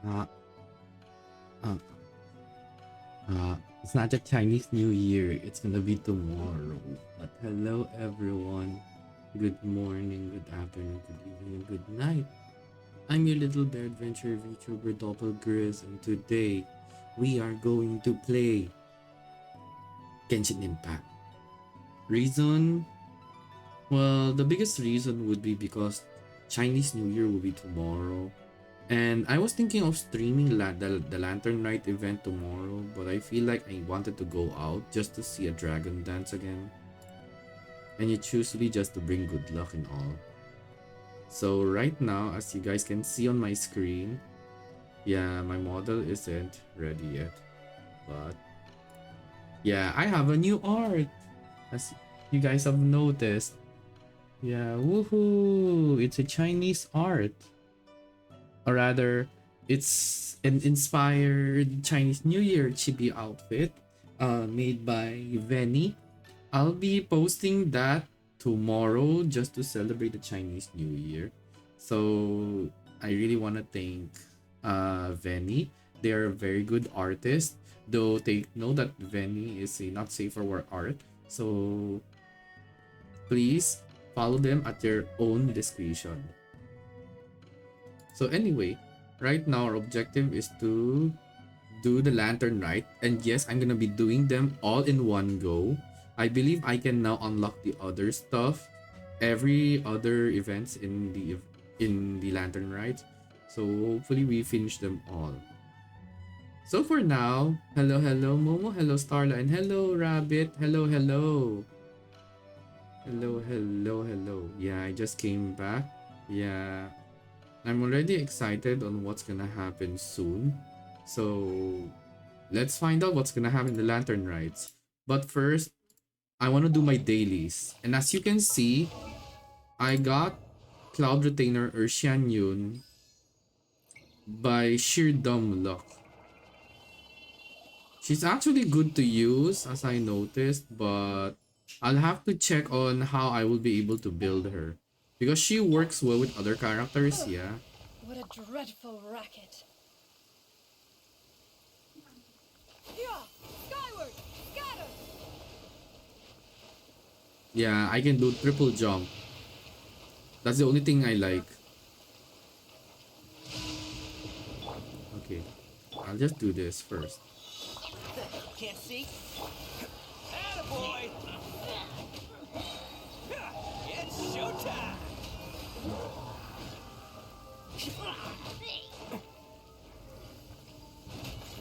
Uh, uh, it's not the Chinese New Year. It's gonna be tomorrow. But hello, everyone. Good morning, good afternoon, good evening, good night. I'm your little bear adventure VTuber Doppelgrizz, and today we are going to play Genshin Impact. Reason? Well, the biggest reason would be because Chinese New Year will be tomorrow. And I was thinking of streaming the Lantern Night event tomorrow, but I feel like I wanted to go out just to see a dragon dance again. And it's usually just to bring good luck and all. So right now, as you guys can see on my screen, yeah, my model isn't ready yet. But yeah, I have a new art, as you guys have noticed. Yeah, woohoo! It's a Chinese art. Or rather, it's an inspired Chinese New Year chibi outfit made by Venny. I'll be posting that tomorrow just to celebrate the Chinese New Year. So I really want to thank Venny. They're a very good artist, though they know that Venny is a not safe for work art. So please follow them at your own discretion. So anyway, right now our objective is to do the lantern right, and yes, I'm gonna be doing them all in one go. I believe I can now unlock the other stuff, every other events in the lantern right. So hopefully we finish them all. So for now, hello Momo, hello Starla, and hello Rabbit, hello. Yeah, I just came back. Yeah, I'm already excited on what's gonna happen soon. So let's find out what's gonna happen in the Lantern Rites. But first, I want to do my dailies. And as you can see, I got Cloud Retainer or Xian Yun by sheer dumb luck. She's actually good to use, as I noticed, but I'll have to check on how I will be able to build her. Because she works well with other characters, yeah. What a dreadful racket. Skyward! Scatter! Yeah, I can do triple jump. That's the only thing I like. Okay, I'll just do this first. Can't see? Attaboy! It's showtime!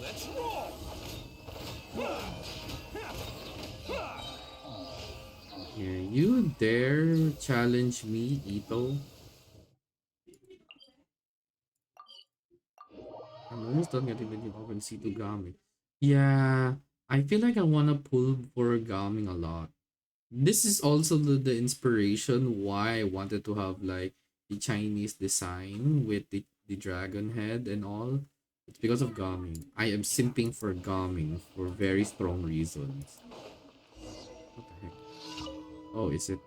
Let's roll! Yeah, you dare challenge me, Ito? I'm almost done getting the new OpenC2 Gaming. Yeah, I feel like I wanna pull for Gaming a lot. This is also the inspiration why I wanted to have like the Chinese design with the dragon head and all. It's because of Gaming. I am simping for Gaming for very strong reasons. What the heck? Oh, is it?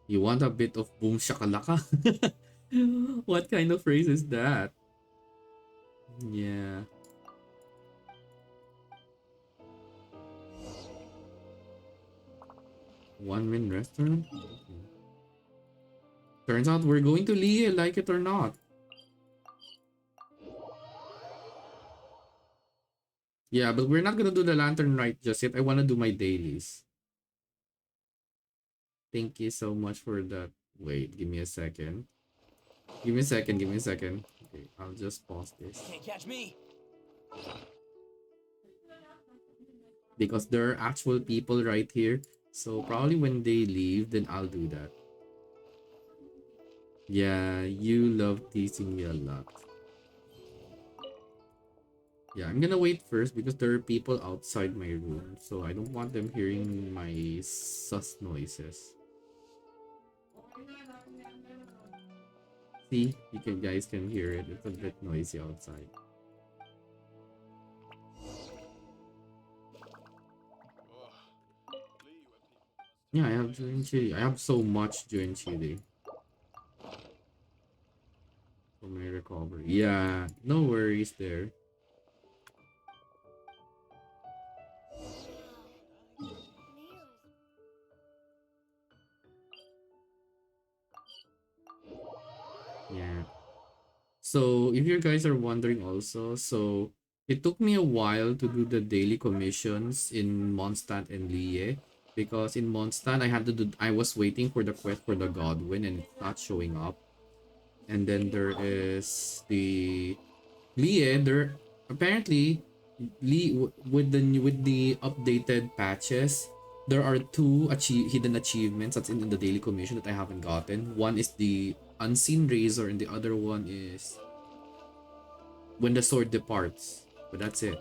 You want a bit of boom shakalaka? What kind of phrase is that? Yeah. One min restaurant? Okay. Turns out we're going to Lee, like it or not. Yeah, but we're not gonna do the lantern right just yet. I wanna do my dailies. Thank you so much for that. Wait, give me a second. Give me a second, give me a second. Okay, I'll just pause this. Can't catch me! Because there are actual people right here. So probably when they leave, then I'll do that. Yeah, you love teasing me a lot. Yeah, I'm gonna wait first because there are people outside my room. So I don't want them hearing my sus noises. See, guys can hear it. It's a bit noisy outside. Yeah, I have Juin Chili. I have so much Juin Chili for my recovery. Yeah, no worries there. Yeah. So if you guys are wondering also, so it took me a while to do the daily commissions in Mondstadt and Lie, because in Mondstadt I was waiting for the quest for the Godwin and it's not showing up. And then there is the Lie, there apparently with the updated patches, there are two hidden achievements that's in the daily commission that I haven't gotten. One is the unseen razor and the other one is when the sword departs. But that's it.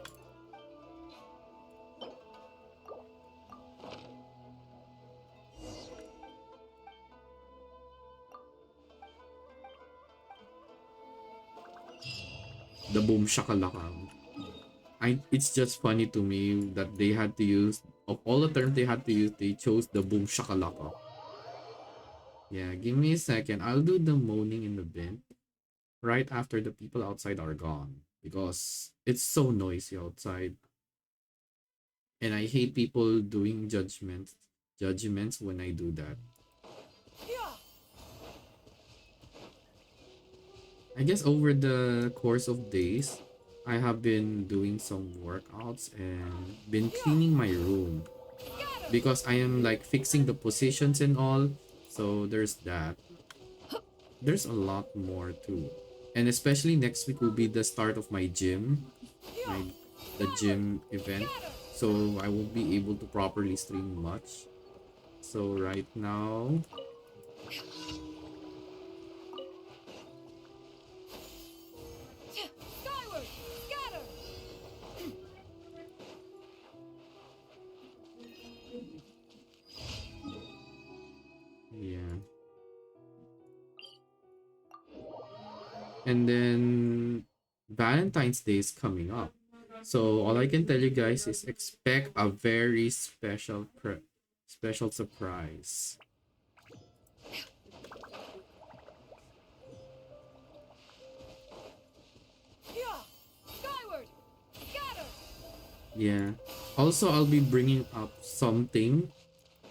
The boom shakalaka. It's just funny to me that they had to use of all the terms they had to use, they chose the boom shakalaka. Yeah, give me a second. I'll do the moaning in the bin right after the people outside are gone because it's so noisy outside. And I hate people doing judgments when I do that. I guess over the course of days, I have been doing some workouts and been cleaning my room because I am like fixing the positions and all. So there's that. There's a lot more too. And especially next week will be the start of my gym, my the gym event. So I won't be able to properly stream much. So right now, Skyward! Scatter! yeah. And then Valentine's Day is coming up. So all I can tell you guys is expect a very special surprise. Skyward! Scatter! Yeah. Also, I'll be bringing up something.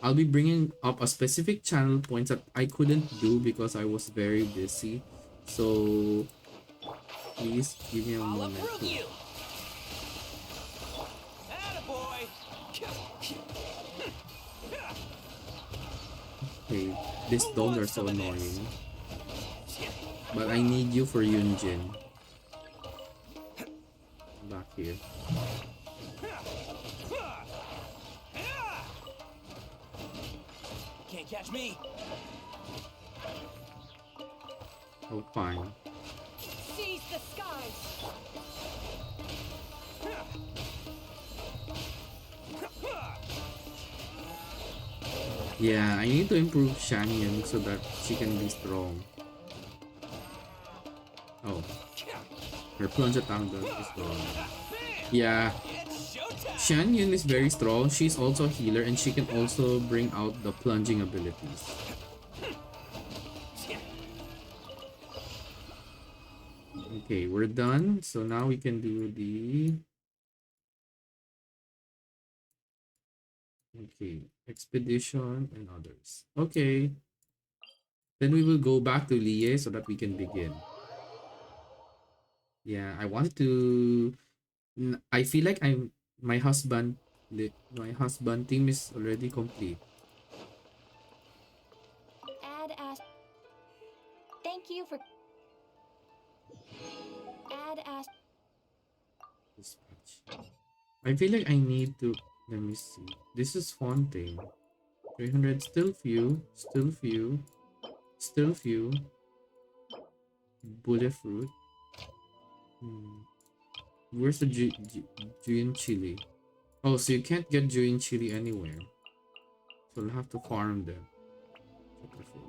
I'll be bringing up a specific channel points that I couldn't do because I was very busy. So please give me a I'll moment approve to. you. Attaboy. Okay, these Who dogs are wants so some of this? annoying. But I need you for Yunjin. Back here. Can't catch me. Oh, fine. Seize the skies! Yeah, I need to improve Shanyan so that she can be strong. Oh, her plunge attack is gone. Yeah, It's showtime. Shanyan is very strong. She's also a healer and she can also bring out the plunging abilities. Okay, we're done. So now we can do the... Okay, expedition and others. Okay, then we will go back to Lie so that we can begin. Yeah, I wanted to... I feel like my husband... My husband team is already complete. Add as. Thank you for. Add as. Dispatch. I feel like I need to... Let me see. This is Fontaine. 300, still few. Still few. Still few. Bullet fruit. Where's the Juin chili? Oh, so you can't get Juin chili anywhere. So we'll have to farm them.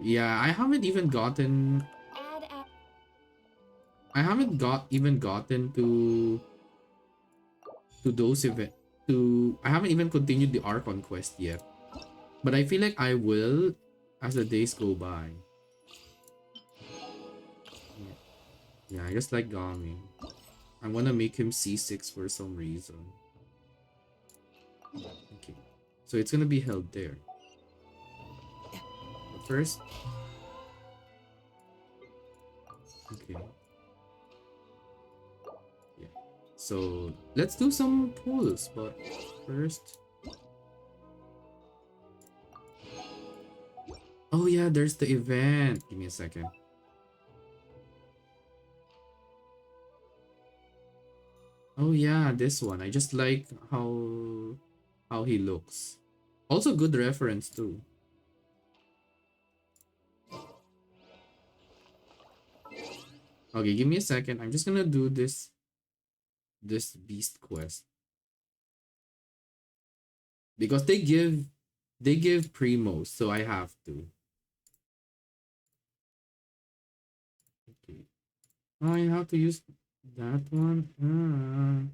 Yeah, I haven't even gotten... Add as. I haven't even gotten to those event to I haven't even continued the Archon quest yet. But I feel like I will as the days go by. Yeah, yeah, I just like Gami. I want to make him C6 for some reason. Okay, so it's gonna be held there. But first, okay, yeah. So let's do some pulls, but first, oh yeah, there's the event. Give me a second. Oh yeah, this one. I just like how he looks. Also good reference too. Okay, give me a second. I'm just gonna do this beast quest because they give primos, so I have to. Okay. Oh, I have to use that one.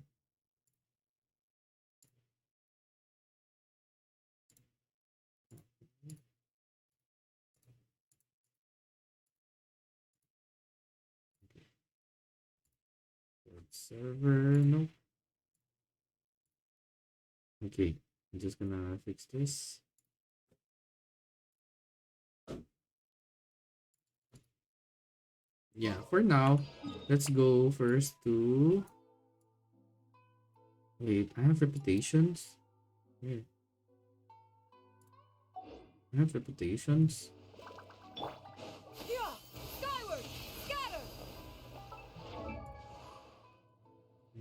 Server, nope. Okay, I'm just gonna fix this. Yeah, for now, let's go first to. Wait, I have reputations. Wait, I have reputations. Yeah! Skyward! Scatter!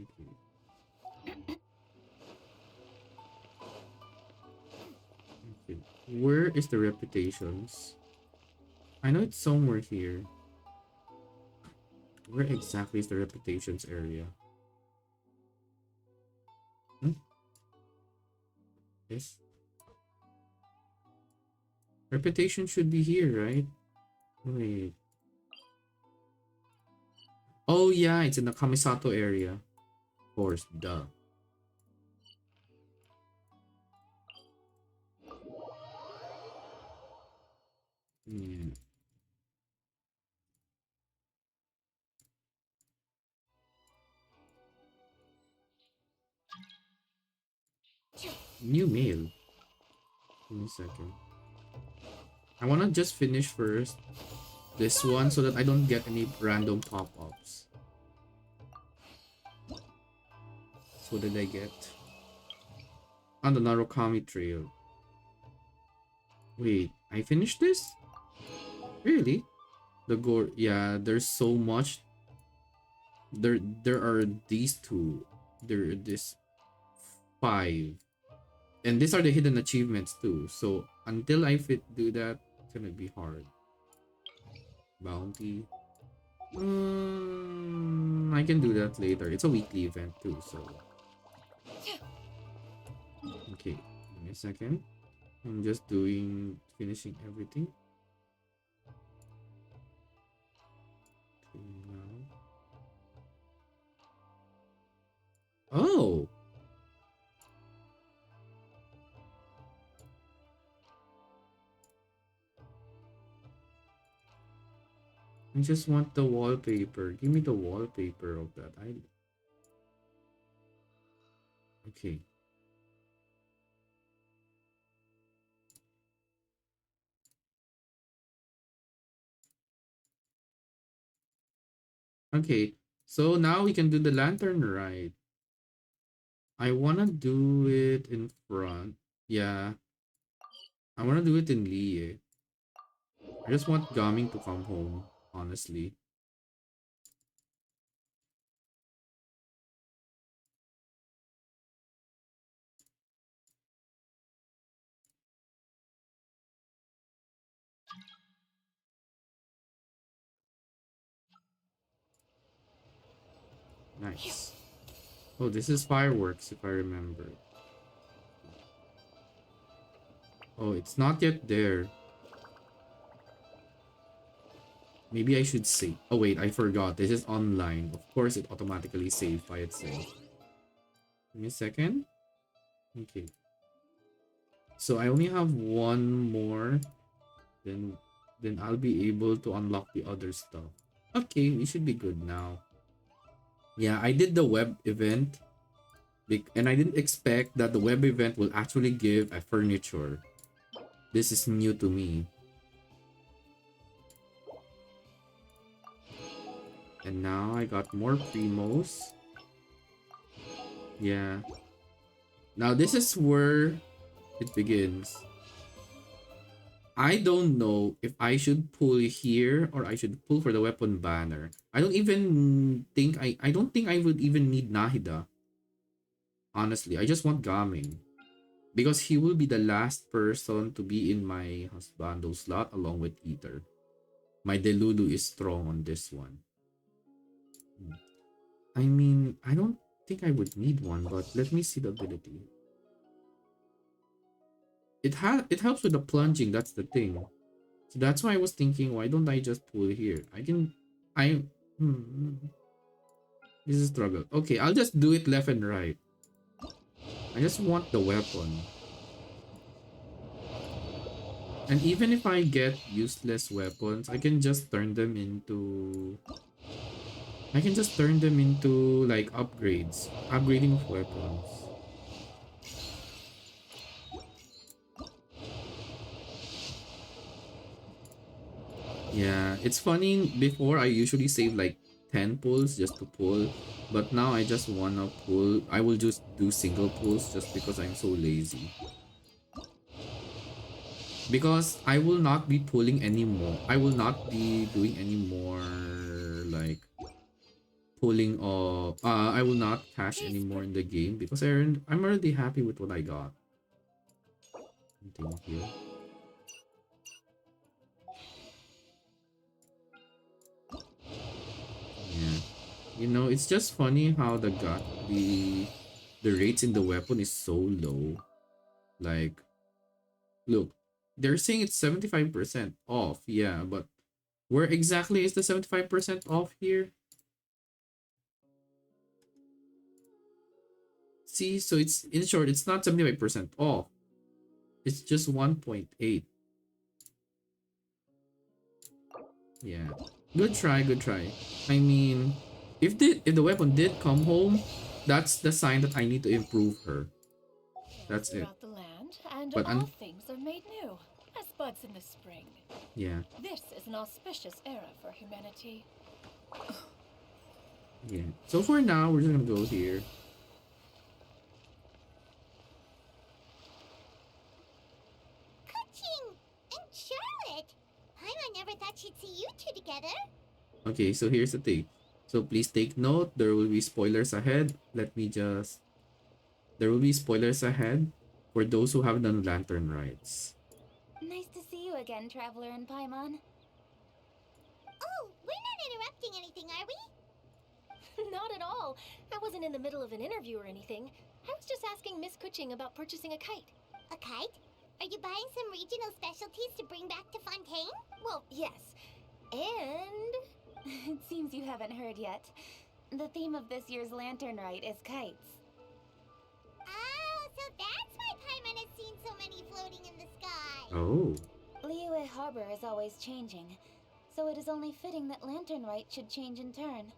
Okay. Okay. Where is the reputations? I know it's somewhere here. Where exactly is the reputations area? Hmm? Yes. Reputation should be here, right? Wait. Oh yeah, it's in the Kamisato area. Of course, duh. Yeah. New mail. Give me a second. I wanna just finish first this one so that I don't get any random pop-ups. So did I get on the Narukami Trail? Wait, I finished this? Really? The gore, yeah, there's so much. There are these two. There are this five. And these are the hidden achievements too. So until I do that, it's gonna be hard. Bounty. I can do that later. It's a weekly event too, so okay. Give me a second. I'm just finishing everything. Okay, now. Oh, I just want the wallpaper. Give me the wallpaper of that. Okay. Okay. So now we can do the lantern ride. I wanna do it in front. Yeah. I wanna do it in Lie. I just want Gaming to come home, honestly. Nice. Oh, this is fireworks, if I remember. Oh, it's not yet there. Maybe I should save. Oh, wait, I forgot. This is online. Of course, it automatically saved by itself. Give me a second. Okay. So I only have one more. Then I'll be able to unlock the other stuff. Okay, we should be good now. Yeah, I did the web event. And I didn't expect that the web event will actually give a furniture. This is new to me. And now I got more primos. Yeah. Now this is where it begins. I don't know if I should pull here or I should pull for the weapon banner. I don't think I would even need Nahida. Honestly, I just want Gaming. Because he will be the last person to be in my husbando slot along with Ether. My Delulu is strong on this one. I mean, I don't think I would need one, but let me see the ability. It helps with the plunging, that's the thing. So that's why I was thinking, why don't I just pull here? This is a struggle. Okay, I'll just do it left and right. I just want the weapon. And even if I get useless weapons, I can just turn them into like upgrades. Upgrading of weapons. Yeah, it's funny. Before I usually save like 10 pulls just to pull, but now I just wanna pull. I will just do single pulls just because I'm so lazy. Because I will not be pulling anymore. I will not be doing any more like pulling of I will not cash anymore in the game because I'm already happy with what I got. Thank you. Yeah. You know, it's just funny how the rates in the weapon is so low. Like, look, they're saying it's 75% off. Yeah, but where exactly is the 75% off here? See, so it's in short, it's not 75% off. It's just 1.8. Yeah. Good try, good try. I mean, if the weapon did come home, that's the sign that I need to improve her. That's it. Throughout the land, and But all things are made new, as buds in the spring. yeah, This is an auspicious era for humanity. yeah. So for now, we're just gonna go here. Coaching and Charlotte. I never thought she'd see you two together. Okay, so here's the thing. So please take note, there will be spoilers ahead. There will be spoilers ahead for those who have done Lantern Rites. Nice to see you again, Traveler and Paimon. Oh, we're not interrupting anything, are we? Not at all. I wasn't in the middle of an interview or anything. I was just asking Miss Kuching about purchasing a kite. A kite? Are you buying some regional specialties to bring back to Fontaine? Well, yes. And it seems you haven't heard yet. The theme of this year's Lantern Rite is kites. Oh, so that's why Paimon has seen so many floating in the sky. Oh. Liyue Harbor is always changing, so it is only fitting that Lantern Rite should change in turn.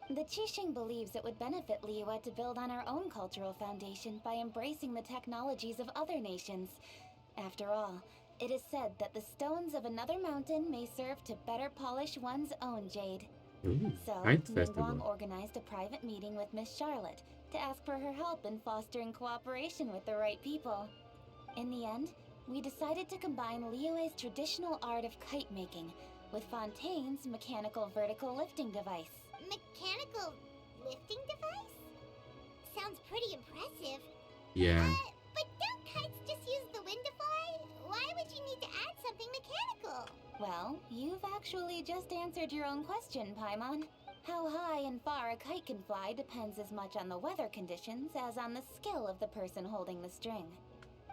The Qixing believes it would benefit Liyue to build on our own cultural foundation by embracing the technologies of other nations. After all, it is said that the stones of another mountain may serve to better polish one's own jade. Ooh, So, Kite Ningguang Festival. organized a private meeting with Miss Charlotte to ask for her help in fostering cooperation with the right people. In the end, we decided to combine Liyue's traditional art of kite making with Fontaine's mechanical vertical lifting device. Mechanical lifting device? Sounds pretty impressive. Yeah. But don't kites just use the wind to fly? Why would you need to add something mechanical? Well, you've actually just answered your own question, Paimon. How high and far a kite can fly depends as much on the weather conditions as on the skill of the person holding the string.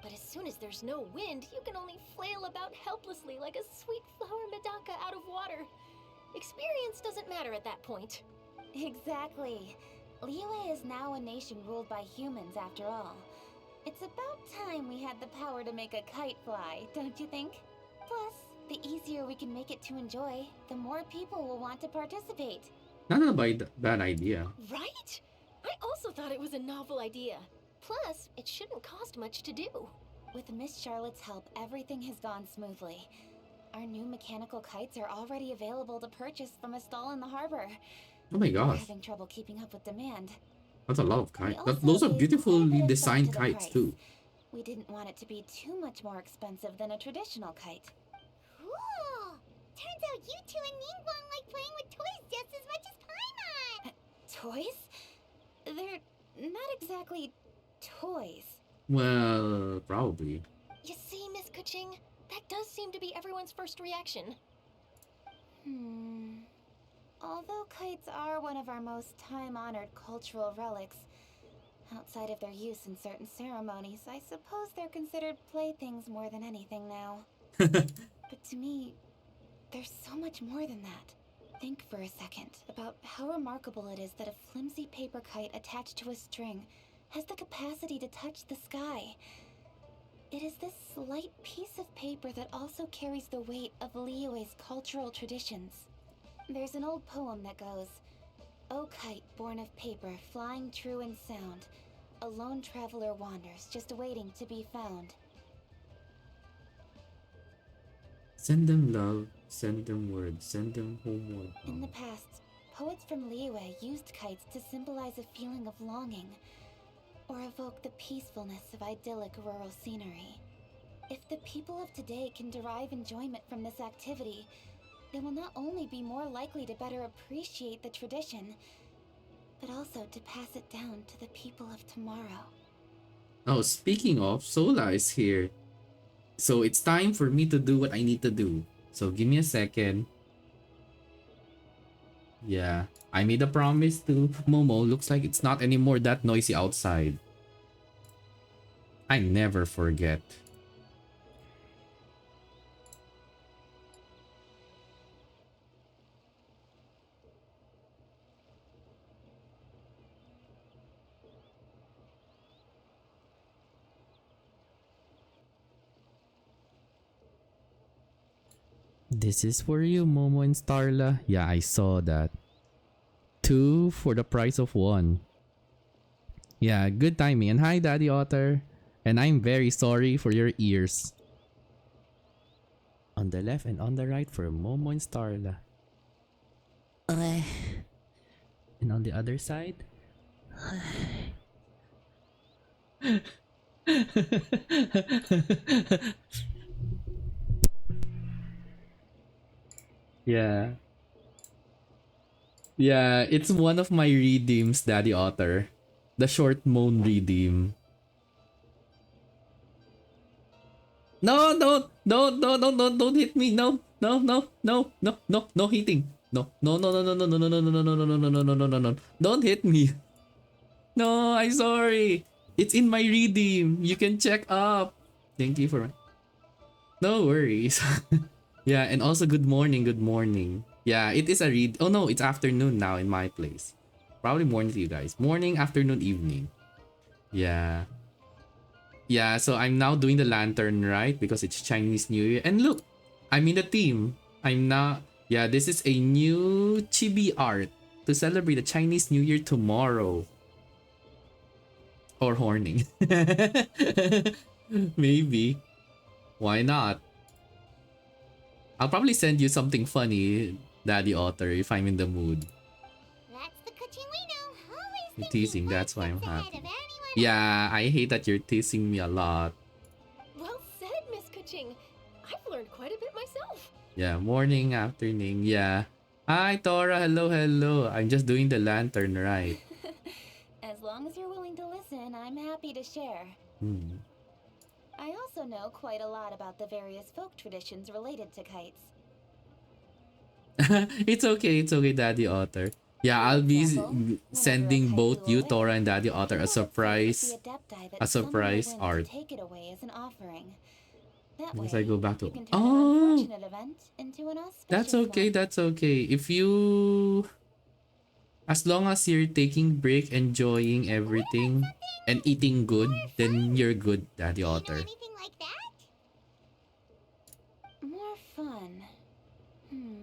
But as soon as there's no wind, you can only flail about helplessly like a sweet flower medaka out of water. Experience doesn't matter at that point. Exactly. Liyue is now a nation ruled by humans after all. It's about time we had the power to make a kite fly, don't you think? Plus, the easier we can make it to enjoy, the more people will want to participate. Not a bad idea. Right? I also thought it was a novel idea. Plus, it shouldn't cost much to do. With Miss Charlotte's help, everything has gone smoothly. Our new mechanical kites are already available to purchase from a stall in the harbor. Oh my We're gosh, having trouble keeping up with demand. that's a lot of We kites. also Those are gave quite a beautifully bit of thought designed to the kites price. too. We didn't want it to be too much more expensive than a traditional kite. Cool! Turns out you two and Ningguang like playing with toys just as much as Paimon! Toys? They're not exactly toys. Well, probably. You see, Miss Kuching, that does seem to be everyone's first reaction. Although kites are one of our most time-honored cultural relics, outside of their use in certain ceremonies, I suppose they're considered playthings more than anything now. But to me, there's so much more than that. Think for a second about how remarkable it is that a flimsy paper kite attached to a string has the capacity to touch the sky. It is this slight piece of paper that also carries the weight of Liyue's cultural traditions. There's an old poem that goes, "O kite born of paper, flying true in sound, a lone traveler wanders, just waiting to be found." Send them love, send them word, send them homeward. In the past, poets from Liyue used kites to symbolize a feeling of longing, or evoke the peacefulness of idyllic rural scenery. If the people of today can derive enjoyment from this activity, they will not only be more likely to better appreciate the tradition, but also to pass it down to the people of tomorrow. Oh, speaking of, Sola is here. So it's time for me to do what I need to do. So give me a second. Yeah, I made a promise to Momo. Looks like it's not anymore that noisy outside. I never forget. This is for you, Momo and Starla. Yeah, I saw that. 2 for the price of 1. Yeah, good timing. And hi, Daddy Otter. And I'm very sorry for your ears. On the left and on the right for Momo and Starla. And on the other side. Yeah. Yeah, it's one of my redeems, Daddy Otter. The short moan redeem. No, no, no, no, no, no, don't hit me. No, no, no, no, no, no, no hitting. No, no, no, no, no, no, no, no, no, no, no, no, no, no, no, no, no, no, no. Don't hit me. No, I'm sorry. It's in my redeem. You can check up. Thank you for. No worries. Yeah, and also good morning, good morning. Yeah, it is a read. Oh no, it's afternoon now in my place. Probably morning to you guys. Morning, afternoon, evening. Yeah. Yeah, so I'm now doing the lantern, right? Because it's Chinese New Year. And look, I'm in the team. I'm not. Yeah, this is a new chibi art to celebrate the Chinese New Year tomorrow. Or horning. Maybe. Why not? I'll probably send you something funny, Daddy Otter, if I'm in the mood. That's the Kuching we know. Always You're thinking teasing, one that's why I'm step ahead happy. of anyone Yeah, I hate that you're teasing me a lot. Well said, Miss Kuching. I've learned quite a bit myself. Yeah, morning, afternoon, yeah. Hi, Tora, hello, hello. I'm just doing the lantern, right? As long as you're willing to listen, I'm happy to share. I also know quite a lot about the various folk traditions related to kites. It's okay, Daddy Otter. Yeah, For I'll be example, whenever a sending kite both flew you, away, Tora, and Daddy Otter a people would say it surprise. was the adepti that A summoned the surprise wind art. to take it away as an offering. That Once way, I go back to. you can turn an Oh, unfortunate event into an auspicious that's okay, one. that's okay. If you. As long as you're taking break, enjoying What? everything, and Something eating good, more then fun? you're good, Daddy Do you know Otter. anything like that? More fun.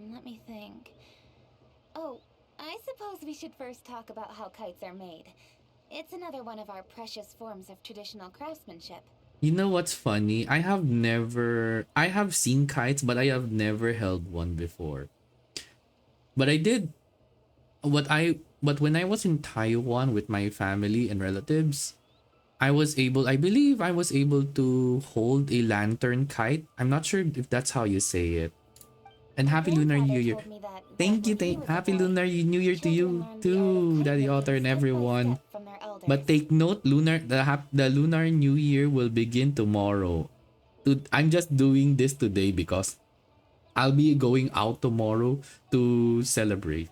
Let me think. Oh, I suppose we should first talk about how kites are made. It's another one of our precious forms of traditional craftsmanship. You know what's funny? I have seen kites, but I have never held one before. But I did but when I was in Taiwan with my family and relatives, I believe I was able to hold a lantern kite. I'm not sure if that's how you say it. And My Happy Lunar New grandfather Year. told me that back Thank you, when he was a Happy boy, Lunar New Year to children you learned the art of too, kite Daddy Otter making and step by everyone. step from their But elders. take note, the Lunar New Year will begin tomorrow. I'm just doing this today because I'll be going out tomorrow to celebrate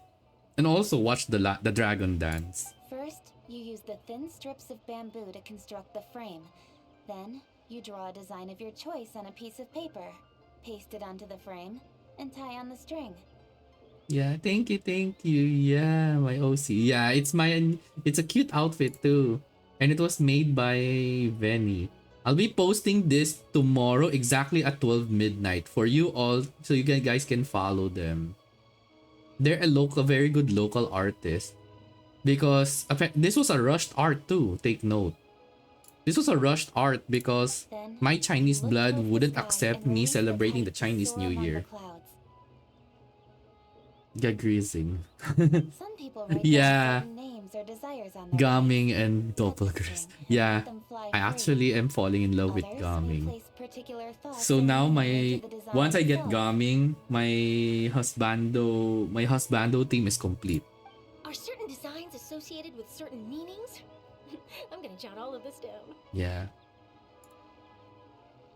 and also watch the dragon dance. First, you use the thin strips of bamboo to construct the frame. Then, you draw a design of your choice on a piece of paper, paste it onto the frame, and tie on the string. Yeah, thank you. Yeah, my OC. Yeah, it's a cute outfit too. And it was made by Venny. I'll be posting this tomorrow exactly at 12 midnight for you all so you guys can follow them. They're a very good local artist because this was a rushed art too. Take note. This was a rushed art because Then, my you Chinese look blood towards the wouldn't sky accept and me release the celebrating the kite to Chinese soar New among the Year. clouds. Gagreasing. Some people write down Yeah. certain names or desires on their Gaming kites. and Touch a doppelgangers. string and Yeah, let them fly I free. actually am falling in love with Others may gaming. place particular thoughts So and now meaning into the design once I get itself. gaming, my husbando team is complete. Are certain designs associated with certain meanings? I'm gonna jot all of this down. Yeah.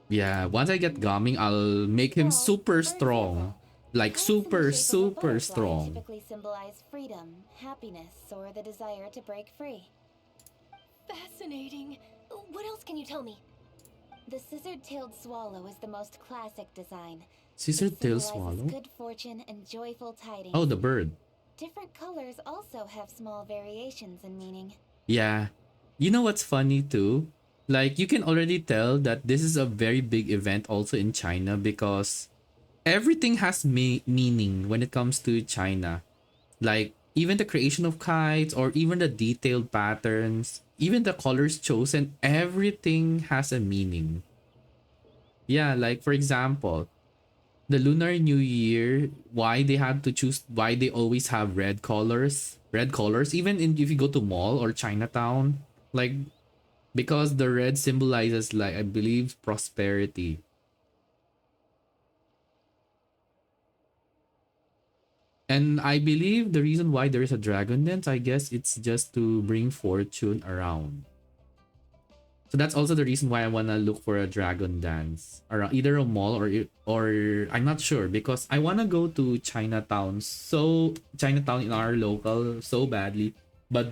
Yeah, once I get gaming, I'll make him Well, super for strong. example, Like kites in the shape of a super butterfly strong. typically symbolize freedom, happiness, or the desire to break free. Fascinating. What else can you tell me? The scissor-tailed swallow is the most classic design. Scissor It tail symbolizes swallow? good fortune and joyful tidings. Oh, the bird. Different colors also have small variations in meaning. Yeah. You know what's funny too? Like you can already tell that this is a very big event also in China because everything has meaning when it comes to China. Like even the creation of kites or even the detailed patterns, even the colors chosen, everything has a meaning. Yeah, like for example, the Lunar New Year, why they always have red colors, even if you go to mall or Chinatown, like because the red symbolizes like I believe prosperity. And I believe the reason why there is a dragon dance, I guess it's just to bring fortune around. So that's also the reason why I wanna look for a dragon dance around either a mall or I'm not sure because I wanna go to Chinatown in our local so badly, but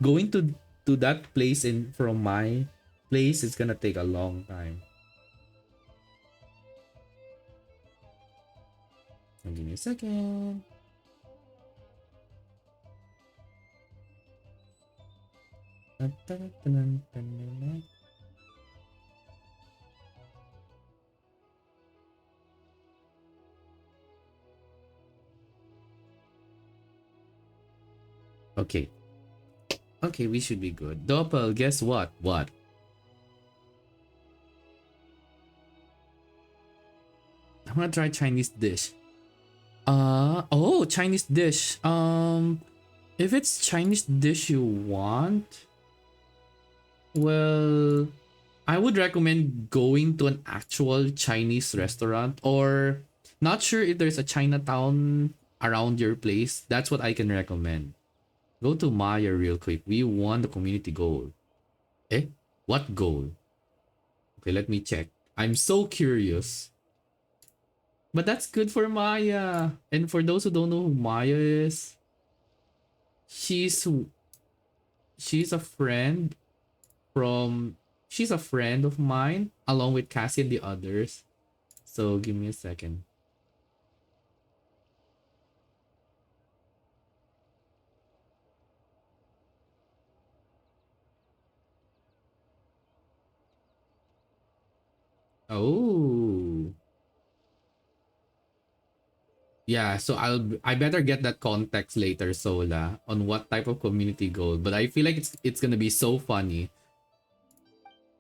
going to that place in from my place is gonna take a long time. Give me a second. Okay. Okay, we should be good. Doppel, guess what? What? I'm gonna try Chinese dish. Oh, Chinese dish. If it's Chinese dish you want, well, I would recommend going to an actual Chinese restaurant or not sure if there's a Chinatown around your place. That's what I can recommend. Go to Maya real quick. We won the community goal. Eh? What goal? Okay, let me check. I'm so curious. But that's good for Maya. And for those who don't know who Maya is, she's she's a friend from she's a friend of mine along with Cassie and the others. So give me a second. Oh. Yeah, so I better get that context later, Sola, on what type of community goal. But I feel like it's gonna be so funny.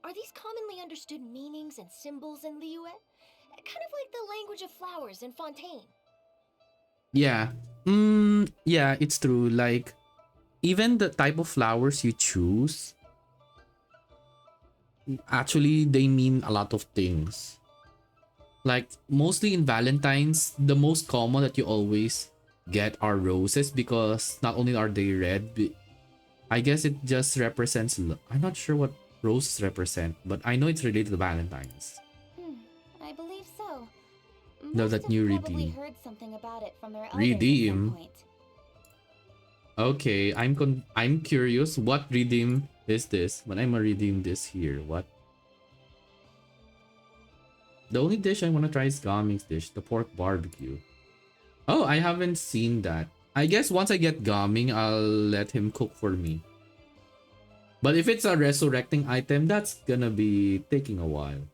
Are these commonly understood meanings and symbols in Liyue? Kind of like the language of flowers in Fontaine. Yeah. Yeah, it's true. Like even the type of flowers you choose, actually they mean a lot of things. Like mostly in Valentine's, the most common that you always get are roses because not only are they red, I guess it just represents. I'm not sure what roses represent, but I know it's related to Valentine's. I believe so. No, Most that have new probably redeem. heard something about it from their elders at some Redeem. point. Okay, I'm curious. What redeem is this? When I'm a redeem this here, what? The only dish I want to try is Gaming's dish, the pork barbecue. Oh, I haven't seen that. I guess once I get Gaming, I'll let him cook for me. But if it's a resurrecting item, that's gonna be taking a while.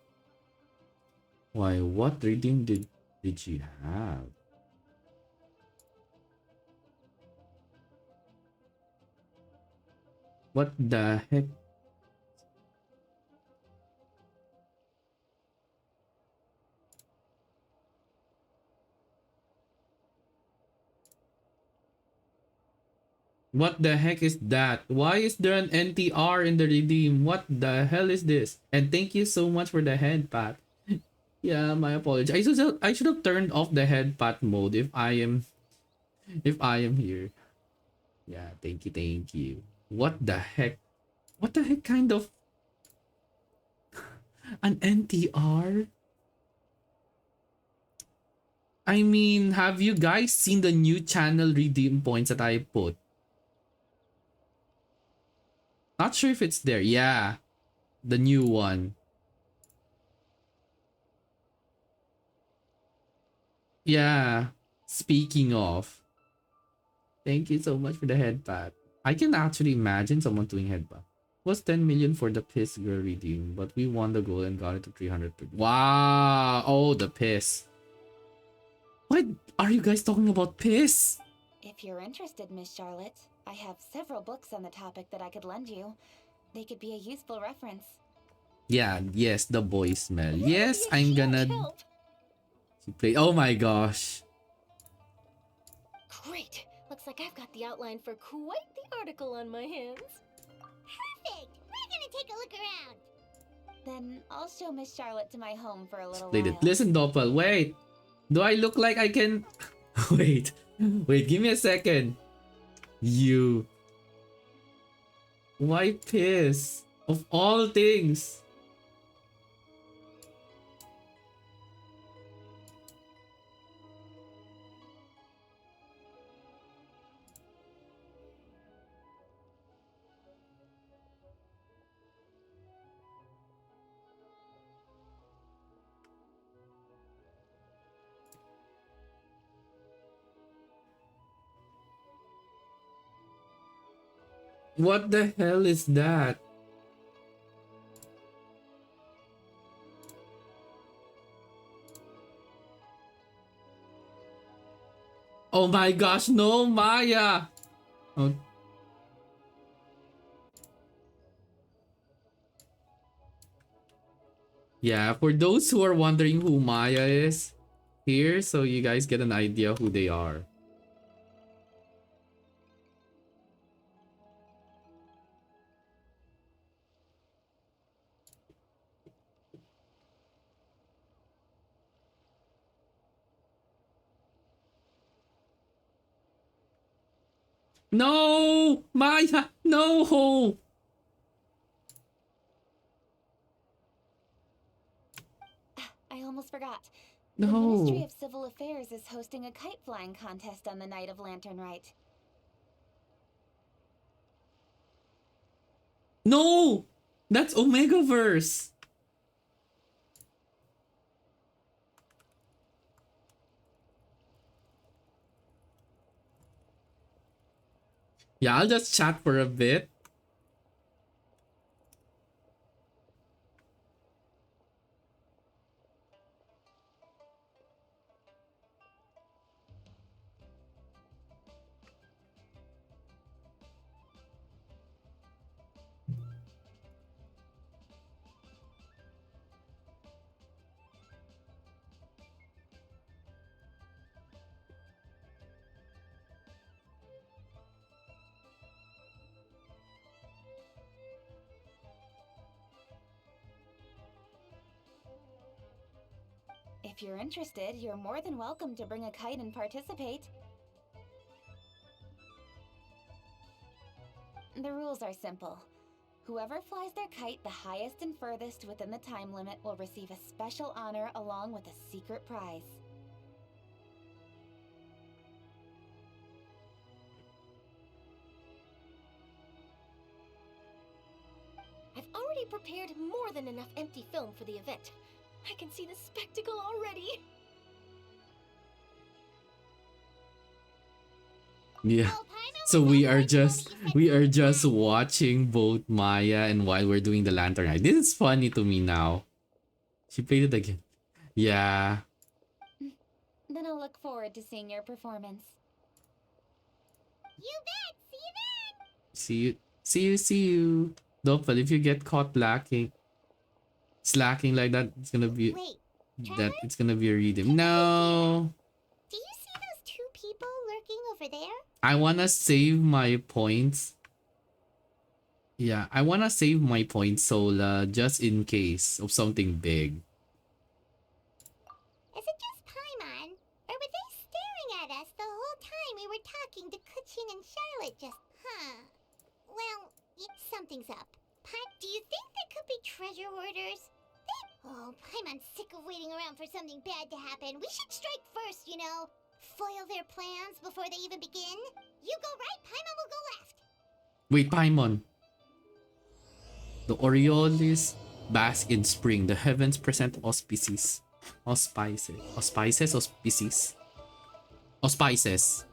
Why, what redeem did she have? What the heck? What the heck is that? Why is there an NTR in the redeem? What the hell is this? And thank you so much for the head pat. Yeah, my apology. I should have turned off the head pat mode if I am here. Yeah, thank you. What the heck? What the heck kind of an NTR? I mean, have you guys seen the new channel redeem points that I put? Not sure if it's there. Yeah, the new one. Yeah. Speaking of, thank you so much for the head pat. I can actually imagine someone doing head pat. Was 10 million for the piss girl redeem, but we won the goal and got it to 300. Wow. Oh, the piss. Why are you guys talking about piss? If you're interested, Miss Charlotte, I have several books on the topic that I could lend you. They could be a useful reference. Yeah, yes, the boy smell. That would Yes, be a I'm huge gonna help. play. Oh my gosh. Great. Looks like I've got the outline for quite the article on my hands. Perfect! We're gonna take a look around. Then I'll show Miss Charlotte to my home for a little Played while. it. Listen, Doppel, wait. Do I look like I can... Wait. Wait, give me a second. You. Why piss? Of all things. What the hell is that? Oh my gosh, no, Maya! Oh. Yeah, for those who are wondering who Maya is, here, so you guys get an idea who they are. No! Maya! No! I almost forgot. The Ministry No! of Civil Affairs is hosting a kite flying contest on the night of Lantern Rite. No! That's Omegaverse! Yeah, I'll just chat for a bit. you're interested, you're more than welcome to bring a kite and participate. The rules are simple. Whoever flies their kite the highest and furthest within the time limit will receive a special honor along with a secret prize. I've already prepared more than enough empty film for the event. I can see the spectacle already. Yeah. Oh, Paimon So was we not are going to just what he said we are last just time. watching both Maya and while we're doing the lantern ride. This is funny to me now. She played it again. Yeah. Then I'll look forward to seeing your performance. You bet. See you then. See you. See you. See you. Doppel, if you get caught slacking like that, it's gonna be Wait, that Trevor? it's gonna be a redeem. Can you No. do you see those two people lurking over there? I wanna save my points. Yeah, I wanna save my points, Sola, just in case of something big. Is it just Paimon? Or were they staring at us the whole time we were talking to Kuching and Charlotte just... Well, something's up. Do you think they could be treasure hoarders? Oh, Paimon's sick of waiting around for something bad to happen. We should strike first, you know. Foil their plans before they even begin. You go right, Paimon will go left. Wait, Paimon. The Orioles bask in spring. The heavens present auspices. Auspices. Auspices? Auspices? Auspices.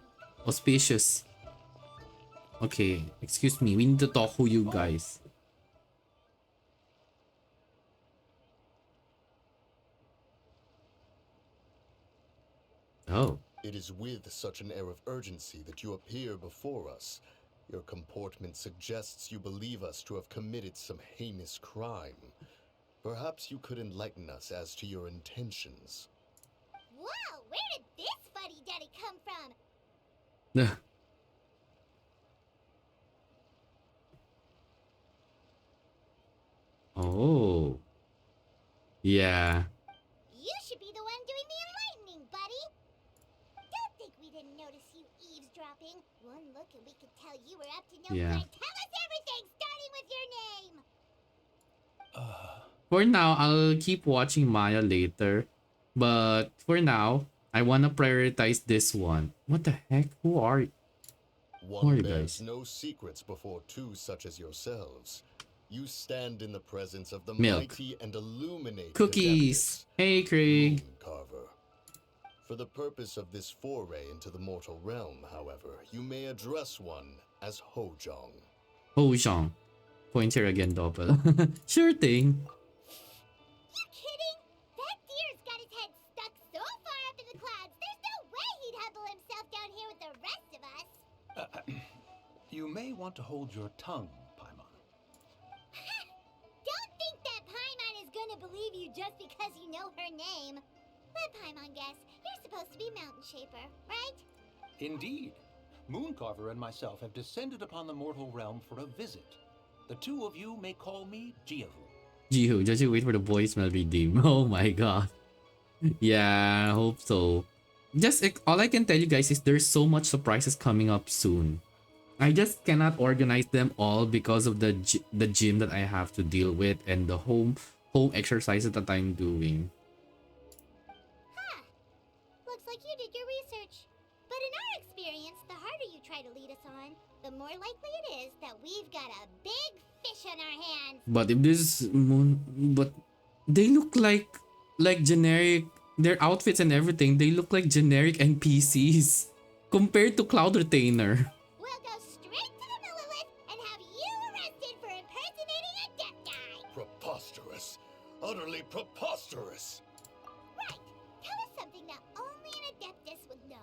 Auspicious. Okay, excuse me. We need to talk to you guys. Oh. It is with such an air of urgency that you appear before us. Your comportment suggests you believe us to have committed some heinous crime. Perhaps you could enlighten us as to your intentions. Whoa, where did this fuddy-duddy come from? Oh. Yeah. You should be the one doing the enlightening, buddy. Don't think we didn't notice you eavesdropping. One look and we could tell you were up to no Yeah. good. Tell us everything, starting with your name. For now, I'll keep watching Maya later. But for now, I wanna prioritize this one. What the heck? Who are you? One you bears guys? no secrets before two such as yourselves. You stand in the presence of the Milk. mighty and illuminate Cookies. Hey, Craig. Carver. For the purpose of this foray into the mortal realm, however, you may address one as Hojong. Hojong. Point here again, Doppel. Sure thing. You kidding? That deer's got his head stuck so far up in the clouds, there's no way he'd humble himself down here with the rest of us. You may want to hold your tongue, Paimon. Don't think that Paimon is gonna believe you just because you know her name. Let Paimon guess. You're supposed to be Mountain Shaper, right? Indeed. Mooncarver and myself have descended upon the mortal realm for a visit. The two of you may call me Jiahu. Jihu, just you wait for the voicemail redeem. Oh my god. Yeah, I hope so. Just all I can tell you guys is there's so much surprises coming up soon. I just cannot organize them all because of the gym that I have to deal with and the home exercises that I'm doing. Looks like you did your research. But in our experience, the harder you try to lead us on, the more likely it is that we've got a big fish on our hands. But if this moon, but they look like generic. Their outfits and everything, they look like generic NPCs compared to Cloud Retainer. We'll go straight to the Millilith and have you arrested for impersonating a death guy. Preposterous. Utterly preposterous. Right. Tell us something that only an Adeptus would know.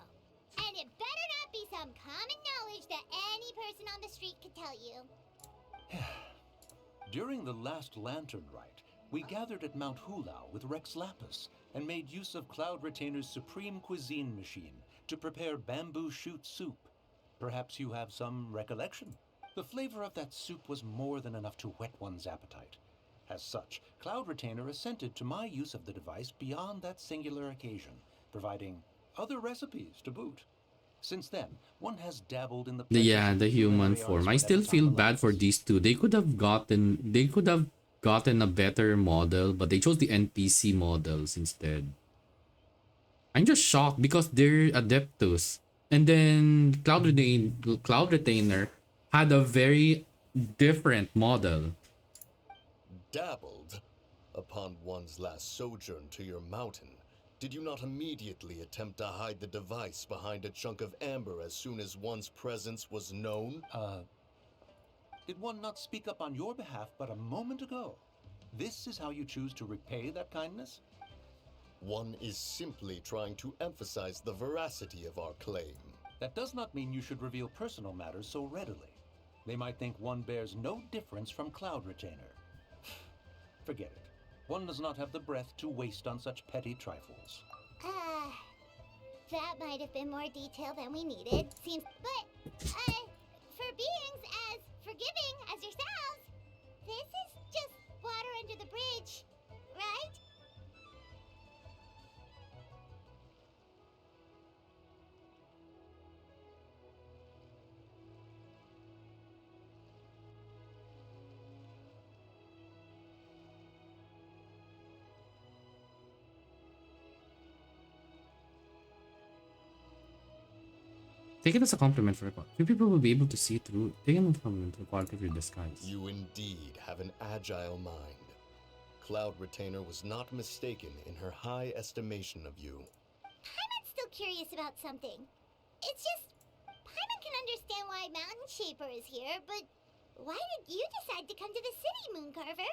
And it better not be some common knowledge that any person on the street could tell you. During the last lantern rite, we gathered at Mount Hulau with Rex Lapis and made use of Cloud Retainer's supreme cuisine machine to prepare bamboo shoot soup. Perhaps you have some recollection? The flavor of that soup was more than enough to whet one's appetite. As such, Cloud Retainer assented to my use of the device beyond that singular occasion, providing other recipes to boot. Since then, one has dabbled in the Yeah, pleasures the of human culinary form. arts I still whenever feel time bad for allows. these two. They could have gotten a better model, but they chose the NPC models instead. I'm just shocked because they're Adeptus. And then Cloud Retainer had a very different model. Dabbled? Upon one's last sojourn to your mountain, did you not immediately attempt to hide the device behind a chunk of amber as soon as one's presence was known? Did one not speak up on your behalf but a moment ago? This is how you choose to repay that kindness? One is simply trying to emphasize the veracity of our claim. That does not mean you should reveal personal matters so readily. They might think one bears no difference from Cloud Retainer. Forget it. One does not have the breath to waste on such petty trifles. That might have been more detail than we needed. For beings as forgiving as yourselves, this is just water under the bridge, right? Take it as a compliment for a few people will be able to see through. Take it as a compliment for the quality of your disguise. You indeed have an agile mind. Cloud Retainer was not mistaken in her high estimation of you. Paimon's still curious about something. It's just, Paimon can understand why Mountain Shaper is here, but why did you decide to come to the city, Mooncarver?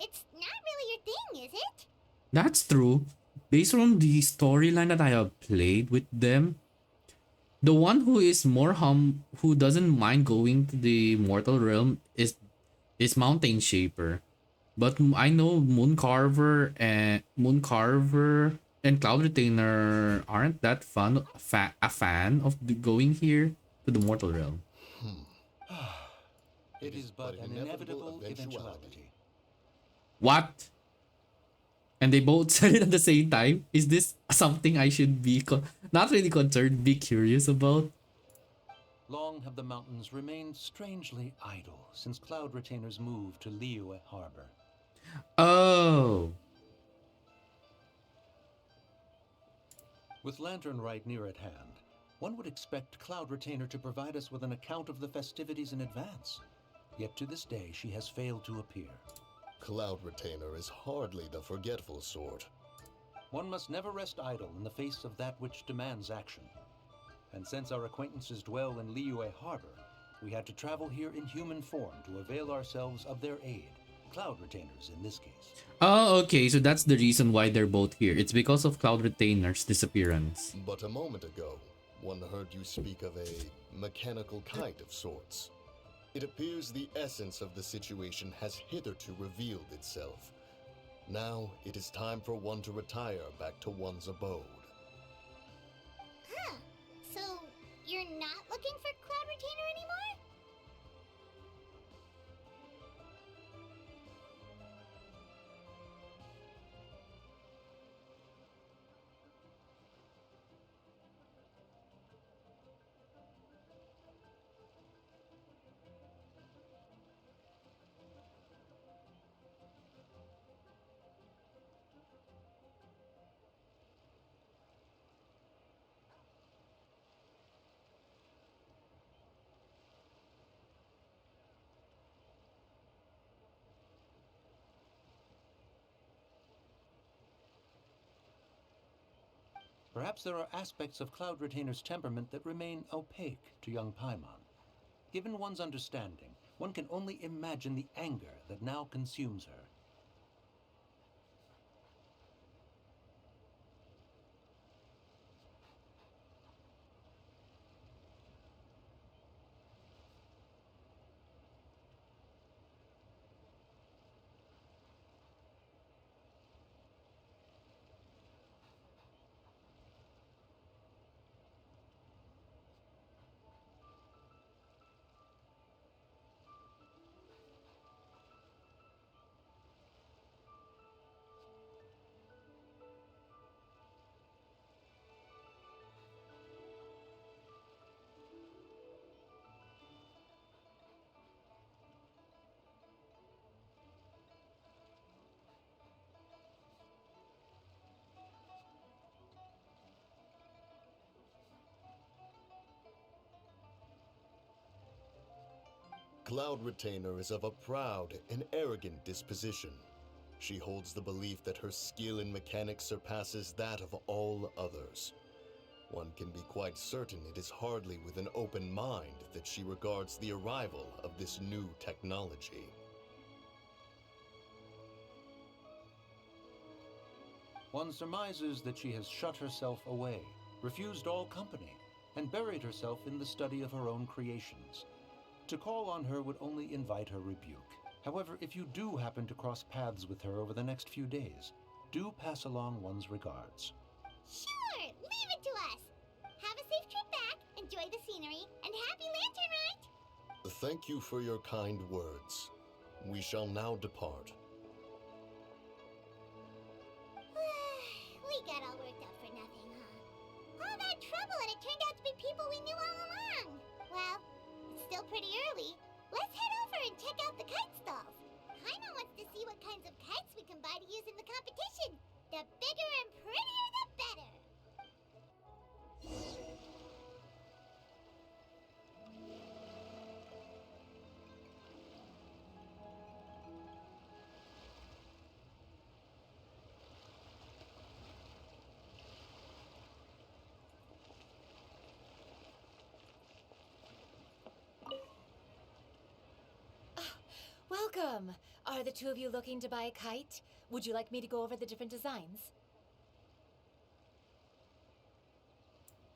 It's not really your thing, is it? That's true. Based on the storyline that I have played with them, the one who is who doesn't mind going to the mortal realm is Mountain Shaper. But I know Mooncarver and Cloud Retainer aren't that a fan of going here to the mortal realm. It is but an inevitable eventuality. What? And they both said it at the same time? Is this something I should be not really concerned, be curious about? Long have the mountains remained strangely idle since Cloud Retainer's move to Liyue Harbor. Oh. With Lantern Rite near at hand, one would expect Cloud Retainer to provide us with an account of the festivities in advance. Yet to this day, she has failed to appear. Cloud Retainer is hardly the forgetful sort. One must never rest idle in the face of that which demands action. And since our acquaintances dwell in Liyue Harbor, we had to travel here in human form to avail ourselves of their aid. Cloud Retainers in this case. Oh, okay, so that's the reason why they're both here. It's because of Cloud Retainer's disappearance. But a moment ago, one heard you speak of a mechanical kite of sorts. It appears the essence of the situation has hitherto revealed itself. Now it is time for one to retire back to one's abode. Huh. So, you're not looking for Cloud Retainer anymore? Perhaps there are aspects of Cloud Retainer's temperament that remain opaque to young Paimon. Given one's understanding, one can only imagine the anger that now consumes her. Cloud Retainer is of a proud and arrogant disposition. She holds the belief that her skill in mechanics surpasses that of all others. One can be quite certain it is hardly with an open mind that she regards the arrival of this new technology. One surmises that she has shut herself away, refused all company, and buried herself in the study of her own creations. To call on her would only invite her rebuke. However, if you do happen to cross paths with her over the next few days, do pass along one's regards. Sure, leave it to us. Have a safe trip back, enjoy the scenery, and happy lantern ride! Thank you for your kind words. We shall now depart. We got all worked up for nothing, huh? All that trouble and it turned out to be people we knew all along. Well, it's still pretty early. Let's head over and check out the kite stalls. Paimon wants to see what kinds of kites we can buy to use in the competition. The bigger and prettier, the better. Welcome! Are the two of you looking to buy a kite? Would you like me to go over the different designs?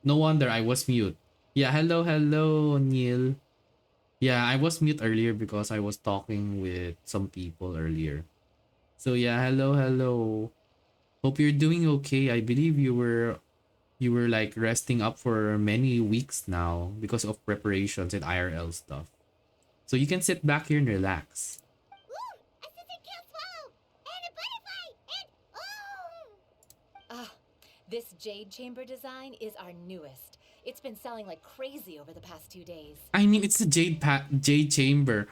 No wonder I was mute. Yeah, hello, Neil. Yeah, I was mute earlier because I was talking with some people earlier. So yeah, hello. Hope you're doing okay. I believe you were like resting up for many weeks now because of preparations and IRL stuff. So you can sit back here and relax. Ooh, a scissor tail swallow! And a butterfly! And oh! This jade chamber design is our newest. It's been selling like crazy over the past 2 days. I mean, it's the jade chamber.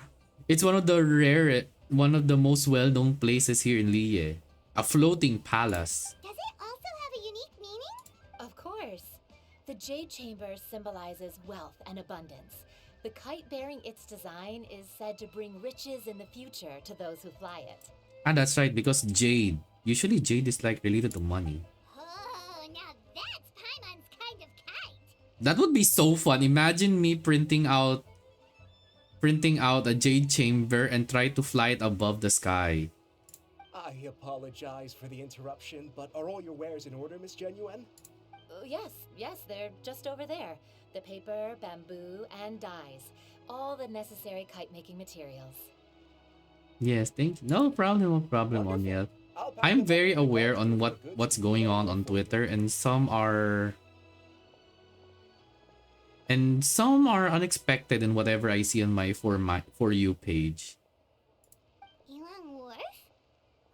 It's one of the most well-known places here in Liye. A floating palace. Does it also have a unique meaning? Of course. The jade chamber symbolizes wealth and abundance. The kite bearing its design is said to bring riches in the future to those who fly it. And that's right, because jade. Usually jade is like related to money. Oh, now that's Paimon's kind of kite. That would be so fun. Imagine me printing out a jade chamber and try to fly it above the sky. I apologize for the interruption, but are all your wares in order, Miss Genuine? Yes, they're just over there. The paper, bamboo, and dyes. All the necessary kite-making materials. Yes, thank you. No problem, Onyel. I'm very aware on what's going on Twitter, and some are unexpected in whatever I see on my For You page. Yilong Wharf?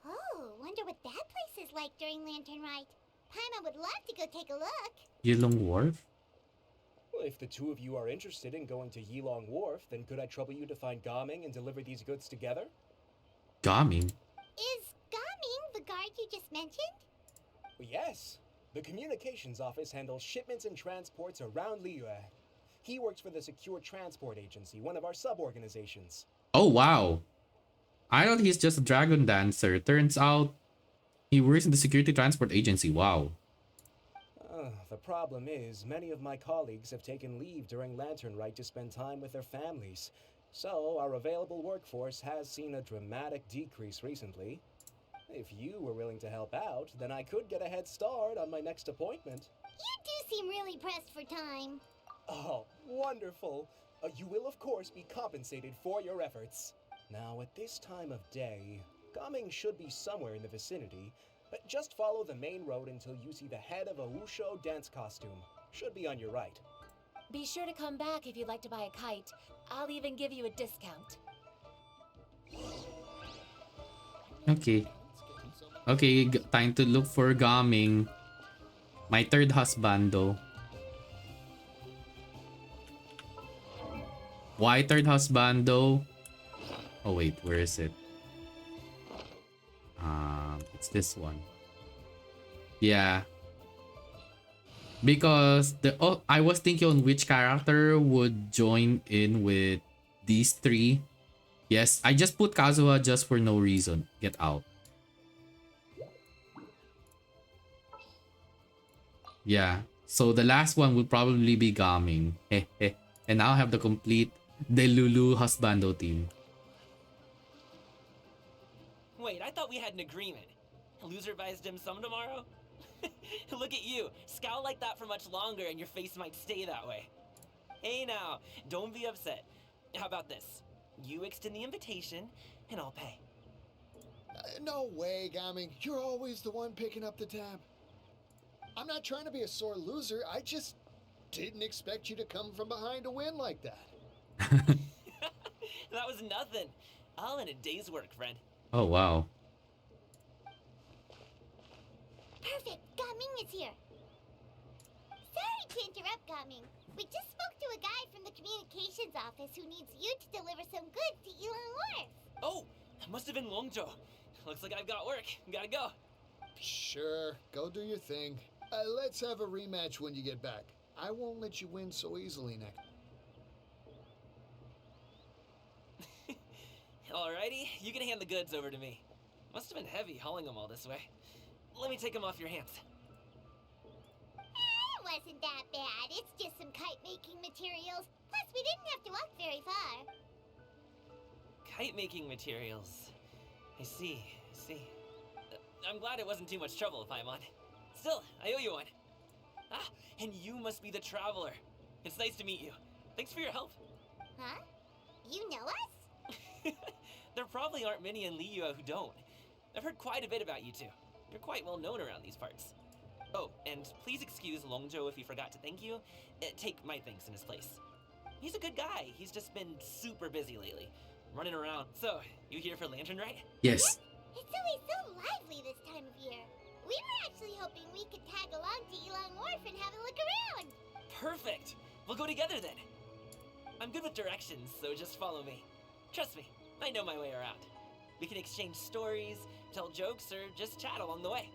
Oh, wonder what that place is like during Lantern Rite. Paimon would love to go take a look. Yilong Wharf? Well, if the two of you are interested in going to Yilong Wharf, then could I trouble you to find Gaming and deliver these goods together? Gaming? Is Gaming the guard you just mentioned? Yes. The communications office handles shipments and transports around Liyue. He works for the Secure Transport Agency, one of our sub-organizations. Oh, wow. I thought he's just a dragon dancer. Turns out he works in the Security Transport Agency. Wow. The problem is, many of my colleagues have taken leave during Lantern Rite to spend time with their families. So, our available workforce has seen a dramatic decrease recently. If you were willing to help out, then I could get a head start on my next appointment. You do seem really pressed for time. Oh, wonderful. You will, of course, be compensated for your efforts. Now, at this time of day, Gaming should be somewhere in the vicinity. But just follow the main road until you see the head of a Wusho dance costume. Should be on your right. Be sure to come back if you'd like to buy a kite. I'll even give you a discount. Okay, time to look for Gaming. My third husbando. Why third husbando? Oh wait, where is it? It's this one. Yeah. Because I was thinking on which character would join in with these three. Yes, I just put Kazuha just for no reason. Get out. Yeah. So the last one will probably be Gaming. And now I have the complete Delulu Husbando team. Wait, I thought we had an agreement. Loser buys dim sum tomorrow? Look at you. Scowl like that for much longer and your face might stay that way. Hey now, don't be upset. How about this? You extend the invitation and I'll pay. No way, Gaming. You're always the one picking up the tab. I'm not trying to be a sore loser. I just didn't expect you to come from behind to win like that. That was nothing. All in a day's work, friend. Oh, wow. Perfect. Gaming is here. Sorry to interrupt, Gaming. We just spoke to a guy from the communications office who needs you to deliver some goods to Elon Wharf. Oh, that must have been Longjo. Looks like I've got work. Gotta go. Sure, go do your thing. Let's have a rematch when you get back. I won't let you win so easily next. Alrighty, you can hand the goods over to me. Must have been heavy hauling them all this way. Let me take them off your hands. It wasn't that bad. It's just some kite-making materials. Plus, we didn't have to walk very far. Kite-making materials. I see. I'm glad it wasn't too much trouble, Paimon. Still, I owe you one. Ah, and you must be the traveler. It's nice to meet you. Thanks for your help. Huh? You know us? There probably aren't many in Liyue who don't. I've heard quite a bit about you two. You're quite well known around these parts. Oh, and please excuse Longjo if he forgot to thank you. Take my thanks in his place. He's a good guy. He's just been super busy lately, running around. So, you here for Lantern, right? Yes. It's always so lively this time of year. We were actually hoping we could tag along to Elon Wharf and have a look around. Perfect. We'll go together then. I'm good with directions, so just follow me. Trust me, I know my way around. We can exchange stories, tell jokes, or just chat along the way.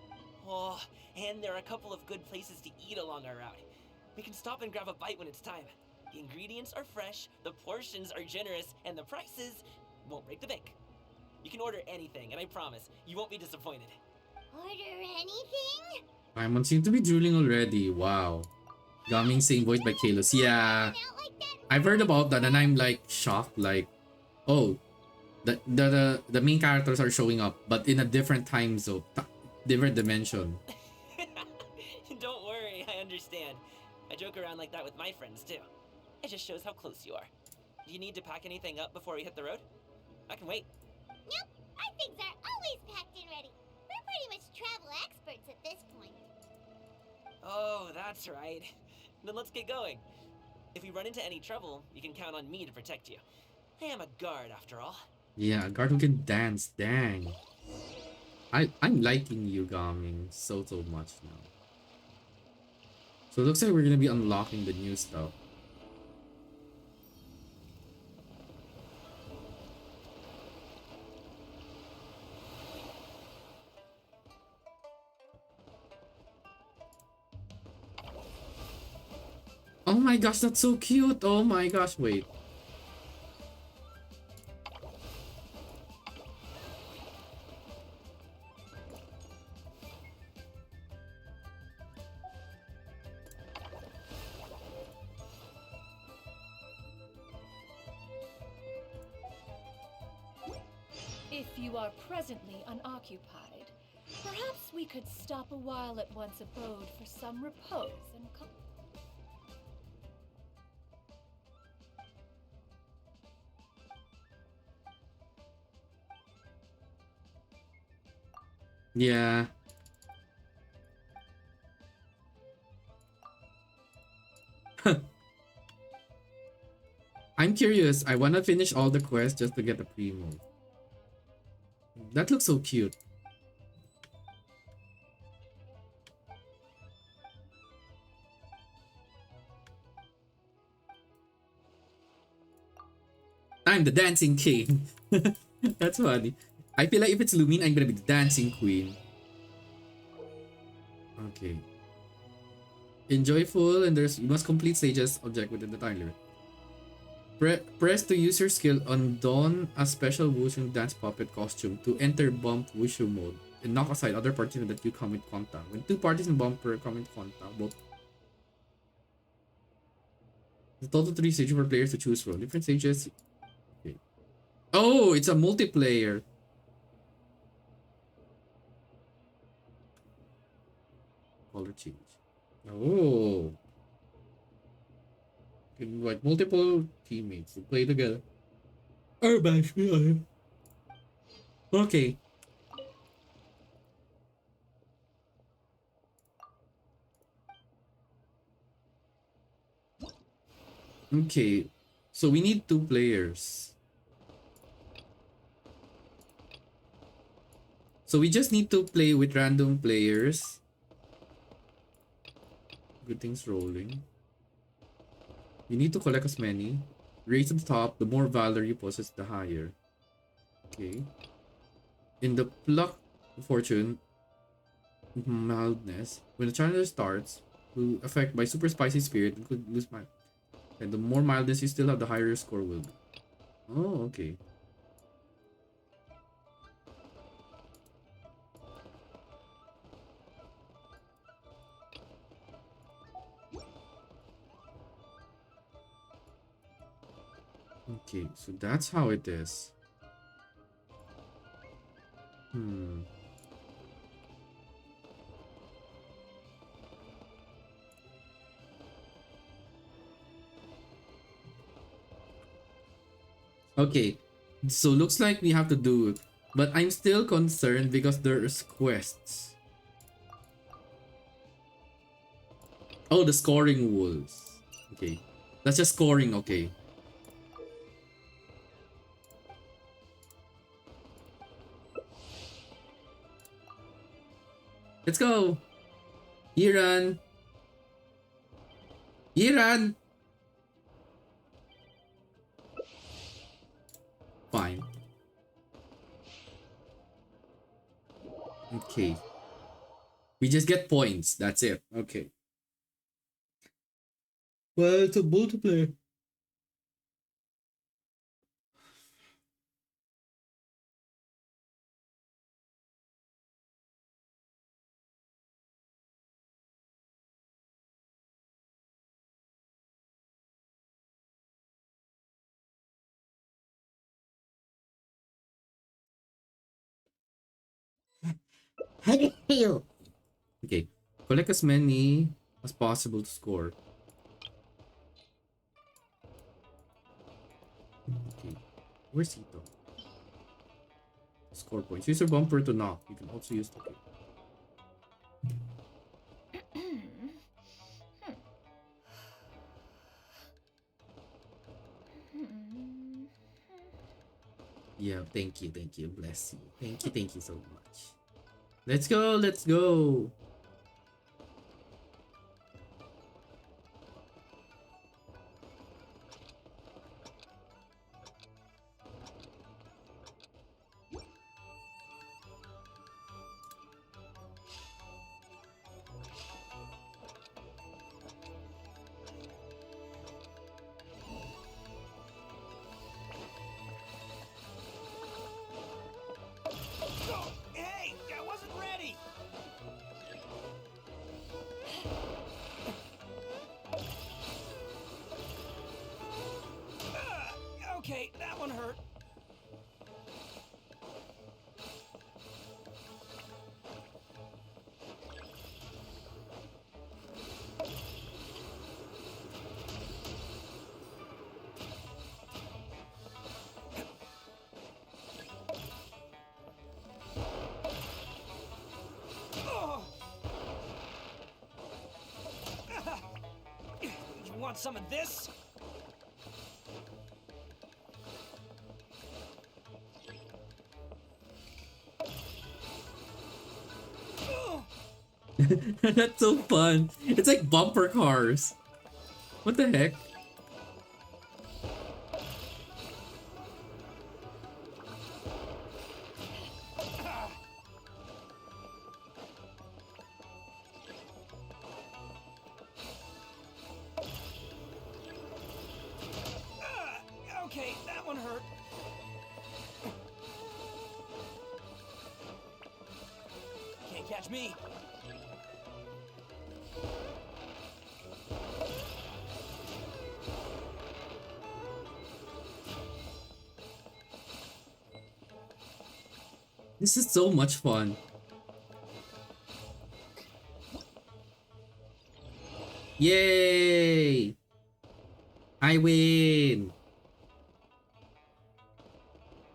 Oh, and there are a couple of good places to eat along our route. We can stop and grab a bite when it's time. The ingredients are fresh, the portions are generous, and the prices won't break the bank. You can order anything, and I promise, you won't be disappointed. Order anything? Paimon seems to be drooling already. Wow. Gaming saying voiced by Kalos. Yeah. Out like that? I've heard about that and I'm like shocked. Like, oh, the main characters are showing up, but in a different time zone, different dimension. Don't worry, I understand. I joke around like that with my friends too. It just shows how close you are. Do you need to pack anything up before we hit the road? I can wait. Nope. Our things are always packed and ready. We're pretty much travel experts at this point. Oh, that's right. Then let's get going. If we run into any trouble, you can count on me to protect you. I am a guard after all. Yeah, a guard who can dance. Dang. I'm liking you, Gaming, so much now. So it looks like we're gonna be unlocking the new stuff. Oh my gosh, that's so cute. Oh my gosh, wait. If you are presently unoccupied, perhaps we could stop a while at one's abode for some repose and Yeah. I'm curious. I wanna finish all the quests just to get the primo. That looks so cute. I'm the dancing king. That's funny. I feel like if it's Lumine, I'm gonna be the dancing queen. Okay. Enjoy full and you must complete stages object within the time limit. Press to use your skill on don a special Wushu dance puppet costume to enter bump Wushu mode and knock aside other participants that you come in contact. When two parties in bumper come in contact, both the total 3 stages for players to choose from. Different stages. Okay. Oh, it's a multiplayer. Color change. Oh. You can invite multiple teammates to play together. Oh, bash. Okay. Okay. So we need 2 players. So we just need to play with random players. Good things rolling. You need to collect as many. Raise to the top, the more valor you possess, the higher. Okay. In the pluck fortune mildness, when the challenger starts, will affect by super spicy spirit, you could lose my. And the more mildness you still have, the higher your score will be. Oh, okay. Okay, so that's how it is. Okay, so looks like we have to do it. But I'm still concerned because there's quests. Oh, the scoring rules. Okay. That's just scoring, okay. Let's go! Iran! Iran! Fine. Okay. We just get points. That's it. Okay. Well, it's a multiplayer. Okay. Collect as many as possible to score. Okay. Where's Ito? Score points. Use your bumper to knock. You can also use the okay. Yeah, thank you, bless you. Thank you so much. Let's go, let's go. Hey, I wasn't ready. Okay, that one hurt. You want some of this? That's so fun. It's like bumper cars. What the heck? catch me. This is so much fun. Yay! I win!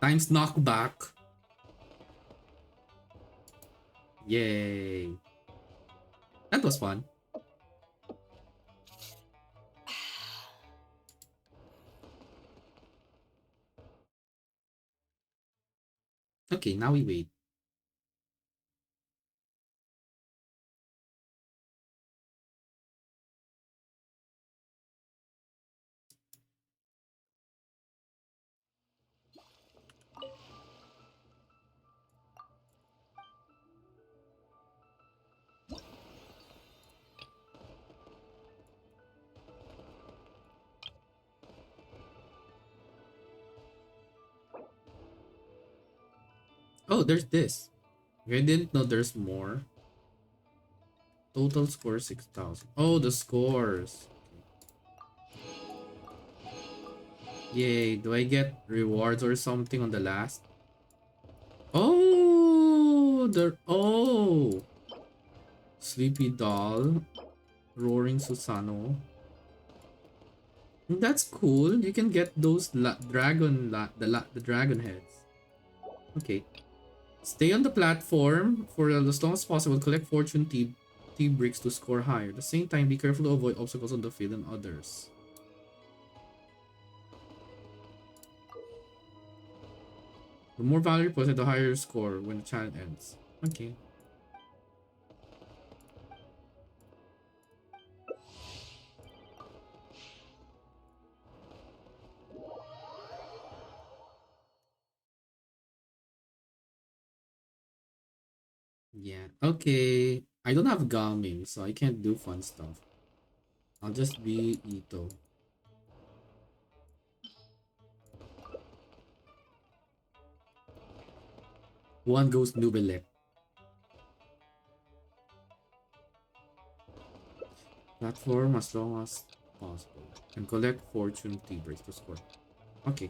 Times knockback. Yay! That was fun. Okay, now we wait. Oh, there's this. I didn't know there's more. Total score 6,000. Oh, the scores. Yay, do I get rewards or something on the last? Oh, Sleepy Doll, Roaring Susano. That's cool. You can get those the dragon heads. Okay. Stay on the platform for as long as possible. Collect fortune tea bricks to score higher. At the same time, be careful to avoid obstacles on the field and others. The more value you put, the higher your score when the challenge ends. Okay. Yeah. Okay. I don't have gaming, so I can't do fun stuff. I'll just be Ito. One goes Nubelep. Platform as long as possible. And collect fortune tea breaks to score. Okay.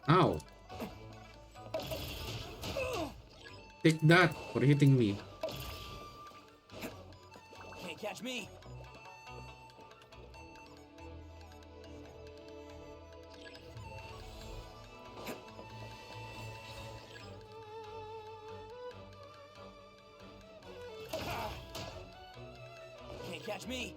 Ow. Take that for hitting me. Can't catch me. Can't catch me.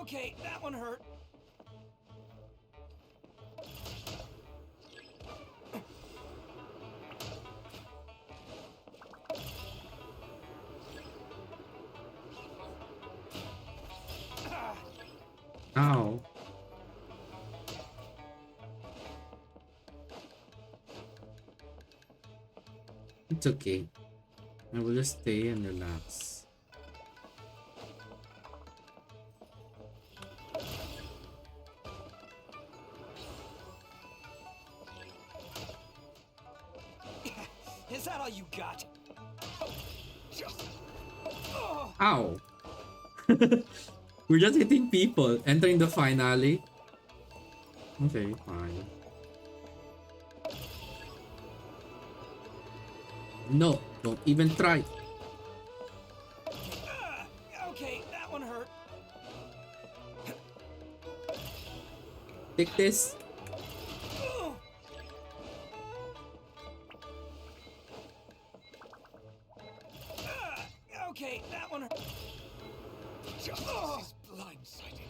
Okay, that one hurt. Ow. It's okay. I will just stay and relax. Is that all you got? Ow. We're just hitting people. Entering the finale. Okay, fine. No, don't even try. Okay, that one hurt. Take this. Okay, that one hurt. Justice is blindsided.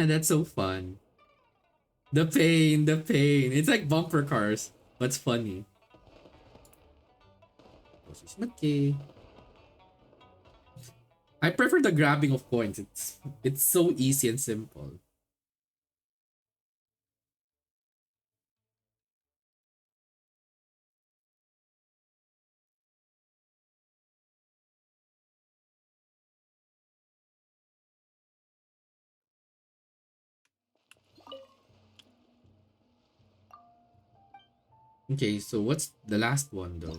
That's so fun. The pain, the pain. It's like bumper cars. What's funny? Okay. I prefer the grabbing of coins. It's so easy and simple. Okay, so what's the last one though?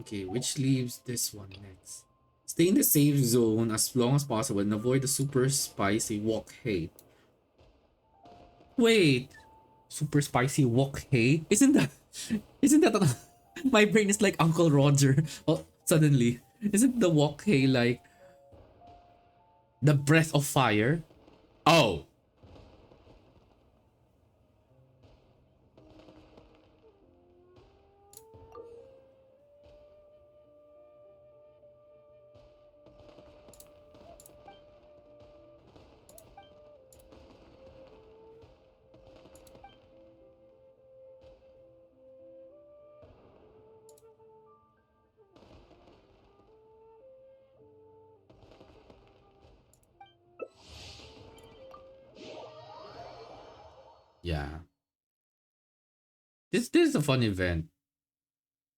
Okay, which leaves this one next? Stay in the safe zone as long as possible and avoid the super spicy wok hate. Wait, super spicy wok hate? Isn't that my brain is like Uncle Roger? Oh, suddenly, isn't the wok hate like the breath of fire? Oh, yeah. This is a fun event.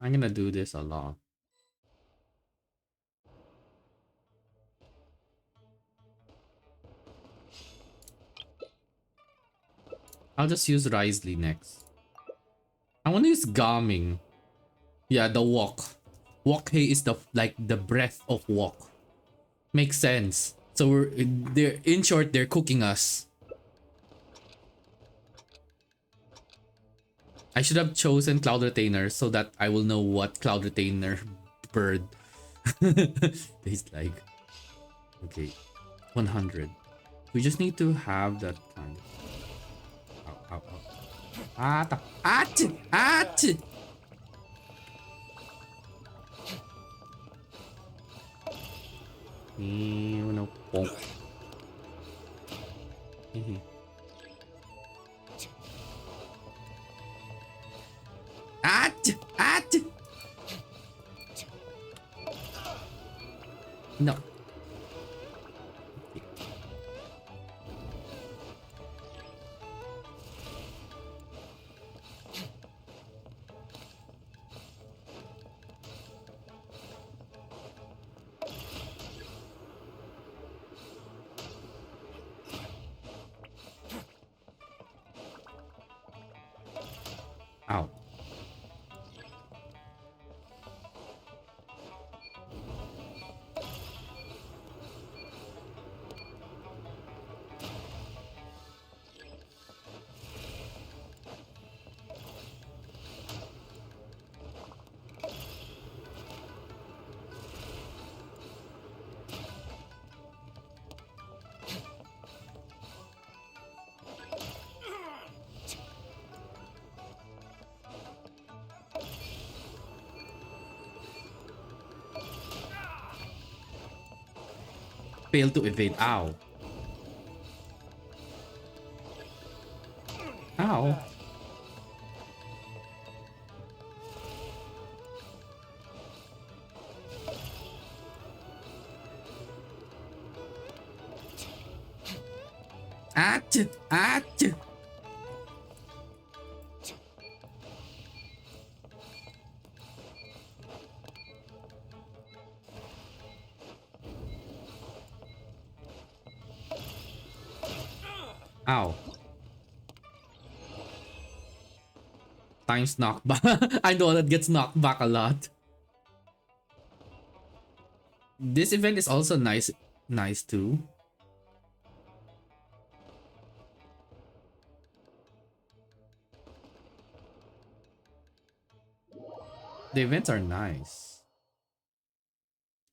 I'm gonna do this a lot. I'll just use Risley next. I want to use Gaming. Yeah, the wok. Wok hay is the like the breath of wok. Makes sense. So they're in short they're cooking us. I should have chosen Cloud Retainer so that I will know what Cloud Retainer bird tastes like. Okay, 100. We just need to have that kind. Ow, ow, ow. Ah, ach, ach. No, bonk. Ach, ach. No. Ow. Fail to evade. Ow. Ow. Ach, ach. Ow. Times knockback. I know that gets knocked back a lot. This event is also nice too. The events are nice.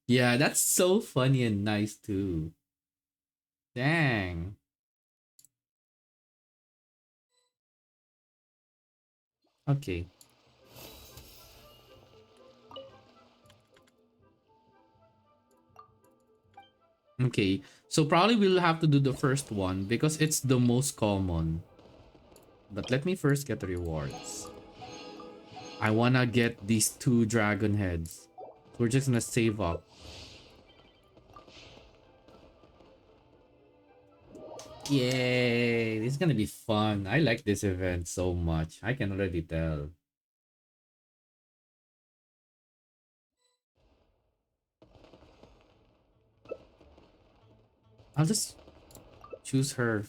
Yeah, that's so funny and nice too. Dang. Okay. Okay, so probably we'll have to do the first one because it's the most common. But let me first get the rewards. I wanna get these 2 dragon heads. So we're just gonna save up. Yay! This is gonna be fun. I like this event so much. I can already tell. I'll just choose her.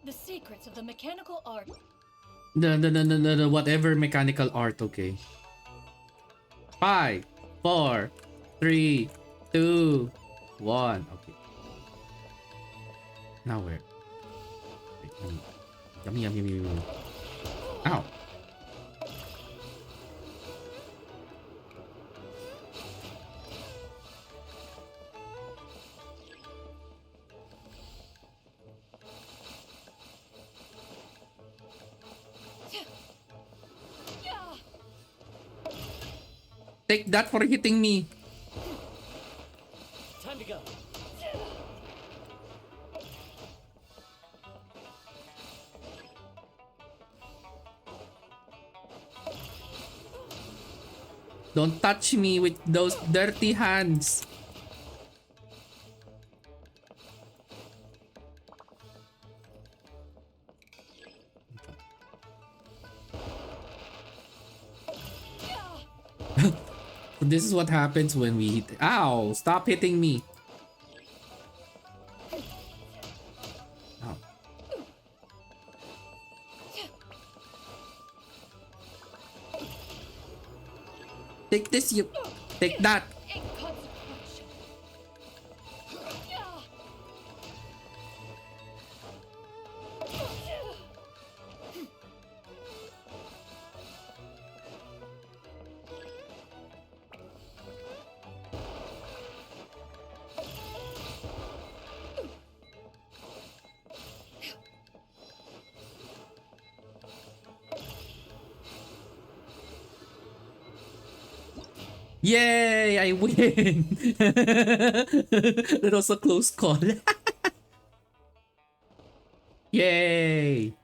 The secrets of the mechanical art. The whatever mechanical art, okay. 5, 4, 3, 2, 1. Okay. Now where? Wait, yummy, yummy, yummy, yummy. Ow. Take that for hitting me. Time to go. Don't touch me with those dirty hands. This is what happens when we hit. Ow! Stop hitting me. Ow. Take this, you. Take that. Yay! I win! That was a close call. Yay!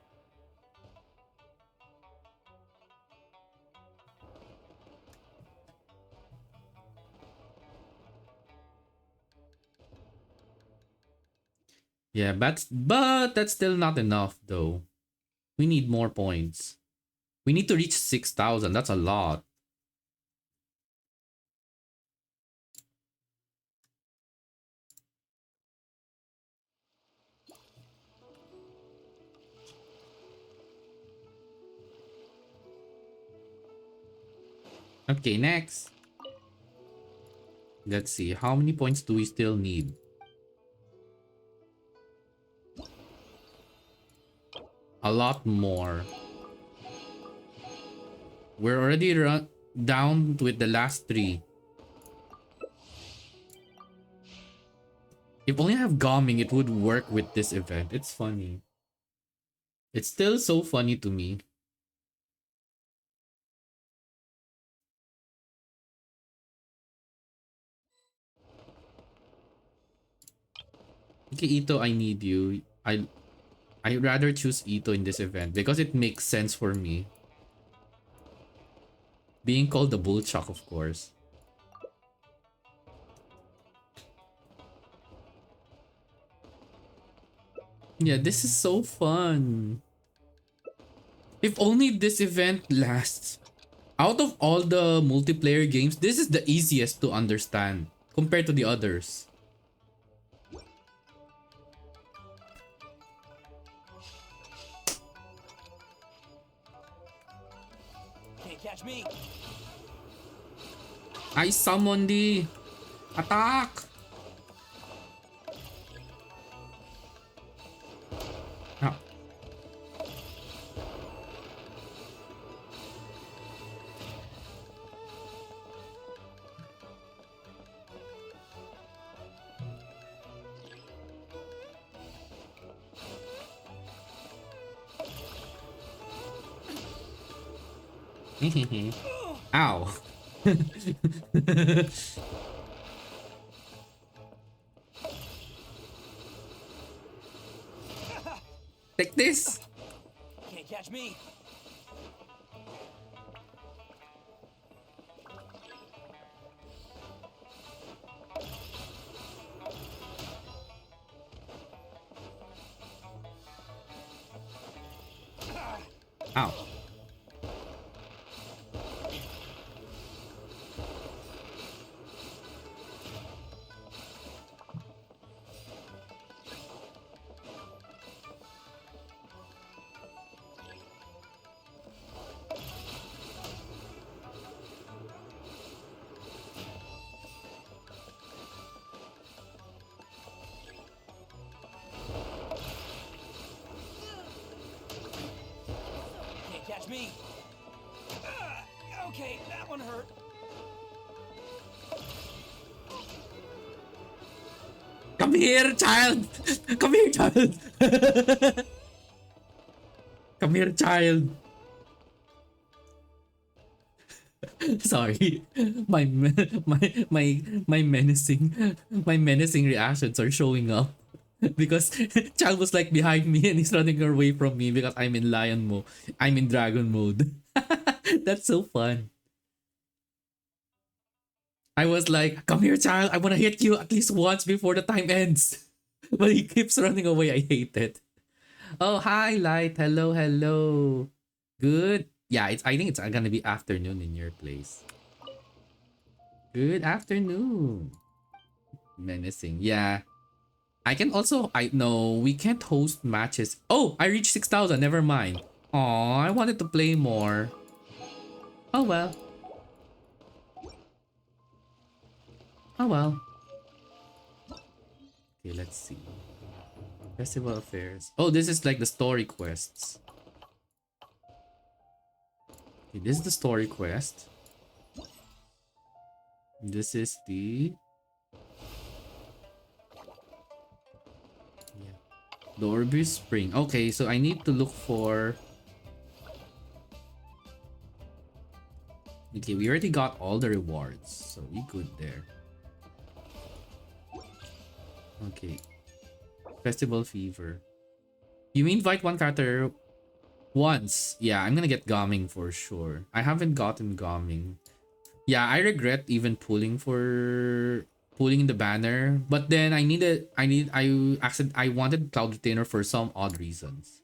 Yeah, but that's still not enough though. We need more points. We need to reach 6,000. That's a lot. Okay, next. Let's see. How many points do we still need? A lot more. We're already down with the last 3. If only I have Gomming, it would work with this event. It's funny. It's still so funny to me. Okay, Ito, I need you. I'd rather choose Ito in this event because it makes sense for me. Being called the Bullchuck, of course. Yeah, this is so fun. If only this event lasts. Out of all the multiplayer games, this is the easiest to understand compared to the others. Can't catch me. I summon thee. Attack. Oh. Ow. Take this. Can't catch me. Ow. Can't catch me. Okay, that one hurt. Come here, child. Come here, child. Come here, child. Sorry, my menacing reactions are showing up because child was like behind me and he's running away from me because I'm in lion mode. I'm in dragon mode. That's so fun. I was like, come here, child. I want to hit you at least once before the time ends. But he keeps running away. I hate it. Oh, hi, Light. Hello, hello. Good. Yeah, I think it's gonna be afternoon in your place. Good afternoon. Menacing. Yeah. I can also, no, we can't host matches. Oh, I reached 6,000. Never mind. Aw, I wanted to play more. Oh, well. Oh, well. Okay, let's see. Festival affairs. Oh, this is like the story quests. Okay, this is the story quest. This is the... Yeah. The Orbeez Spring. Okay, so I need to look for... Okay, we already got all the rewards, so we good there. Okay. Festival Fever. You invite one character once. Yeah, I'm gonna get Gomming for sure. I haven't gotten Gomming. Yeah, I regret even pulling the banner. But then I wanted Cloud Retainer for some odd reasons.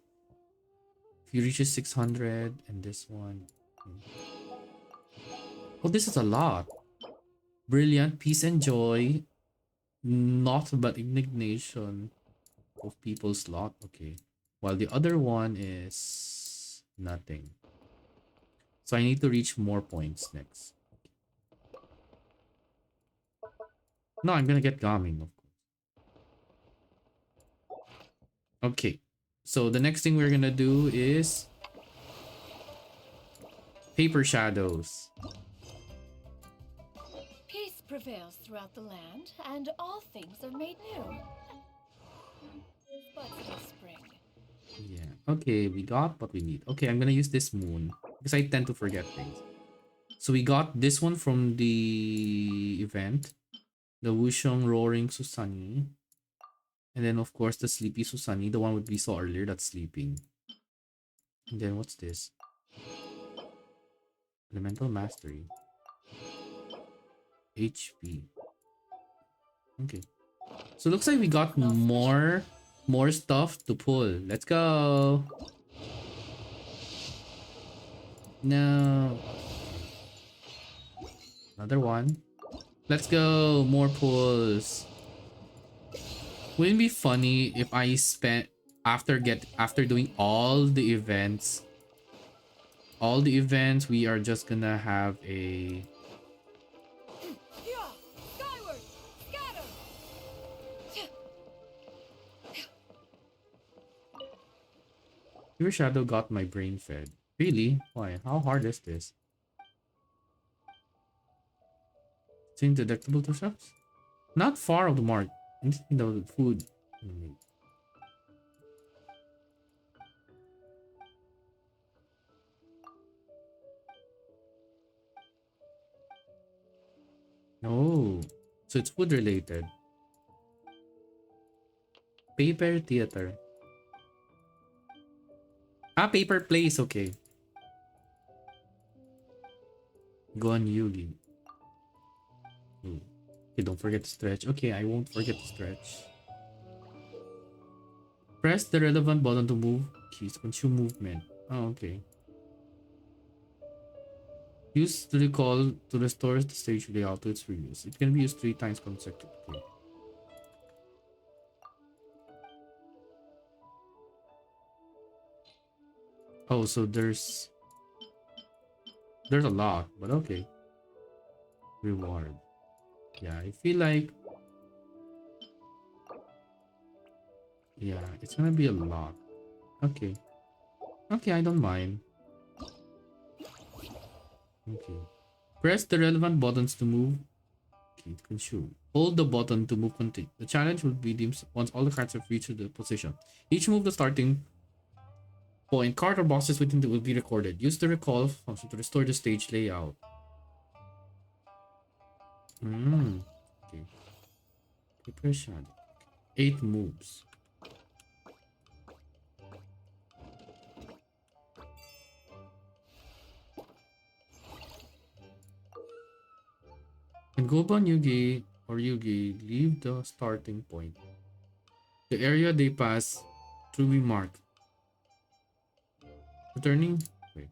If you reaches 600 and this one. Oh, this is a lot. Brilliant, peace and joy. Not but indignation of people's lot. Okay. While the other one is nothing. So I need to reach more points next. No, I'm gonna get Gaming, of course. Okay. So the next thing we're gonna do is Paper Shadows. Peace prevails throughout the land, and all things are made new. But in spring. Yeah. Okay, we got what we need. Okay, I'm gonna use this moon because I tend to forget things. So we got this one from the event. The Wusheng Roaring Susani. And then of course the Sleepy Susani, the one we saw earlier that's sleeping. And then what's this? Elemental Mastery. HP. Okay. So looks like we got more stuff to pull. Let's go. No. Another one. Let's go. More pulls. Wouldn't it be funny if I spent after doing all the events, we are just gonna have a Your shadow got my brain fed. Really? Why? How hard is this? It's indeductible to shops? Not far of the mark. Instantly the food. Oh, so it's food related. Paper theater. Ah, paper place. Okay. Go on Yugi. Hmm. Okay, don't forget to stretch. Okay, I won't forget to stretch. Press the relevant button to move. Keys consume movement. Oh, okay. Use the recall to restore the stage layout to its previous. It can be used 3 times consecutively. Oh, so there's a lot, but okay. Reward. Yeah, I feel like it's gonna be a lot. Okay. Okay, I don't mind. Okay. Press the relevant buttons to move. Okay, consume. Hold the button to move continue. The challenge will be deemed once all the cards have reached the position. Each move the starting point card or boxes within it will be recorded. Use the recall function to restore the stage layout. Okay. Paper shadow. 8 moves. And Goban Yugi or Yugi leave the starting point. The area they pass through be marked. Returning. Wait.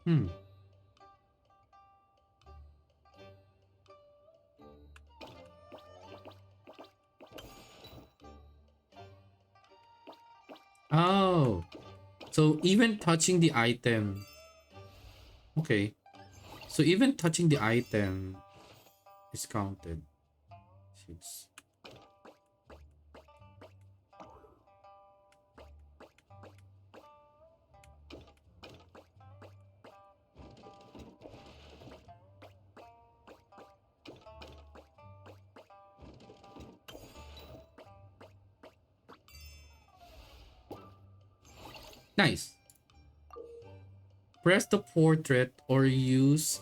Hmm. Oh. So even touching the item. Okay. So even touching the item is counted. Six. Nice. Press the portrait or use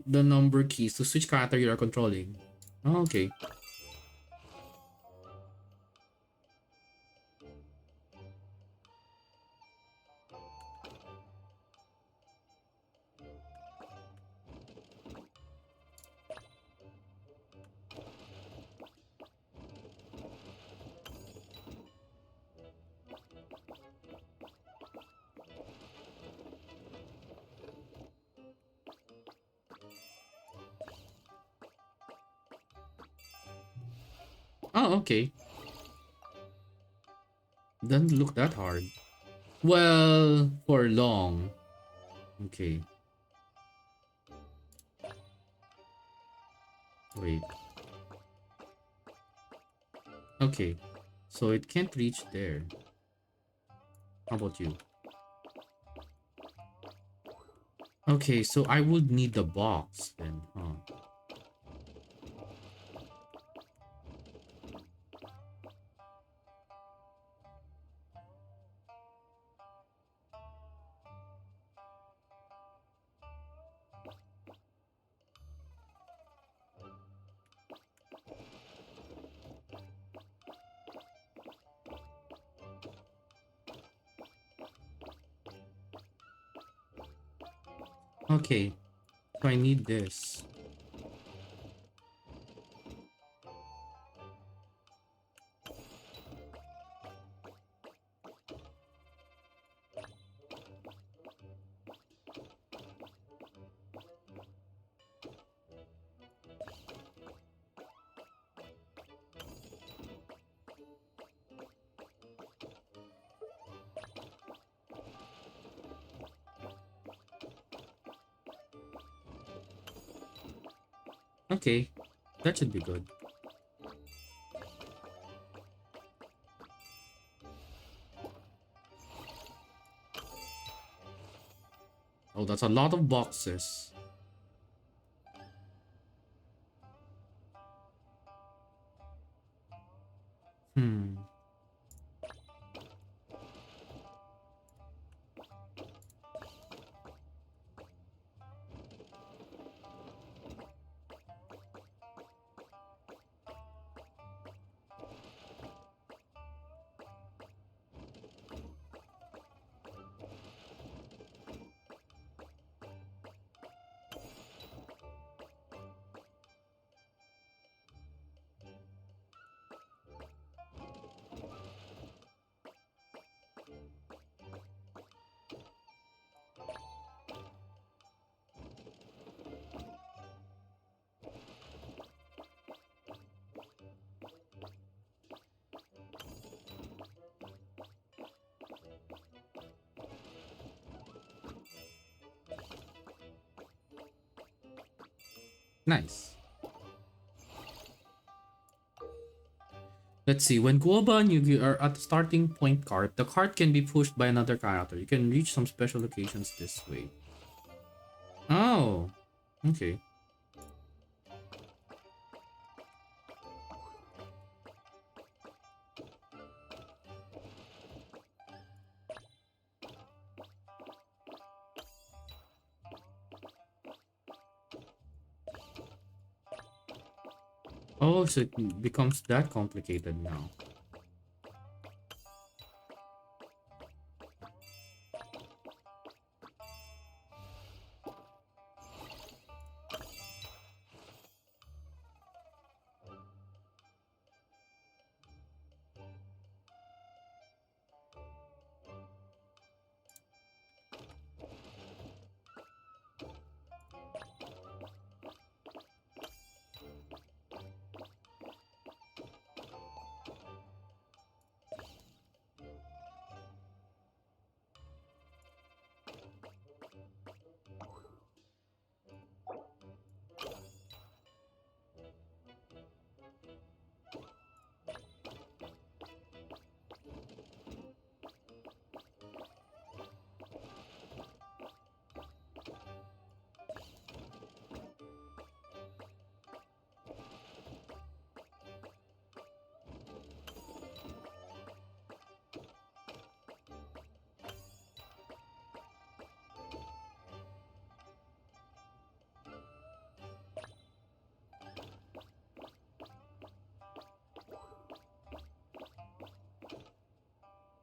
the number keys to switch character you are controlling. Oh, okay. Oh, okay. Doesn't look that hard. Well, for long. Okay. Wait. Okay. So it can't reach there. How about you? Okay, so I would need the box then, huh? Okay. So I need this. Okay, that should be good. Oh, that's a lot of boxes. Hmm. Nice. Let's see. When Guoba and Yugi are at the starting point cart, the cart can be pushed by another character. You can reach some special locations this way. Oh, okay. Oh, so it becomes that complicated now.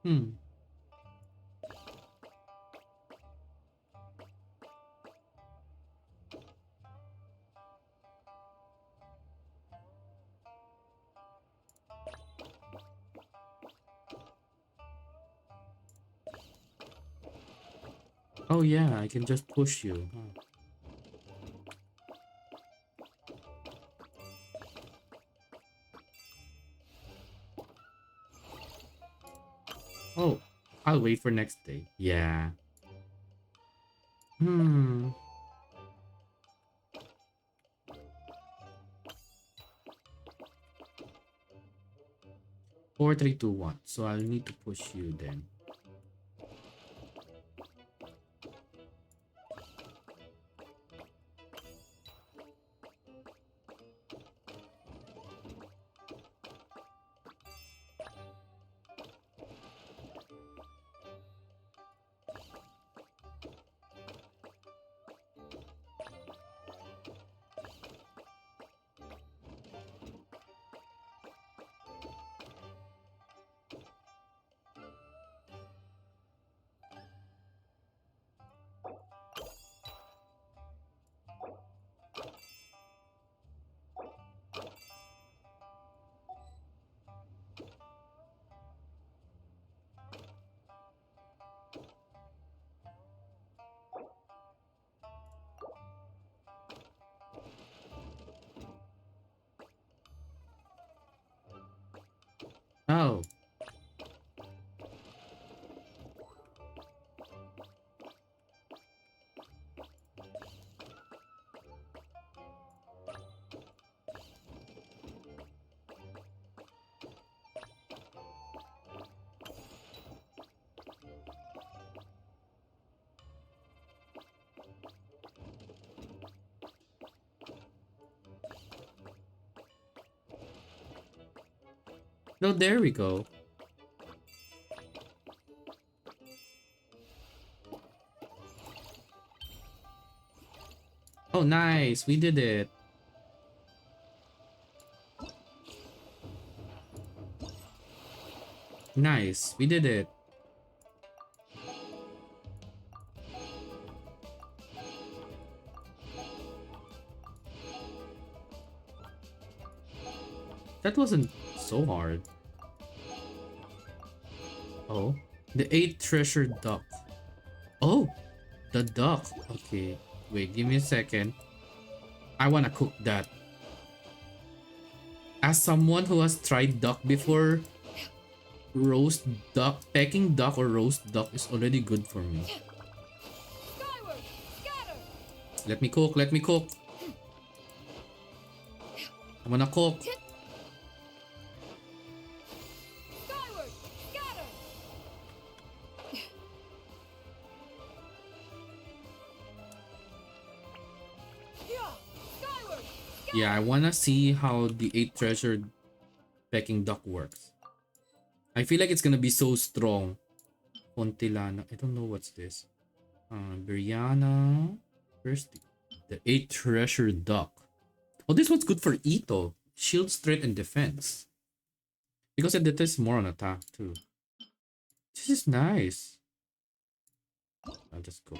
Hmm. Oh yeah, I can just push you. Huh. Oh, I'll wait for next day. Yeah. Hmm. 4, 3, 2, 1. So I'll need to push you then. Oh. No, there we go. Oh, nice. We did it. Nice. We did it. That wasn't so hard. Oh, the 8th treasure duck. Oh, the duck. Okay, wait, give me a second. I wanna cook that. As someone who has tried duck before, roast duck, pecking duck or roast duck is already good for me. Let me cook, let me cook. I'm gonna cook. Yeah, I wanna see how the 8th treasure pecking duck works. I feel like it's gonna be so strong. Fontilana. I don't know what's this. Brianna. First, the 8th treasure duck. Oh, this one's good for Ito. Shield, strength, and defense. Because it is more on attack too. This is nice. I'll just go.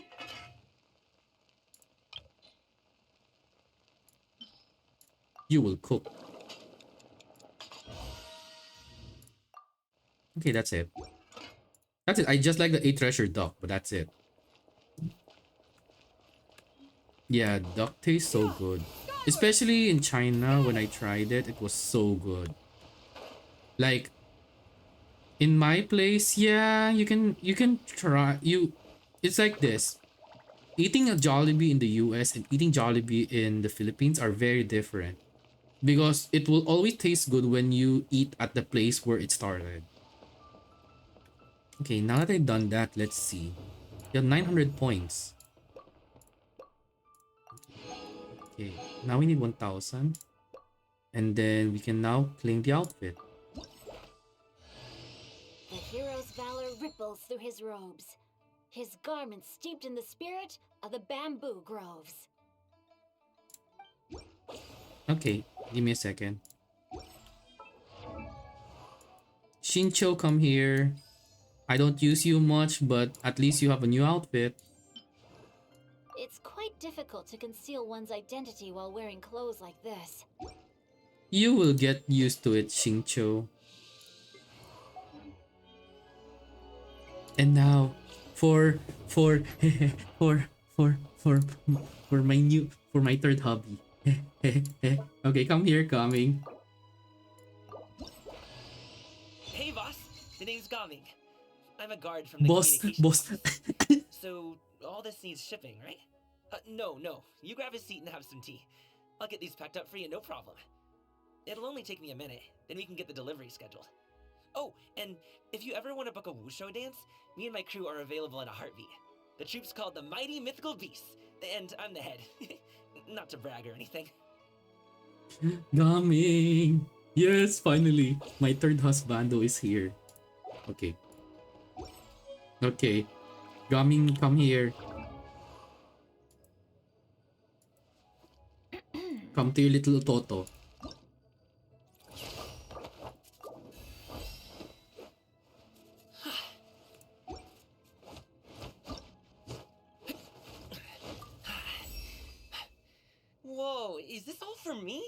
You will cook. Okay, that's it. That's it. I just like the 8th treasure duck, but that's it. Yeah, duck tastes so good. Especially in China, when I tried it, it was so good. Like, in my place, yeah, you can try, it's like this. Eating a Jollibee in the US and eating Jollibee in the Philippines are very different. Because it will always taste good when you eat at the place where it started. Okay, now that I've done that, let's see. You have 900 points. Okay, now we need 1,000. And then we can now claim the outfit. The hero's valor ripples through his robes, his garments steeped in the spirit of the bamboo groves. Okay, give me a second. Shincho, come here. I don't use you much, but at least you have a new outfit. It's quite difficult to conceal one's identity while wearing clothes like this. You will get used to it, Shincho. And now, for for for for for for my third hobby. Okay, come here, coming. Hey, boss. The name's Gaming. I'm a guard from the Boss, communications. boss. So, all this needs shipping, right? No. You grab a seat and have some tea. I'll get these packed up for you, no problem. It'll only take me a minute, then we can get the delivery scheduled. Oh, and if you ever want to book a wushu dance, me and my crew are available in a heartbeat. The troup's called the Mighty Mythical Beasts, and I'm the head. Not to brag or anything. Coming. Yes, finally. My third husbando is here. Okay. Okay. Gaming, come here. Come to your little Toto. Whoa, is this all for me?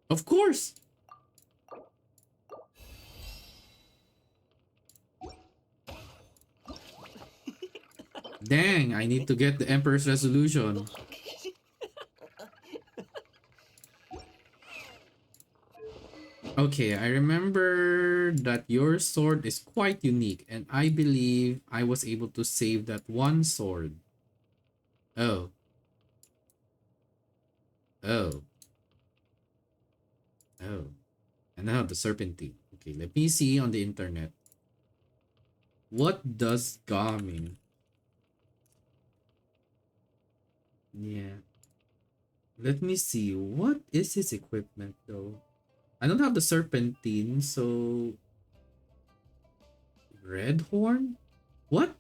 Of course. Dang, I need to get the Emperor's resolution. Okay, I remember that your sword is quite unique, and I believe I was able to save that one sword. Oh. Oh. Oh. And now the serpentine. Okay, let me see on the internet. What does Ga mean? Yeah. Let me see. What is his equipment though? I don't have the serpentine, so red horn? What?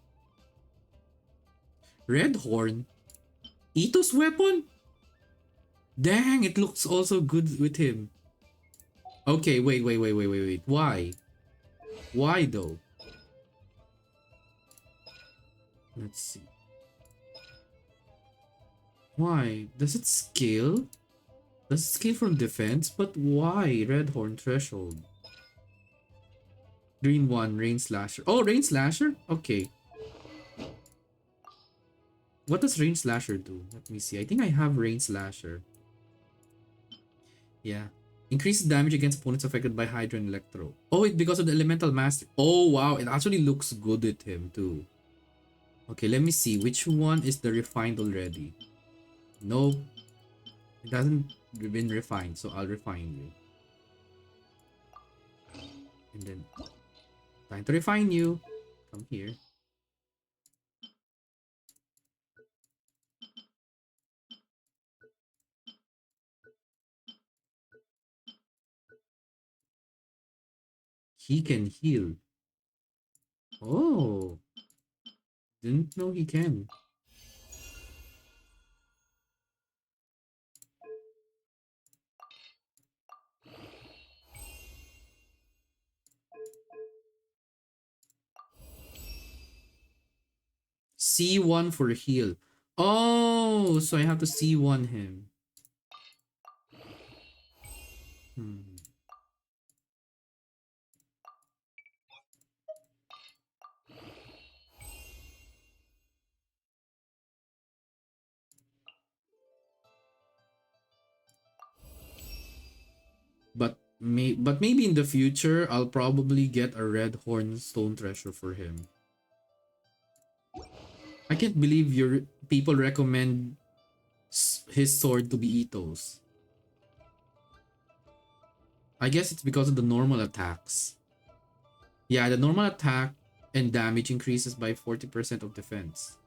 Red horn? Ito's weapon? Dang, it looks also good with him. Okay, wait. Why? Why though? Let's see. Why? Does it scale? Does it scale from defense? But why? Red horn threshold. Green one, rain slasher. Oh, rain slasher? Okay. What does rain slasher do? Let me see. I think I have rain slasher. Yeah. Increases damage against opponents affected by Hydra and Electro. Oh, it because of the elemental master. Oh wow, it actually looks good with him too. Okay, let me see. Which one is the refined already? Nope. It hasn't been refined, so I'll refine you. And then time to refine you. Come here. He can heal. Oh, didn't know he can. C1 for heal. Oh, so I have to C1 him. Hmm. But maybe in the future I'll probably get a red horn stone treasure for him. I can't believe your people recommend his sword to be Ito's. I guess it's because of the normal attacks. Yeah, the normal attack and damage increases by 40% of defense.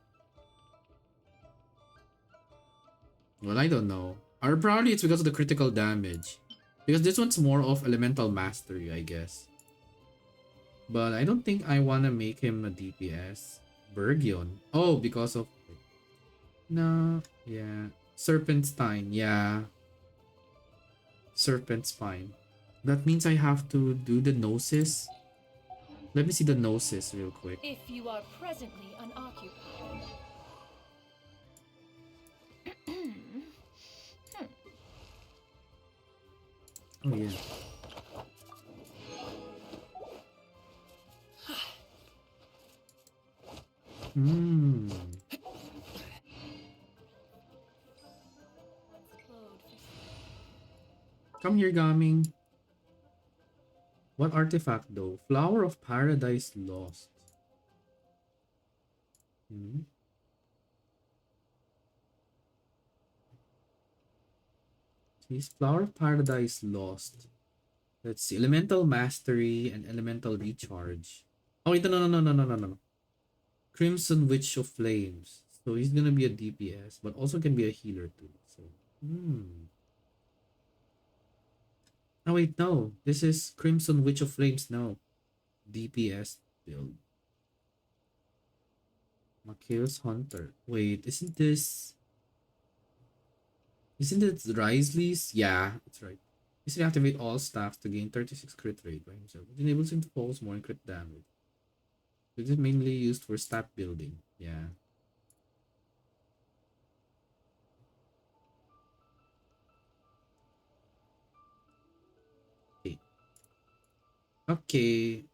Well, I don't know. Or probably it's because of the critical damage. Because this one's more of elemental mastery, I guess. But I don't think I want to make him a DPS. Bergion. Oh, because of... No, yeah. Serpentine, yeah. Serpent spine. That means I have to do the gnosis. Let me see the gnosis real quick. If you are presently unoccupied. Oh, yeah. Hmm. Come here, Gaming. What artifact though? Flower of Paradise Lost. Hmm. He's Flower of Paradise Lost. Let's see. Elemental Mastery and Elemental Recharge. Oh, wait, no. Crimson Witch of Flames. So he's gonna be a DPS, but also can be a healer too. So, Oh, wait, no. This is Crimson Witch of Flames now. DPS build. Machia's Hunter. Wait, Isn't it Risley's? Yeah, that's right. He's to activate all staffs to gain 36 crit rate by himself. It enables him to focus more on crit damage. It is mainly used for stat building. Yeah. Okay. Okay.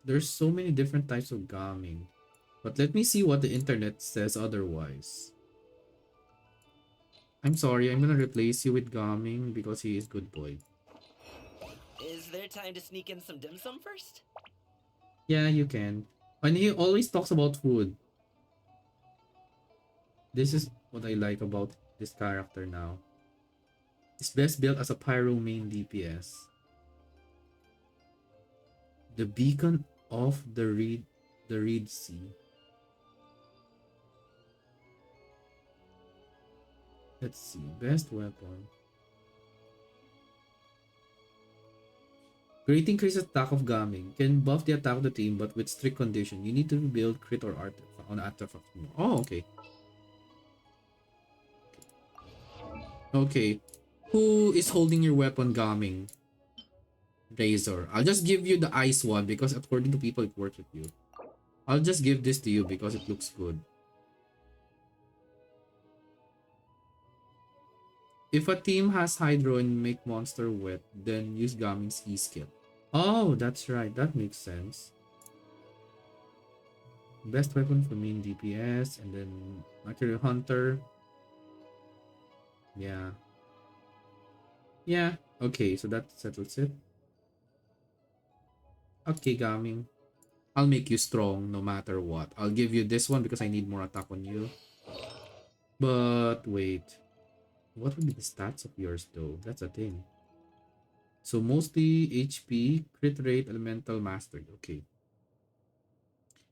There's so many different types of gaming. But let me see what the internet says otherwise. I'm sorry, I'm gonna replace you with gaming because he is good boy. Is there time to sneak in some dim sum first? Yeah, you can. And he always talks about food. This is what I like about this character now. It's best built as a pyro main DPS. The beacon of the Reed Sea. Let's see. Best weapon. Great increases attack of Gaming. Can buff the attack of the team, but with strict condition. You need to build crit or artifact on artifacts more. Oh, okay. Okay. Who is holding your weapon, Gaming? Razor. I'll just give you the ice one because according to people it works with you. I'll just give this to you because it looks good. If a team has Hydro and make monster wet, then use Gaming's E skill. Oh, that's right. That makes sense. Best weapon for main DPS and then Material Hunter. Yeah. Yeah. Okay, so that settles it. Okay, Gaming. I'll make you strong no matter what. I'll give you this one because I need more attack on you. But wait. What would be the stats of yours though? That's a thing. So mostly HP, crit rate, elemental mastery. Okay.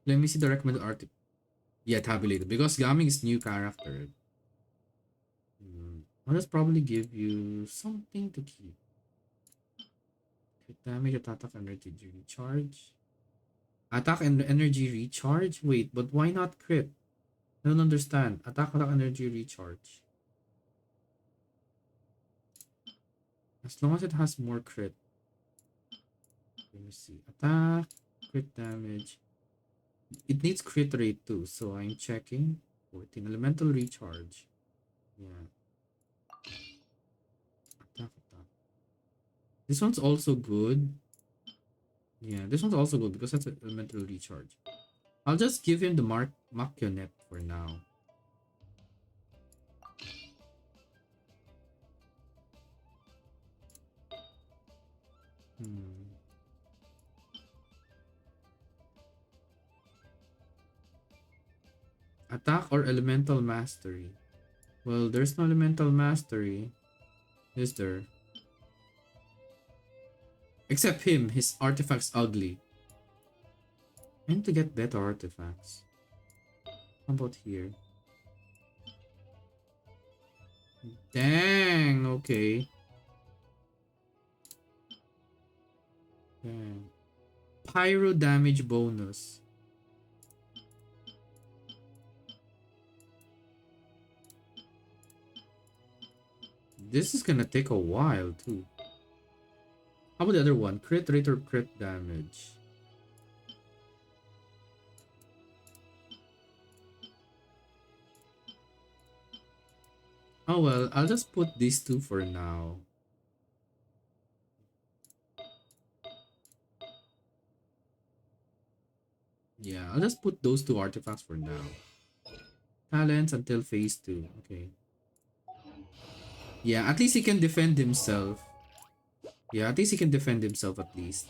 Let me see the recommended article. Yeah, tabulated. Because Gaming is new character. I'll just probably give you something to keep. Crit damage, attack, energy recharge. Attack and energy recharge? Wait, but why not crit? I don't understand. Attack, energy recharge. As long as it has more crit. Let me see. Attack, crit damage. It needs crit rate too, so I'm checking. 14. Elemental recharge. Yeah. Attack. This one's also good. Yeah, this one's also good because that's an elemental recharge. I'll just give him the Macchionet for now. Attack or elemental mastery? Well, there's no elemental mastery. Is there? Except him, his artifact's ugly. I need to get better artifacts. How about here? Dang, okay. Dang. Pyro damage bonus. This is gonna take a while too. How about the other one? Crit rate or crit damage? Oh well, I'll just put these two for now. Yeah, I'll just put those two artifacts for now. Talents until phase 2. Okay. Yeah, at least he can defend himself. Yeah, at least he can defend himself at least.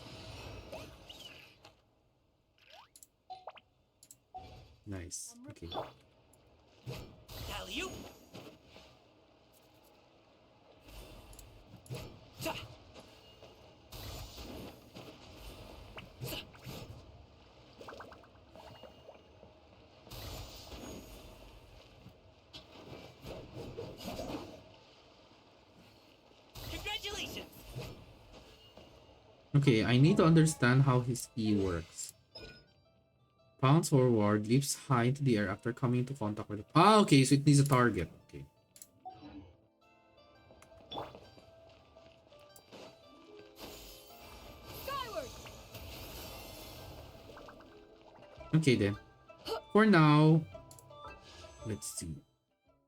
Nice. Okay. Alley-oop. Congratulations. Okay, I need to understand how his E works. Pounce forward, leaps high into the air after coming into contact with it. Ah, okay, so it needs a target. Okay. Skyward. Okay then. For now, let's see.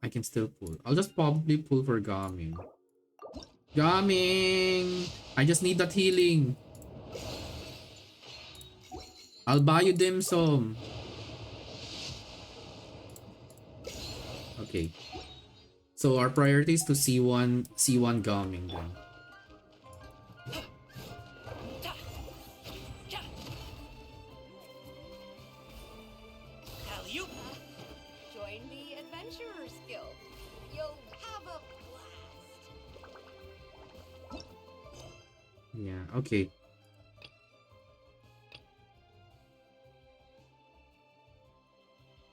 I can still pull. I'll just probably pull for Gaming. Gaming! I just need that healing. I'll buy you dim sum. Okay. So our priority is to C1 Gaming then. Alley-oop. Join the Adventurers Guild. You'll have a blast. Yeah, okay.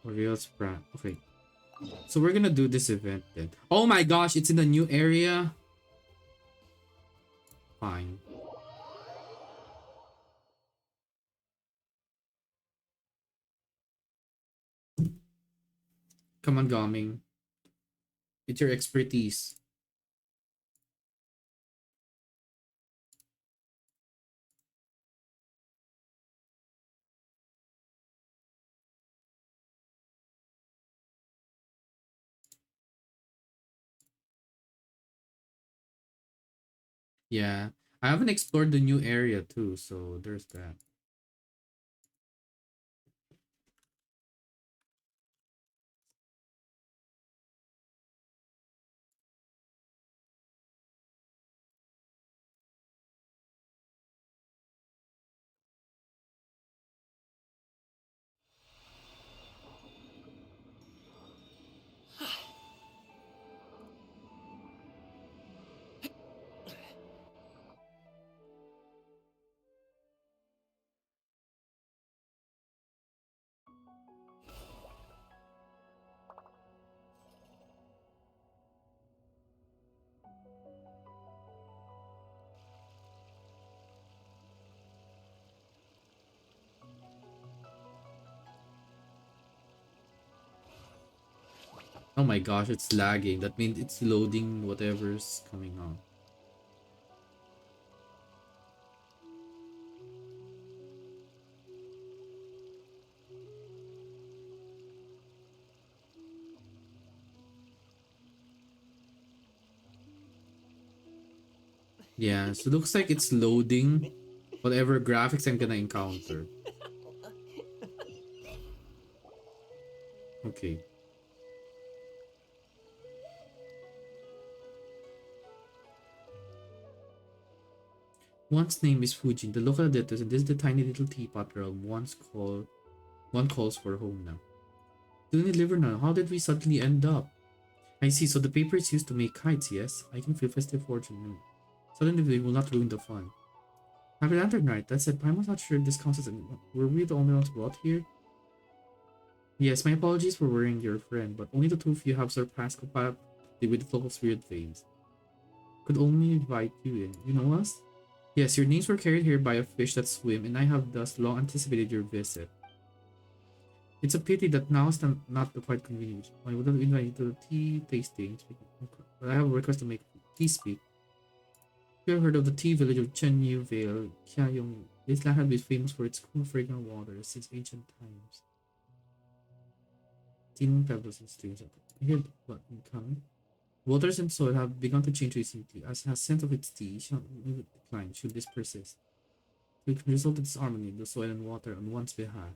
Real Sprat. Okay. So we're gonna do this event then. Oh my gosh, it's in the new area. Fine. Come on, Gaming. It's your expertise. Yeah. I haven't explored the new area too, so there's that. Oh my gosh, it's lagging. That means it's loading whatever's coming on. Yeah, so it looks like it's loading whatever graphics I'm gonna encounter. Okay. One's name is Fujin, the local debtors, and this is the tiny little teapot realm one calls for home now. Do we live or not? How did we suddenly end up? I see, so the paper is used to make kites, yes? I can feel festive fortune now. Suddenly they will not ruin the fun. Happy Lantern Night, that said, I'm not sure if this counts as were we the only ones brought here? Yes, my apologies for worrying your friend, but only the two of you have surpassed compatibility with the local spirit veins. Could only invite you in. You know us? Yes, your names were carried here by a fish that swim, and I have thus long anticipated your visit. It's a pity that now is not the quite convenient. I would have invited you to the tea tasting, but I have a request to make. Please speak. You have heard of the tea village of Chenyu Vale, Kiayong. This land has been famous for its cool, fragrant water since ancient times. Teeming pebbles and streams. I hear what coming. Waters and soil have begun to change recently, as has scent of its tea shall decline should this persist. We can result in disharmony in the soil and water on one's behalf.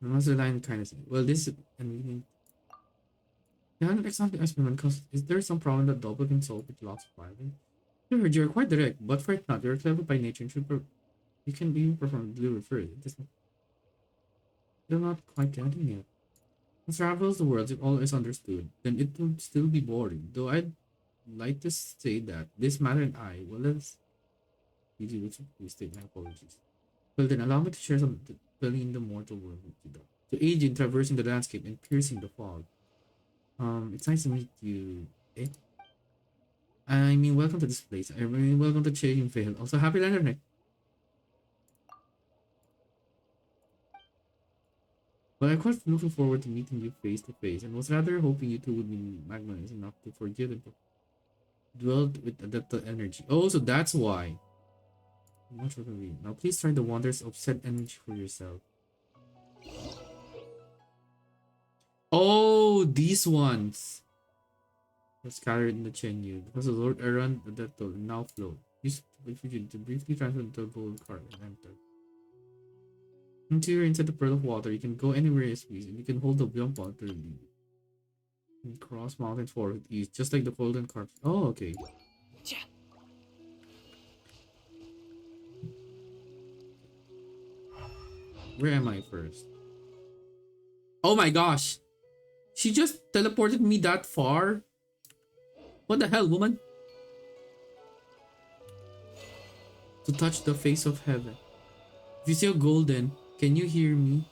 We must rely on kindness. Well, this and we need. Yeah, an example experiment because is there some problem that double can solve with lots of filing? You heard you're quite direct, but for it not, you're clever by nature and you can be perform delivery first. You're not quite getting it. What travels the world if all is understood, then it would still be boring. Though I'd like to say that this matter and I, well, let's easy with mistake my apologies. Well then allow me to share some dwelling in the mortal world with you though. To aid in traversing the landscape and piercing the fog. It's nice to meet you. Eh? I mean, welcome to this place. I mean, welcome to Chain Vale. Also, happy Lantern Night. But I'm quite looking forward to meeting you face to face, and was rather hoping you two would be magnanimous enough to forgive and dwell with adapted energy. Oh, so that's why. I'm not sure what I mean. Now, please try the wonders of said energy for yourself. Oh, these ones. Are scattered in the Chenyu because the Lord Aran Adepto now float. Use to briefly transfer into a gold card and enter. Once you're inside the pearl of water, you can go anywhere you please, and you can hold the jump water lead. And cross mountains forward with ease, just like the golden carp. Oh, okay. Where am I first? Oh my gosh! She just teleported me that far? What the hell, woman? To touch the face of heaven. If you see a golden, can you hear me?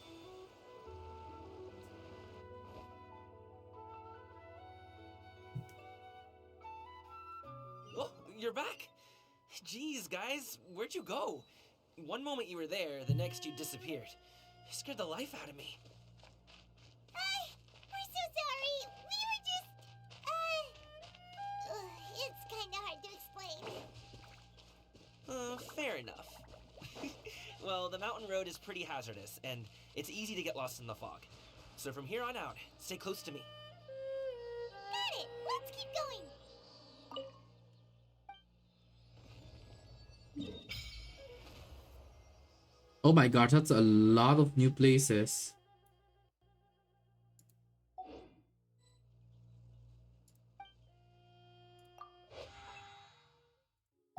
Oh, you're back? Jeez, guys, where'd you go? One moment you were there, the next you disappeared. You scared the life out of me. Fair enough. Well, the mountain road is pretty hazardous, and it's easy to get lost in the fog. So from here on out, stay close to me. Got it! Let's keep going! Oh my gosh, that's a lot of new places.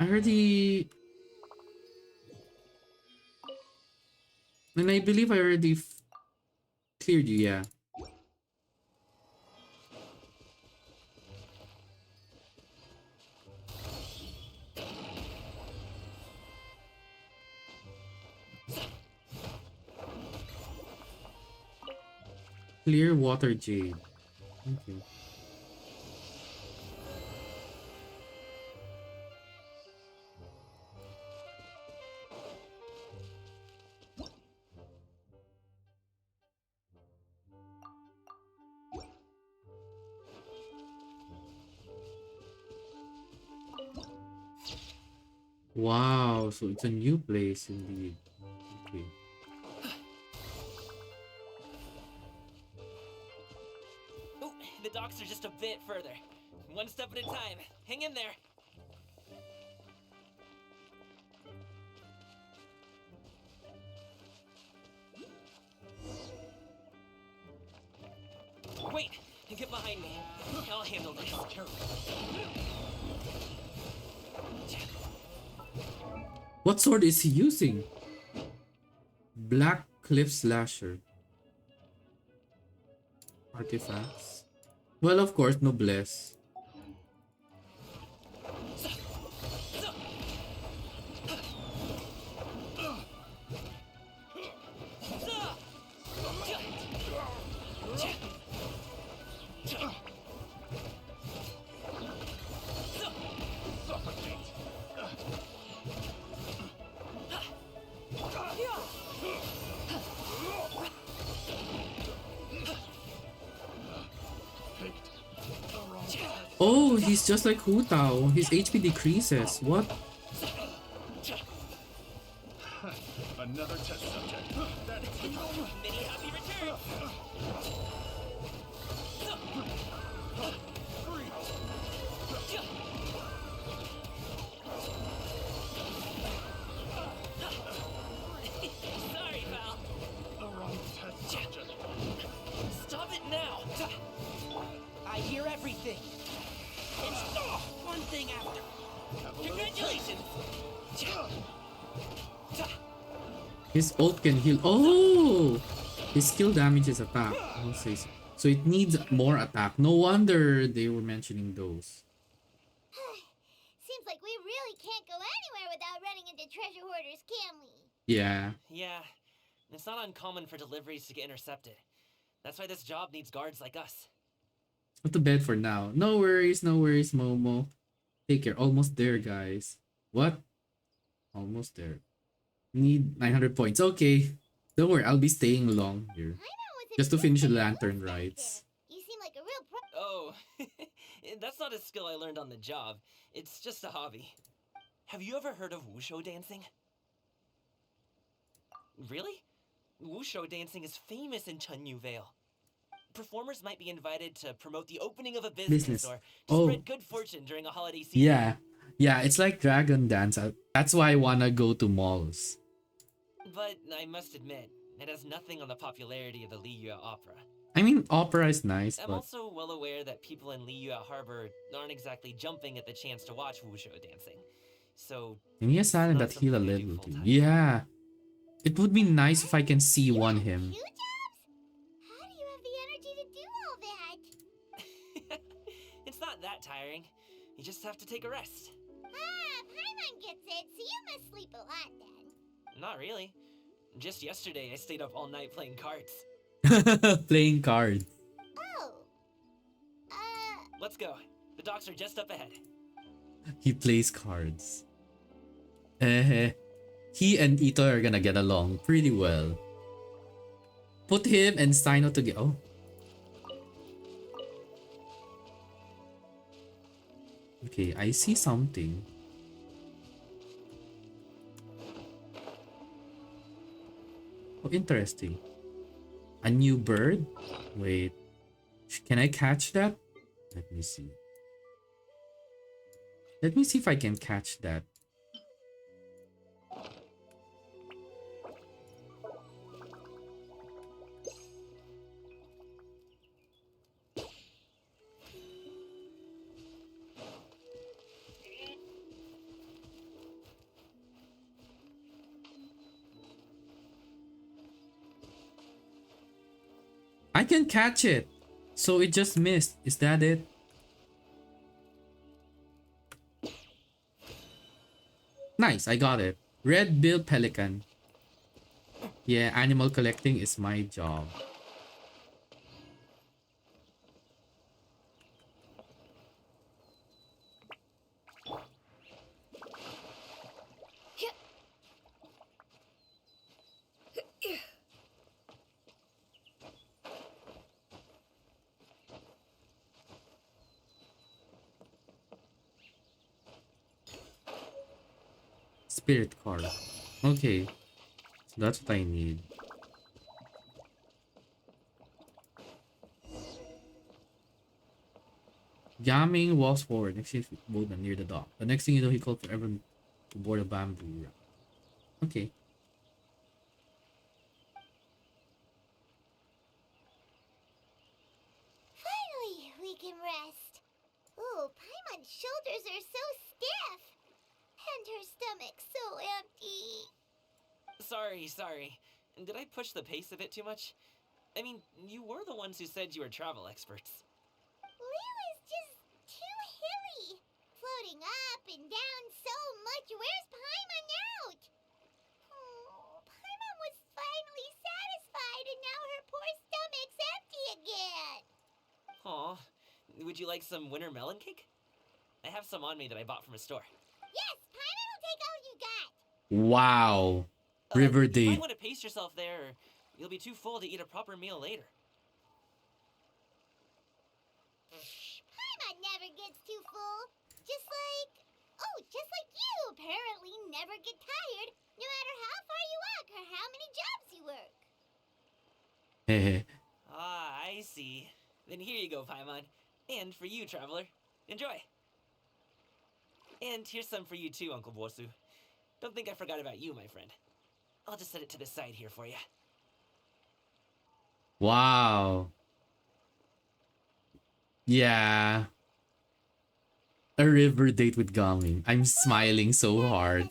I already... And I believe I already cleared you, yeah. Clear water jade. Okay. Wow, so it's a new place indeed. Okay. Oh, the docks are just a bit further. One step at a time. Hang in there. Wait, get behind me. I'll handle this. What sword is he using? Black Cliff Slasher. Artifacts. Well, of course, noblesse. Oh, he's just like Hu Tao. His HP decreases. What? Another test subject. Many happy returns. Sorry, pal. The wrong test subject. Stop it now. I hear everything. It's one thing after. Congratulations. His ult can heal. Oh! His skill damages attack. I'll say so. So it needs more attack. No wonder they were mentioning those. Seems like we really can't go anywhere without running into treasure hoarders, can we? Yeah. Yeah, it's not uncommon for deliveries to get intercepted. That's why this job needs guards like us. Go to bed for now. No worries, Momo. Take care. Almost there, guys. What? Almost there. Need 900 points. Okay. Don't worry, I'll be staying long here. Just to finish the lantern rites. You seem like a real pro. Oh, that's not a skill I learned on the job. It's just a hobby. Have you ever heard of wushu dancing? Really? Wushu dancing is famous in Chunyu Vale. Performers might be invited to promote the opening of a business. Or to spread good fortune during a holiday season. Yeah. Yeah, it's like Dragon Dance. That's why I wanna go to malls. But I must admit, it has nothing on the popularity of the Liyue Opera. I mean, opera is nice, I'm but... also well aware that people in Liyue Harbor aren't exactly jumping at the chance to watch wushu dancing. So... And he has talent that heal a little too. Yeah. It would be nice if I can see one him. Two jobs? How do you have the energy to do all that? It's not that tiring. You just have to take a rest. Ah, Paimon gets it, so you must sleep a lot then. Not really. Just yesterday, I stayed up all night playing cards. Playing cards. Oh. Let's go. The docks are just up ahead. He plays cards. He and Ito are gonna get along pretty well. Put him and Sino together. Oh. Okay, I see something. Oh, interesting. A new bird? Wait. Can I catch that? Let me see. Let me see if I can catch that. I can catch it. So it just missed. Is that it? Nice, I got it. Red-billed pelican. Yeah, animal collecting is my job. Spirit card. Okay, so that's what I need. Gaming walks forward. Next thing Boatman near the dock. The next thing you know, he called for everyone to board a bamboo raft. Okay. Finally, we can rest. Ooh, Paimon's shoulders are so stiff. And her stomach so empty. Sorry. Did I push the pace a bit too much? I mean, you were the ones who said you were travel experts. Leo is just too hilly. Floating up and down so much. Where's Paimon out? Oh, Paimon was finally satisfied and now her poor stomach's empty again. Aw, would you like some winter melon cake? I have some on me that I bought from a store. Yes, Paimon will take all you got. Wow. River You date. might want to pace yourself there, or you'll be too full to eat a proper meal later. Paimon never gets too full. Just like you apparently never get tired, no matter how far you walk or how many jobs you work. Hehe. Ah, I see. Then here you go, Paimon. And for you, traveler. Enjoy. And here's some for you too, Uncle Bosu. Don't think I forgot about you, my friend. I'll just set it to the side here for you. Wow. Yeah. A river date with Gaming. I'm smiling so hard.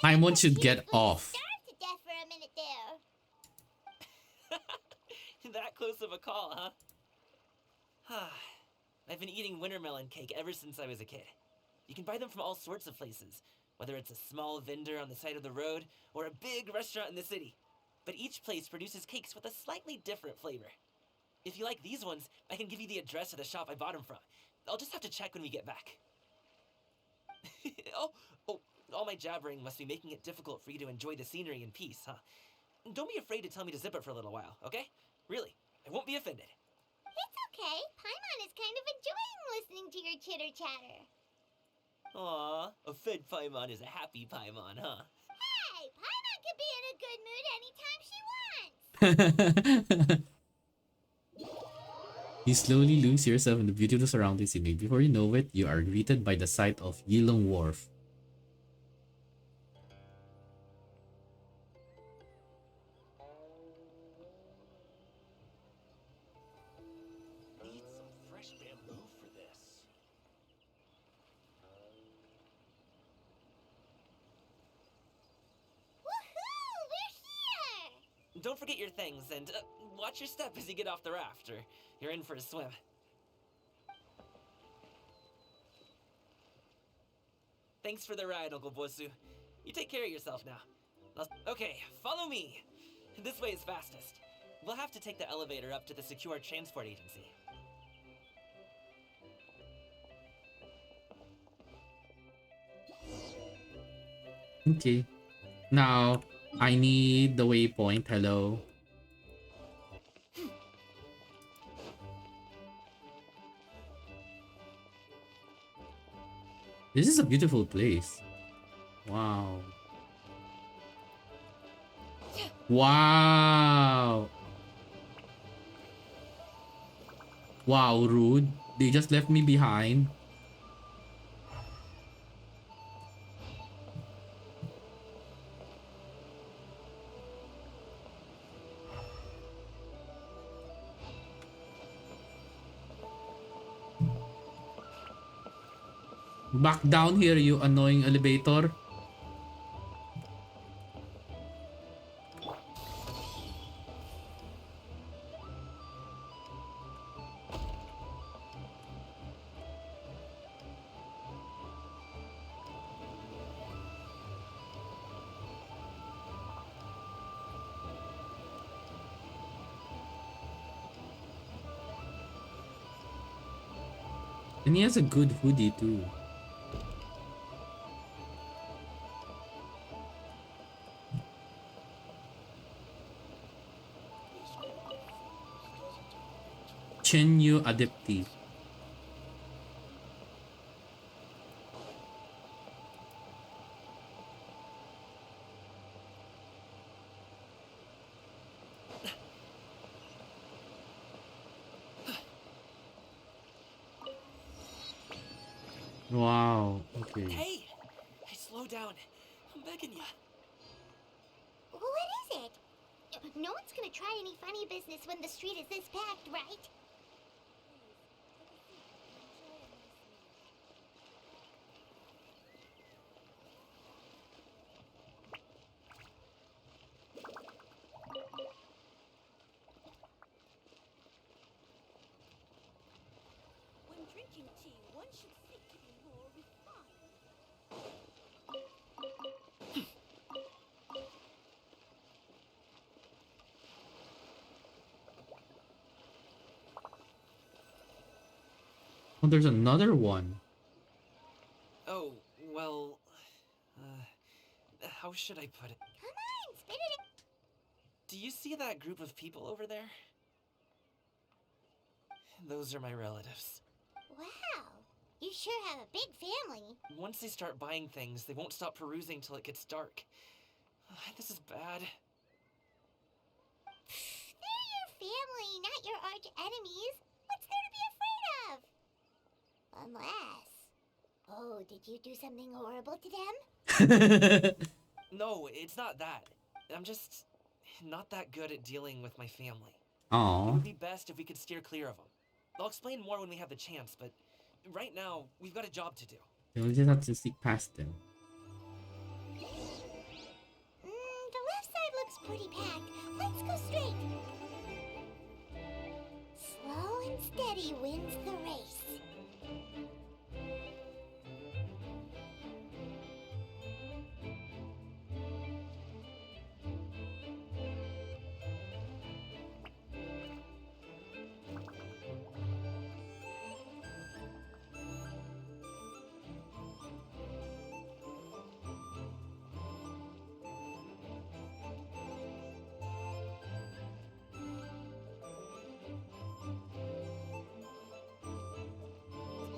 Paimon should get off. Starved to death for a minute there. That close of a call, huh? I've been eating winter melon cake ever since I was a kid. You can buy them from all sorts of places, whether it's a small vendor on the side of the road or a big restaurant in the city. But each place produces cakes with a slightly different flavor. If you like these ones, I can give you the address of the shop I bought them from. I'll just have to check when we get back. Oh, all my jabbering must be making it difficult for you to enjoy the scenery in peace, huh? Don't be afraid to tell me to zip it for a little while, okay? Really, I won't be offended. It's okay. Paimon is kind of enjoying listening to your chitter-chatter. Aw, a fed Paimon is a happy Paimon, huh? Hey, Paimon can be in a good mood anytime she wants. You slowly lose yourself in the beauty of the surrounding scene. Before you know it, you are greeted by the sight of Yilong Wharf. Need some fresh bamboo for this. Woohoo! We're here! Don't forget your things, and watch your step as you get off the raft, or you're in for a swim. Thanks for the ride, Uncle Bosu. You take care of yourself now. Okay, follow me. This way is fastest. We'll have to take the elevator up to the secure transport agency. Okay. Now, I need the waypoint. Hello. This is a beautiful place. Wow. Wow. Wow, rude. They just left me behind. Back down here, you annoying elevator. And he has a good hoodie too. Chenyu Adepti. Wow, okay. Hey! Slow down. I'm begging ya. What is it? No one's gonna try any funny business when the street is this packed, right? When drinking tea, one should seek to be more refined. Oh, there's another one. Oh, well... how should I put it? Come on, spit it. Do you see that group of people over there? Those are my relatives. Wow, you sure have a big family. Once they start buying things, they won't stop perusing till it gets dark. This is bad. They're your family, not your arch enemies. What's there to be afraid of? Unless... Oh, did you do something horrible to them? No, it's not that. I'm just not that good at dealing with my family. It Aww. would be best if we could steer clear of them. I'll explain more when we have the chance, but right now, we've got a job to do. We just have to sneak past them. The left side looks pretty packed. Let's go straight. Slow and steady wins the race.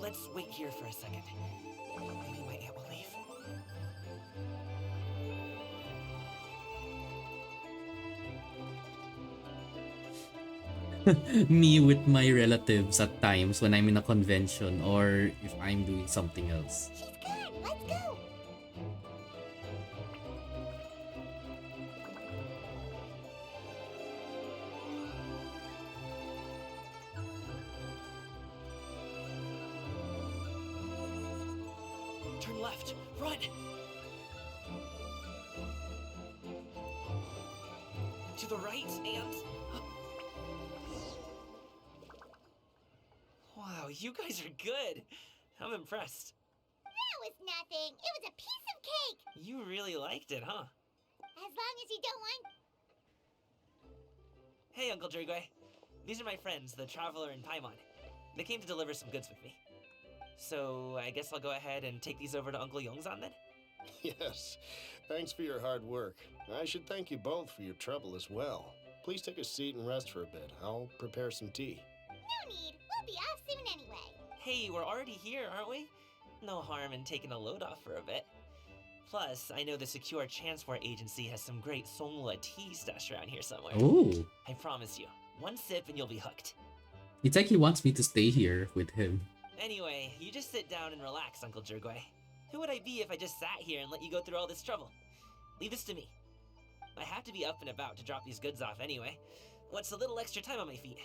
Let's wait here for a second. Maybe my aunt will leave. Me with my relatives at times when I'm in a convention or if I'm doing something else. She's good. Let's go. Turn left. Run! To the right and... Wow, you guys are good. I'm impressed. That was nothing. It was a piece of cake. You really liked it, huh? As long as you don't mind. Hey, Uncle Drigway. These are my friends, the Traveler and Paimon. They came to deliver some goods with me. So, I guess I'll go ahead and take these over to Uncle Yongzan then? Yes. Thanks for your hard work. I should thank you both for your trouble as well. Please take a seat and rest for a bit. I'll prepare some tea. No need. We'll be off soon anyway. Hey, we're already here, aren't we? No harm in taking a load off for a bit. Plus, I know the Secure Transport Agency has some great Songhua tea stashed around here somewhere. Oh. I promise you, one sip and you'll be hooked. It's like he wants me to stay here with him. Anyway, you just sit down and relax, Uncle Jirgwe. Who would I be if I just sat here and let you go through all this trouble? Leave this to me. I have to be up and about to drop these goods off anyway. What's a little extra time on my feet?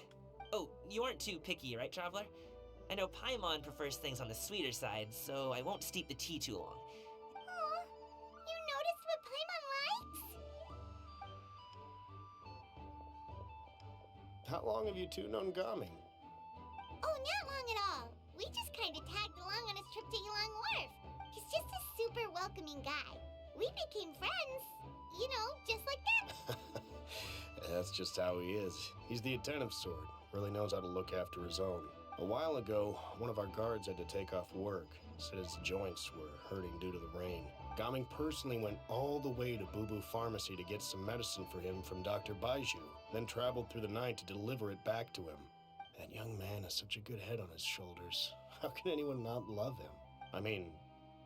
Oh, you aren't too picky, right, Traveler? I know Paimon prefers things on the sweeter side, so I won't steep the tea too long. Aw, you noticed what Paimon likes? How long have you two known Gaming? Oh, not long at all. We just kind of tagged along on his trip to Yulong Wharf. He's just a super welcoming guy. We became friends. You know, just like that. That's just how he is. He's the attentive sort. Really knows how to look after his own. A while ago, one of our guards had to take off work. Said his joints were hurting due to the rain. Gaming personally went all the way to Boo Boo Pharmacy to get some medicine for him from Dr. Baiju, then traveled through the night to deliver it back to him. That young man has such a good head on his shoulders. How can anyone not love him? I mean,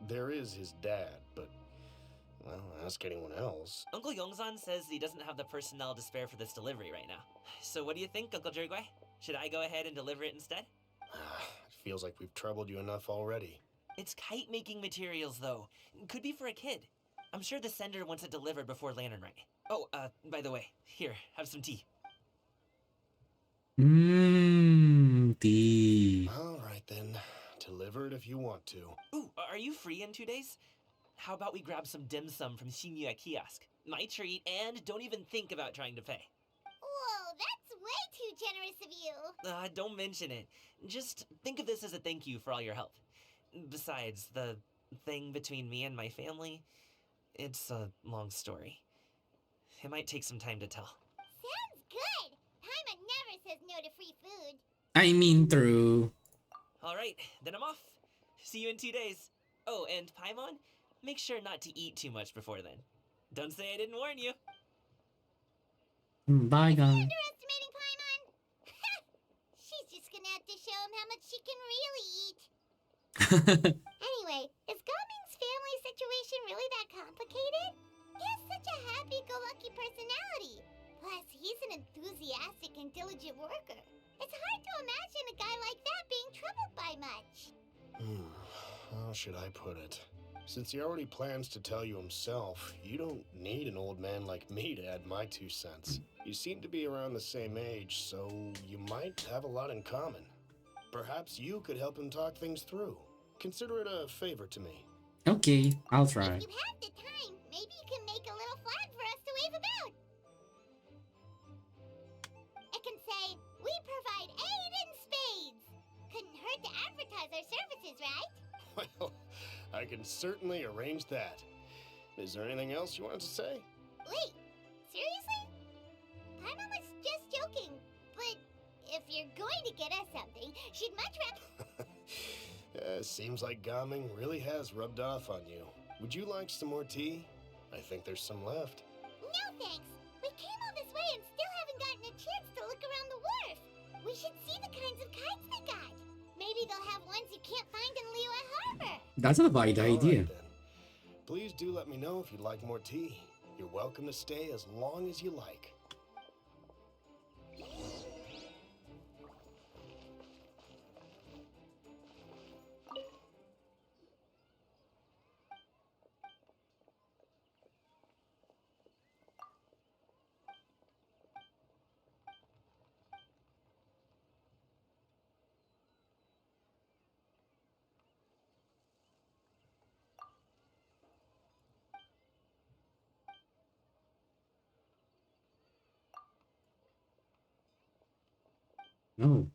there is his dad, but, well, ask anyone else. Uncle Yongzan says he doesn't have the personnel to spare for this delivery right now. So what do you think, Uncle Jirgwe? Should I go ahead and deliver it instead? It feels like we've troubled you enough already. It's kite-making materials, though. Could be for a kid. I'm sure the sender wants it delivered before Lantern Rite. Oh, by the way, here, have some tea. Tea. All right, then. Deliver it if you want to. Ooh, are you free in 2 days? How about we grab some dim sum from Shinya Kiosk? My treat, and don't even think about trying to pay. Whoa, that's way too generous of you. Don't mention it. Just think of this as a thank you for all your help. Besides, the thing between me and my family, it's a long story. It might take some time to tell. Sounds good. Paimon never says no to free food. I mean, true. All right, then I'm off. See you in 2 days. Oh, and Paimon, make sure not to eat too much before then. Don't say I didn't warn you. Bye, Is he guys. underestimating Paimon? She's just gonna have to show him how much she can really eat. Anyway, is Gaming's family situation really that complicated? He has such a happy-go-lucky personality. Plus, he's an enthusiastic and diligent worker. It's hard to imagine a guy like that being troubled by much. How should I put it? Since he already plans to tell you himself, you don't need an old man like me to add my 2 cents. You seem to be around the same age, so you might have a lot in common. Perhaps you could help him talk things through. Consider it a favor to me. Okay, I'll try. If you have the time, maybe you can make a little flag for us to wave about. It can say, "We provide aid in spades." Couldn't hurt to advertise our services, right? Well, I can certainly arrange that. Is there anything else you wanted to say? Wait, seriously? Paimon was just joking, but if you're going to get us something, she'd much rather... Seems like Gaming really has rubbed off on you. Would you like some more tea? I think there's some left. No thanks. We came all this way and still haven't gotten a chance to look around the wharf. We should see the kinds of kites they got. Maybe they'll have ones you can't find in Liyue Harbor. That's a bad All idea. right, then. Please do let me know if you'd like more tea. You're welcome to stay as long as you like. No.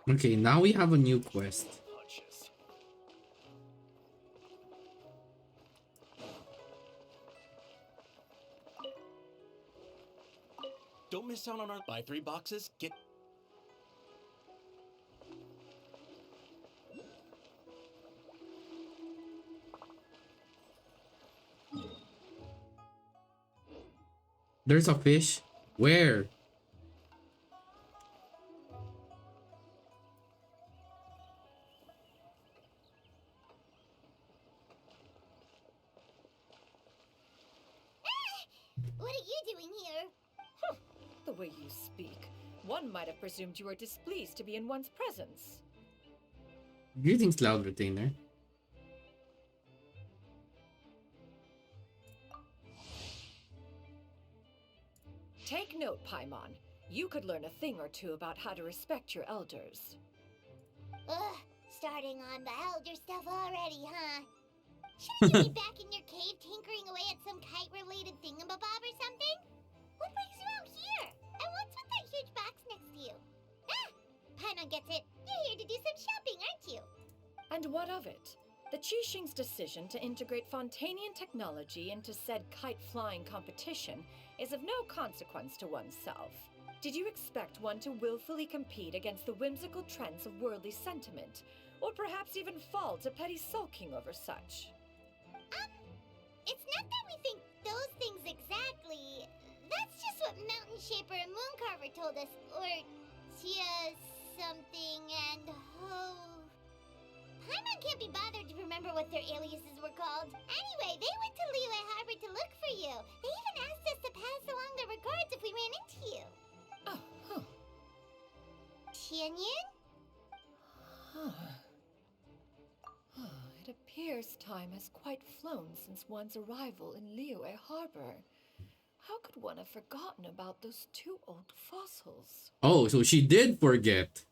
Okay, now we have a new quest. Punches. Don't miss out on our buy 3 boxes, get There's a fish. Where? What are you doing here? The way you speak, one might have presumed you were displeased to be in one's presence. Greetings, Cloud Retainer. Take note, Paimon. You could learn a thing or two about how to respect your elders. Ugh, starting on the elder stuff already, huh? Shouldn't you be back in your cave tinkering away at some kite-related thingamabob or something? What brings you out here? And what's with that huge box next to you? Ah! Paimon gets it. You're here to do some shopping, aren't you? And what of it? The Qixing's decision to integrate Fontanian technology into said kite-flying competition is of no consequence to oneself. Did you expect one to willfully compete against the whimsical trends of worldly sentiment, or perhaps even fall to petty sulking over such? It's not that we think those things exactly. That's just what Mountain Shaper and Mooncarver told us, or Tia something and Ho. Paimon can't be bothered to remember what their aliases were called. Anyway, they went to Liyue Harbor to look for you. They even asked us to pass along their regards if we ran into you. Oh, huh. Tianyin? It appears time has quite flown since one's arrival in Liyue Harbor. How could one have forgotten about those 2 old fossils? Oh, so she did forget.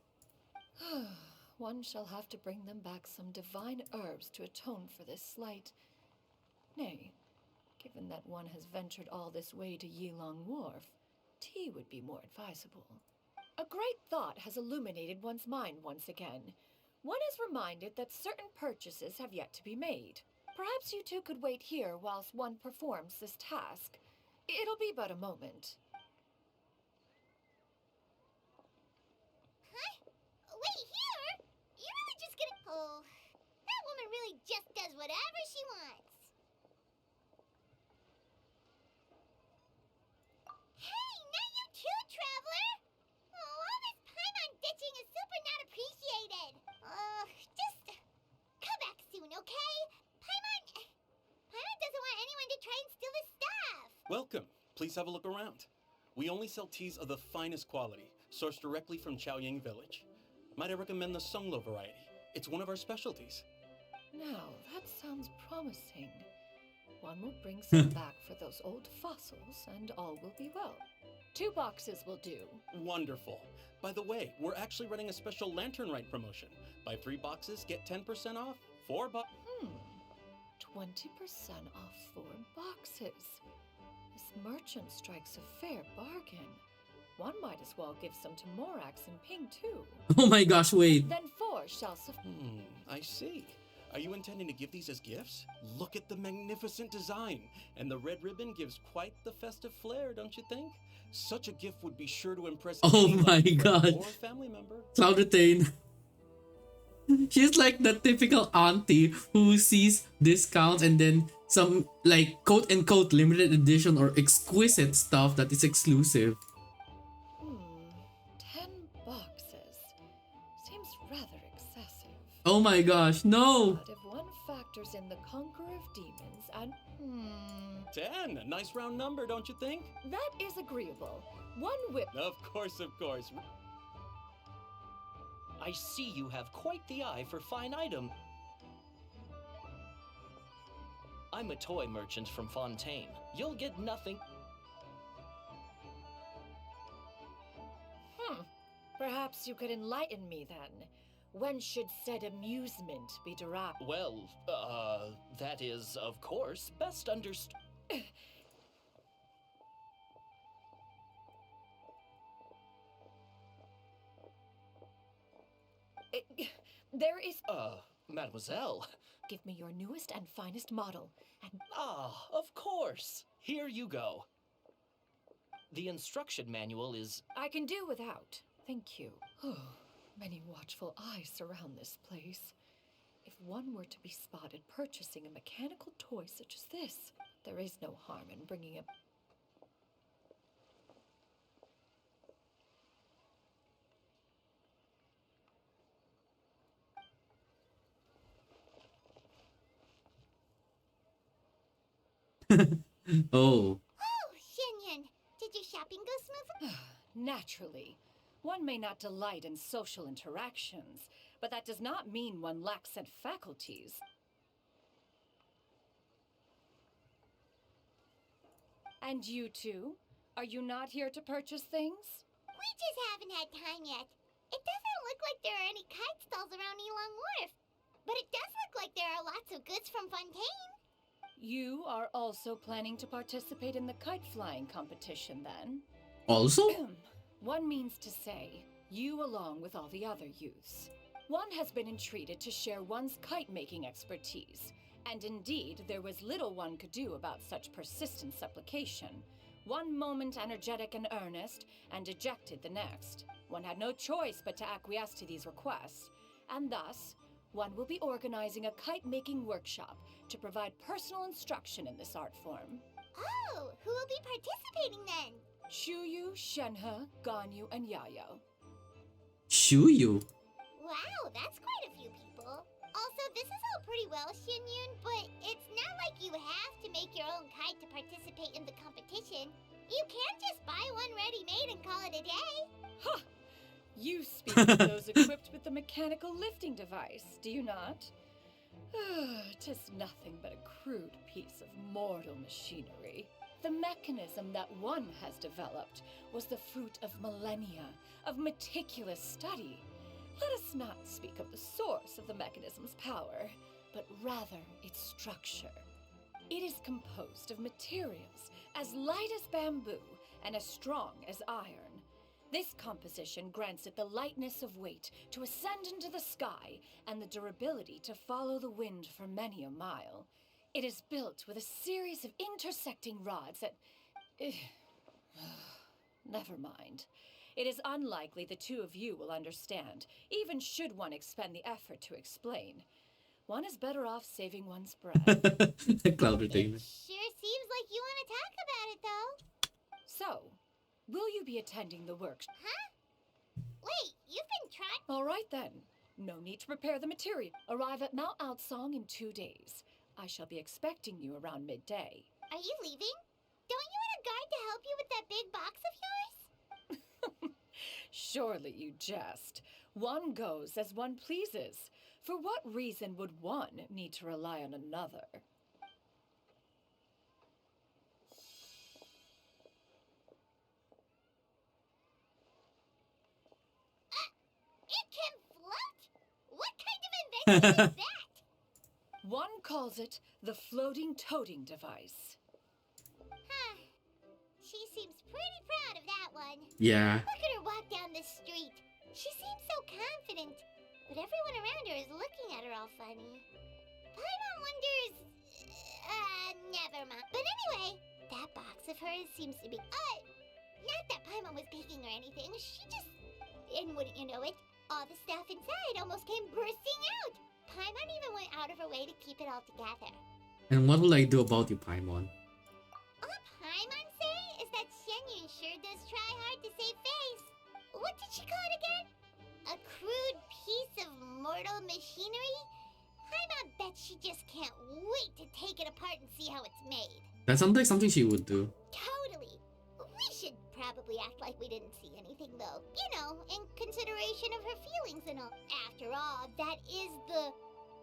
One shall have to bring them back some divine herbs to atone for this slight. Nay, given that one has ventured all this way to Yilong Wharf, tea would be more advisable. A great thought has illuminated one's mind once again. One is reminded that certain purchases have yet to be made. Perhaps you two could wait here whilst one performs this task. It'll be but a moment. Huh? Wait here? You're really just gonna... Oh, that woman really just does whatever she wants. Hey, not you too, Traveler! Oh, all this Paimon ditching is super not appreciated. Just come back soon, okay? Paimon doesn't want anyone to try and steal his stuff. welcome. Please have a look around. We only sell teas of the finest quality, sourced directly from Chaoying Village. Might I recommend the Sunglo variety? It's one of our specialties. Now, that sounds promising. One will bring some back for those old fossils, and all will be well. 2 boxes will do. Wonderful. By the way, we're actually running a special Lantern Rite promotion. Buy 3 boxes, get 10% off. 4 bucks. 20% off 4 boxes. This merchant strikes a fair bargain. One might as well give some to Morax and Ping too. Oh my gosh, wait. Then 4 shall suffice. I see. Are you intending to give these as gifts? Look at the magnificent design. And the red ribbon gives quite the festive flair, don't you think? Such a gift would be sure to impress Oh any my lucky friend god. or family member. Cloud Retain. She's like the typical auntie who sees discounts and then some like quote unquote limited edition or exquisite stuff that is exclusive. 10 boxes. Seems rather excessive. Oh my gosh, no! But if one factors in the Conqueror of Demons and... 10, a nice round number, don't you think? That is agreeable. 1 whip... Of course, of course. I see you have quite the eye for fine item. I'm a toy merchant from Fontaine. You'll get nothing. Perhaps you could enlighten me then. When should said amusement be derived? Well, that is, of course, best understood. There is. Mademoiselle. Give me your newest and finest model. And Of course. Here you go. The instruction manual is. I can do without. Thank you. Many watchful eyes surround this place. If one were to be spotted purchasing a mechanical toy such as this, there is no harm in bringing a... Oh. Oh, Xianyun, did your shopping go smoothly? Naturally. One may not delight in social interactions, but that does not mean one lacks said faculties. And you two? Are you not here to purchase things? We just haven't had time yet. It doesn't look like there are any kite stalls around Elong Wharf, but it does look like there are lots of goods from Fontaine. You are also planning to participate in the kite flying competition, then? Also? One means to say, you along with all the other youths. One has been entreated to share one's kite-making expertise, and indeed there was little one could do about such persistent supplication. One moment energetic and earnest, and dejected the next. One had no choice but to acquiesce to these requests, and thus, one will be organizing a kite-making workshop to provide personal instruction in this art form. Oh, who will be participating then? Shuyu, Shenhe, Ganyu, and Yayo. Shuyu? Wow, that's quite a few people. Also, this is all pretty well, Xianyun, but it's not like you have to make your own kite to participate in the competition. You can just buy one ready-made and call it a day. Ha! You speak of those equipped with the mechanical lifting device, do you not? 'Tis nothing but a crude piece of mortal machinery. The mechanism that one has developed was the fruit of millennia of meticulous study. Let us not speak of the source of the mechanism's power, but rather its structure. It is composed of materials as light as bamboo and as strong as iron. This composition grants it the lightness of weight to ascend into the sky and the durability to follow the wind for many a mile. It is built with a series of intersecting rods that... Never mind. It is unlikely the two of you will understand, even should one expend the effort to explain. One is better off saving one's breath. Cloud retainer. Sure seems like you want to talk about it, though. So, will you be attending the workshop? Huh? Wait, you've been trying... All right then. No need to prepare the material. Arrive at Mount Outsong in 2 days. I shall be expecting you around midday. Are you leaving? Don't you want a guard to help you with that big box of yours? Surely you jest. One goes as one pleases. For what reason would one need to rely on another? It can float? What kind of invention is that? One calls it the floating toting device. Huh. She seems pretty proud of that one. Yeah. Look at her walk down the street. She seems so confident, but everyone around her is looking at her all funny. Paimon wonders... never mind. But anyway, that box of hers seems to be... not that Paimon was peeking or anything. She just... And wouldn't you know it, all the stuff inside almost came bursting out. Paimon even went out of her way to keep it all together. And what will I do about you, Paimon? All Paimon say is that Xianyun sure does try hard to save face. What did she call it again? A crude piece of mortal machinery? Paimon bets she just can't wait to take it apart and see how it's made. That sounds like something she would do. Totally. We should probably act like we didn't see anything, though. You know, in consideration of her feelings and all. After all, that is the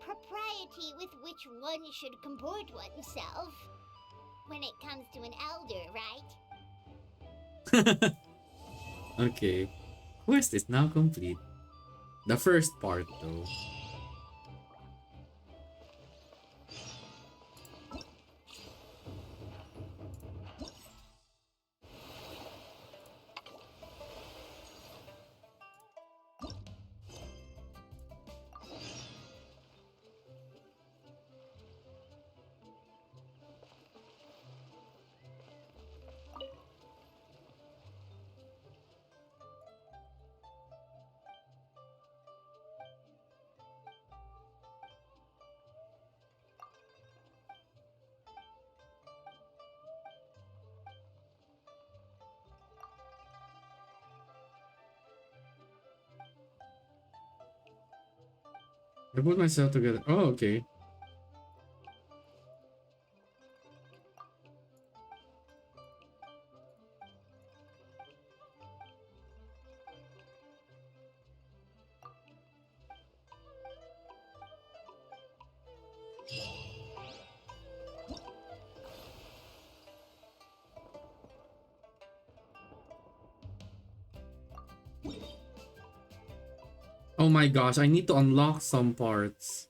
propriety with which one should comport oneself. When it comes to an elder, right? Okay. Quest is now complete. The first part, though. I put myself together. Oh, okay. Oh my gosh, I need to unlock some parts.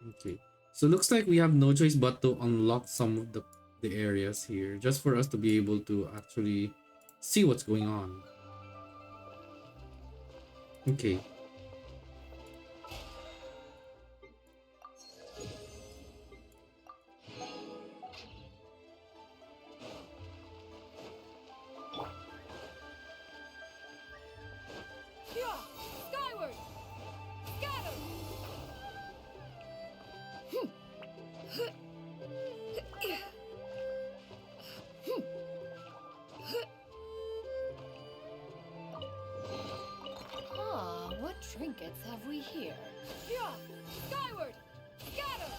Okay. So looks like we have no choice but to unlock some of the areas here just for us to be able to actually see what's going on. Okay. Yeah! Skyward! Scatter! Ah, what trinkets have we here? Yeah! Skyward! Scatter!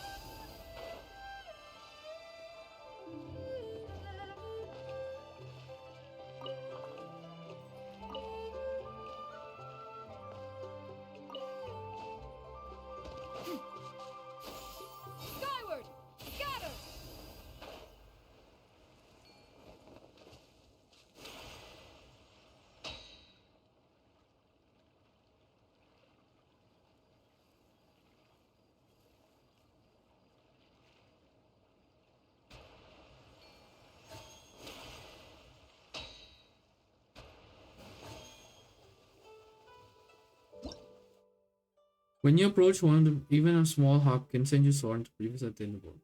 Skyward! Scatter! When you approach one, even a small hop can send you soaring to previous attainable.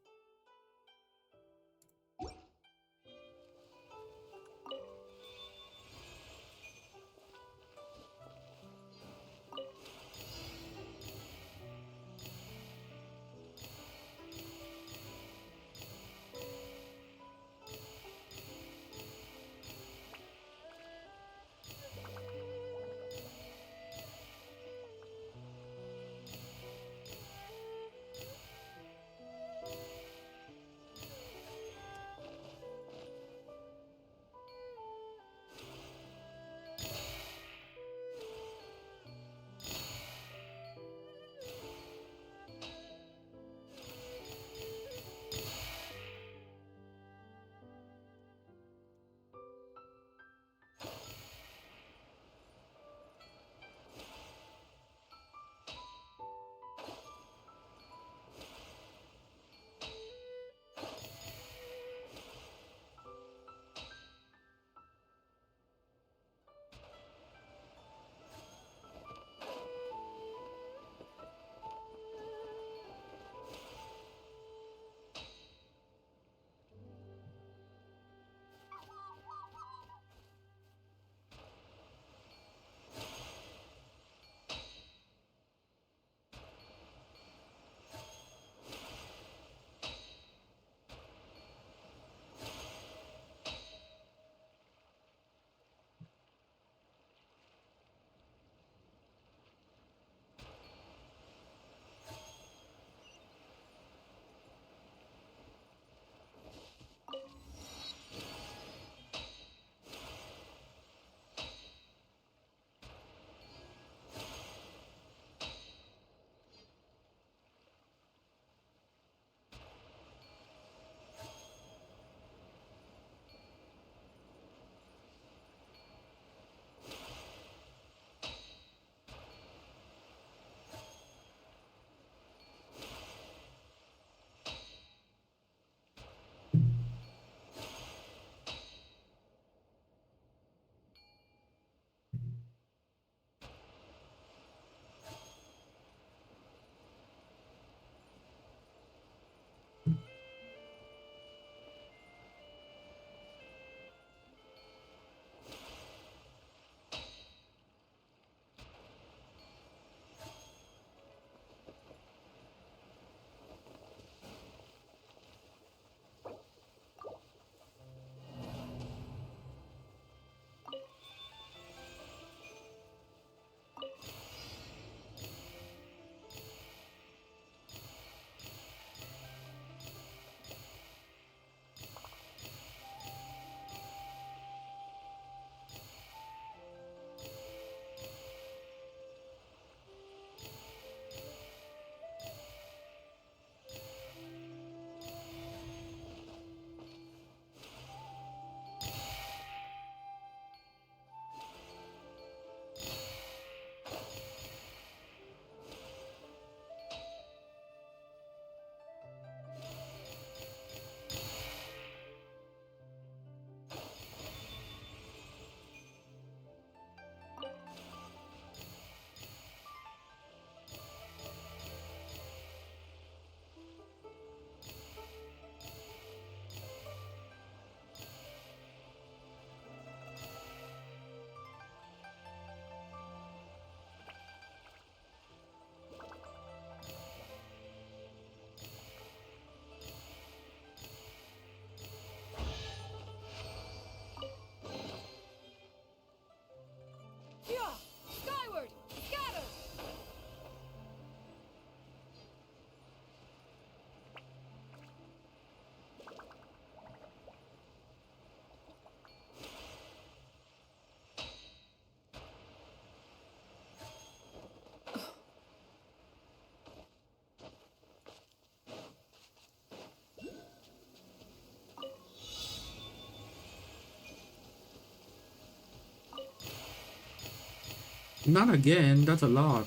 Not again, that's a lot.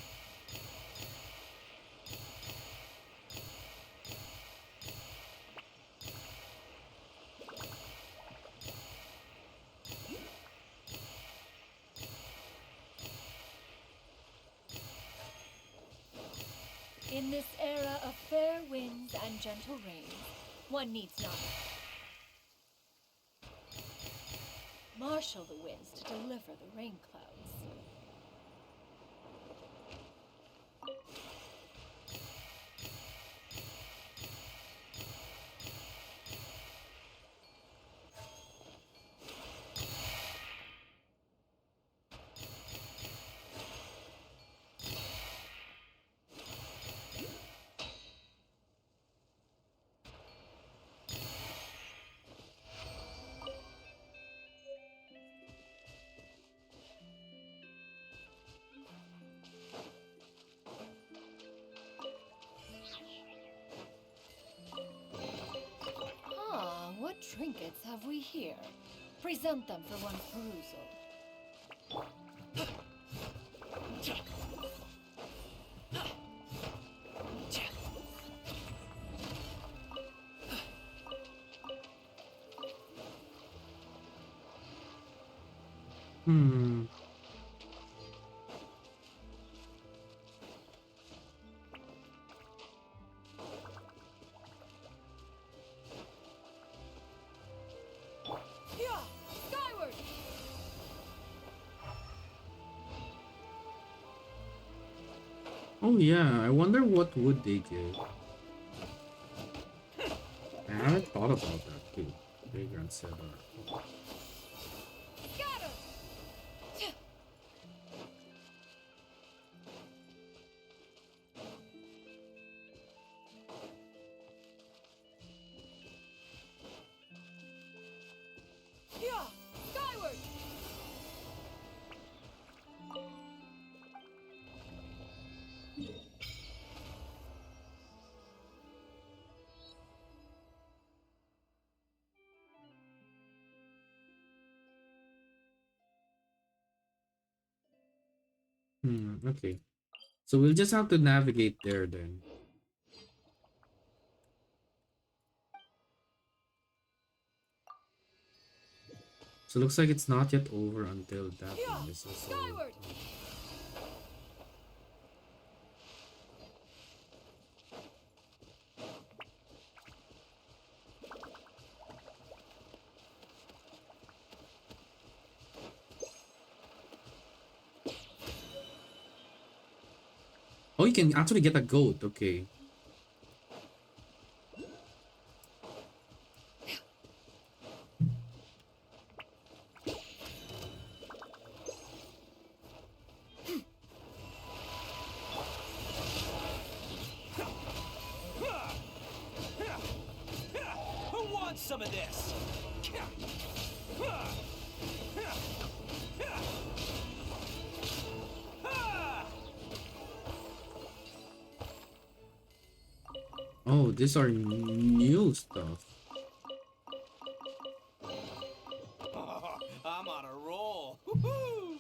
In this era of fair winds and gentle rain, one needs not marshal the winds to deliver the rain clouds. What trinkets have we here? Present them for one's perusal. Hmm. Skyward! Oh yeah, I wonder what would they give. I haven't thought about that too. Vagrant Cedar. Skyward! Okay. So we'll just have to navigate there then. So looks like it's not yet over until that one is also. Oh, you can actually get a goat. Okay. Who wants some of this? Oh, these are new stuff. I'm on a roll. Woo-hoo!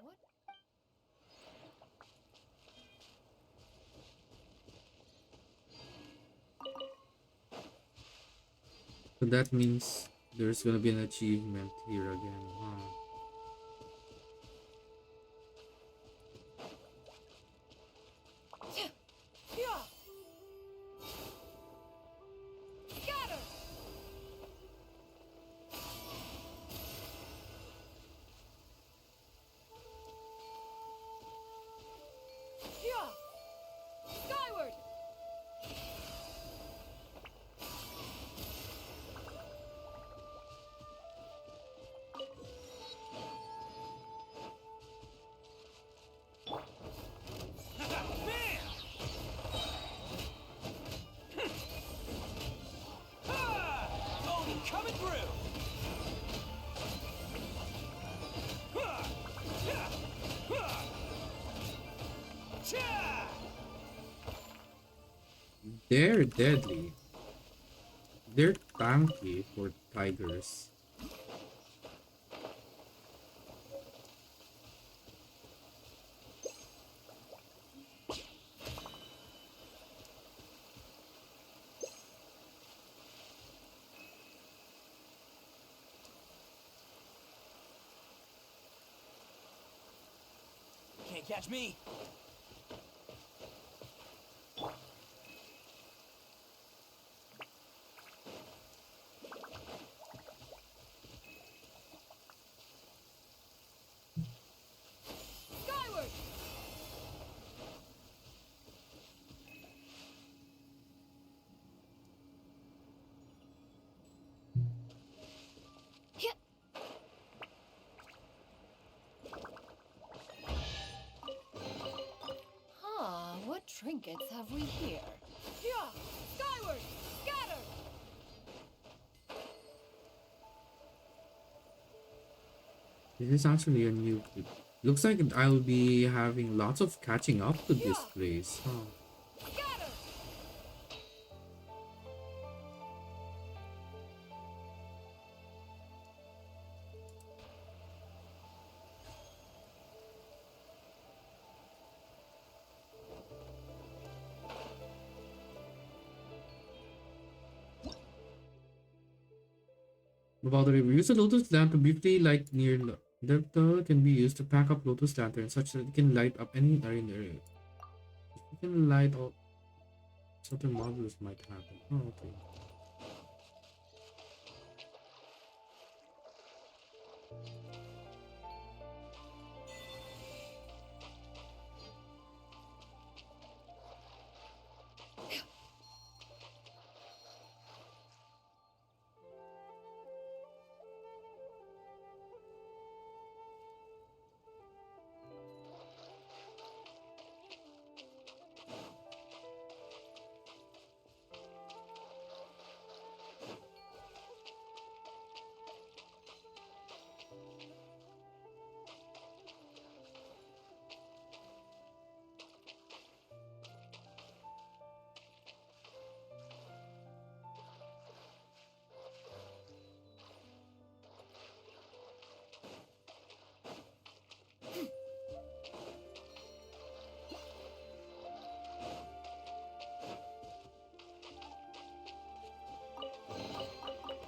What? So that means there's gonna be an achievement here again. Huh? Skyward! They're deadly. They're tanky for tigers. Can't catch me. Skyward! Huh, what trinkets have we here? Yeah! Skyward! Scatter! This is actually a new clip. Looks like I'll be having lots of catching up to this place. Huh. Scatter! About the review, use a lotus lamp to briefly light near the can be used to pack up lotus lantern such that it can light up any area. If you can light up, something marvelous might happen. Oh, okay.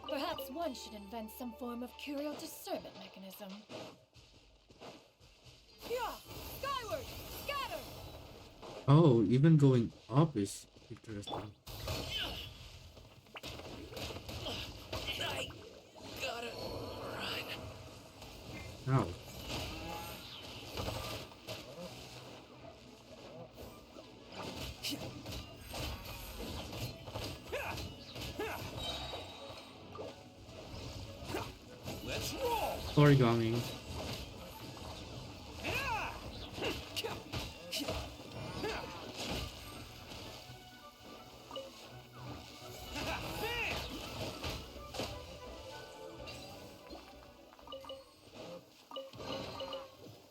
Perhaps one should invent some form of curial discernment mechanism. Yeah! Skyward! Scatter! Oh, even going up is interesting. I gotta run. Ow. Let's roll. Origami.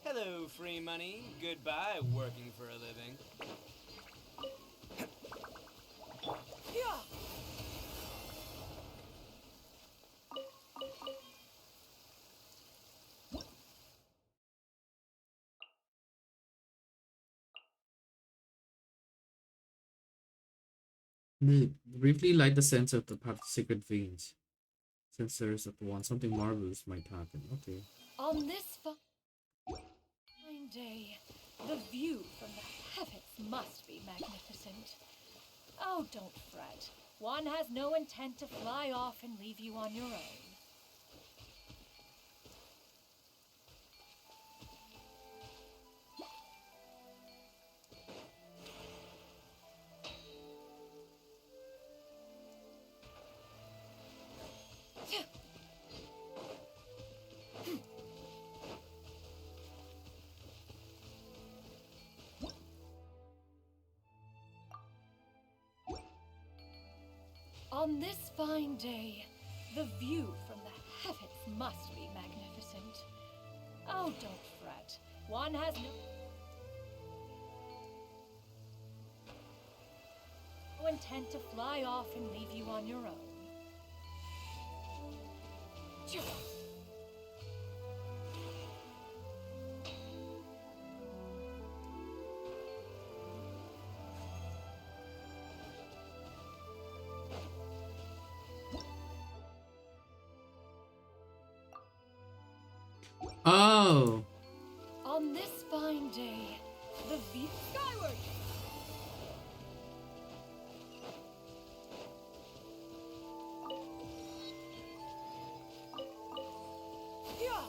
Hello, free money. Goodbye, working for a living. Yeah! Briefly light the sensor to path sacred veins. Sensors at once, something marvelous might happen. Okay. On this fine day, the view from the heavens must be magnificent. Oh, don't fret. One has no intent to fly off and leave you on your own. On this fine day, the view from the heavens must be magnificent. Oh, don't fret. One has no content to fly off and leave you on your own. Oh. On this fine day, the V skyward. Yeah.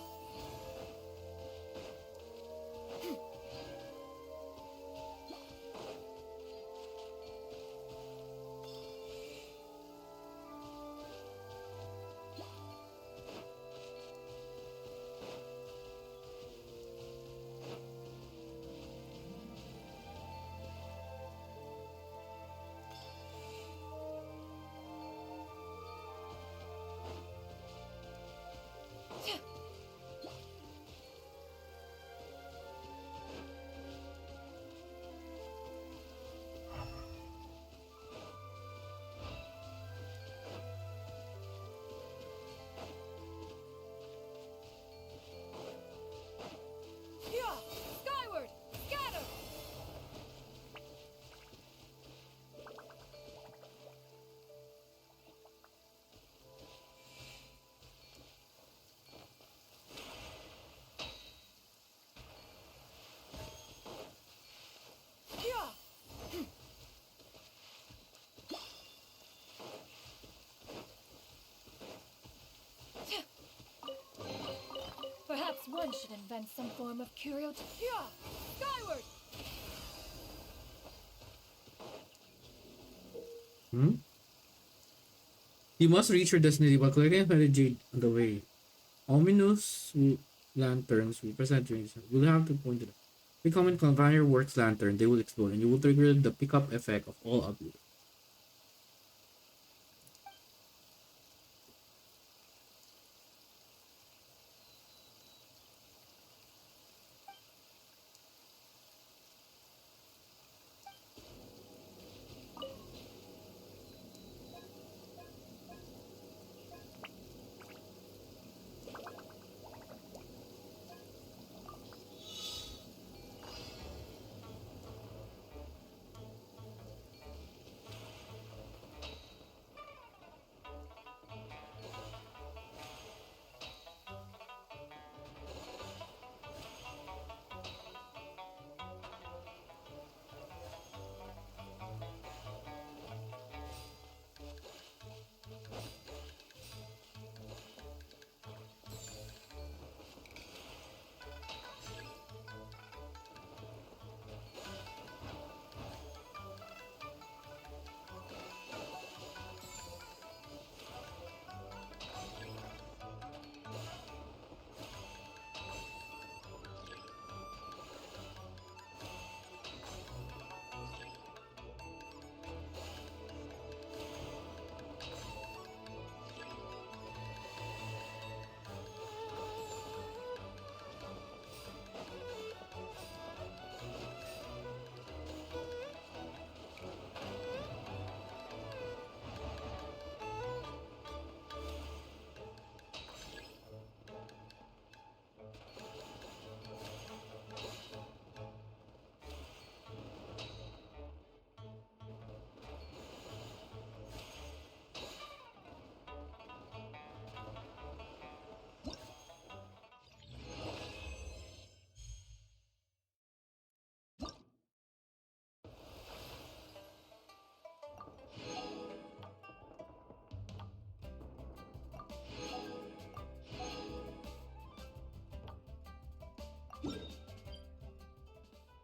Yeah. Skyward. Scatter. Yeah. Perhaps one should invent some form of curio. Yeah. Skyward. Hmm? You must reach your destination while collecting a jade on the way. Ominous lanterns represent dreams. You'll have to point it out. The common fireworks lantern, they will explode and you will trigger the pickup effect of all of you.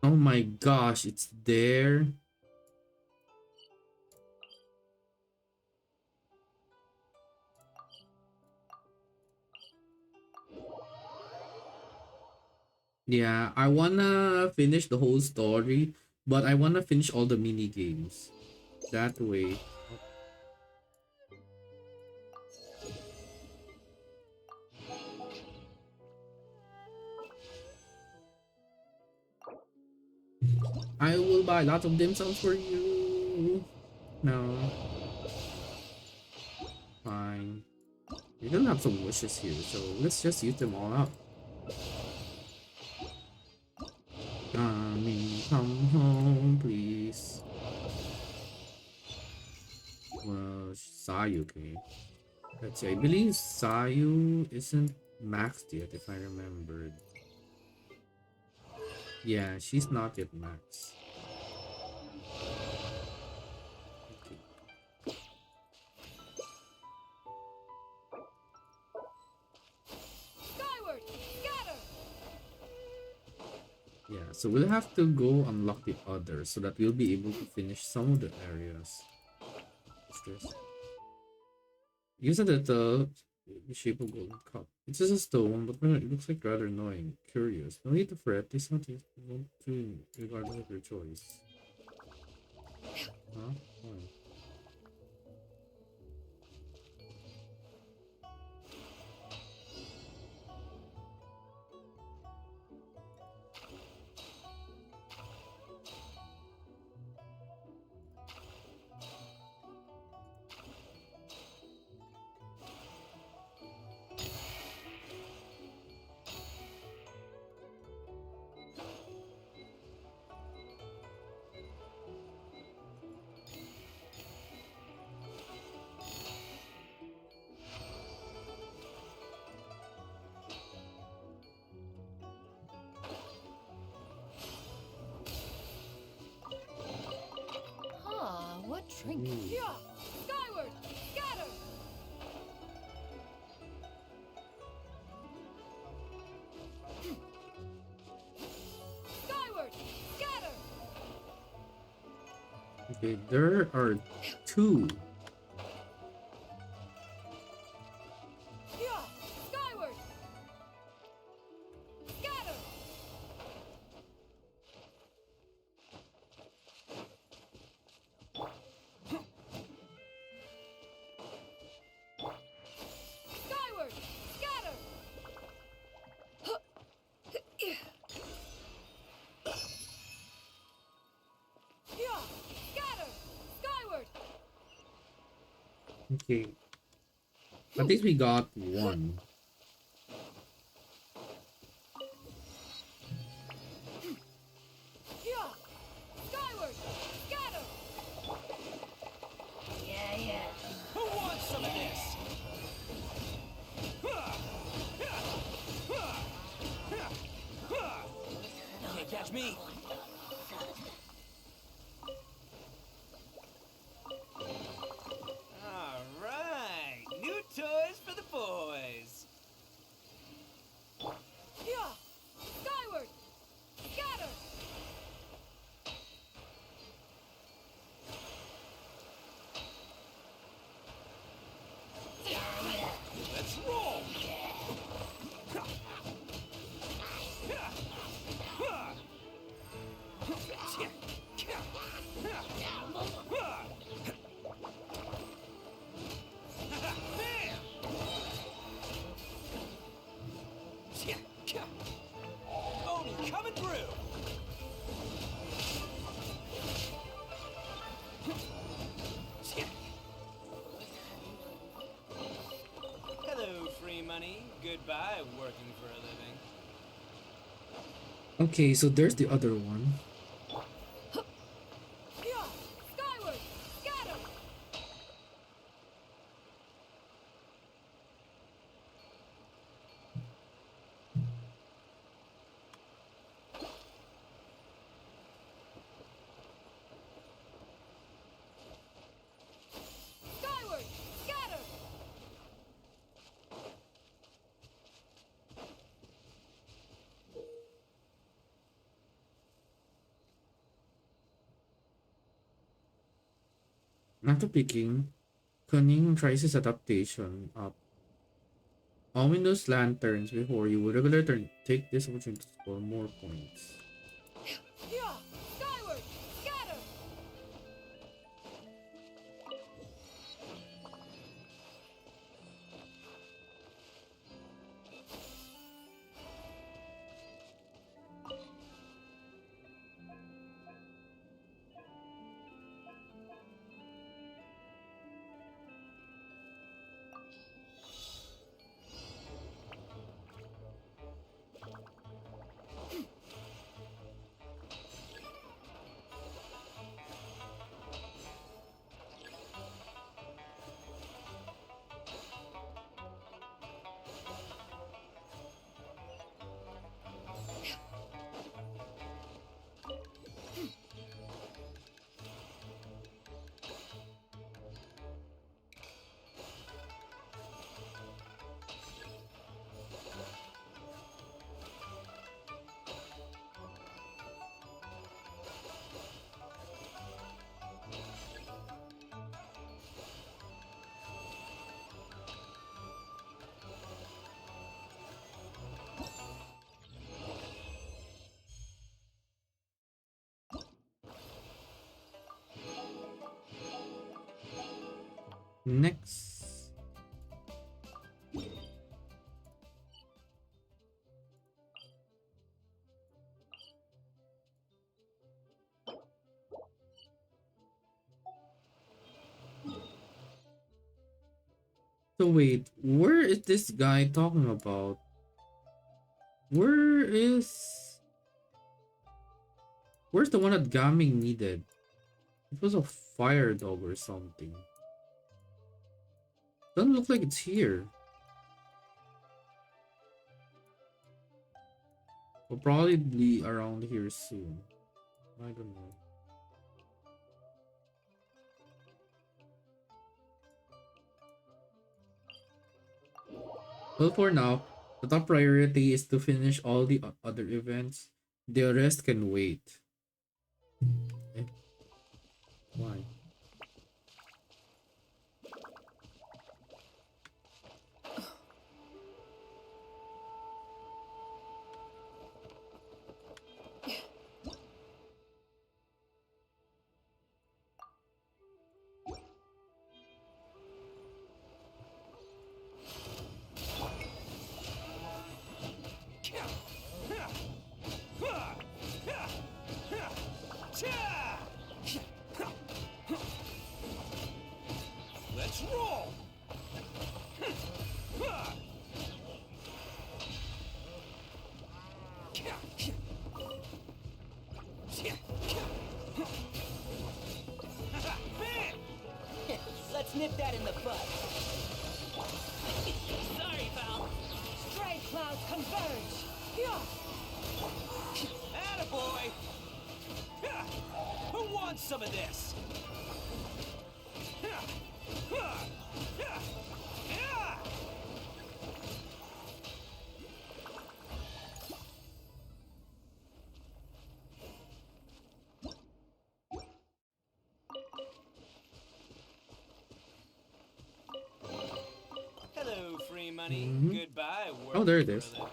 Oh my gosh, it's there. Yeah, I wanna finish the whole story, but I wanna finish all the mini games. That way. I will buy lots of dim sums for you. No. Fine. We don't have some wishes here, so let's just use them all up. Mommy, come home, please. Well, Sayu, okay. Let's see, I believe Sayu isn't maxed yet, if I remembered. Yeah, she's not yet maxed. Skyward, scatter! Yeah, so we'll have to go unlock the others so that we'll be able to finish some of the areas. What's this? Use it at the shape of golden cup. It's just a stone, but it looks like rather annoying. Curious. No need to fret. This not want to regardless of your choice. Huh? Why? What trinket? Yeah! Skyward! Scatter! Skyward! Scatter! Okay, there are two. Yeah! Skyward! Scatter! Skyward! Scatter! Yeah! Scatter! Skyward! Okay. At least we got one. Yeah! Skyward! Scatter! Yeah. Who wants some of this? Can't catch me. All right, new toys for the boys. Yeah! Skyward! Scatter! Let's roll. Oni coming through. Hello, free money. Goodbye, working for a living. Okay, so there's the other one. Yeah! Skyward! Scatter! Skyward! Scatter! After picking, Cunning tries his adaptation up. Ominous lanterns before you will regular turn. Take this opportunity to score more points. Yeah! Skyward! Scatter! Next. So wait, where is this guy talking about? Where is... Where's the one that Gaming needed? It was a fire dog or something. Doesn't look like it's here. Will probably be around here soon. I don't know. Well, for now, the top priority is to finish all the other events. The rest can wait. Eh? Why? Let's roll! Let's nip that in the bud. Sorry, pal. Stray clouds converge! Attaboy! Who wants some of this? Hello, free money. Goodbye, work. Oh, there it is. Scatter!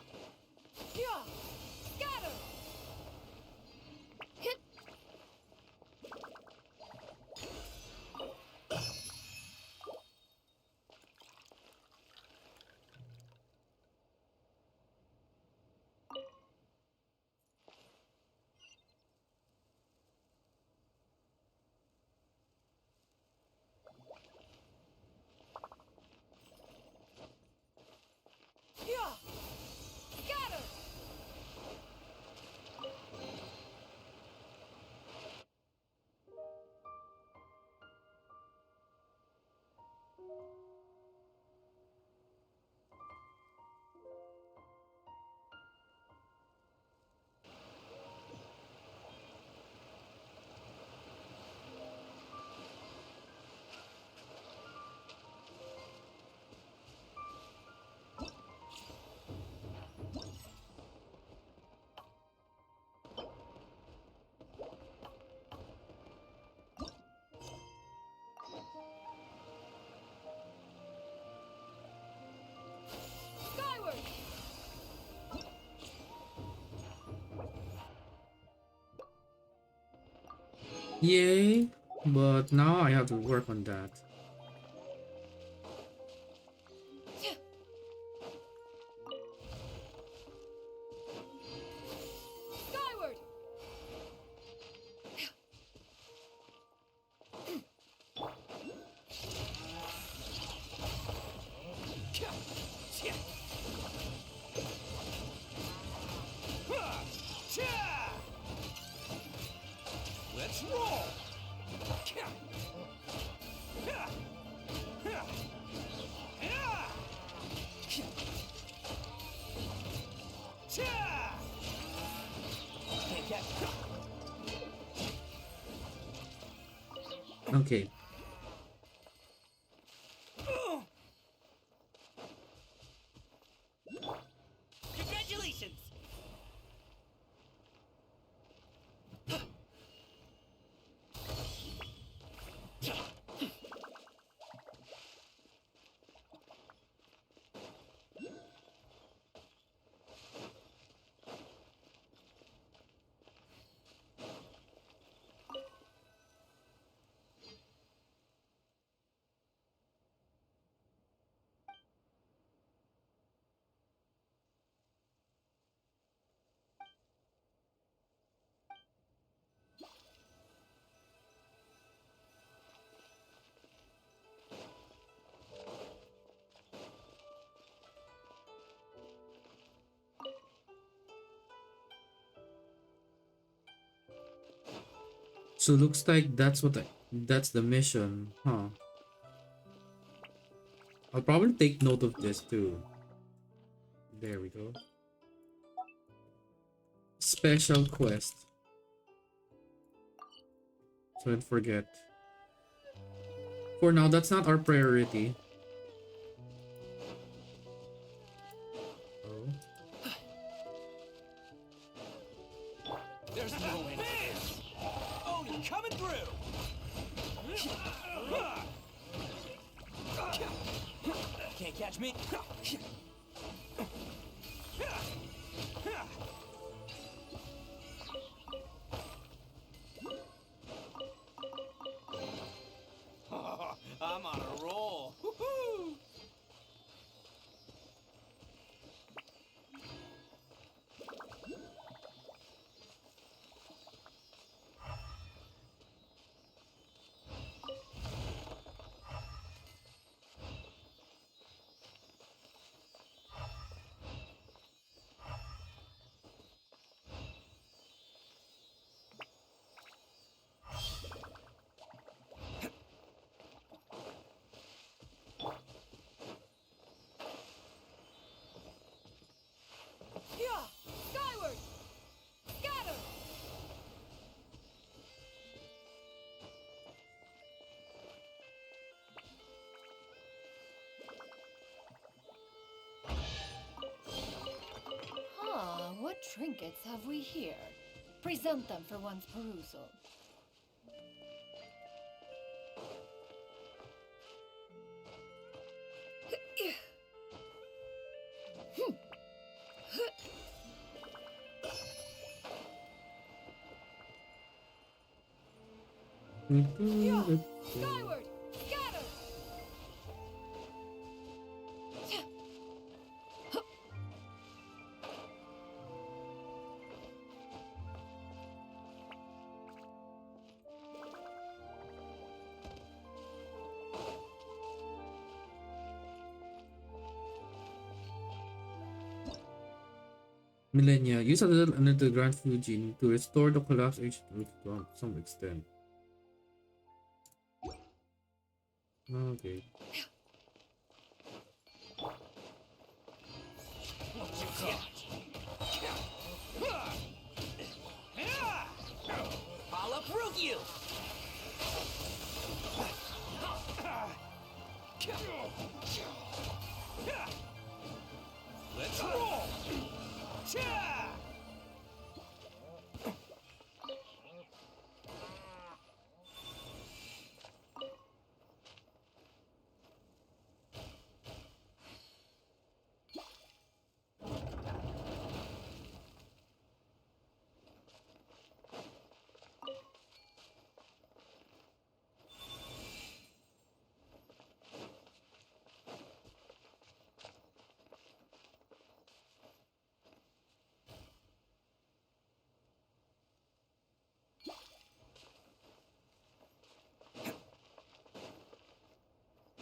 Scatter! Skyward! Yay! But now I have to work on that. Skyward! Let's roll! Okay. Congratulations! So looks like that's the mission, huh? I'll probably take note of this too. There we go. Special quest. So don't forget. For now, that's not our priority. Oh. There's no end to this. Oni coming through. Can't catch me. I'm on a roll. Woohoo! Skyward! Scatter! What trinkets have we here? Present them for one's perusal. Skyward! Scatter! Millennia. Use a little under the Grand Fuji to restore the collapsed ancient earth to some extent. Okay. I'll uproot you! Let's roll!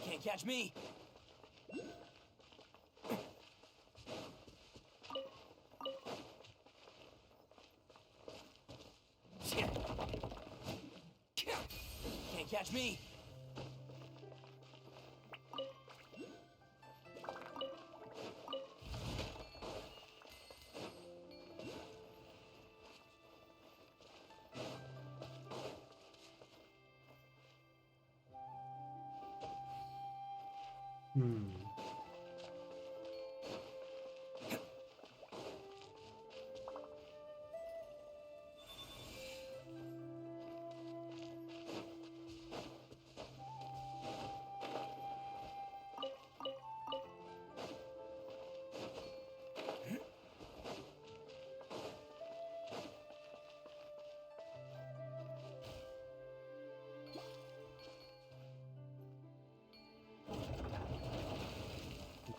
Can't catch me. Can't catch me.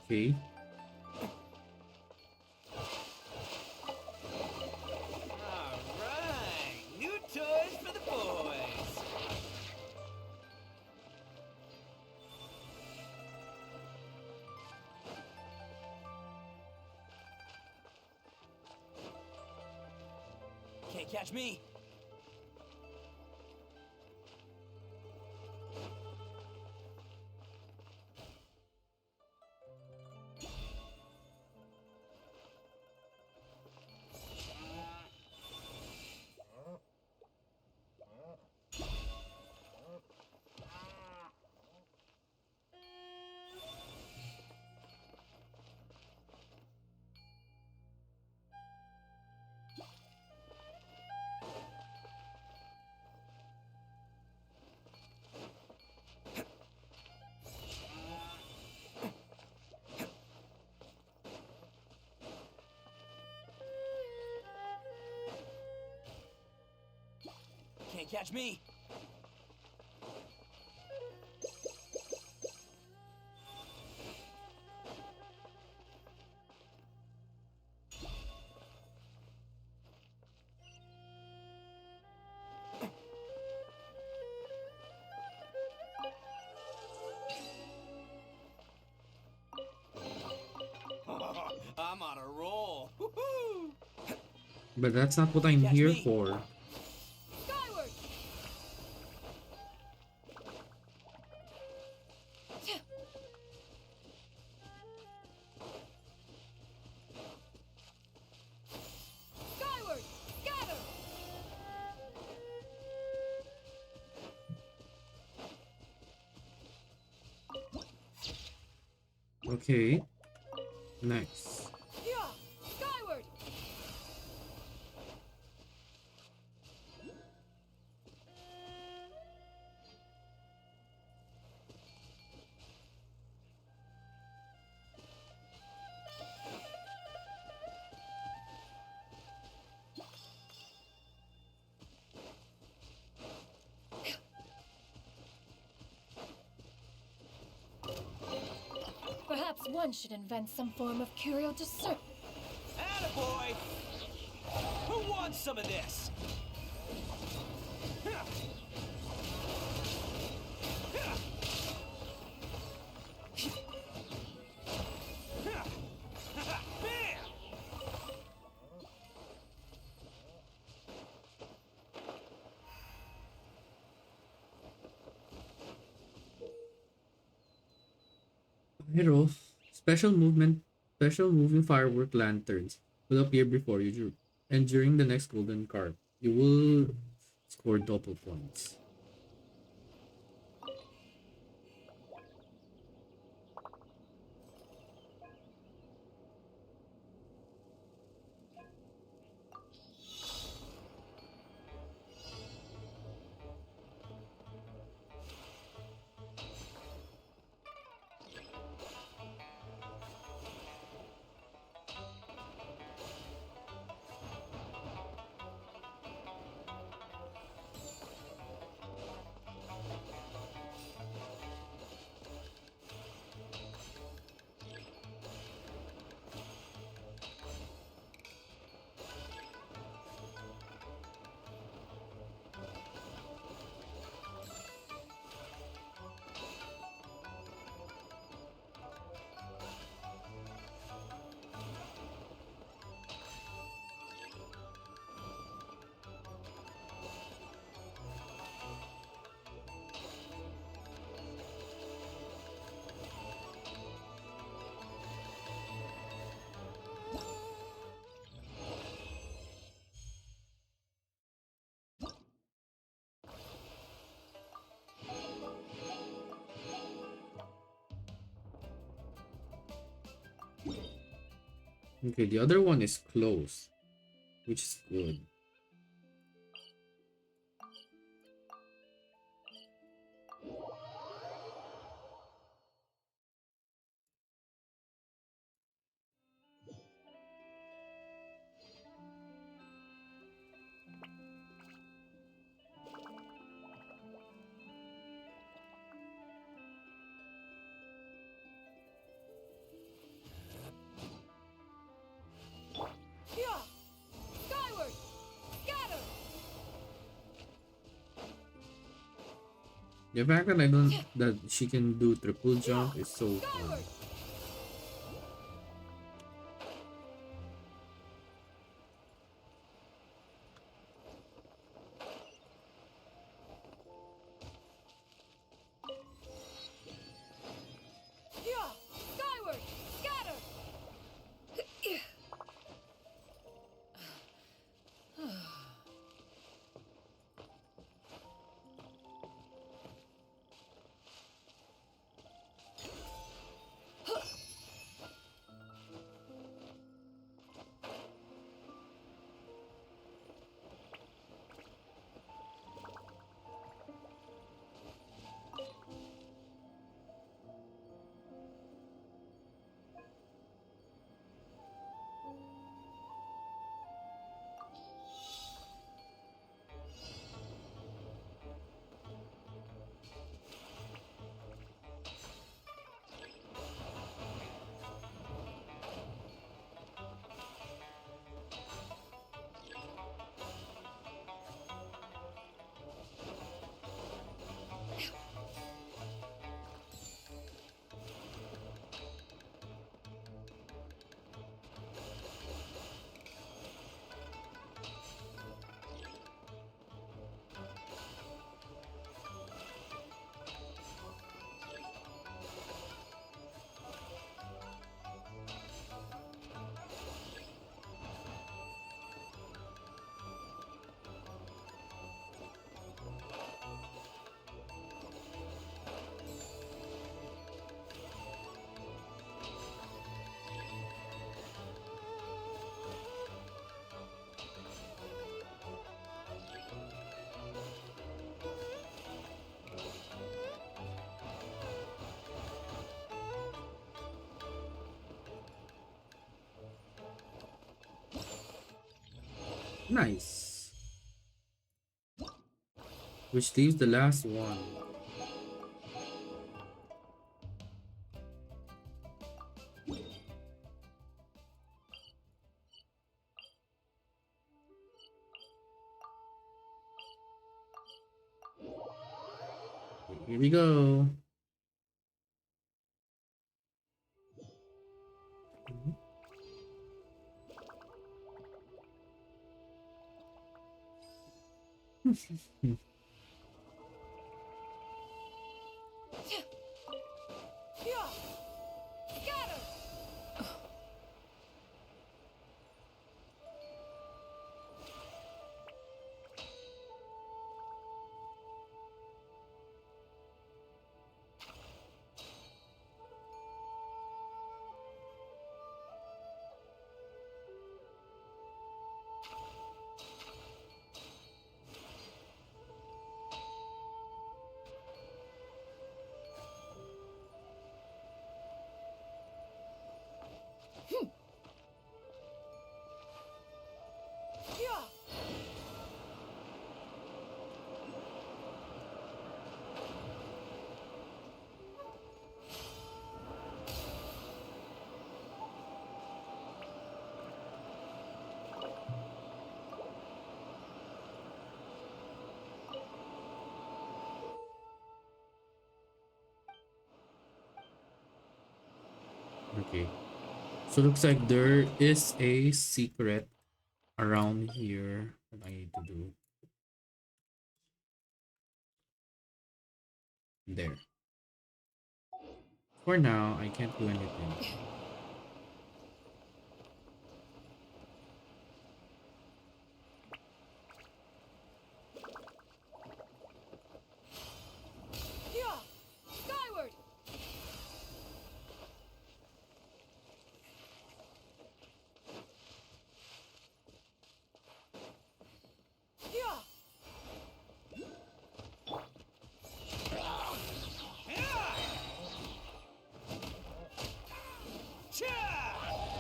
Okay. Alright, new toys for the boys. Can't catch me. Can't catch me. I'm on a roll. Woohoo! But that's not what I'm Catch here me. for. Skyward! Skyward! Scatter! Okay. Nice. Yeah! Skyward! Perhaps one should invent some form of curio discern. Attaboy! Who wants some of this? Bam! Hero, special moving firework lanterns will appear before you, and during the next golden carp, you will score double points. Okay, the other one is close, which is good. Yeah! Skyward! Scatter! The fact that she can do triple jump is so fun. Yeah! Skyward! Scatter! Nice. Which leaves the last one. Here we go. Okay. So looks like there is a secret around here that I need to do. There. For now, I can't do anything. Skyward!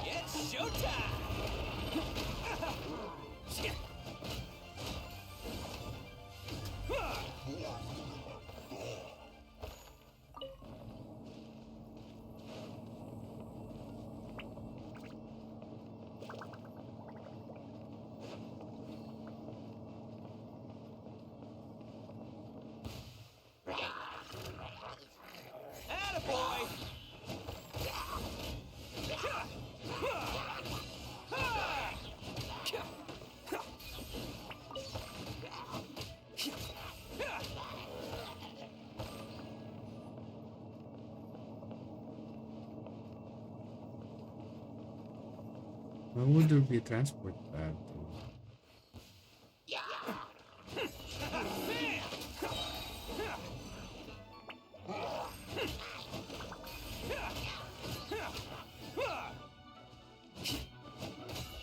It's showtime! Attaboy! Why would there be a transport pad?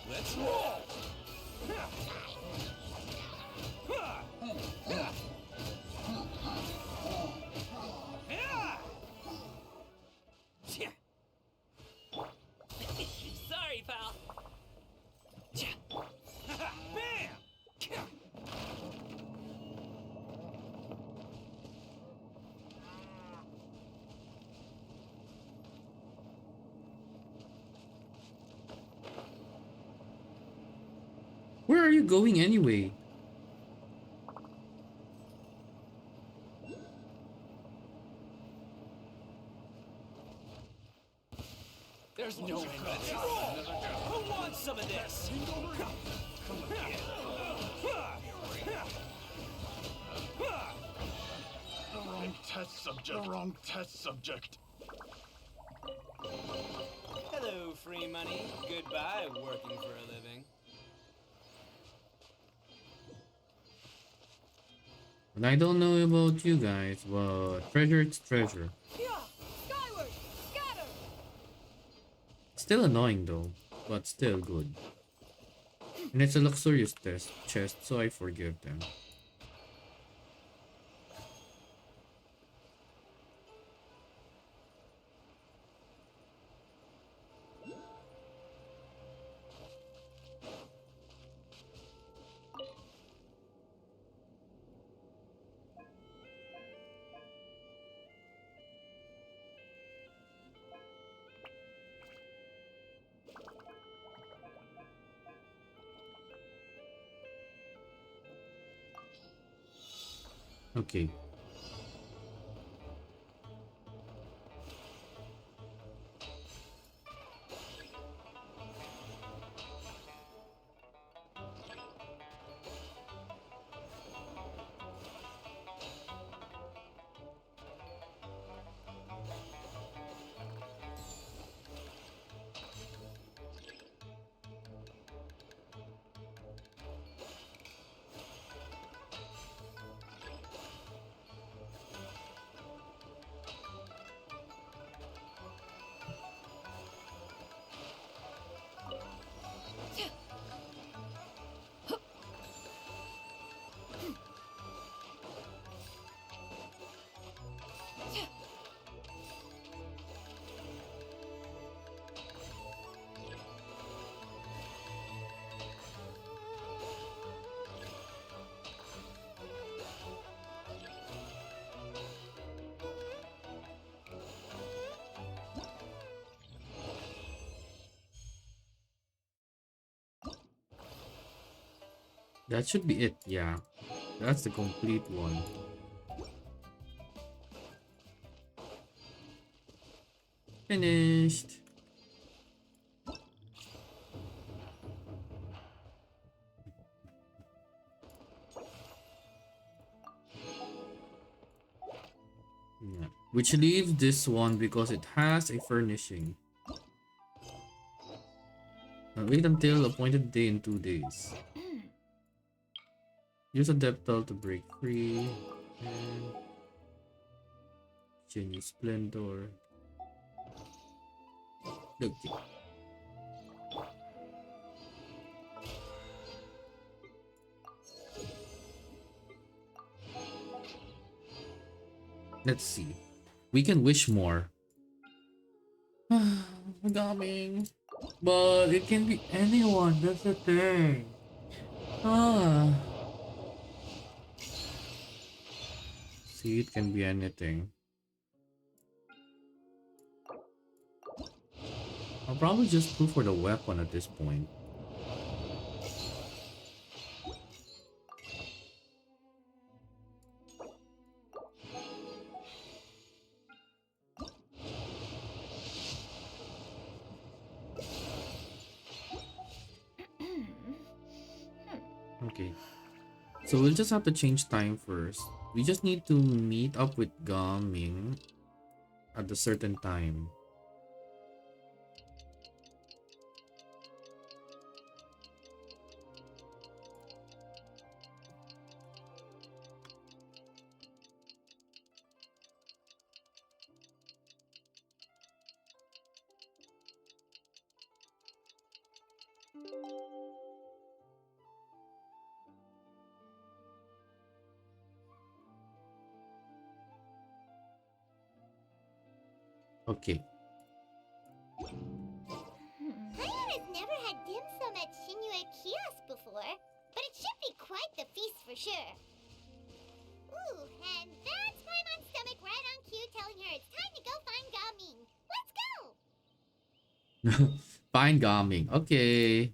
Let's roll! Sorry, pal. Bam! Where are you going anyway? There's no way. Let's roll! Who wants some of this? The wrong test subject. The wrong test subject. Hello, free money. Goodbye, working for a living. And I don't know about you guys, but treasure it's treasure. Skyward! Scatter! Still annoying though, but still good. And it's a luxurious chest, so I forgive them. Okay. That should be it, yeah. That's the complete one. Finished. Yeah. Which leaves this one because it has a furnishing. Now wait until appointed day in 2 days. Use a depthal to break free. And Genius Splendor. Okay. Let's see. We can wish more. Coming. But it can be anyone, that's the thing. Ah. See, it can be anything. I'll probably just go for the weapon at this point. Okay. So we'll just have to change time first. We just need to meet up with Gaming at a certain time. Okay. Paimon has never had dim sum at Shinue Kiosk before, but it should be quite the feast for sure. Ooh, and that's Paimon's stomach right on cue telling her it's time to go find Gaming. Let's go! Fine Gaming. Okay.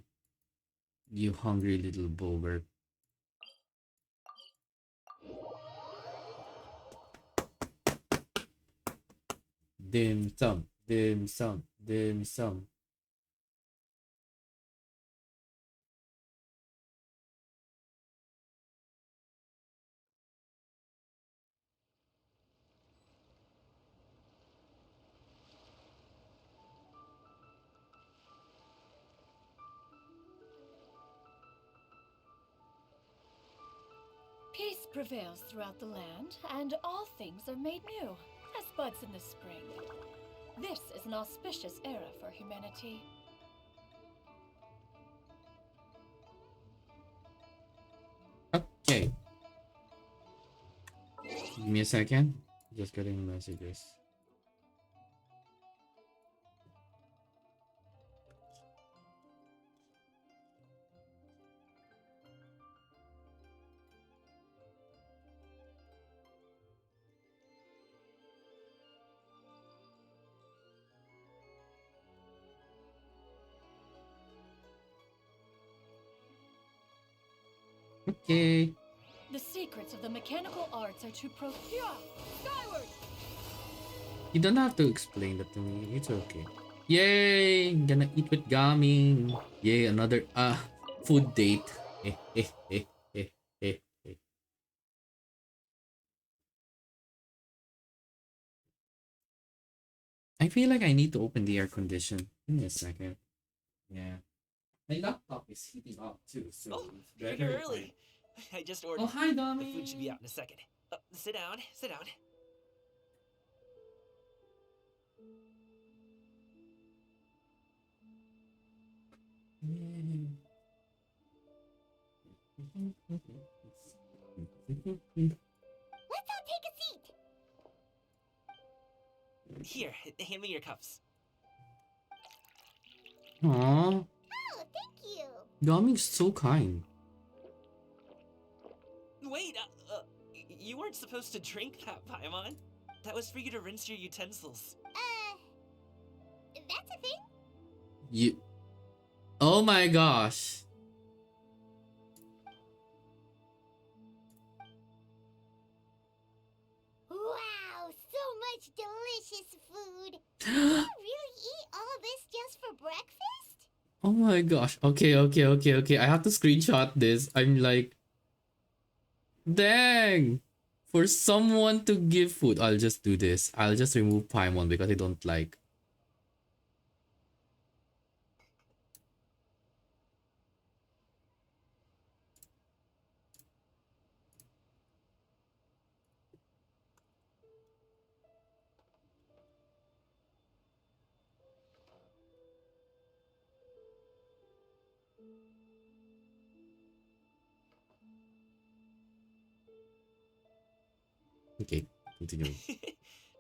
You hungry little bogart. Dim sum, dim sum, dim sum. Peace prevails throughout the land, and all things are made new, as buds in the spring. This is an auspicious era for humanity. Okay. Give me a second. Just getting messages. Okay. The secret secrets of the mechanical arts are to skyward! You don't have to explain that to me. It's okay. Yay! Gonna eat with Gaming. Yay! Another food date. Eh, eh, eh, eh, eh, eh. I feel like I need to open the air condition. Give me a second. Yeah. My laptop is heating up too, so it's You're better here if early. I just ordered. Oh, hi, The Dominic. food should be out in a second. Sit down. Sit down. Let's all take a seat. Here, hand me your cups. Aww. Oh, thank you. Dominic so kind. Wait, you weren't supposed to drink that, Paimon. That was for you to rinse your utensils. That's a thing? You. Oh my gosh. Wow, so much delicious food. Did you really eat all this just for breakfast? Oh my gosh. Okay. I have to screenshot this. I'm like, dang. For someone to give food, I'll just do this. I'll just remove Paimon because I don't like. Okay, continue.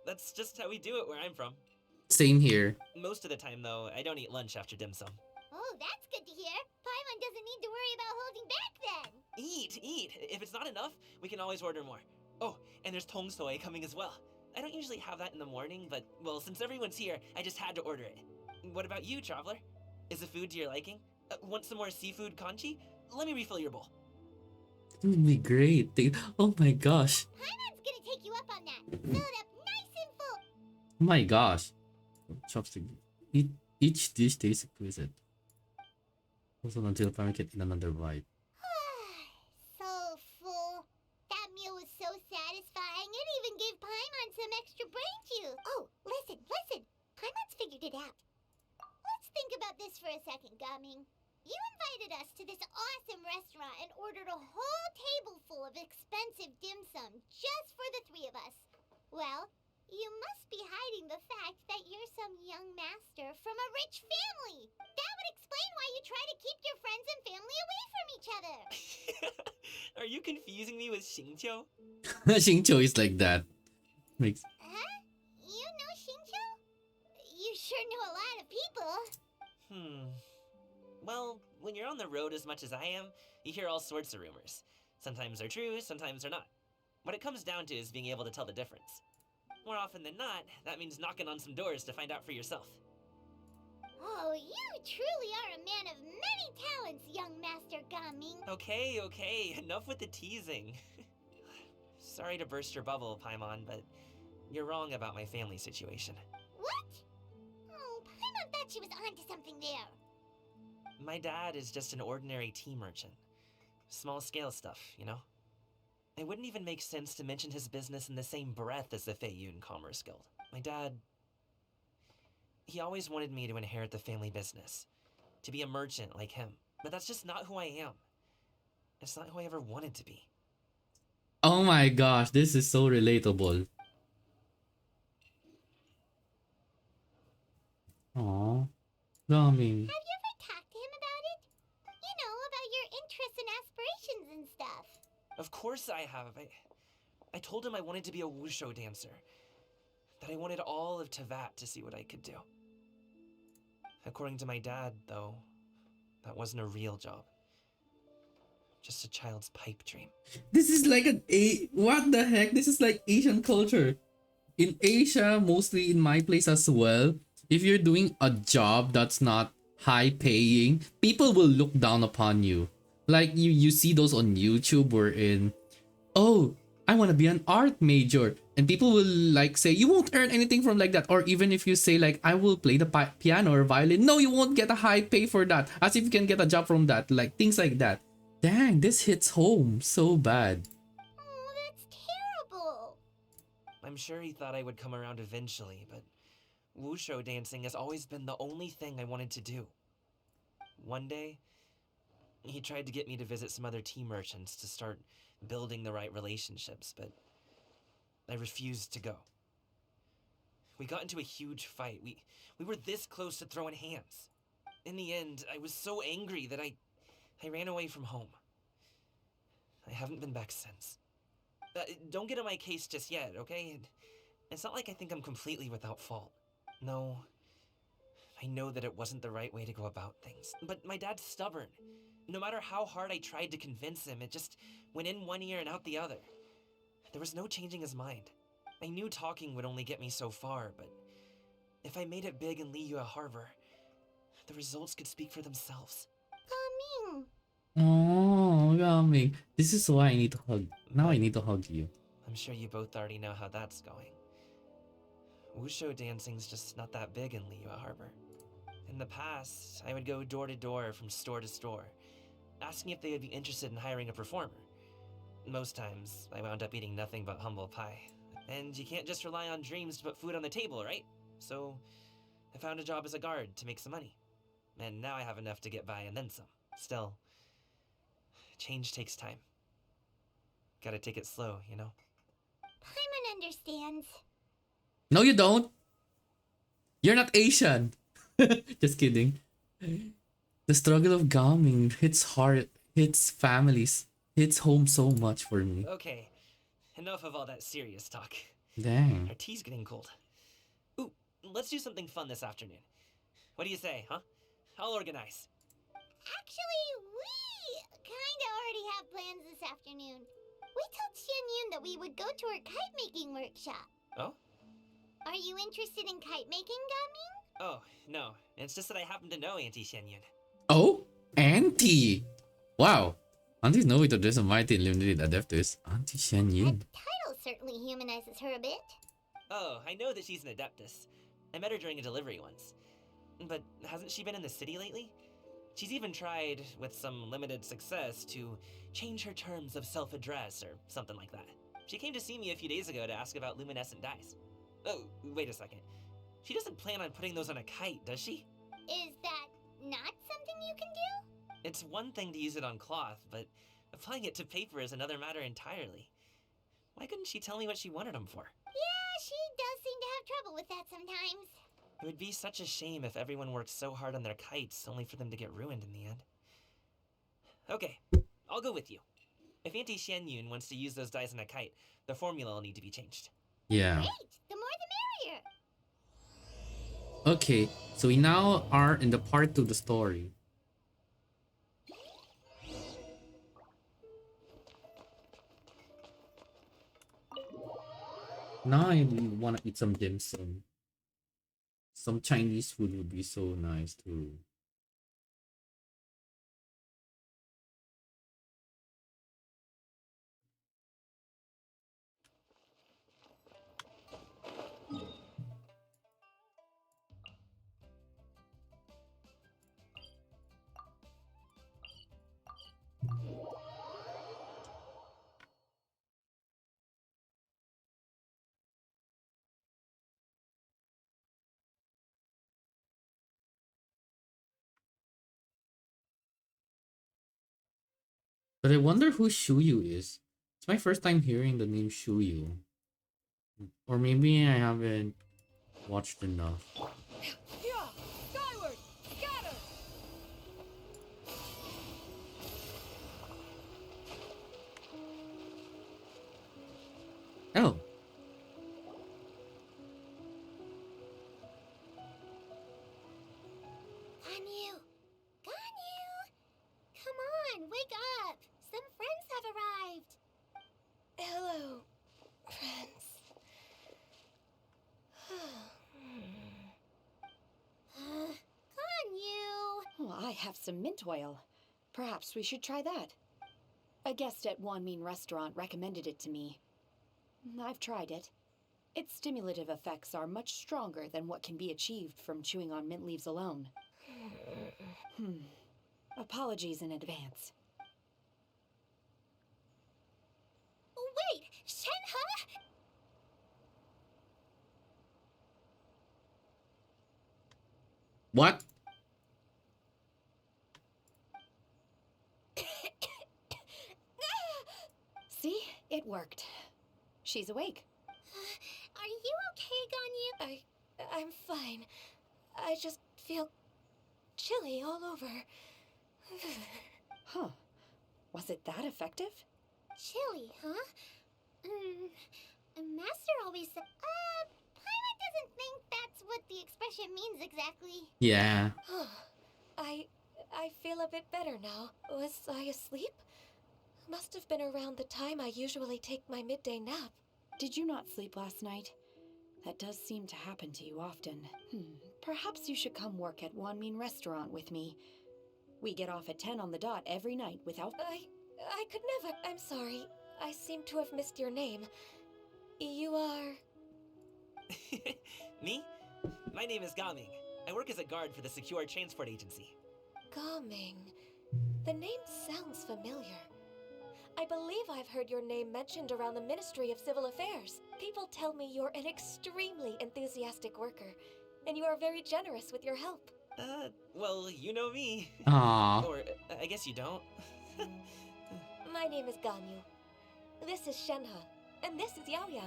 That's just how we do it where I'm from. Same here. Most of the time, though, I don't eat lunch after dim sum. Oh, that's good to hear. Paimon doesn't need to worry about holding back then. Eat! If it's not enough, we can always order more. Oh, and there's tong soy coming as well. I don't usually have that in the morning, but, well, since everyone's here, I just had to order it. What about you, traveler? Is the food to your liking? Want some more seafood kanchi? Let me refill your bowl. It would be great. Oh my gosh. Paimon's gonna take you up on that. Fill it up nice and full. Oh my gosh. Chopstick. Each dish tastes exquisite. Also until Paimon can eat another bite. So full. That meal was so satisfying. It even gave Paimon some extra brain juice. Oh, listen. Paimon's figured it out. Let's think about this for a second, Gaming. You invited us to this awesome restaurant and ordered a whole table full of expensive dim sum just for the three of us. Well, you must be hiding the fact that you're some young master from a rich family. That would explain why you try to keep your friends and family away from each other. Are you confusing me with Xingqiu? Xingqiu is like that. Makes. Huh? You know Xingqiu? You sure know a lot of people. Well, when you're on the road as much as I am, you hear all sorts of rumors. Sometimes they're true, sometimes they're not. What it comes down to is being able to tell the difference. More often than not, that means knocking on some doors to find out for yourself. Oh, you truly are a man of many talents, young Master Gaming. Okay, enough with the teasing. Sorry to burst your bubble, Paimon, but you're wrong about my family situation. What? Oh, Paimon thought she was onto something there. My dad is just an ordinary tea merchant. Small scale stuff, you know? It wouldn't even make sense to mention his business in the same breath as the Feiyun Commerce Guild. My dad... he always wanted me to inherit the family business. To be a merchant like him. But that's just not who I am. It's not who I ever wanted to be. Oh my gosh, this is so relatable. Aww. Gaming. Have you ever talked to him about it? You know, about your interests and aspirations and stuff. Of course I have. I told him I wanted to be a wushu dancer. That I wanted all of Tevat to see what I could do. According to my dad, though, that wasn't a real job. Just a child's pipe dream. This is like what the heck? This is like Asian culture. In Asia, mostly in my place as well, if you're doing a job that's not high paying, people will look down upon you. Like you see those on YouTube wherein oh, I want to be an art major. And people will like say, you won't earn anything from like that. Or even if you say like, I will play the piano or violin. No, you won't get a high pay for that. As if you can get a job from that. Like things like that. Dang, this hits home so bad. Oh, that's terrible. I'm sure he thought I would come around eventually, but wushu dancing has always been the only thing I wanted to do. One day, he tried to get me to visit some other tea merchants to start building the right relationships, but I refused to go. We got into a huge fight. We were this close to throwing hands. In the end, I was so angry that I ran away from home. I haven't been back since. Don't get on my case just yet, okay? It's not like I think I'm completely without fault. No, I know that it wasn't the right way to go about things. But my dad's stubborn. No matter how hard I tried to convince him, it just went in one ear and out the other. There was no changing his mind. I knew talking would only get me so far, but if I made it big in Liyue Harbor, the results could speak for themselves. Gaming. Oh, Yami. This is why I need to hug. Now I need to hug you. I'm sure you both already know how that's going. Wushu dancing's just not that big in Liyue Harbor. In the past, I would go door to door from store to store, asking if they would be interested in hiring a performer. Most times, I wound up eating nothing but humble pie. And you can't just rely on dreams to put food on the table, right? So, I found a job as a guard to make some money. And now I have enough to get by and then some. Still, change takes time. Gotta take it slow, you know? Paimon understands. No, you don't. You're not Asian. Just kidding. The struggle of gaming hits hard, hits families, hits home so much for me. Okay, enough of all that serious talk. Dang. Our tea's getting cold. Ooh, let's do something fun this afternoon. What do you say, huh? I'll organize. Actually, we kinda already have plans this afternoon. We told Xianyun that we would go to her kite making workshop. Oh? Are you interested in kite making, Gaming? Oh, no. It's just that I happen to know Auntie Xianyun. Oh, Auntie. Wow. Auntie's no way to dress a mighty and limited adeptus. Auntie Xianyun. Title certainly humanizes her a bit. Oh, I know that she's an adeptus. I met her during a delivery once. But hasn't she been in the city lately? She's even tried, with some limited success, to change her terms of self-address or something like that. She came to see me a few days ago to ask about luminescent dyes. Oh, wait a second. She doesn't plan on putting those on a kite, does she? Is that not something you can do? It's one thing to use it on cloth, but applying it to paper is another matter entirely. Why couldn't she tell me what she wanted them for? Yeah, she does seem to have trouble with that sometimes. It would be such a shame if everyone worked so hard on their kites only for them to get ruined in the end. Okay, I'll go with you. If Auntie Xianyun wants to use those dyes on a kite, the formula will need to be changed. Yeah. Great! The more the merrier! Okay, so we now are in the part 2 of the story. Now I want to eat some dim sum. Some Chinese food would be so nice too. But I wonder who Shuyu is. It's my first time hearing the name Shuyu. Or maybe I haven't watched enough. Yeah! Skyward! Scatter! Oh. Ganyu! Ganyu! Come on, wake up! Some friends have arrived! Hello, friends. Ganyu! Oh, I have some mint oil. Perhaps we should try that. A guest at Wanmin Restaurant recommended it to me. I've tried it. Its stimulative effects are much stronger than what can be achieved from chewing on mint leaves alone. Apologies in advance. Wait, Shenhe? What? See? It worked. She's awake. Are you okay, Ganyu? I'm fine. I just feel chilly all over. Huh. Was it that effective? Chilly, huh? Master always said, Paimon doesn't think that's what the expression means exactly. Yeah. I feel a bit better now. Was I asleep? Must have been around the time I usually take my midday nap. Did you not sleep last night? That does seem to happen to you often. Perhaps you should come work at Wanmin Restaurant with me. We get off at 10 on the dot every night without... I could never. I'm sorry. I seem to have missed your name. You are... Me? My name is Gaming. I work as a guard for the Secure Transport Agency. Gaming. The name sounds familiar. I believe I've heard your name mentioned around the Ministry of Civil Affairs. People tell me you're an extremely enthusiastic worker, and you are very generous with your help. Well, you know me. Aww. Or, I guess you don't. My name is Ganyu. This is Shenhe, and this is Yao Yao.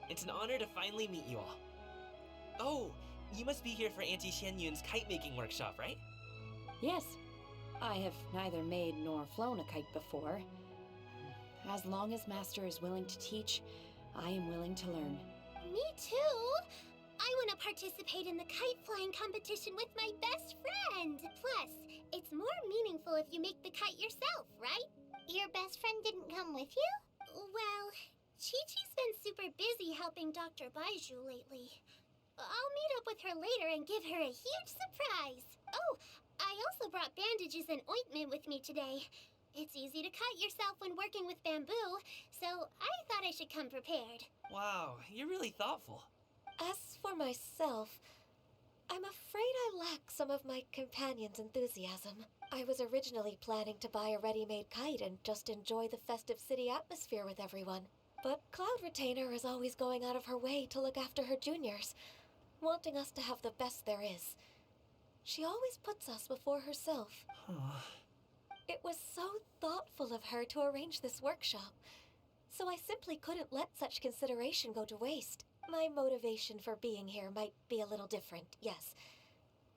It's an honor to finally meet you all. Oh, you must be here for Auntie Shen Yun's kite-making workshop, right? Yes. I have neither made nor flown a kite before. As long as Master is willing to teach, I am willing to learn. Me too. I want to participate in the kite flying competition with my best friend. Plus, it's more meaningful if you make the kite yourself, right? Your best friend didn't come with you? Well, Chi-Chi's been super busy helping Dr. Baiju lately. I'll meet up with her later and give her a huge surprise. Oh, I also brought bandages and ointment with me today. It's easy to cut yourself when working with bamboo, so I thought I should come prepared. Wow, you're really thoughtful. As for myself, I'm afraid I lack some of my companion's enthusiasm. I was originally planning to buy a ready-made kite and just enjoy the festive city atmosphere with everyone. But Cloud Retainer is always going out of her way to look after her juniors, wanting us to have the best there is. She always puts us before herself. It was so thoughtful of her to arrange this workshop, so I simply couldn't let such consideration go to waste. My motivation for being here might be a little different, yes,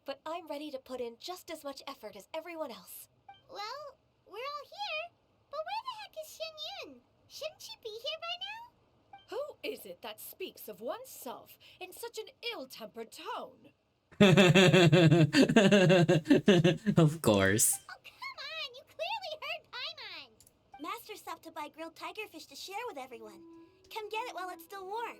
but I'm ready to put in just as much effort as everyone else. Well, we're all here, but where the heck is Shen Yun? Shouldn't she be here by now? Who is it that speaks of oneself in such an ill-tempered tone? Of course. Oh, come on! You clearly heard Paimon! Master stopped to buy grilled tigerfish to share with everyone. Come get it while it's still warm.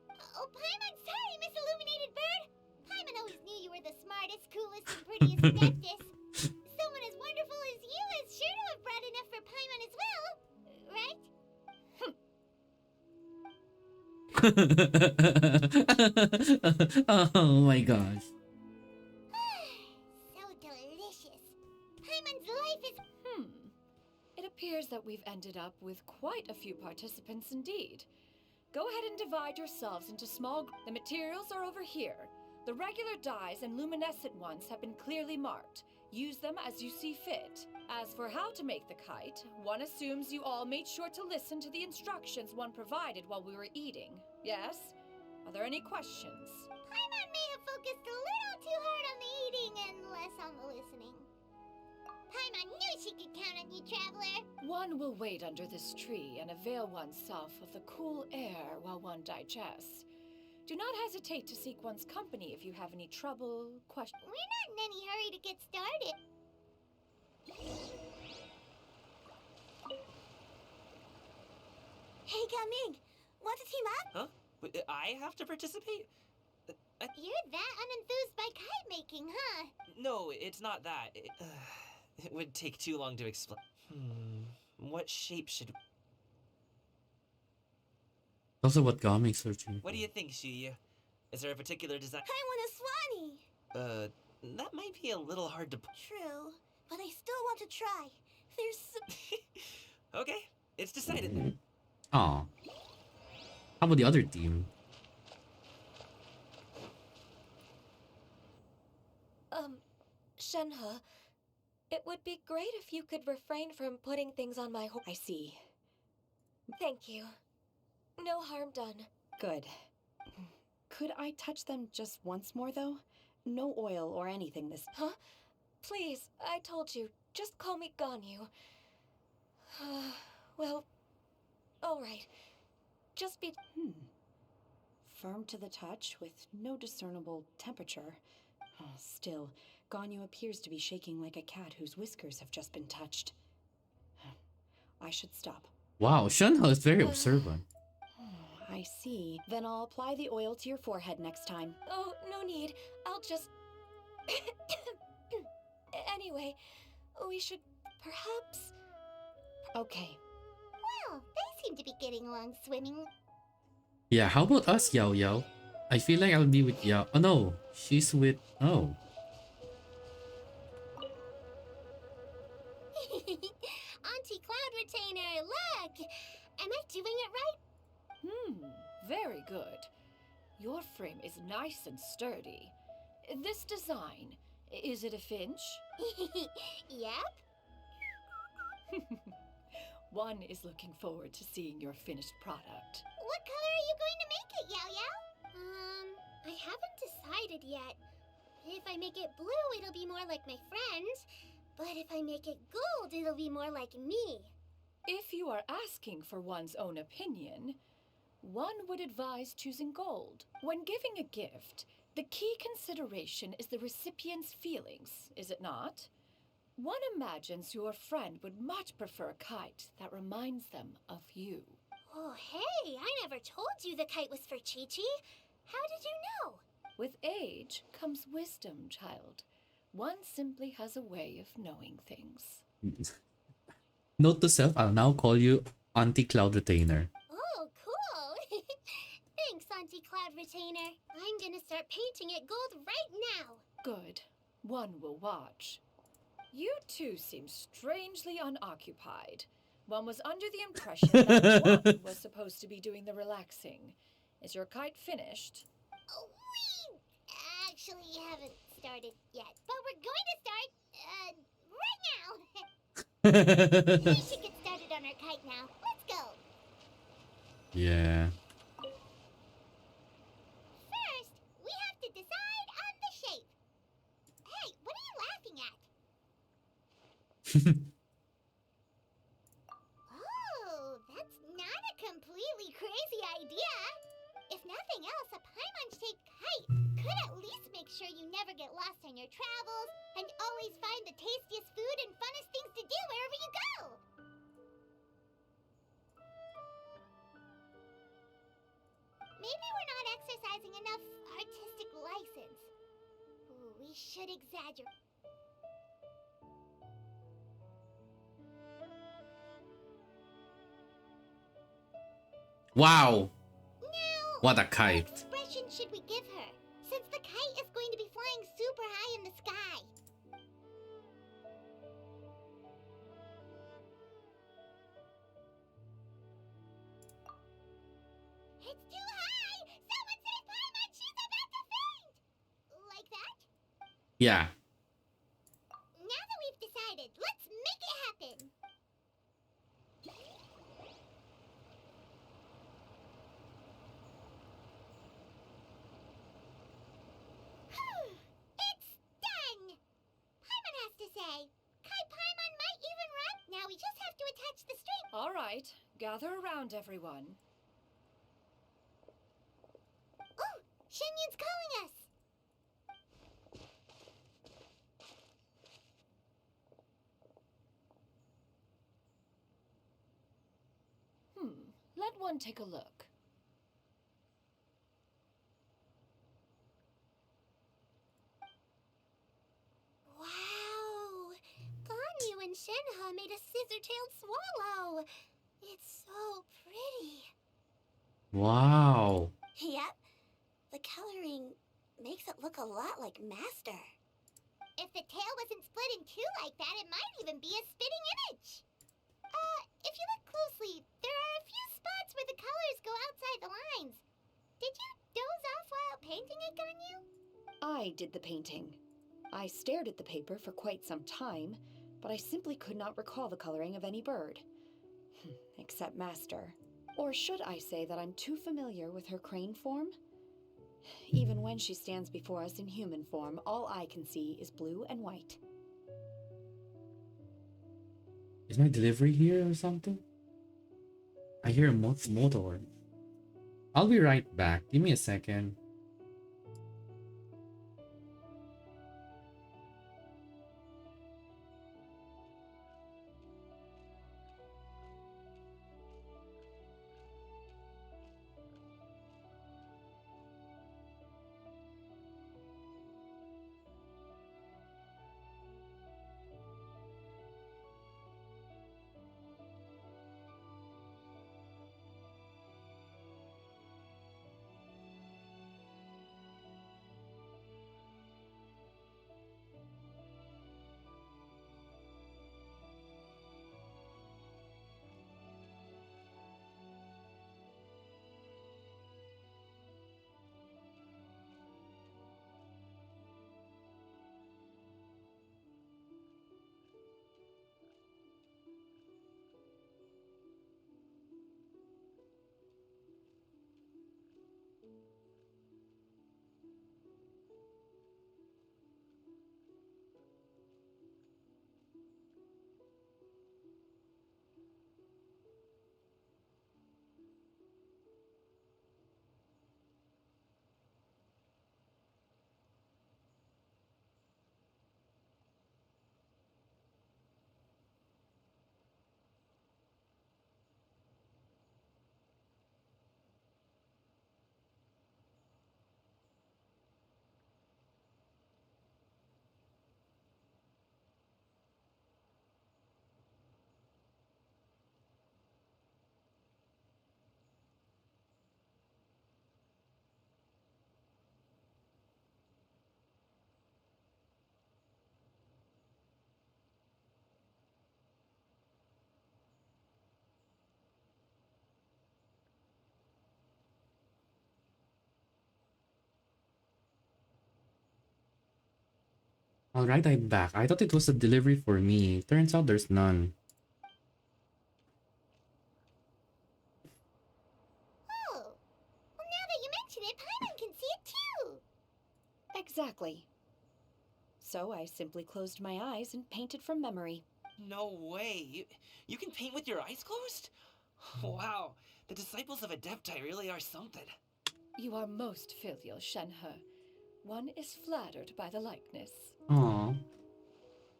Oh, Paimon, sorry, Miss Illuminated Bird! Paimon always knew you were the smartest, coolest, and prettiest and bestest. Someone as wonderful as you is sure to have brought enough for Paimon as well, right? Oh my gosh. So delicious. Paimon's life is... It appears that we've ended up with quite a few participants indeed. Go ahead and divide yourselves into small groups. The materials are over here. The regular dyes and luminescent ones have been clearly marked. Use them as you see fit. As for how to make the kite, one assumes you all made sure to listen to the instructions one provided while we were eating. Yes? Are there any questions? Paimon may have focused a little too hard on the eating and less on the listening. Paimon knew she could count on you, Traveler. One will wait under this tree and avail oneself of the cool air while one digests. Do not hesitate to seek one's company if you have any trouble, questions. We're not in any hurry to get started. Hey, Gaming! Want to team up? Huh? Wait, I have to participate? You're that unenthused by kite making, huh? No, it's not that. It would take too long to explain. What shape should... Also, what Gami's searching What do you think, Shuyu? Is there a particular design? I want a swanee! That might be a little hard to... True, but I still want to try. There's some... Okay, it's decided. Aw. How about the other team? Shenhe, it would be great if you could refrain from putting things on my horse. I see. Thank you. No harm done. Good. Could I touch them just once more, though? No oil or anything this... Huh? Please, I told you. Just call me Ganyu. Well, alright. Just be... Firm to the touch, with no discernible temperature. Oh, still, Ganyu appears to be shaking like a cat whose whiskers have just been touched. I should stop. Wow, Shenhe is very observant. I see. Then I'll apply the oil to your forehead next time. Oh, no need. I'll just... Anyway, we should perhaps... Okay. Well, they seem to be getting along swimmingly. Yeah, how about us, Yao Yao? I feel like I'll be with Yao. Oh no, she's with... Oh. Auntie Cloud Retainer, look! Am I doing it right? Very good. Your frame is nice and sturdy. This design, is it a finch? Yep. One is looking forward to seeing your finished product. What color are you going to make it, Yao Yao? I haven't decided yet. If I make it blue, it'll be more like my friends. But if I make it gold, it'll be more like me. If you are asking for one's own opinion, one would advise choosing gold. When giving a gift, the key consideration is the recipient's feelings, is it not? One imagines your friend would much prefer a kite that reminds them of you. Oh, hey, I never told you the kite was for Chi-Chi. How did you know? With age comes wisdom, child. One simply has a way of knowing things. Note to self, I'll now call you Auntie Cloud Retainer. Oh, cool. Thanks, Auntie Cloud Retainer. I'm gonna start painting it gold right now. Good. One will watch. You two seem strangely unoccupied. One was under the impression that one was supposed to be doing the relaxing. Is your kite finished? Oh, we actually haven't started yet, but we're going to start, right now. We should get started on our kite now. Let's go. Yeah. First, we have to decide on the shape. Hey, what are you laughing at? Oh, that's not a completely crazy idea. If nothing else, a Paimon-shaped kite could at least make sure you never get lost on your travels and always find the tastiest food and funnest things to do wherever you go. Maybe we're not exercising enough artistic license. Ooh, we should exaggerate. Wow. Now, What a what kite. expression should we give her, since the kite is going to be flying super high in the sky? It's too high! Someone save Paimon! She's about to faint! Like that? Yeah. Now that we've decided, let's make it happen! It's done! Paimon has to say. Kai Paimon might even run. Now we just have to attach the string. All right, gather around, everyone. Oh, Shenyun's calling us. Let one take a look. Wow! Ganyu and Shenhe made a scissor-tailed swallow. It's so pretty. Wow. Yep. The coloring makes it look a lot like Master. If the tail wasn't split in two like that, it might even be a spitting image. If you look closely, there are a few spots where the colors go outside the lines. Did you doze off while painting it, Ganyu? I did the painting. I stared at the paper for quite some time, but I simply could not recall the coloring of any bird. Except Master. Or should I say that I'm too familiar with her crane form? Even when she stands before us in human form, all I can see is blue and white. Is my delivery here or something? I hear a motor. I'll be right back. Give me a second. Alright, I'm back. I thought it was a delivery for me. Turns out there's none. Oh, well now that you mention it, Paimon can see it too. Exactly. So I simply closed my eyes and painted from memory. No way. You can paint with your eyes closed? Wow. The disciples of Adepti really are something. You are most filial, Shenhe. One is flattered by the likeness. Aww.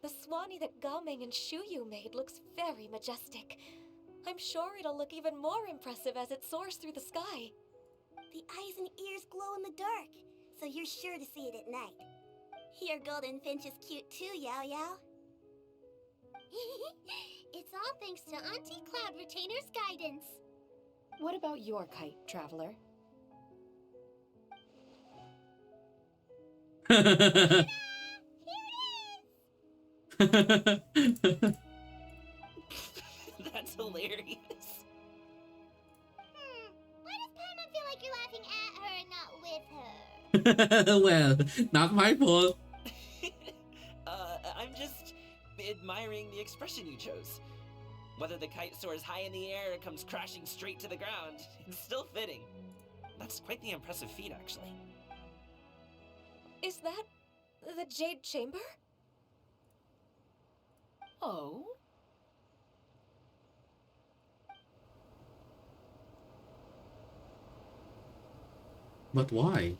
The Swanee that Gaming and Shuyu made looks very majestic. I'm sure it'll look even more impressive as it soars through the sky. The eyes and ears glow in the dark, so you're sure to see it at night. Your golden finch is cute too, Yao Yao. It's all thanks to Auntie Cloud Retainer's guidance. What about your kite, Traveler? That's hilarious. Why does Paimon feel like you're laughing at her and not with her? Well, not my fault. I'm just admiring the expression you chose. Whether the kite soars high in the air or comes crashing straight to the ground, it's still fitting. That's quite the impressive feat, actually. Is that the Jade Chamber? Oh? But why?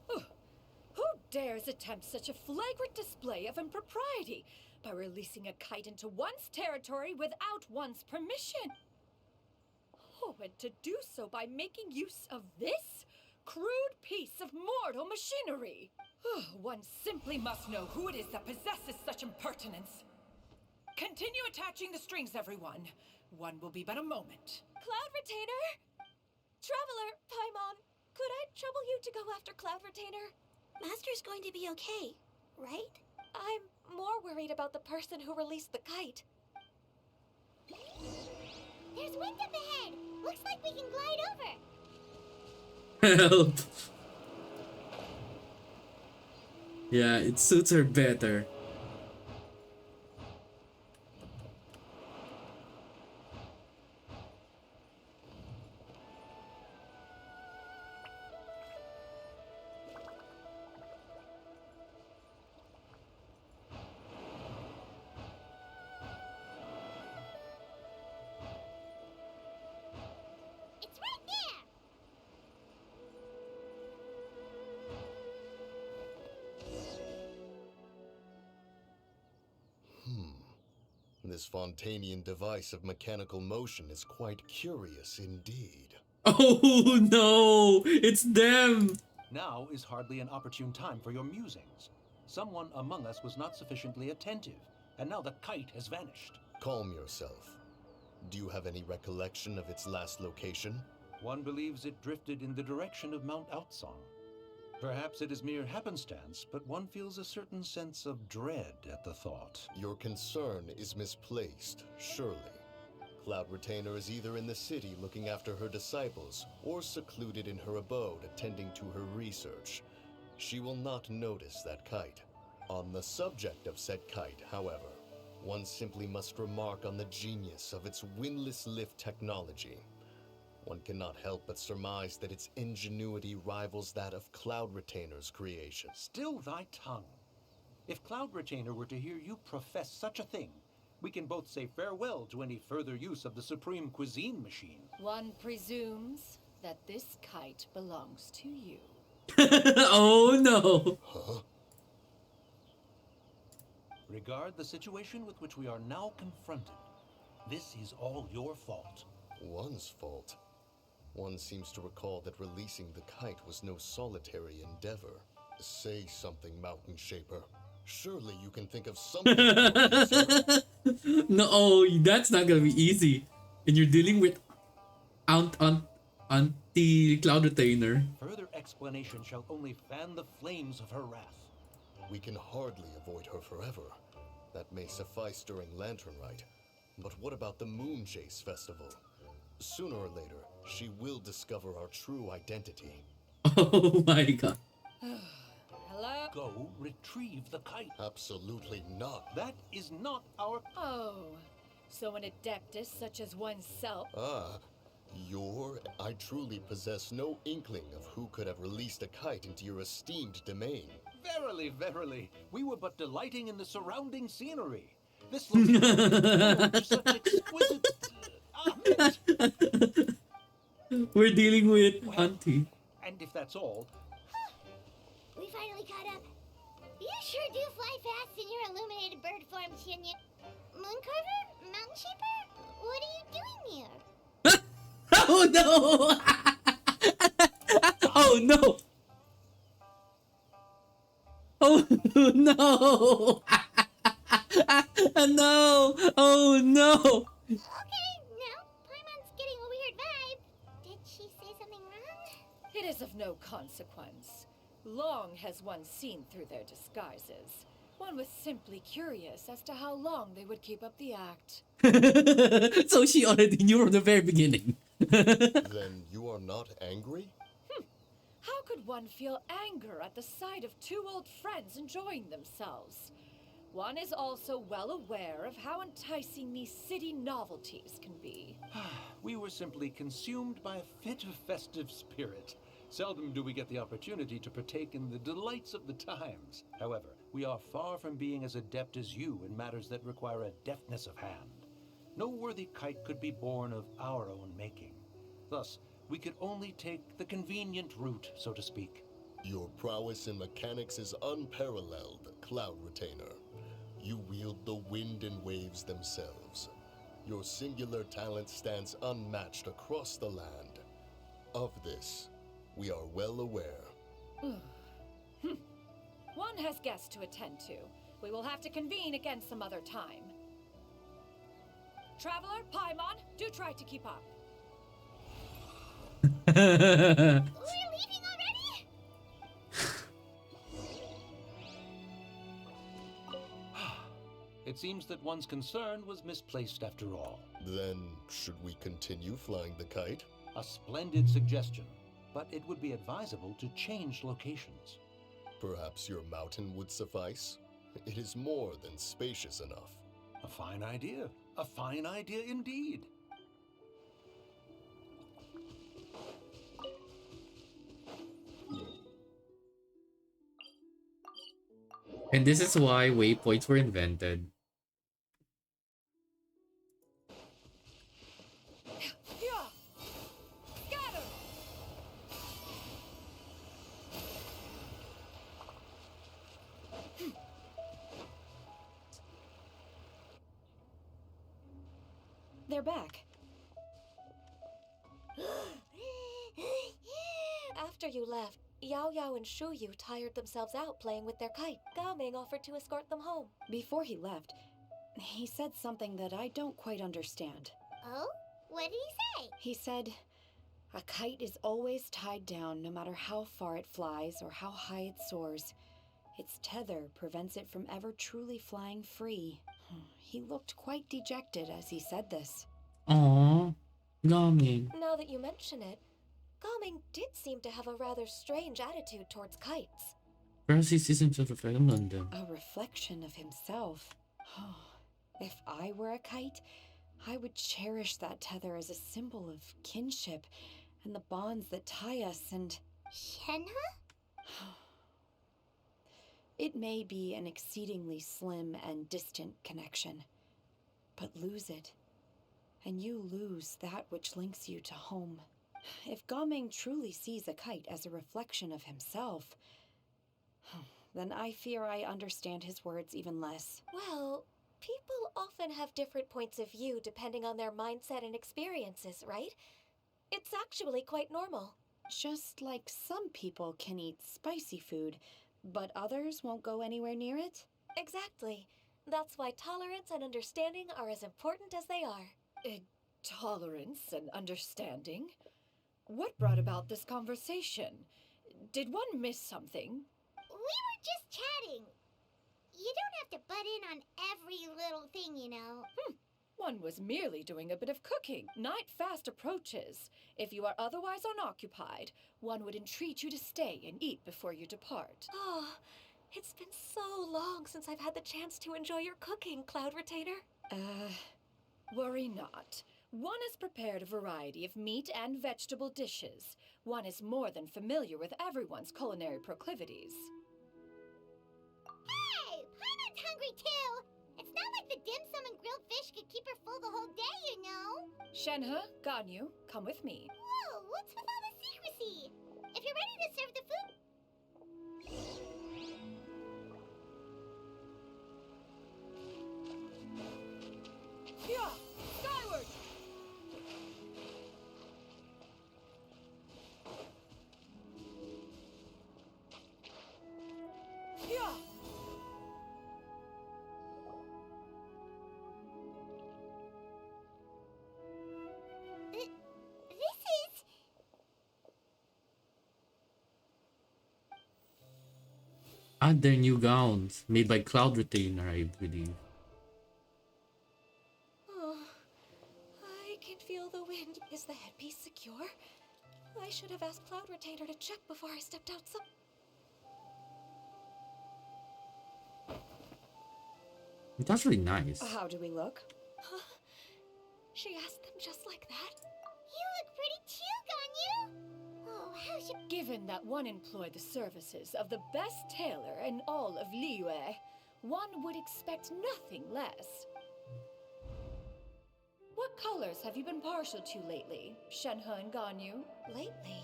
Who dares attempt such a flagrant display of impropriety by releasing a kite into one's territory without one's permission? Oh, and to do so by making use of this crude piece of mortal machinery. One simply must know who it is that possesses such impertinence. Continue attaching the strings, everyone. One will be but a moment. Cloud Retainer! Traveler, Paimon, could I trouble you to go after Cloud Retainer? Master's going to be okay, right? I'm more worried about the person who released the kite. There's wind up ahead. Looks like we can glide over. Help! Yeah, it suits her better. It's right there. This Fontanian device of mechanical motion is quite curious indeed. Oh no! It's them! Now is hardly an opportune time for your musings. Someone among us was not sufficiently attentive, and now the kite has vanished. Calm yourself. Do you have any recollection of its last location? One believes it drifted in the direction of Mount Outsong. Perhaps it is mere happenstance, but one feels a certain sense of dread at the thought. Your concern is misplaced, surely. Cloud Retainer is either in the city looking after her disciples, or secluded in her abode attending to her research. She will not notice that kite. On the subject of said kite, however, one simply must remark on the genius of its windless lift technology. One cannot help but surmise that its ingenuity rivals that of Cloud Retainer's creation. Still thy tongue. If Cloud Retainer were to hear you profess such a thing, we can both say farewell to any further use of the Supreme Cuisine machine. One presumes that this kite belongs to you. Oh no! Huh? Regard the situation with which we are now confronted. This is all your fault. One's fault. One seems to recall that releasing the kite was no solitary endeavor. Say something, Mountain Shaper. Surely you can think of something. No, that's not gonna be easy. And you're dealing with anti-Cloud Retainer. Further explanation shall only fan the flames of her wrath. We can hardly avoid her forever. That may suffice during Lantern Rite. But what about the Moon Chase Festival? Sooner or later, she will discover our true identity. Oh my god. Hello? Go retrieve the kite. Absolutely not. That is not our... Oh, so an adeptus such as oneself? I truly possess no inkling of who could have released a kite into your esteemed domain. Verily, verily, we were but delighting in the surrounding scenery. This looks such exquisite... We're dealing with Auntie. And if that's all... We finally caught up. You sure do fly fast in your illuminated bird form, Shinya. Mooncarver? Mountain Shaper? What are you doing here? Oh no! Oh no! Oh no! No! Oh no! Okay, now Paimon's getting a weird vibe. Did she say something wrong? It is of no consequence. Long has one seen through their disguises. One was simply curious as to how long they would keep up the act. So she already knew from the very beginning. Then you are not angry? How could one feel anger at the sight of two old friends enjoying themselves? One is also well aware of how enticing these city novelties can be. We were simply consumed by a fit of festive spirit. Seldom do we get the opportunity to partake in the delights of the times. However, we are far from being as adept as you in matters that require a deftness of hand. No worthy kite could be born of our own making. Thus, we could only take the convenient route, so to speak. Your prowess in mechanics is unparalleled, Cloud Retainer. You wield the wind and waves themselves. Your singular talent stands unmatched across the land. Of this, we are well aware. One has guests to attend to. We will have to convene again some other time. Traveler, Paimon, do try to keep up. We're leaving already? It seems that one's concern was misplaced after all. Then, should we continue flying the kite? A splendid suggestion, but it would be advisable to change locations. Perhaps your mountain would suffice? It is more than spacious enough. A fine idea. A fine idea indeed. And this is why waypoints were invented. They're back. After you left, Yao Yao and Shuyu tired themselves out playing with their kite. Gao Ming offered to escort them home. Before he left, he said something that I don't quite understand. Oh? What did he say? He said, a kite is always tied down no matter how far it flies or how high it soars. Its tether prevents it from ever truly flying free. He looked quite dejected as he said this. Aww, Gaming. Now that you mention it, Gao Ming did seem to have a rather strange attitude towards kites. Perhaps he sees himself reflecting on them. A reflection of himself. If I were a kite, I would cherish that tether as a symbol of kinship and the bonds that tie us and... Shenhe? It may be an exceedingly slim and distant connection, but lose it, and you lose that which links you to home. If Gaming truly sees a kite as a reflection of himself, then I fear I understand his words even less. Well, people often have different points of view depending on their mindset and experiences, right? It's actually quite normal. Just like some people can eat spicy food, but others won't go anywhere near it? Exactly. That's why tolerance and understanding are as important as they are. Tolerance and understanding? What brought about this conversation? Did one miss something? We were just chatting. You don't have to butt in on every little thing, you know. One was merely doing a bit of cooking. Night fast approaches. If you are otherwise unoccupied, one would entreat you to stay and eat before you depart. Oh, it's been so long since I've had the chance to enjoy your cooking, Cloud Retainer. Worry not. One has prepared a variety of meat and vegetable dishes. One is more than familiar with everyone's culinary proclivities. Hey! Paimon's hungry too! It's not like the dim sum and grilled fish could keep her full the whole day, you know! Shenhe, Ganyu, come with me. Whoa, what's with all the secrecy? If you're ready to serve the food... Yeah! Skyward! Yeah! This is... Their new gowns, made by Cloud Retainer, I believe. Oh, I can feel the wind. Is the headpiece secure? I should have asked Cloud Retainer to check before I stepped outside. That's really nice. How do we look? Huh? She asked them just like that? You look pretty too, Ganyu! Oh, how should... Given that one employed the services of the best tailor in all of Liyue, one would expect nothing less. What colors have you been partial to lately, Shenhe and Ganyu? Lately?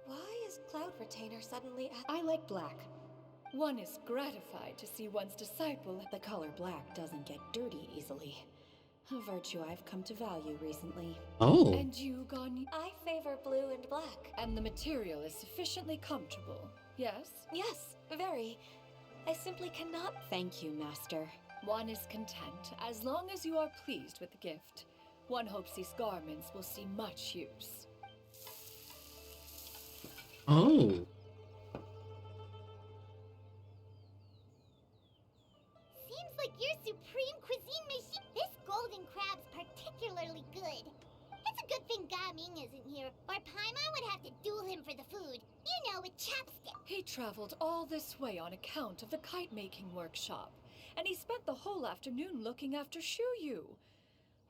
Why is Cloud Retainer suddenly at... I like black. One is gratified to see one's disciple. The color black doesn't get dirty easily. A virtue I've come to value recently. Oh. And you, Ganyu? I favor blue and black. And the material is sufficiently comfortable, yes? Yes, very. I simply cannot... Thank you, Master. One is content as long as you are pleased with the gift. One hopes these garments will see much use. Oh. Seems like your supreme cuisine machine. This golden crab's particularly good. It's a good thing Gaming isn't here, or Paimon would have to duel him for the food. You know, with chopstick. He traveled all this way on account of the kite-making workshop, and he spent the whole afternoon looking after Shuyu.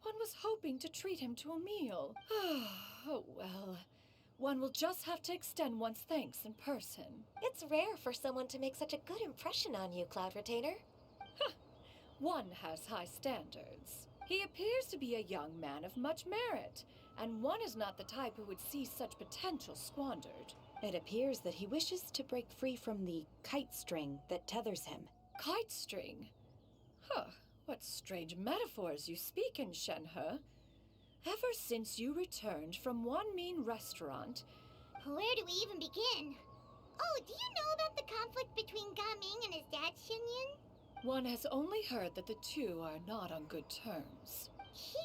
One was hoping to treat him to a meal. Oh well. One will just have to extend one's thanks in person. It's rare for someone to make such a good impression on you, Cloud Retainer. One has high standards. He appears to be a young man of much merit, and one is not the type who would see such potential squandered. It appears that he wishes to break free from the kite string that tethers him. Kite string? Huh, what strange metaphors you speak in, Shenhe. Ever since you returned from one mean restaurant... Where do we even begin? Oh, do you know about the conflict between Gaming and his dad, Shinyan? One has only heard that the two are not on good terms. He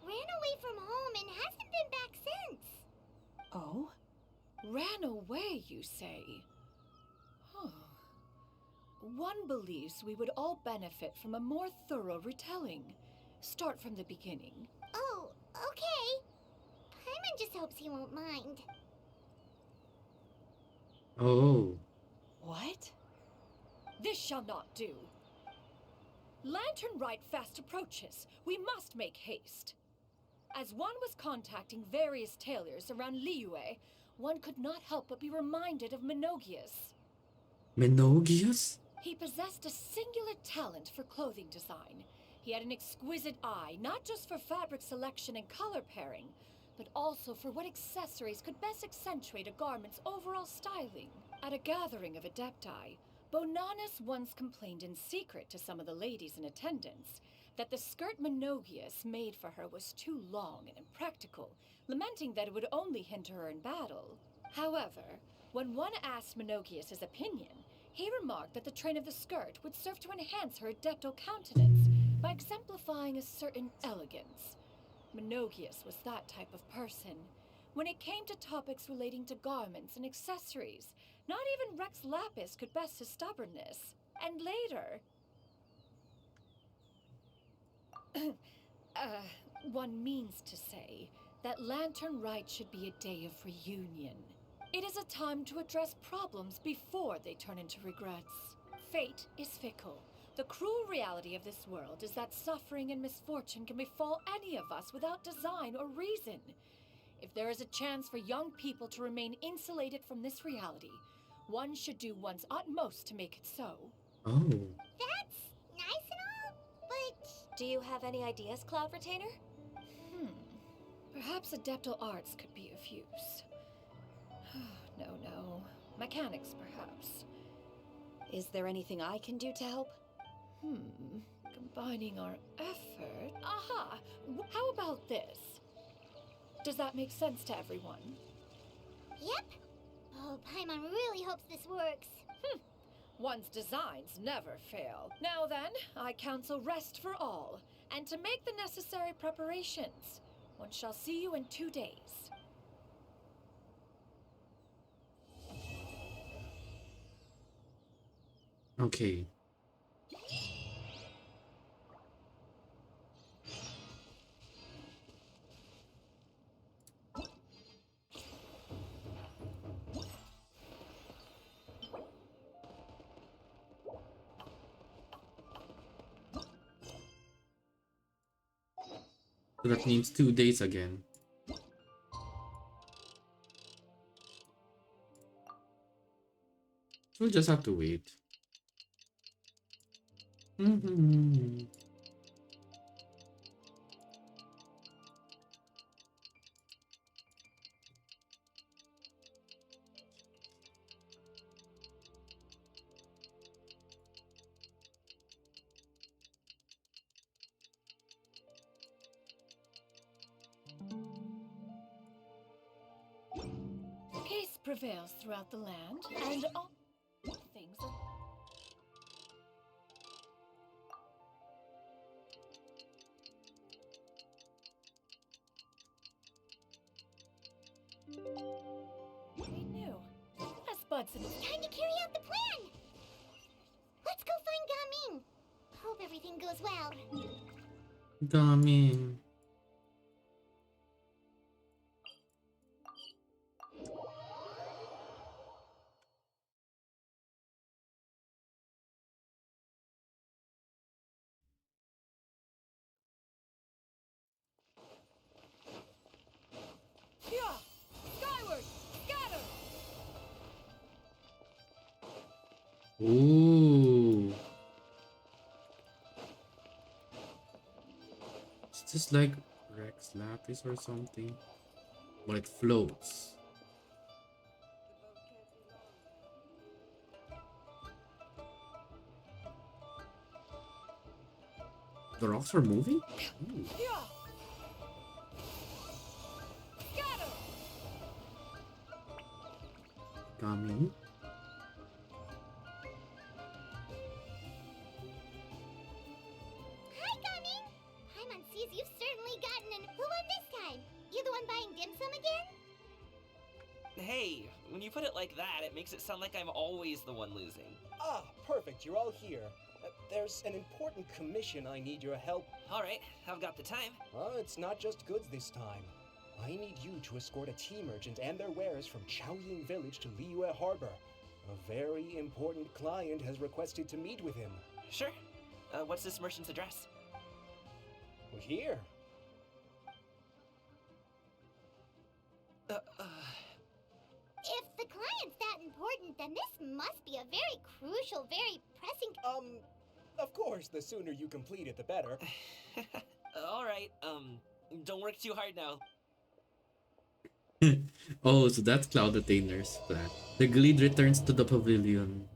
ran away from home and hasn't been back since. Oh? Ran away, you say? Huh. One believes we would all benefit from a more thorough retelling. Start from the beginning. Oh, okay. Paimon just hopes he won't mind. Oh. What? This shall not do. Lantern Rite fast approaches. We must make haste. As one was contacting various tailors around Liyue, one could not help but be reminded of Menogias. Menogias? He possessed a singular talent for clothing design. He had an exquisite eye, not just for fabric selection and color pairing, but also for what accessories could best accentuate a garment's overall styling. At a gathering of Adepti, Bonanis once complained in secret to some of the ladies in attendance that the skirt Menogias made for her was too long and impractical, lamenting that it would only hinder her in battle. However, when one asked Menogias' opinion, he remarked that the train of the skirt would serve to enhance her adeptal countenance by exemplifying a certain elegance. Menogias was that type of person. When it came to topics relating to garments and accessories, not even Rex Lapis could best his stubbornness. And later... one means to say that Lantern Rite should be a day of reunion. It is a time to address problems before they turn into regrets. Fate is fickle. The cruel reality of this world is that suffering and misfortune can befall any of us without design or reason. If there is a chance for young people to remain insulated from this reality, one should do one's utmost to make it so. Oh. That's nice and all, but... Do you have any ideas, Cloud Retainer? Perhaps adeptal arts could be of use. No. Mechanics, perhaps. Is there anything I can do to help? Combining our effort... Aha! How about this? Does that make sense to everyone? Yep. Oh, Paimon really hopes this works. One's designs never fail. Now then, I counsel rest for all, and to make the necessary preparations. One shall see you in 2 days. Okay. So that means 2 days again. We'll just have to wait. Peace prevails throughout the land, and all things are... goes well. Coming. Yeah! Skyward! Scatter! Ooh. It's just like Rex Lapis or something. But it floats. The rocks are moving? Ooh. Yeah! Scatter! Coming. Hi, Gummy! Paimon sees you've certainly gotten an... Who won this time? You the one buying dim sum again? Hey, when you put it like that, it makes it sound like I'm always the one losing. Ah, perfect. You're all here. There's an important commission I need your help. All right, I've got the time. It's not just goods this time. I need you to escort a tea merchant and their wares from Chaoying Village to Liyue Harbor. A very important client has requested to meet with him. Sure. What's this merchant's address? Here. If the client's that important, then this must be a very crucial, very pressing... Of course, the sooner you complete it, the better. All right, don't work too hard now. Oh, so that's Cloud Attainer's plan. The Glede returns to the pavilion.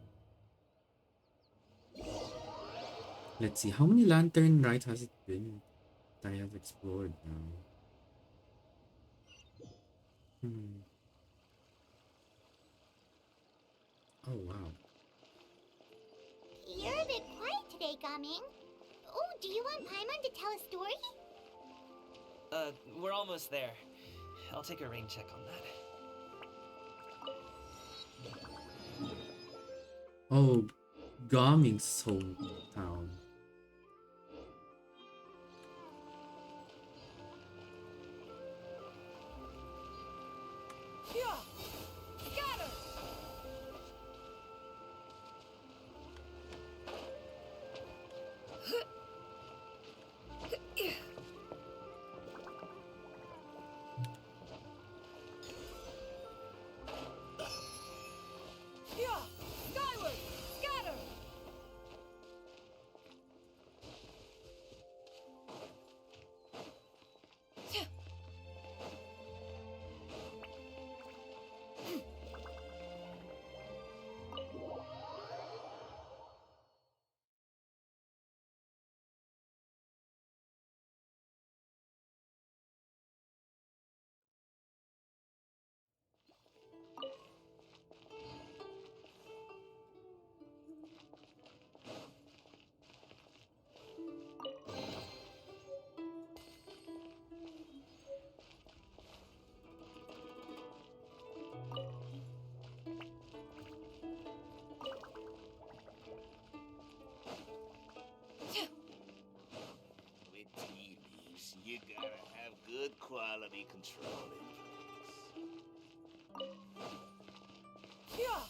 Let's see, how many lantern rides has it been that I have explored now? Oh, wow. You're a bit quiet today, Gaming. Oh, do you want Paimon to tell a story? We're almost there. I'll take a rain check on that. Oh, Gaming's hometown. Yeah! Scatter! Yeah! Skyward! Scatter! With tea leaves, you gotta have good quality control in place. Yeah!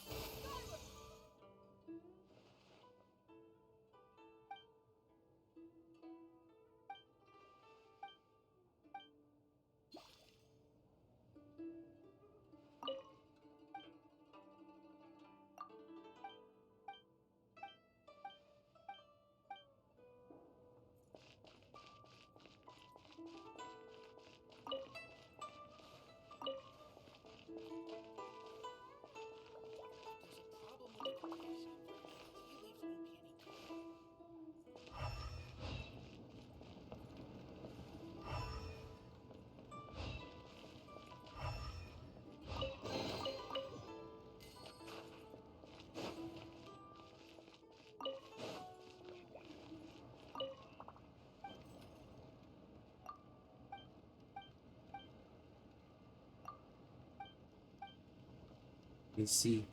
I see.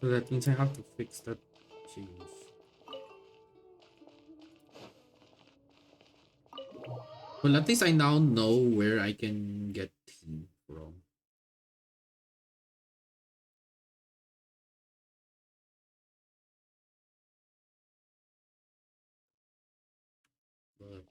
So that means I have to fix that change. Well, at least I now know where I can get tea from. But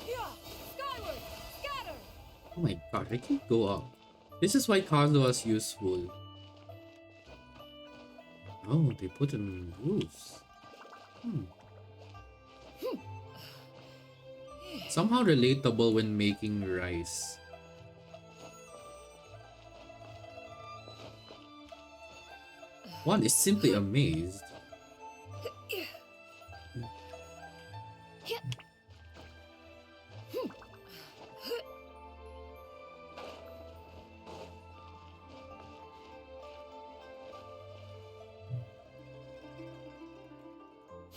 Yeah! Skyward! Scatter! oh my god, I can't go up. This is why Kazuha is useful. Oh, they put it on roofs. Somehow relatable when making rice. One is simply amazed.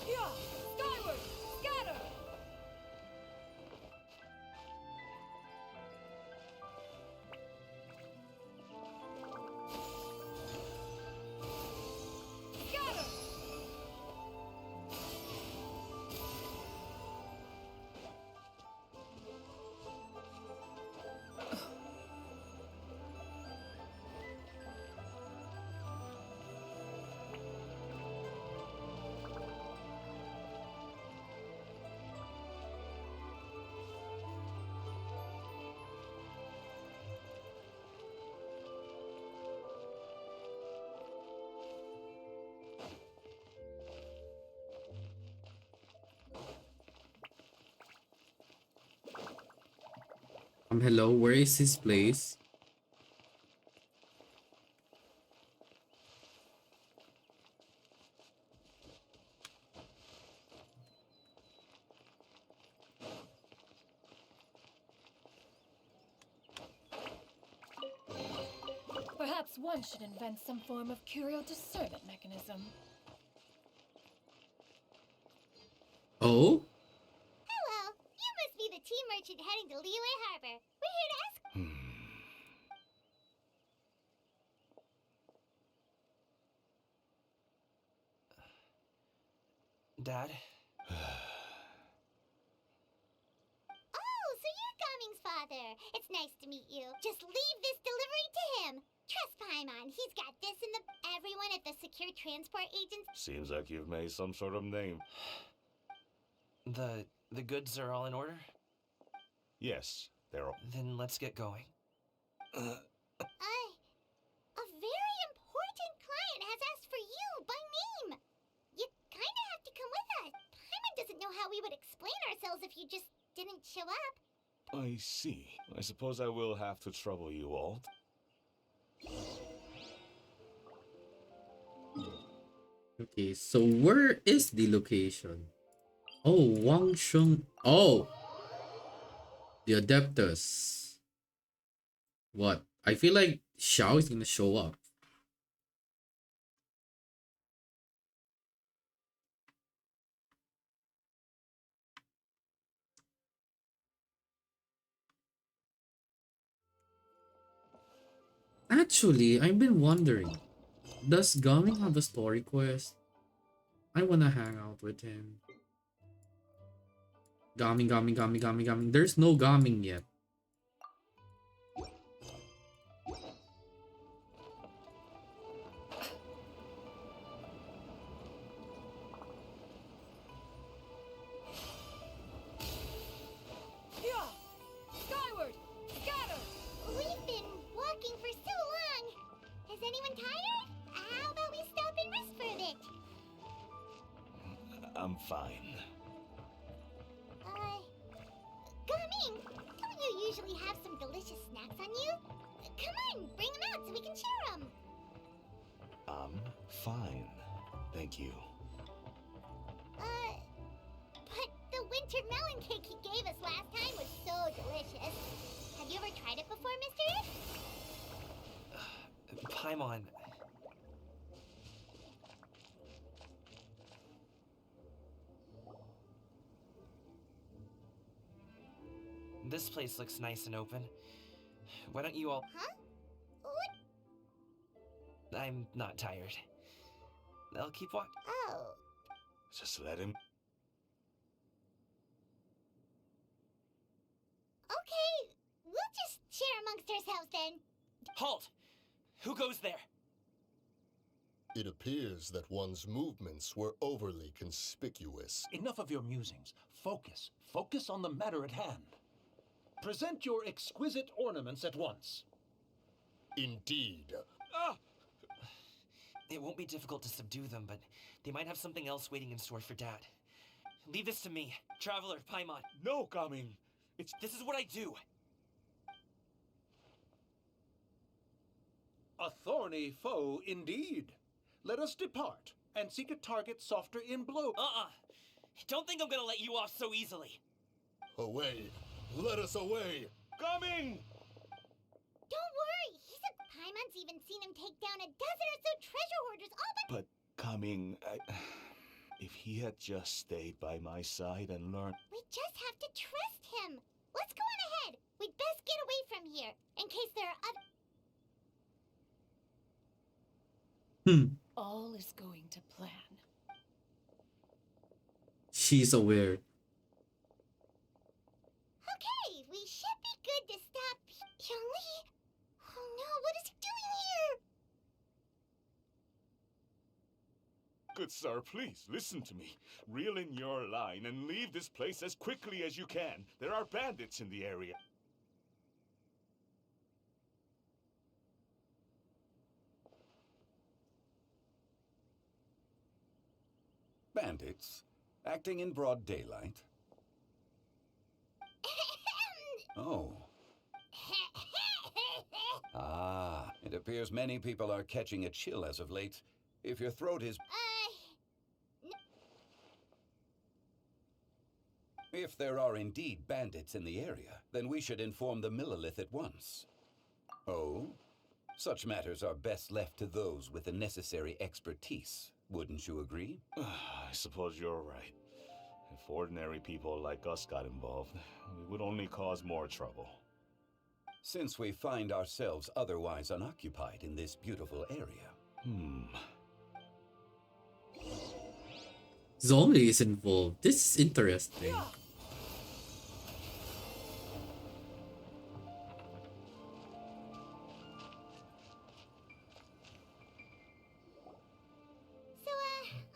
Yeah! Skyward! Scatter! Scatter! Hello, where is his place? Perhaps one should invent some form of curio discernment mechanism. Oh? Hello, you must be the tea merchant heading to Liyue Harbor. We're here to ask. Dad? Oh, so you're Gaming's father. It's nice to meet you. Just leave this delivery to him. Trust Paimon. He's got this and everyone at the secure transport agency. Seems like you've made some sort of name. The goods are all in order? Yes, they're all. Then let's get going. A very important client has asked for you by name. You kind of have to come with us. Paimon doesn't know how we would explain ourselves if you just didn't show up. I see. I suppose I will have to trouble you all. Okay, so where is the location? Oh, Wangsheng. Oh! The Adeptus. What? I feel like Xiao is gonna show up. Actually, I've been wondering, does Gaming have a story quest? I wanna hang out with him. Gaming. There's no Gaming yet. Yeah! Skyward! Scatter! We've been walking for so long. Is anyone tired? How about we stop and rest for a bit? I'm fine. Gaming, don't you usually have some delicious snacks on you? Come on, bring them out so we can share them. I'm fine. Thank you. But the winter melon cake he gave us last time was so delicious. Have you ever tried it before, mister? Paimon. This place looks nice and open. Why don't you all... Huh? What? I'm not tired. I'll keep watch. Oh. Just let him. Okay, we'll just share amongst ourselves then. Halt! Who goes there? It appears that one's movements were overly conspicuous. Enough of your musings. Focus. Focus on the matter at hand. Present your exquisite ornaments at once. Indeed. Ah! It won't be difficult to subdue them, but they might have something else waiting in store for Dad. Leave this to me, Traveler, Paimon. No, Gaming. This is what I do. A thorny foe indeed. Let us depart and seek a target softer in blow. Don't think I'm gonna let you off so easily. Away. Let us away. Coming! Don't worry, Paimon's even seen him take down a dozen or so treasure hoarders all by— But Coming, if he had just stayed by my side and learned. We just have to trust him. Let's go on ahead. We'd best get away from here, in case there are other— All is going to plan. She's aware. Okay, we should be good to stop Xiangli. Oh no, what is he doing here? Good sir, please listen to me. Reel in your line and leave this place as quickly as you can. There are bandits in the area. Bandits? Acting in broad daylight? Oh. Ah, it appears many people are catching a chill as of late. If your throat is... If there are indeed bandits in the area, then we should inform the Millilith at once. Oh? Such matters are best left to those with the necessary expertise. Wouldn't you agree? I suppose you're right. If ordinary people like us got involved, we would only cause more trouble. Since we find ourselves otherwise unoccupied in this beautiful area. Zolli is involved. This is interesting.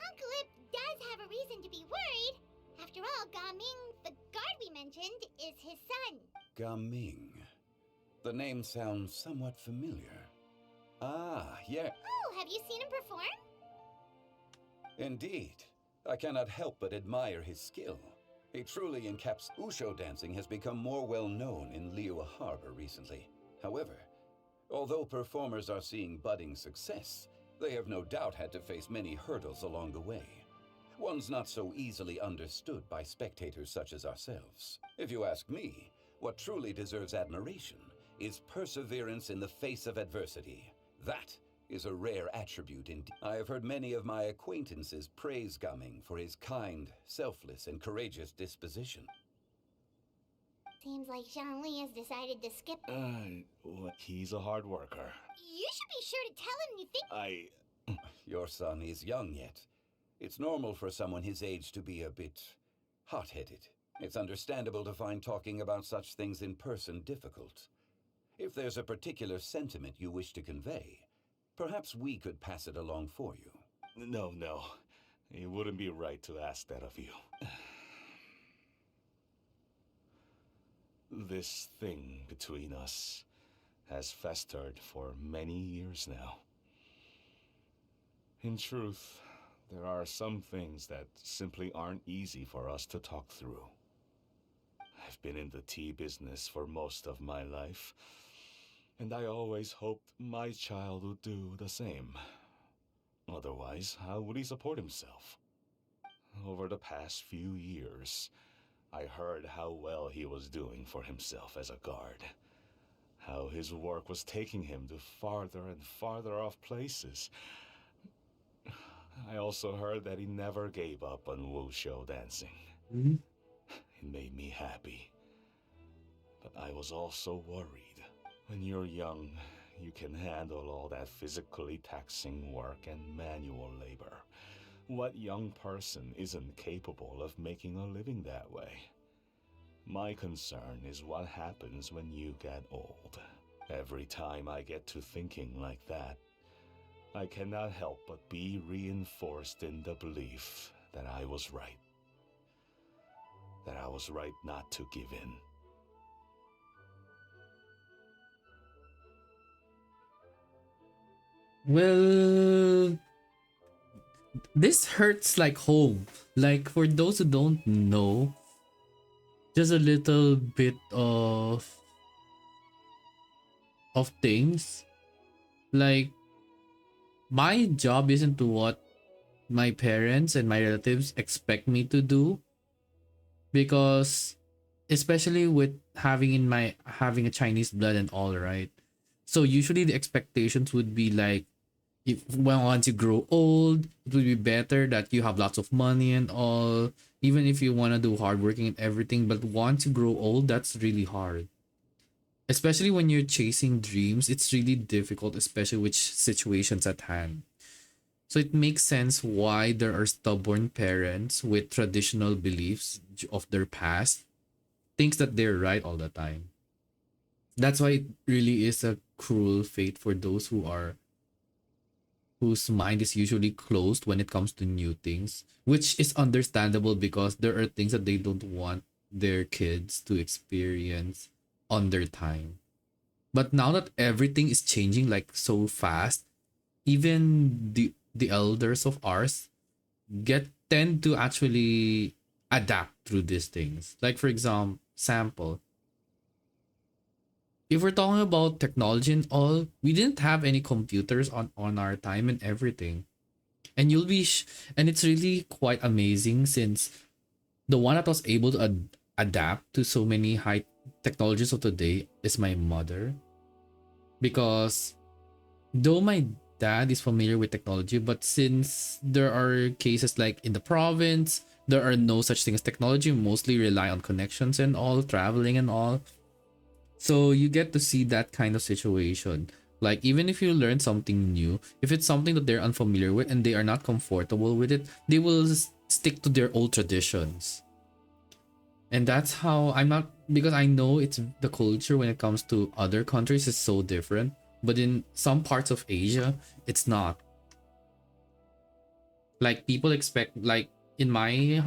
Uncle Ip does have a reason to be worried. After all, Gaming, the guard we mentioned, is his son. Gaming. The name sounds somewhat familiar. Ah, yeah. Oh, have you seen him perform? Indeed. I cannot help but admire his skill. He truly encaps. Usho dancing has become more well known in Liyue Harbor recently. However, although performers are seeing budding success, they have no doubt had to face many hurdles along the way. One's not so easily understood by spectators such as ourselves. If you ask me, what truly deserves admiration is perseverance in the face of adversity. That is a rare attribute indeed. I have heard many of my acquaintances praise Gaming for his kind, selfless, and courageous disposition. Seems like Xiangli has decided to skip. He's a hard worker. You should be sure to tell him you think— Your son is young yet. It's normal for someone his age to be a bit hot-headed. It's understandable to find talking about such things in person difficult. If there's a particular sentiment you wish to convey, perhaps we could pass it along for you. No. It wouldn't be right to ask that of you. This thing between us has festered for many years now. In truth, there are some things that simply aren't easy for us to talk through. I've been in the tea business for most of my life, and I always hoped my child would do the same. Otherwise, how would he support himself? Over the past few years, I heard how well he was doing for himself as a guard. How his work was taking him to farther and farther off places. I also heard that he never gave up on wushou dancing. It made me happy. But I was also worried. When you're young, you can handle all that physically taxing work and manual labor. What young person isn't capable of making a living that way? My concern is what happens when you get old. Every time I get to thinking like that, I cannot help but be reinforced in the belief that I was right. That I was right not to give in. Well, this hurts like home. Like, for those who don't know, just a little bit of things. Like, my job isn't to what my parents and my relatives expect me to do, because especially with having a Chinese blood and all, right? So usually the expectations would be like, if when once you grow old, it would be better that you have lots of money and all, even if you want to do hardworking and everything. But once you grow old, that's really hard. Especially when you're chasing dreams, it's really difficult, especially with situations at hand. So it makes sense why there are stubborn parents with traditional beliefs of their past, thinks that they're right all the time. That's why it really is a cruel fate for those whose mind is usually closed when it comes to new things, which is understandable because there are things that they don't want their kids to experience on their time. But now that everything is changing like so fast, even the elders of ours get tend to actually adapt through these things. Like, for example, if we're talking about technology and all, we didn't have any computers on our time and everything. And and it's really quite amazing, since the one that was able to adapt to so many high technologies of today is my mother. Because though my dad is familiar with technology, but since there are cases like in the province, there are no such thing as technology, mostly rely on connections and all, traveling and all. So you get to see that kind of situation. Like, even if you learn something new, if it's something that they're unfamiliar with and they are not comfortable with it, they will stick to their old traditions. And that's how I'm not, because I know it's the culture when it comes to other countries is so different, but in some parts of Asia, it's not. Like, people expect, like, in my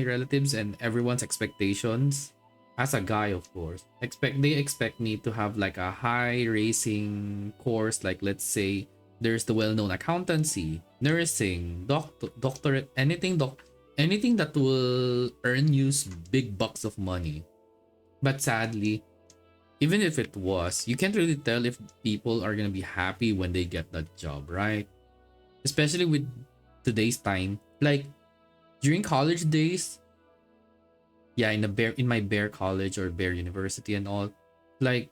relatives and everyone's expectations, as a guy, of course, they expect me to have like a high racing course. Like, let's say there's the well-known accountancy, nursing, doctorate, anything that will earn you big bucks of money. But sadly, even if it was, you can't really tell if people are gonna be happy when they get that job, right? Especially with today's time. Like, during college days, yeah, in my Bear College or Bear University and all, like,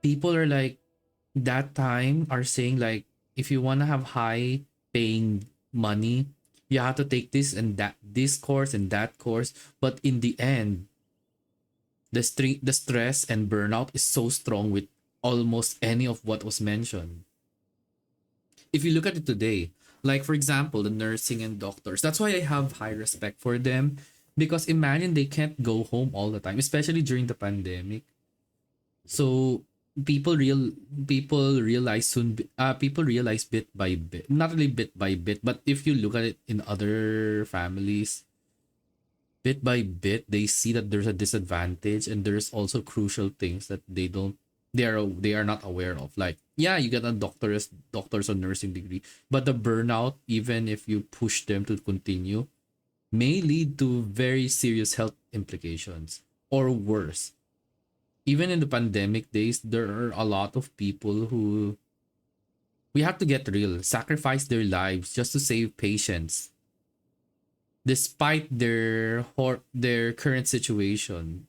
people are like, that time are saying like, if you want to have high paying money, you have to take this course and that course. But in the end, the stress and burnout is so strong with almost any of what was mentioned. If you look at it today, like, for example, the nursing and doctors, that's why I have high respect for them, because imagine they can't go home all the time, especially during the pandemic. So people realize bit by bit, not really bit by bit, but if you look at it in other families, bit by bit they see that there's a disadvantage, and there's also crucial things that they are not aware of. Like, yeah, you get a doctor's or nursing degree, but the burnout, even if you push them to continue, may lead to very serious health implications, or worse. Even in the pandemic days, there are a lot of people who, we have to get real, sacrifice their lives just to save patients, despite their current situation.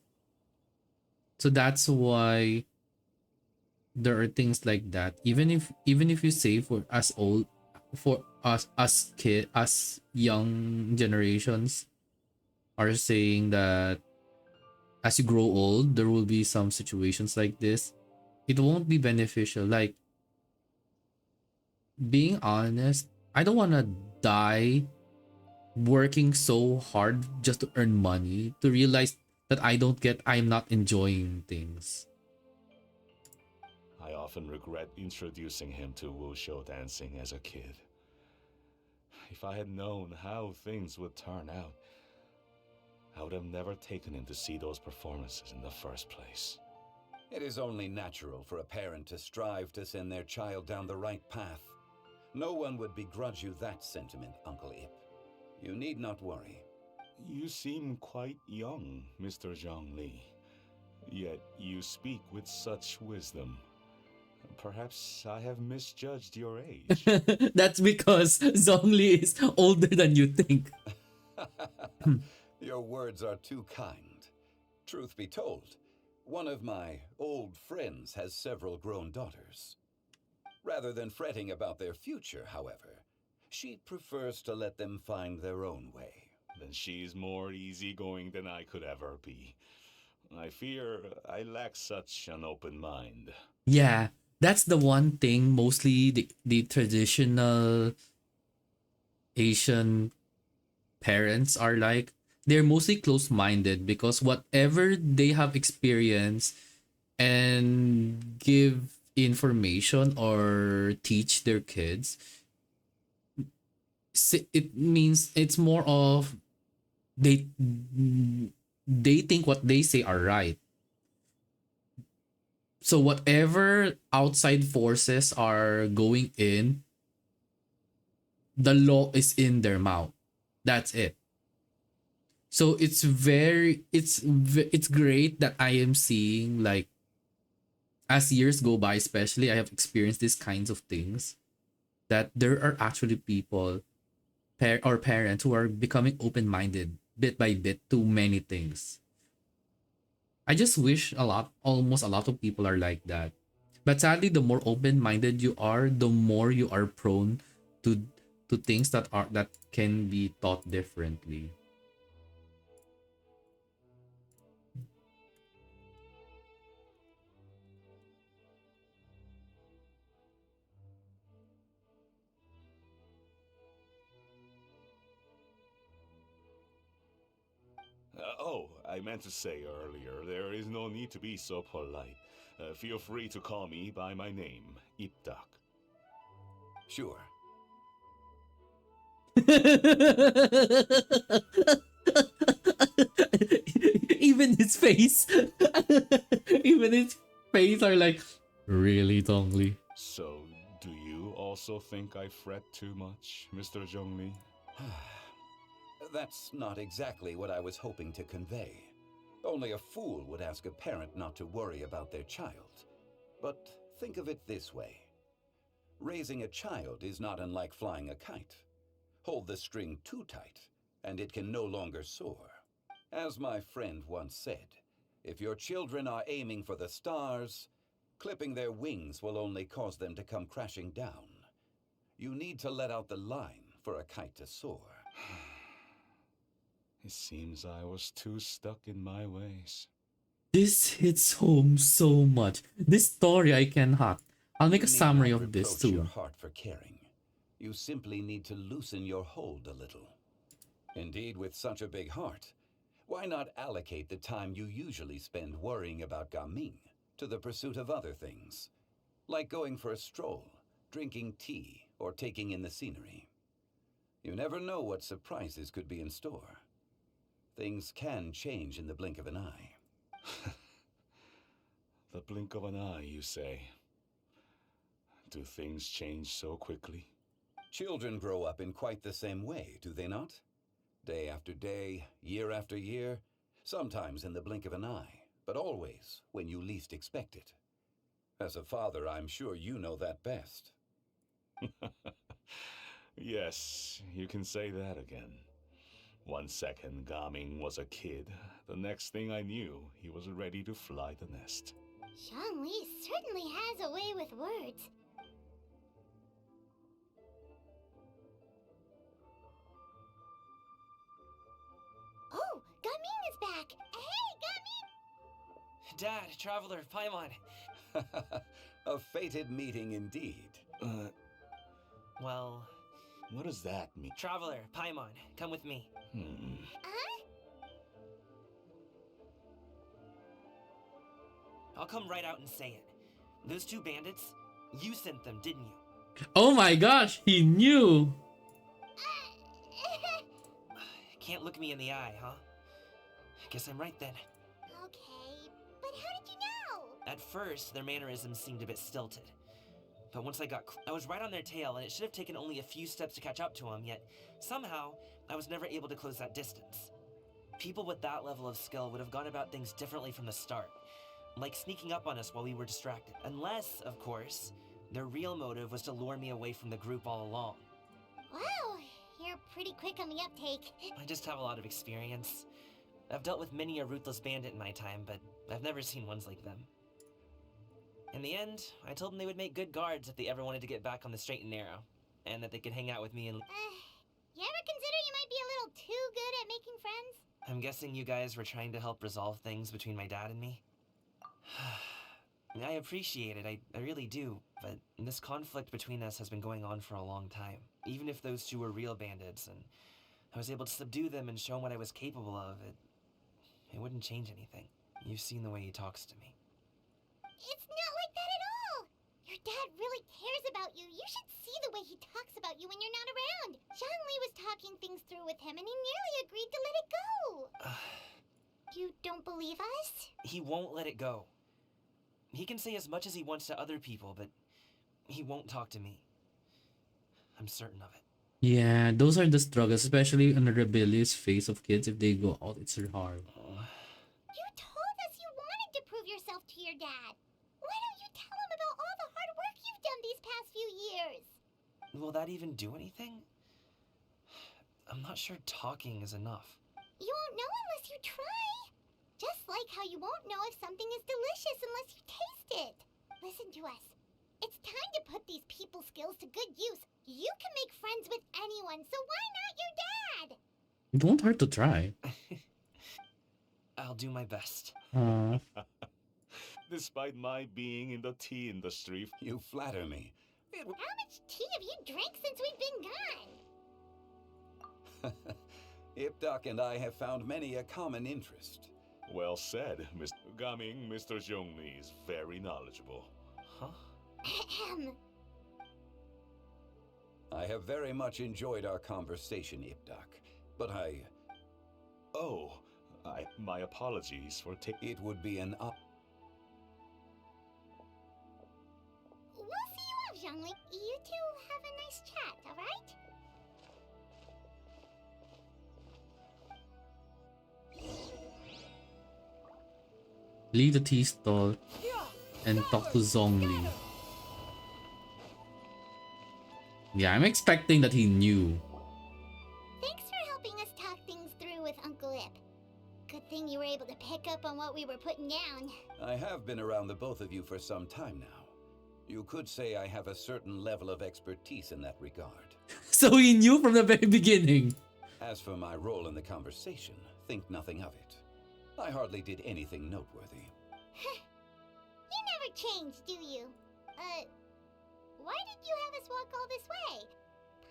So that's why there are things like that. Even if you say, for us old, for us young generations are saying that as you grow old, there will be some situations like this. it won't be beneficial. Like, being honest, I don't want to die working so hard just to earn money to realize that I'm not enjoying things. I often regret introducing him to wushou dancing as a kid. If I had known how things would turn out, I would have never taken him to see those performances in the first place. It is only natural for a parent to strive to send their child down the right path. No one would begrudge you that sentiment, Uncle Ip. You need not worry. You seem quite young, Mr. Zhongli. Yet you speak with such wisdom. Perhaps I have misjudged your age. That's because Zhongli is older than you think. Your words are too kind. Truth be told, one of my old friends has several grown daughters. Rather than fretting about their future, however, she prefers to let them find their own way. Then she's more easygoing than I could ever be. I fear I lack such an open mind. Yeah, that's the one thing mostly the traditional Asian parents are like. They're mostly close-minded because whatever they have experienced and give information or teach their kids, it means it's more of they think what they say are right. So whatever outside forces are going in, the law is in their mouth. That's it. So it's great that I am seeing, like, as years go by, especially I have experienced these kinds of things, that there are actually people or parents who are becoming open-minded bit by bit to many things. I just wish almost a lot of people are like that. But sadly, the more open-minded you are, the more you are prone to things that can be taught differently. I meant to say earlier, there is no need to be so polite. Feel free to call me by my name, Ipdak. Sure. Even his face, even his face are like, really, Zhongli? So, do you also think I fret too much, Mr. Zhongli? That's not exactly what I was hoping to convey. Only a fool would ask a parent not to worry about their child. But think of it this way. Raising a child is not unlike flying a kite. Hold the string too tight, and it can no longer soar. As my friend once said, if your children are aiming for the stars, clipping their wings will only cause them to come crashing down. You need to let out the line for a kite to soar. It seems I was too stuck in my ways. This hits home so much. This story I can hack. I'll make a summary of this too. Your heart for caring. You simply need to loosen your hold a little. Indeed, with such a big heart, why not allocate the time you usually spend worrying about Gaming to the pursuit of other things, like going for a stroll, drinking tea, or taking in the scenery. You never know what surprises could be in store. Things can change in the blink of an eye. The blink of an eye, you say? Do things change so quickly? Children grow up in quite the same way, do they not? Day after day, year after year, sometimes in the blink of an eye, but always when you least expect it. As a father, I'm sure you know that best. Yes, you can say that again. 1 second, Gaming was a kid. The next thing I knew, he was ready to fly the nest. Zhongli certainly has a way with words. Oh, Gaming is back! Hey, Gaming! Dad, Traveler, Paimon. A fated meeting indeed. Well... What does that mean? Traveler, Paimon, come with me. I'll come right out and say it. Those two bandits, you sent them, didn't you? Oh my gosh, he knew. Can't look me in the eye, huh? Guess I'm right then. Okay, but how did you know? At first, their mannerisms seemed a bit stilted. But once I was right on their tail, and it should have taken only a few steps to catch up to them, yet somehow, I was never able to close that distance. People with that level of skill would have gone about things differently from the start, like sneaking up on us while we were distracted. Unless, of course, their real motive was to lure me away from the group all along. Wow, you're pretty quick on the uptake. I just have a lot of experience. I've dealt with many a ruthless bandit in my time, but I've never seen ones like them. In the end, I told them they would make good guards if they ever wanted to get back on the straight and narrow, and that they could hang out with me and... You ever consider you might be a little too good at making friends? I'm guessing you guys were trying to help resolve things between my dad and me? I appreciate it, I really do, but this conflict between us has been going on for a long time. Even if those two were real bandits, and I was able to subdue them and show them what I was capable of, it wouldn't change anything. You've seen the way he talks to me. It's not like that at all! Your dad really cares about you. You should see the way he talks about you when you're not around. Zhongli was talking things through with him and he nearly agreed to let it go. You don't believe us? He won't let it go. He can say as much as he wants to other people, but he won't talk to me. I'm certain of it. Yeah, those are the struggles, especially on the rebellious phase of kids. If they go out, it's hard. You told us you wanted to prove yourself to your dad. Why don't you tell him about all the hard work you've done these past few years? Will that even do anything? I'm not sure talking is enough. You won't know unless you try. Just like how you won't know if something is delicious unless you taste it. Listen to us. It's time to put these people skills to good use. You can make friends with anyone, so why not your dad? It won't hurt to try. I'll do my best. Despite my being in the tea industry, you flatter me. How much tea have you drank since we've been gone? Ipdak and I have found many a common interest. Well said, Mr. Gaming. Mr. Zhongli is very knowledgeable. Huh? I have very much enjoyed our conversation, Ipdak, but my apologies for taking... It would be an We'll see you off, Zhongli. You two have a nice chat, alright? Leave the tea stall and talk to Zhongli. Yeah, I'm expecting that he knew. Thanks for helping us talk things through with Uncle Ip. Good thing you were able to pick up on what we were putting down. I have been around the both of you for some time now. You could say I have a certain level of expertise in that regard. So he knew from the very beginning. As for my role in the conversation, think nothing of it. I hardly did anything noteworthy. You never change, do you? Why did you have us walk all this way?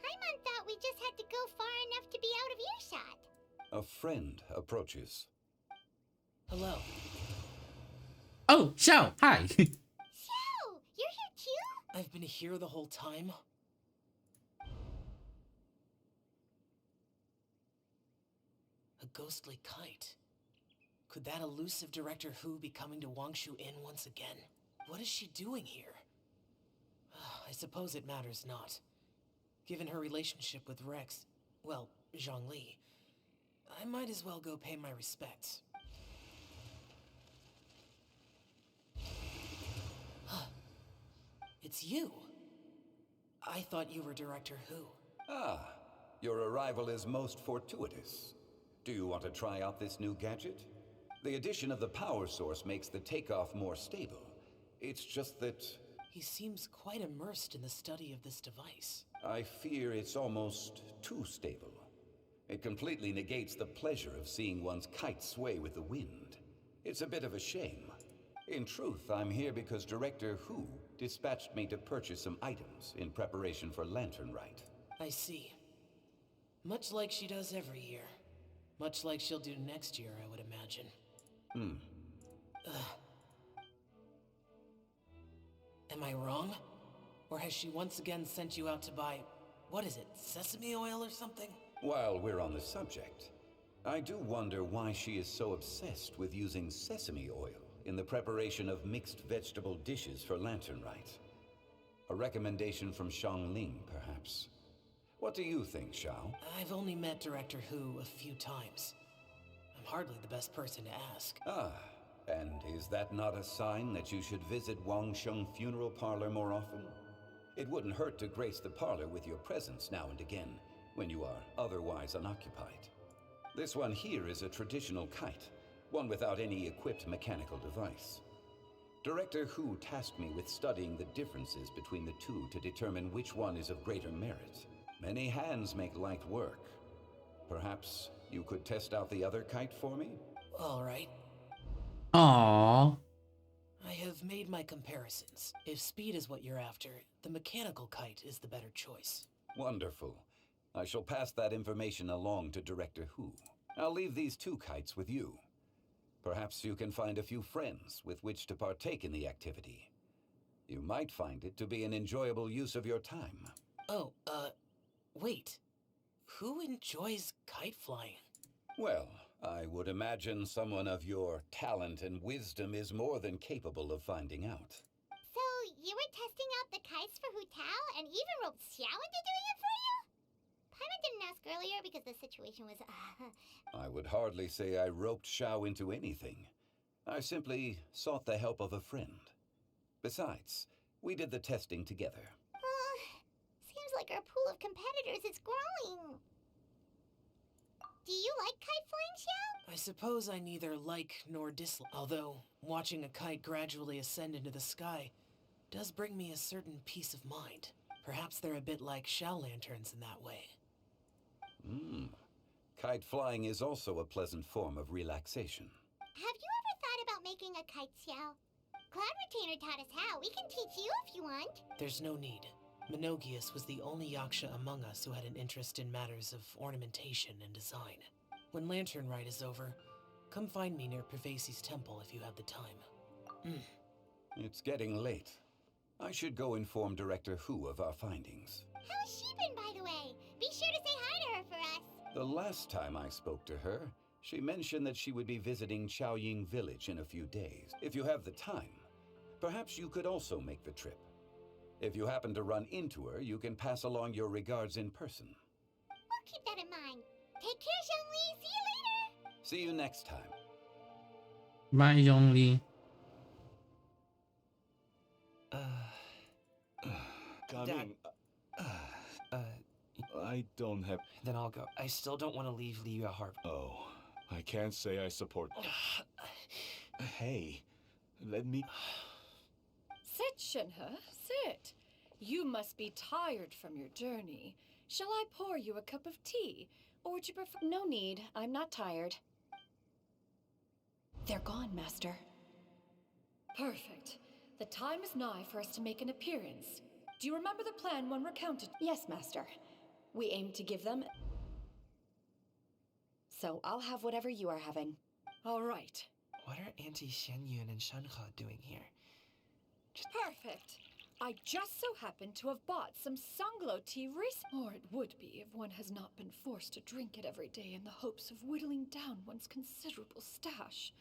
Paimon thought we just had to go far enough to be out of earshot. A friend approaches. Hello. Oh, Xiao, hi. Xiao, you're here too? I've been here the whole time? A ghostly kite. Could that elusive Director Hu be coming to Wangshu Inn once again? What is she doing here? I suppose it matters not. Given her relationship with Rex, well, Zhongli, I might as well go pay my respects. It's you. I thought you were Director Hu. Ah, your arrival is most fortuitous. Do you want to try out this new gadget? The addition of the power source makes the takeoff more stable. It's just that... He seems quite immersed in the study of this device. I fear it's almost too stable. It completely negates the pleasure of seeing one's kite sway with the wind. It's a bit of a shame. In truth, I'm here because Director Hu dispatched me to purchase some items in preparation for Lantern Rite. I see. Much like she does every year. Much like she'll do next year, I would imagine. Am I wrong? Or has she once again sent you out to buy, what is it, sesame oil or something? While we're on the subject, I do wonder why she is so obsessed with using sesame oil in the preparation of mixed vegetable dishes for Lantern Rite. A recommendation from Xiangling, perhaps. What do you think, Xiao? I've only met Director Hu a few times. I'm hardly the best person to ask. And is that not a sign that you should visit Wangsheng Funeral Parlor more often? It wouldn't hurt to grace the parlor with your presence now and again, when you are otherwise unoccupied. This one here is a traditional kite, one without any equipped mechanical device. Director Hu tasked me with studying the differences between the two to determine which one is of greater merit. Many hands make light work. Perhaps you could test out the other kite for me? All right. Aww. I have made my comparisons. If speed is what you're after, the mechanical kite is the better choice. Wonderful. I shall pass that information along to Director Hu. I'll leave these two kites with you. Perhaps you can find a few friends with which to partake in the activity. You might find it to be an enjoyable use of your time. Oh, wait. Who enjoys kite flying? Well, I would imagine someone of your talent and wisdom is more than capable of finding out. So, you were testing out the kites for Hu Tao and even roped Xiao into doing it for you? Paimon didn't ask earlier because the situation was, I would hardly say I roped Xiao into anything. I simply sought the help of a friend. Besides, we did the testing together. Seems like our pool of competitors is growing. Do you like kite flying, Xiao? I suppose I neither like nor dislike. Although, watching a kite gradually ascend into the sky does bring me a certain peace of mind. Perhaps they're a bit like shell lanterns in that way. Kite flying is also a pleasant form of relaxation. Have you ever thought about making a kite, Xiao? Cloud Retainer taught us how. We can teach you if you want. There's no need. Minogius was the only Yaksha among us who had an interest in matters of ornamentation and design. When Lantern Rite is over, come find me near Pervasi's temple if you have the time. It's getting late. I should go inform Director Hu of our findings. How's she been, by the way? Be sure to say hi to her for us. The last time I spoke to her, she mentioned that she would be visiting Chaoying Village in a few days. If you have the time, perhaps you could also make the trip. If you happen to run into her, you can pass along your regards in person. We'll keep that in mind. Take care, Zhongli. See you later. See you next time. Bye, Zhongli. Coming. I don't have... Then I'll go. I still don't want to leave Liyue Harbor. Oh, I can't say I support... Hey, let me... Sit, Shenhe, sit. You must be tired from your journey. Shall I pour you a cup of tea? Or would you prefer... No need. I'm not tired. They're gone, Master. Perfect. The time is nigh for us to make an appearance. Do you remember the plan one recounted? Yes, Master. We aim to give them... So I'll have whatever you are having. All right. What are Auntie Xianyun and Shenhe doing here? Perfect. I just so happen to have bought some Sunglow tea or it would be if one has not been forced to drink it every day in the hopes of whittling down one's considerable stash.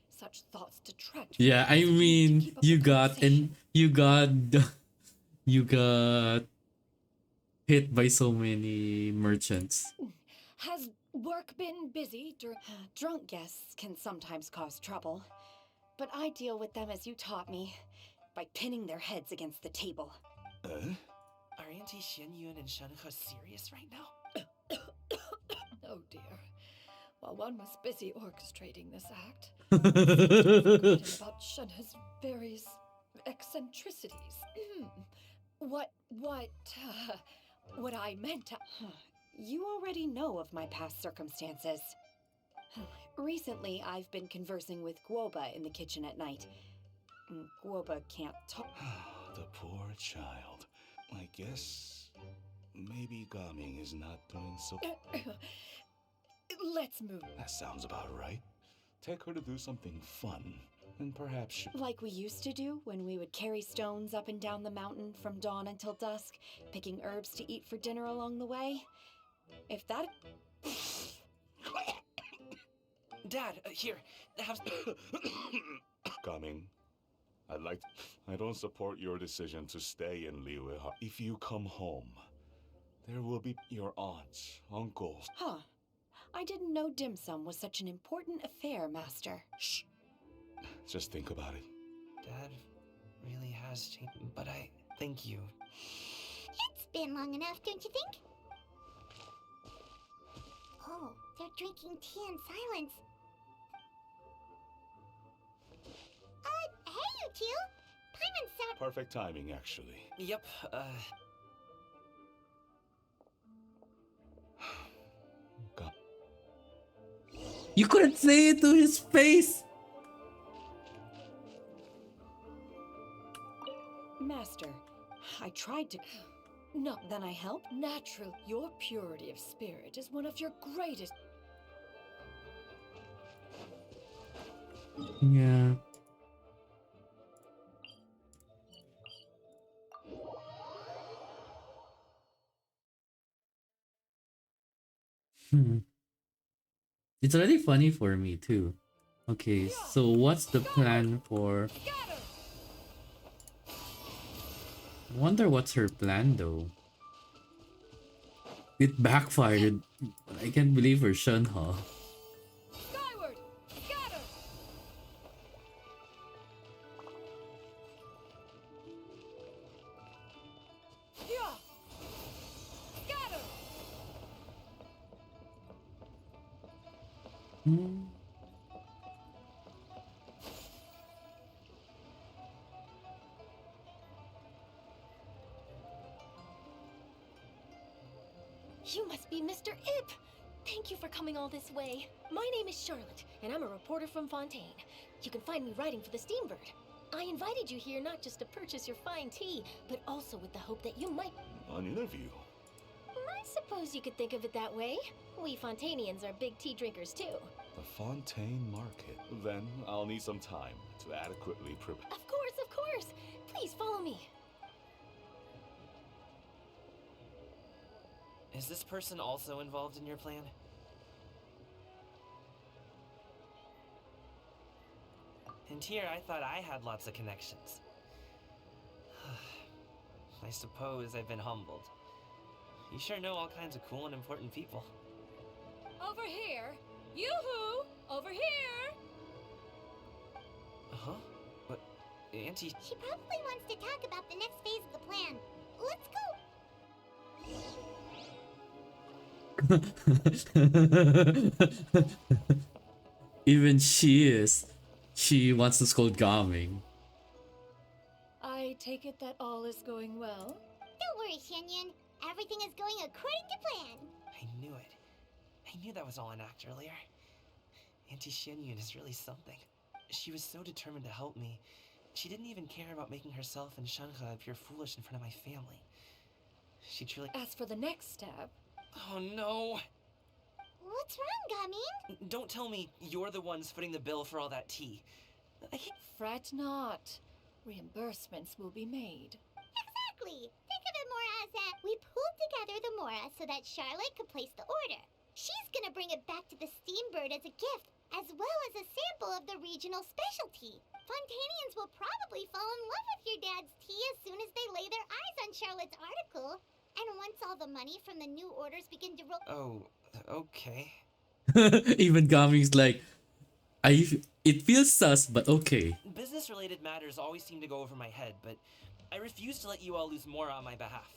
Such thoughts detract. Yeah, I mean, you got hit by so many merchants. Has work been busy during... Drunk guests can sometimes cause trouble. But I deal with them as you taught me, by pinning their heads against the table. Are Auntie Xianyun and Shenhe serious right now? Oh dear. While one was busy orchestrating this act, forgotten about Shenhe's various eccentricities. What I meant to... You already know of my past circumstances. Recently, I've been conversing with Guoba in the kitchen at night. Guoba can't talk. The poor child. I guess maybe Gaming is not doing so. Let's move. That sounds about right. Take her to do something fun, and perhaps she... Like we used to do when we would carry stones up and down the mountain from dawn until dusk, picking herbs to eat for dinner along the way. If that... Dad, here, have... Gaming, I don't support your decision to stay in Liyue. If you come home, there will be your aunts, uncles. Huh. I didn't know dim sum was such an important affair, Master. Shh. Just think about it. Dad really has changed, but I thank you. It's been long enough, don't you think? Oh, they're drinking tea in silence. Hey, you two! Paimon's sound... Perfect timing, actually. Yep, You couldn't say it to his face! Master, I tried to... No. Then I help? Natural. Your purity of spirit is one of your greatest... Yeah. It's already funny for me too. Okay, so what's the plan for... I wonder what's her plan though. It backfired. I can't believe her Shunha. Skyward! Scatter! Yeah! Scatter! You must be Mr. Ip! Thank you for coming all this way. My name is Charlotte, and I'm a reporter from Fontaine. You can find me writing for the Steambird. I invited you here not just to purchase your fine tea, but also with the hope that you might... An interview? I suppose you could think of it that way. We Fontainians are big tea drinkers too. The Fontaine Market. Then I'll need some time to adequately prepare. Of course! Please follow me. Is this person also involved in your plan? And here I thought I had lots of connections. I suppose I've been humbled. You sure know all kinds of cool and important people. Over here! Yoo-hoo! Over here! Huh? What? Auntie... She probably wants to talk about the next phase of the plan. Let's go! Even she wants to scold Gaming. I take it that all is going well? Don't worry, Xianyun. Everything is going according to plan. I knew it. I knew that was all an act earlier. Auntie Xianyun is really something. She was so determined to help me. She didn't even care about making herself and Shanha appear foolish in front of my family. She truly... As for the next step... Oh no! What's wrong, Gaming? Don't tell me you're the ones footing the bill for all that tea. Fret not. Reimbursements will be made. Exactly! Think of it more as that we pulled together the Mora so that Charlotte could place the order. She's gonna bring it back to the Steambird as a gift, as well as a sample of the regional specialty. Fontainians will probably fall in love with your dad's tea as soon as they lay their eyes on Charlotte's article. And once all the money from the new orders begin to roll... Oh, okay. Even Gaming's like, it feels sus, but okay. Business-related matters always seem to go over my head, but I refuse to let you all lose more on my behalf.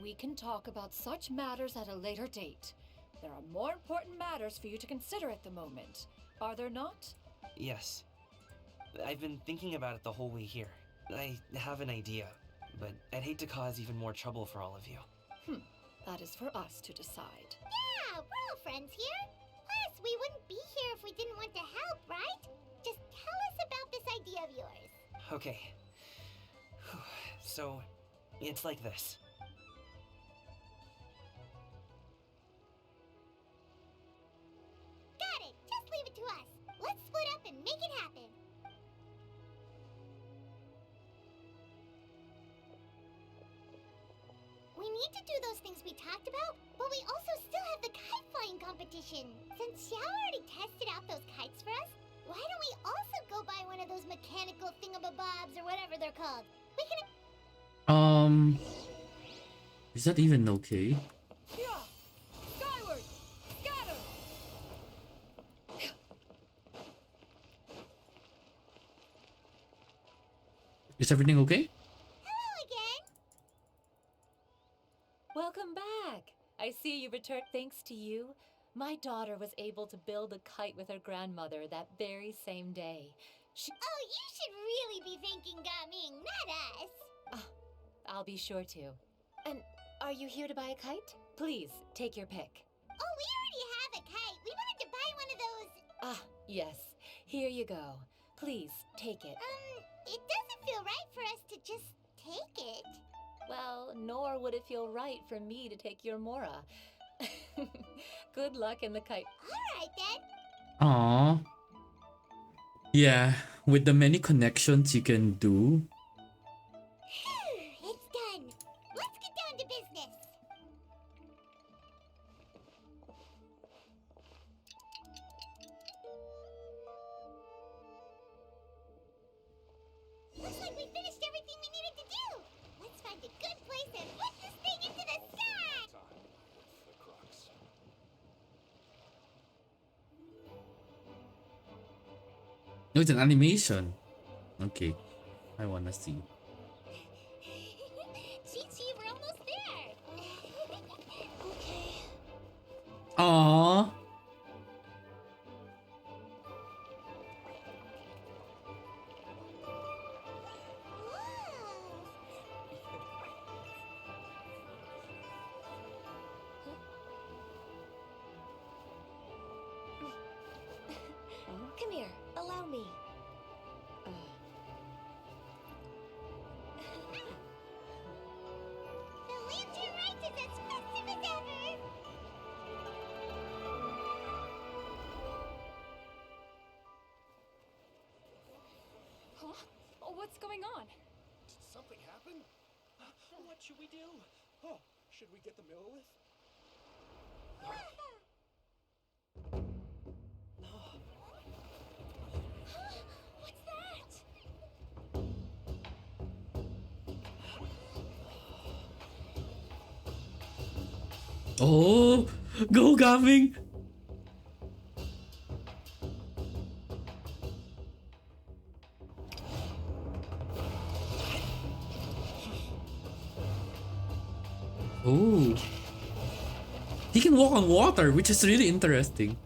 We can talk about such matters at a later date. There are more important matters for you to consider at the moment, are there not? Yes. I've been thinking about it the whole way here. I have an idea, but I'd hate to cause even more trouble for all of you. That is for us to decide. Yeah, we're all friends here. Plus, we wouldn't be here if we didn't want to help, right? Just tell us about this idea of yours. Okay. So, it's like this. Got it! Just leave it to us. Let's split up and make it happen. We need to do those things we talked about, but we also still have the kite flying competition. Since Xiao already tested out those kites for us, why don't we also go buy one of those mechanical thingamabobs or whatever they're called? We can... Is that even okay? Yeah! Skyward! Scatter! Is everything okay? Hello again! Welcome back. I see you returned. Thanks to you, my daughter was able to build a kite with her grandmother that very same day. Oh, you should really be thanking Gaming, not us! I'll be sure to. And are you here to buy a kite? Please, take your pick. Oh, we already have a kite. We wanted to buy one of those... Ah, yes. Here you go. Please, take it. It doesn't feel right for us to just take it. Well, nor would it feel right for me to take your Mora. Good luck in the kite. Alright then. Aww. Yeah, with the many connections you can do. It's done. Let's get down to business. Looks like we finished everything we needed to do. Let's find a good place and put this thing into the sky. No, it's an animation. Okay, I wanna see. Chi-Chi, we're almost there. Okay. Aww. Come here, allow me. The Lantern Rite is as festive as ever. Huh? Oh, what's going on? Did something happen? What should we do? Oh, should we get the Millilith? What's that? Oh, go Gaming! Oh, he can walk on water, which is really interesting.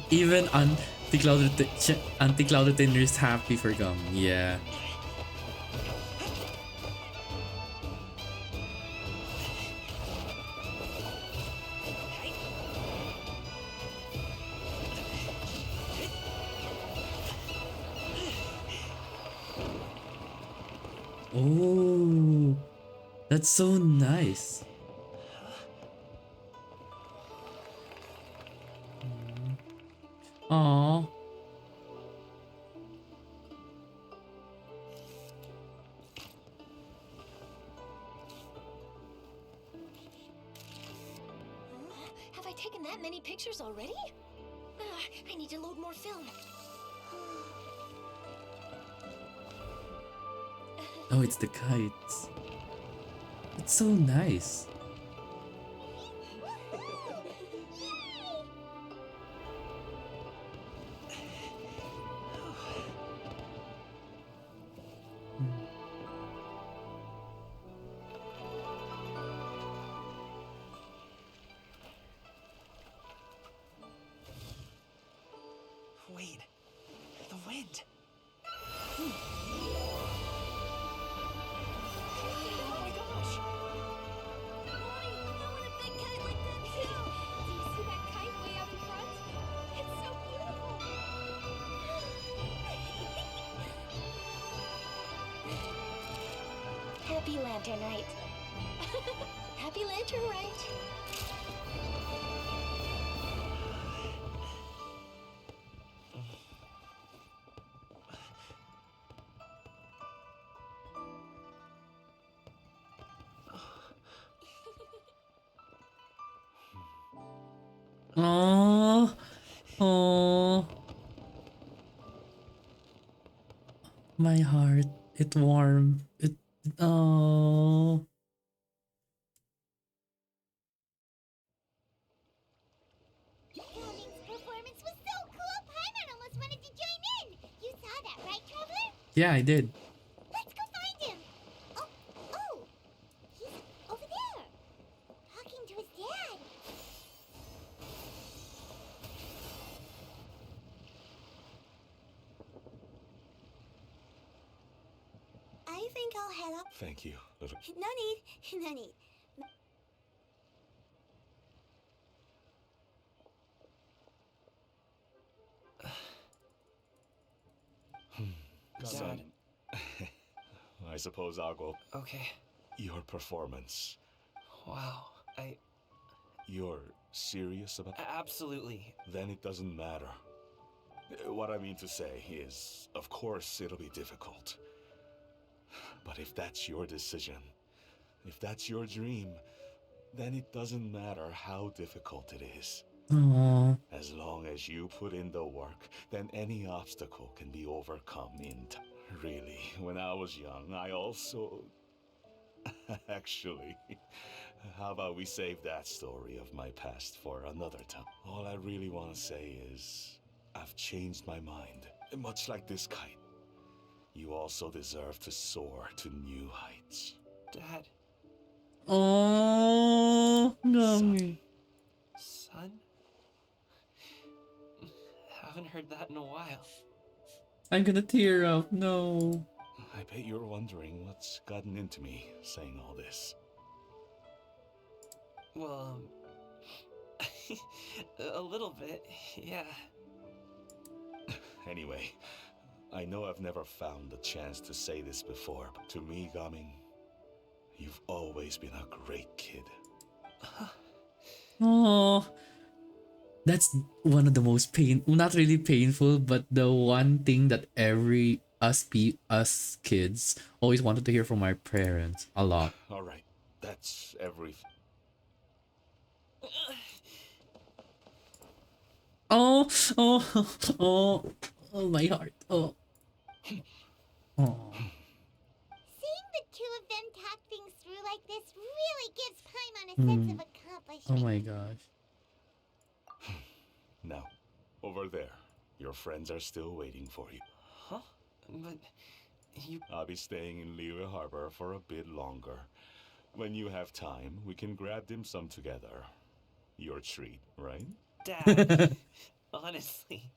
Even anti-cloud retainer is happy for Gum. Yeah. Oh, that's so nice. Aww. Have I taken that many pictures already? I need to load more film. Oh, it's the kites. It's so nice. Wait. The wind. Oh my gosh! Mommy, I want a big kite like that too! Do you see that kite way out in front? It's so beautiful! Happy Lantern Rite. Happy Lantern Rite. Oh, oh, my heart. It warm. It. Oh. Guming's performance was so cool, Paimon almost wanted to join in. You saw that, right, Traveler? Yeah, I did. Let's go find him. Oh, he's over there, talking to his dad. I think I'll head up. Thank you, little. No need, no need. Son. I suppose I'll go. Okay. Your performance. Wow. You're serious about? Absolutely. Then it doesn't matter. What I mean to say is, of course, it'll be difficult. But if that's your decision, if that's your dream, then it doesn't matter how difficult it is. Aww. As long as you put in the work, then any obstacle can be overcome in time. Really, when I was young, I also... Actually, how about we save that story of my past for another time? All I really want to say is, I've changed my mind. Much like this kite, you also deserve to soar to new heights. Dad. Oh, Gummy. Son? Haven't heard that in a while. I'm gonna tear up. No. I bet you're wondering what's gotten into me saying all this. Well, a little bit, yeah. Anyway, I know I've never found the chance to say this before, but to me, Gaming, you've always been a great kid. Oh, that's one of the most not really painful, but the one thing that us kids always wanted to hear from our parents a lot. All right, that's everything. Oh, my heart. Oh. Seeing the two of them talk things through like this really gives Paimon a sense of accomplishment. Oh my gosh. Now, over there, your friends are still waiting for you. Huh? But you... I'll be staying in Liyue Harbor for a bit longer. When you have time, we can grab dim sum together. Your treat, right? Dad, honestly.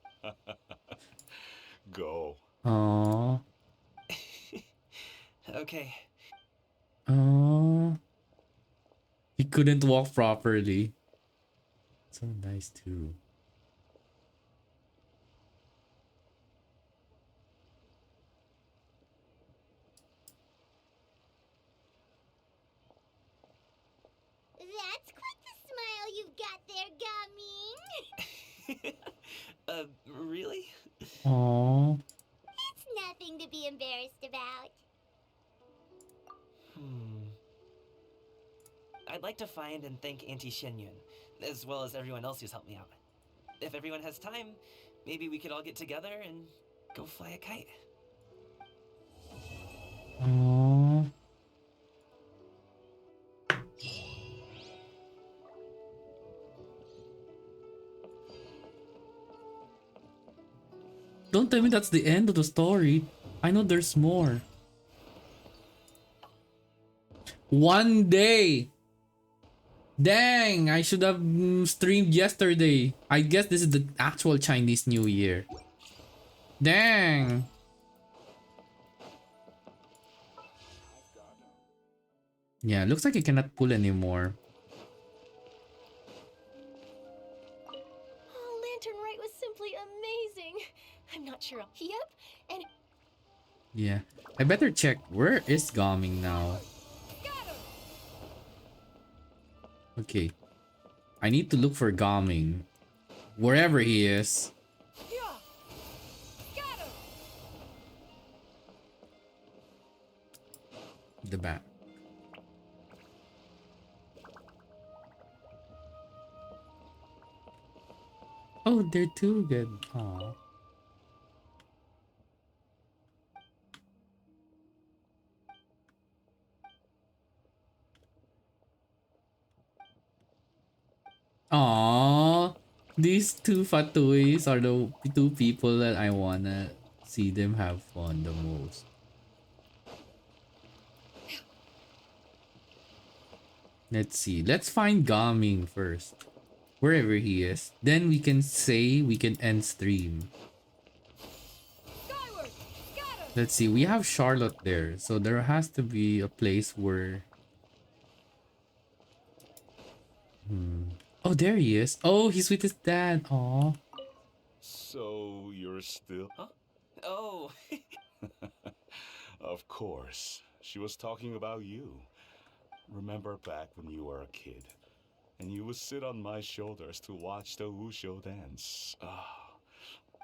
Go. Aww. Okay. Aww. He couldn't walk properly. So nice too. That's quite the smile you've got there, Gummy. Really? Aww. It's nothing to be embarrassed about. I'd like to find and thank Auntie Shenyun, as well as everyone else who's helped me out. If everyone has time, maybe we could all get together and go fly a kite. Aww. Don't tell me that's the end of the story. I know there's more. One day. Dang, I should have streamed yesterday. I guess this is the actual Chinese New Year. Dang. Yeah, looks like I cannot pull anymore. Oh, Lantern Rite was simply amazing. I'm not sure. Yep, and Yeah, I better check. Where is Gaming now? Okay, I need to look for Gaming. Wherever he is. The back. Oh, they're too good. Aw. Aww. These two fatoys are the two people that I wanna see them have fun the most. Let's see. Let's find Gaming first. Wherever he is. Then we can say we can end stream. Let's see. We have Charlotte there. So there has to be a place where... Oh, there he is. Oh, he's with his dad. Aw. So you're still... Huh? Oh. Of course. She was talking about you. Remember back when you were a kid, and you would sit on my shoulders to watch the Wushu dance.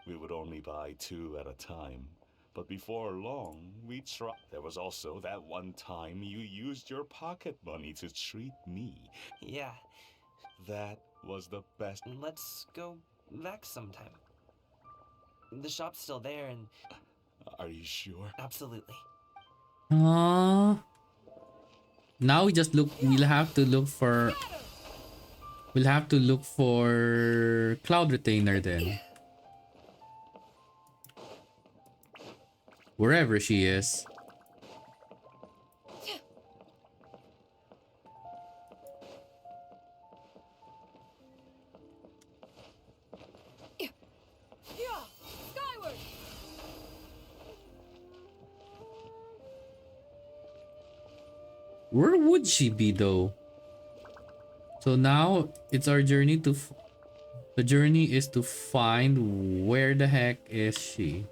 We would only buy 2 at a time. But before long, we tried. There was also that one time you used your pocket money to treat me. Yeah. That was the best. Let's go back sometime. The shop's still there and... Are you sure? Absolutely. Aww. Now we just look. We'll have to look for Cloud Retainer then. Wherever she is. Where would she be though? So now it's our journey to... The journey is to find where the heck is she.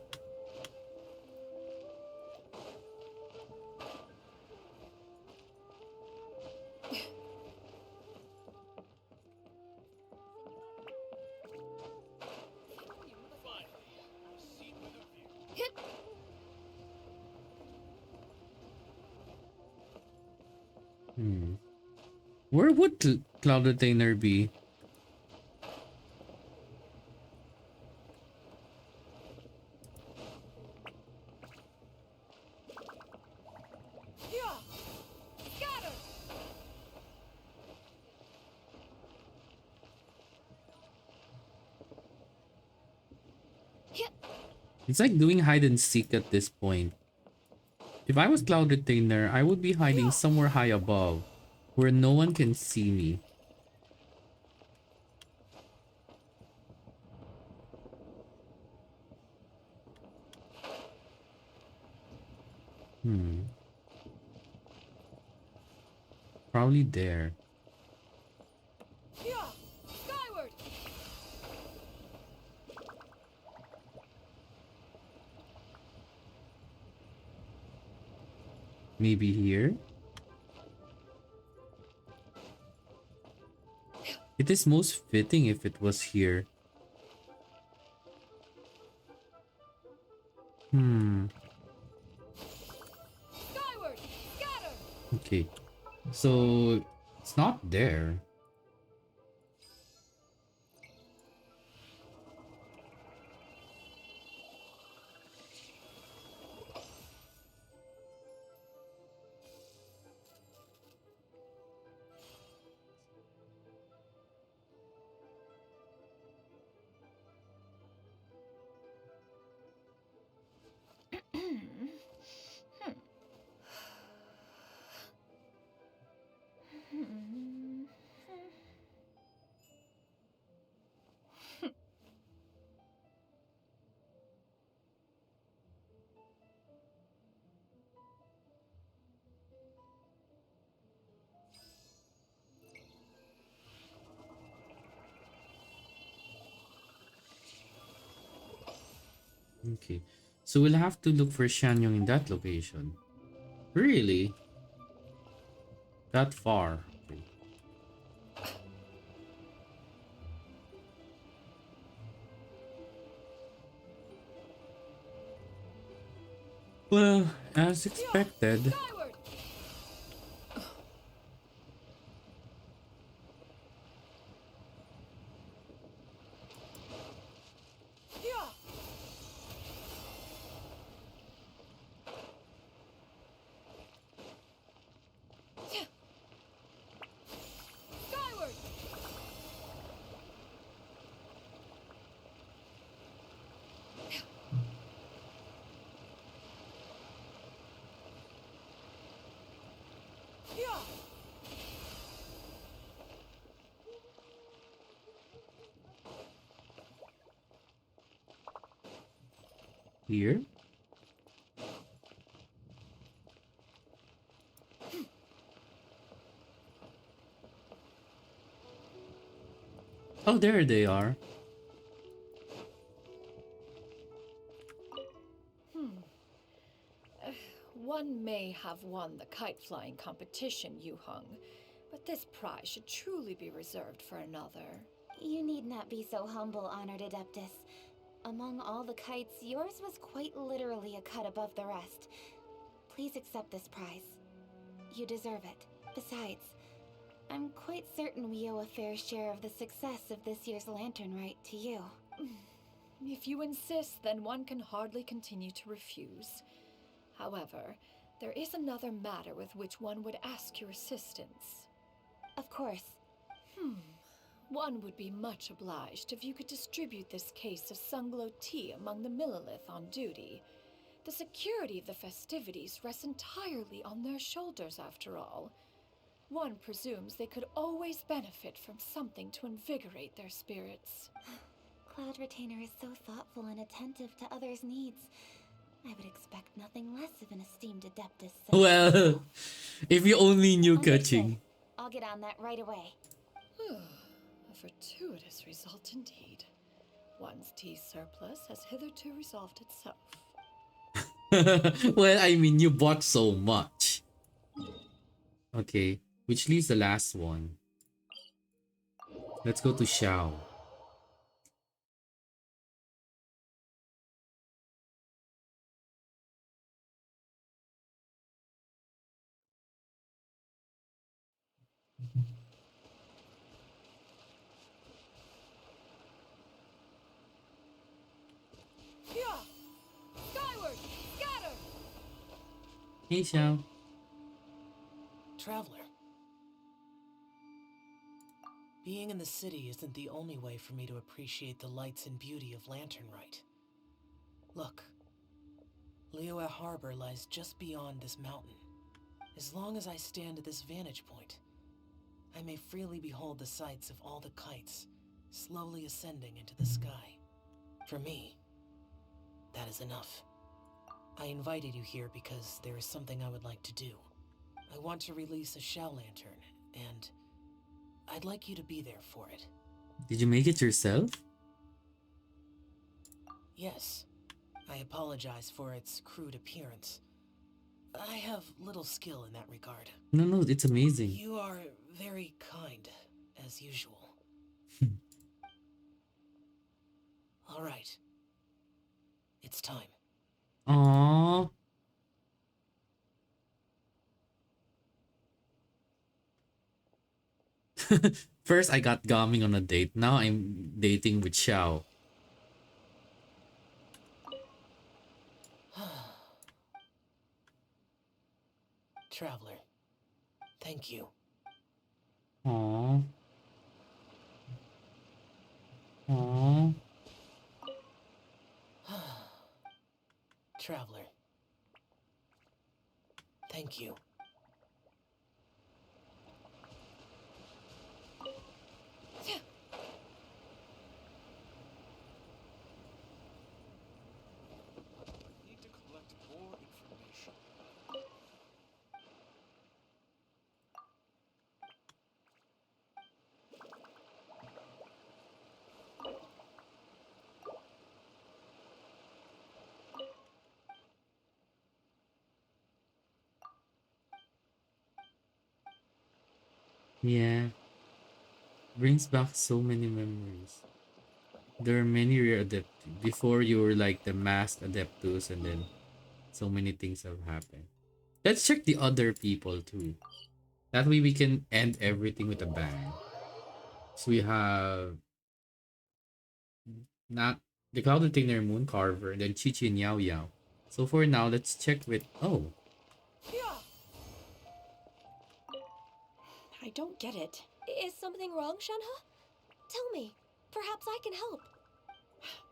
Where would Cloud Retainer be? It's like doing hide and seek at this point. If I was Cloud Retainer, I would be hiding somewhere high above, where no one can see me. Probably there. Skyward! Maybe here? It is most fitting if it was here. Skyward! Scatter! Okay. So it's not there. Okay. So we'll have to look for Shanyong in that location. Really? That far? Okay. Well, as expected. Here? Oh, there they are. One may have won the kite flying competition, Yu Hung, but this prize should truly be reserved for another. You need not be so humble, honored Adeptus. Among all the kites, yours was quite literally a cut above the rest. Please accept this prize. You deserve it. Besides, I'm quite certain we owe a fair share of the success of this year's Lantern Rite to you. If you insist, then one can hardly continue to refuse. However, there is another matter with which one would ask your assistance. Of course. One would be much obliged if you could distribute this case of Sunglow tea among the Millilith on duty. The security of the festivities rests entirely on their shoulders, after all. One presumes they could always benefit from something to invigorate their spirits. Cloud Retainer is so thoughtful and attentive to others' needs. I would expect nothing less of an esteemed Adeptus. Well, if you only knew Kaching. I'll get on that right away. A fortuitous result indeed. One's tea surplus has hitherto resolved itself. Well, I mean, you bought so much. Okay, which leaves the last one. Let's go to Xiao. Skyward! Scatter! Hey, Xiao. Traveler. Being in the city isn't the only way for me to appreciate the lights and beauty of Lantern Rite. Look. Liyue Harbor lies just beyond this mountain. As long as I stand at this vantage point, I may freely behold the sights of all the kites slowly ascending into the sky. For me, that is enough. I invited you here because there is something I would like to do. I want to release a shell lantern, and I'd like you to be there for it. Did you make it yourself? Yes. I apologize for its crude appearance. I have little skill in that regard. No, it's amazing. You are very kind, as usual. All right. It's time. Aww. First, I got Gaming on a date. Now I'm dating with Xiao. Traveler, thank you. Aww. Aww. Traveler, thank you. Need to collect more information. Yeah, brings back so many memories. There are many rare Adeptus. Before you were like the masked Adeptus, and then so many things have happened. Let's check the other people too. That way we can end everything with a bang. So we have not the Cloud Retainer Moon Carver, and then Chi Chi and Yao Yao. So for now, let's check with I don't get it. Is something wrong, Shenhe? Tell me. Perhaps I can help.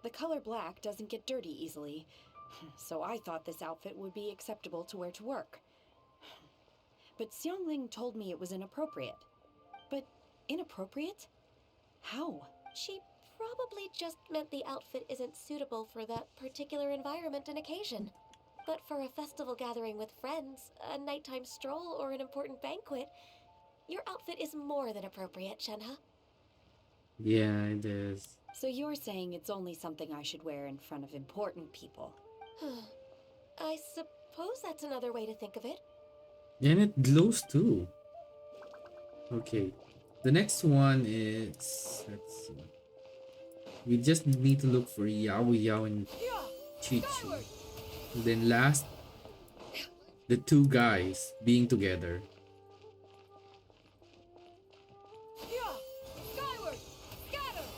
The color black doesn't get dirty easily, so I thought this outfit would be acceptable to wear to work. But Xiangling told me it was inappropriate. But inappropriate? How? She probably just meant the outfit isn't suitable for that particular environment and occasion. But for a festival gathering with friends, a nighttime stroll, or an important banquet, your outfit is more than appropriate, Shenhe. Yeah, it is. So you're saying it's only something I should wear in front of important people? I suppose that's another way to think of it. And it glows too. Okay. The next one is, let's see. We just need to look for Yao Yao and Chi Chi. And then last, the two guys being together. Skyward! Scatter!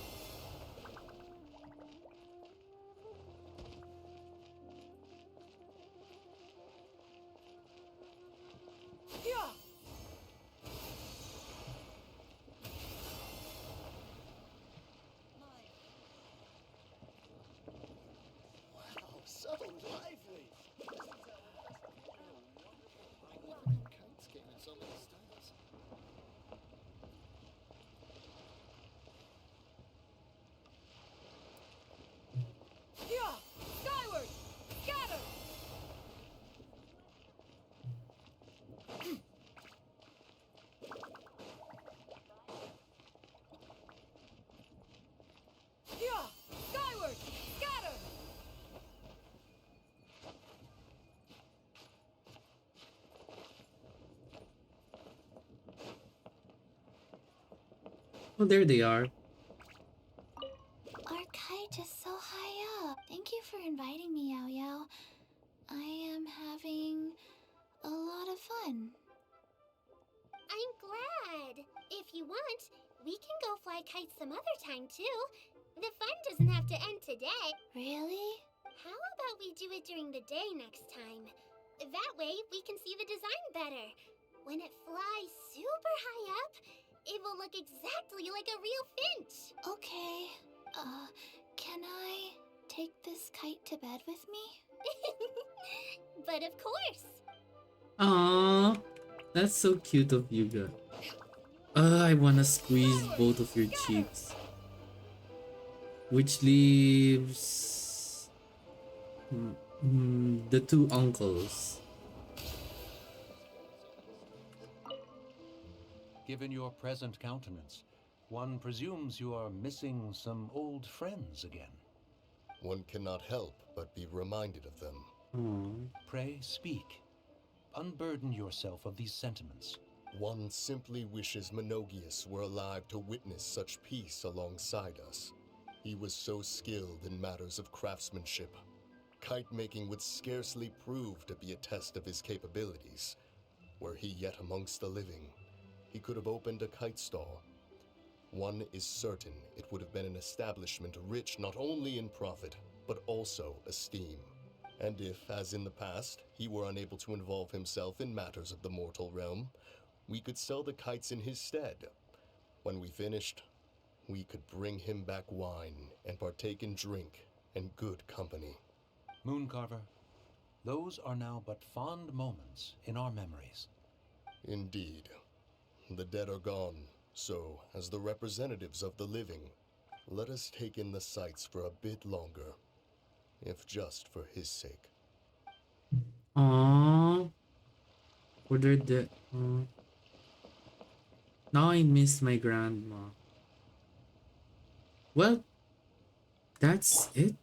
Wow, so lively. Kites came in so many styles. Skyward! Scatter! Skyward! Scatter! Oh, there they are. Our kite is so high up. Thank you for inviting me, Yao Yao. I am having a lot of fun. I'm glad. If you want, we can go fly kites some other time too. The fun doesn't have to end today. Really? How about we do it during the day next time? That way we can see the design better. When it flies super high up, it will look exactly like a real finch. Okay. Can I take this kite to bed with me? But of course. Aww, that's so cute of you guys. I wanna squeeze both of your cheeks. Which leaves the two uncles. Given your present countenance, one presumes you are missing some old friends again. One cannot help but be reminded of them. Pray speak. Unburden yourself of these sentiments. One simply wishes Menogius were alive to witness such peace alongside us. He was so skilled in matters of craftsmanship. Kite making would scarcely prove to be a test of his capabilities. Were he yet amongst the living, he could have opened a kite stall. One is certain it would have been an establishment rich not only in profit, but also esteem. And if, as in the past, he were unable to involve himself in matters of the mortal realm, we could sell the kites in his stead. When we finished, we could bring him back wine and partake in drink and good company. Mooncarver, those are now but fond moments in our memories. Indeed. The dead are gone, so, as the representatives of the living, let us take in the sights for a bit longer, if just for his sake. Aww. For their dead. Now I miss my grandma. Well, that's it.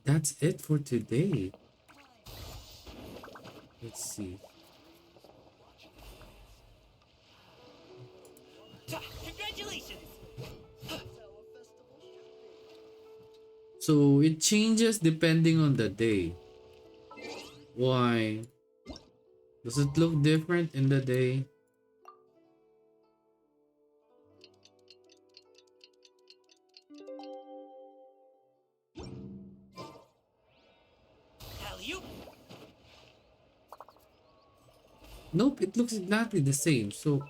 That's it for today. Let's see. Congratulations! So it changes depending on the day. Why? Does it look different in the day? Alley-oop! Nope, it looks exactly the same. So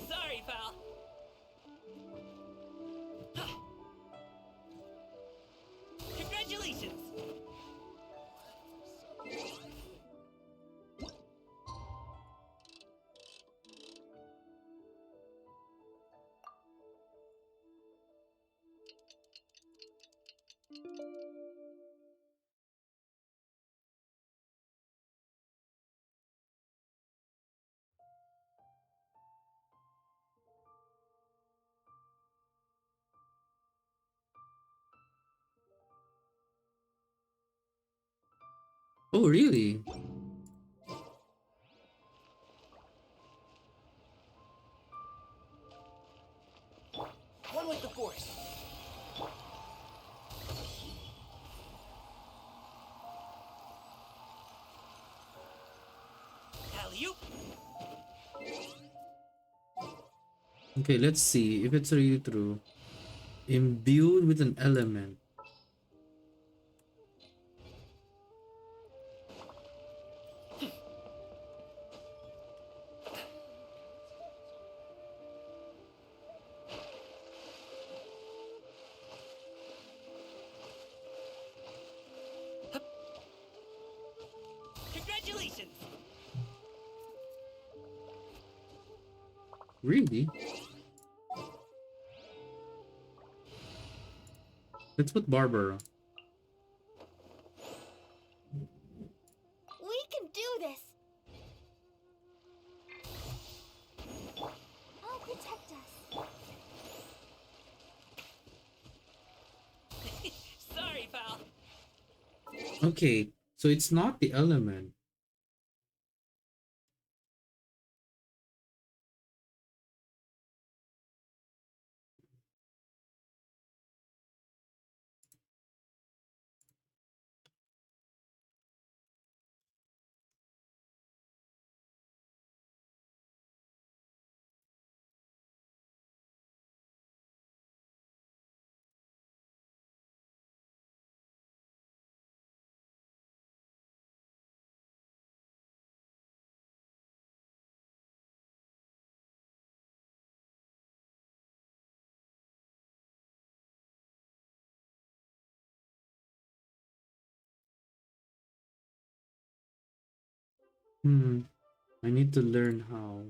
Sorry, pal. Congratulations! oh really? One with the force. Alley-oop! Okay, let's see if it's really true. Imbued with an element. Congratulations! Really? Let's put Barbara. We can do this! I'll protect us. Sorry, pal. Okay, so it's not the element. I need to learn how.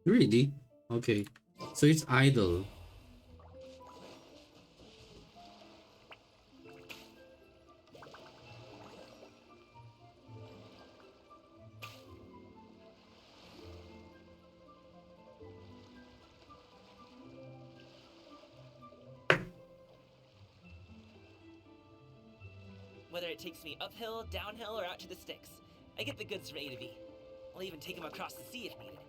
Really? Okay. So it's idle. Whether it takes me uphill, downhill, or out to the sticks, I get the goods from A to B. I'll even take them across the sea if needed.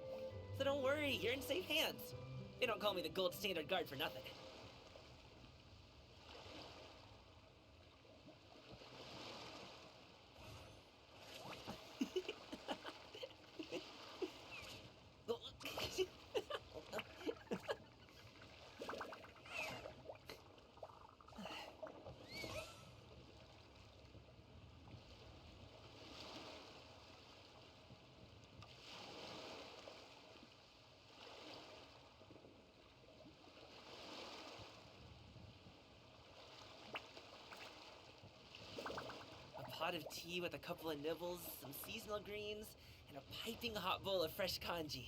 So don't worry, you're in safe hands. They don't call me the gold standard guard for nothing. Pot of tea with a couple of nibbles, some seasonal greens, and a piping hot bowl of fresh kanji.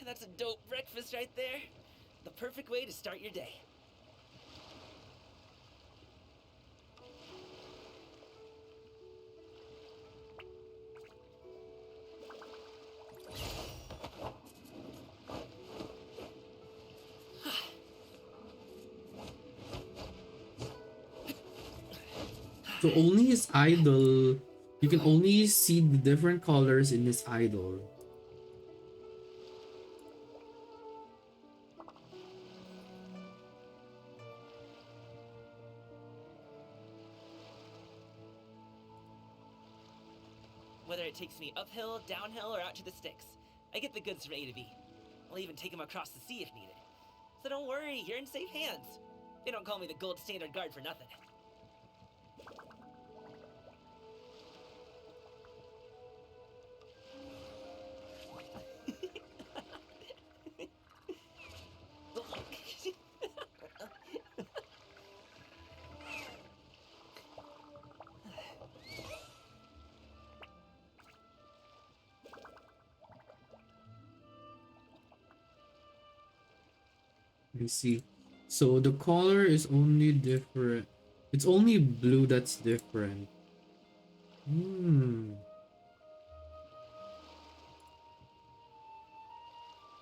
That's a dope breakfast right there. The perfect way to start your day. So only his idol. You can only see the different colors in his idol. Whether it takes me uphill, downhill, or out to the sticks, I get the goods from A to B. I'll even take them across the sea if needed. So don't worry, you're in safe hands. They don't call me the gold standard guard for nothing. I see. So the color is only different. It's only blue that's different. Hmm.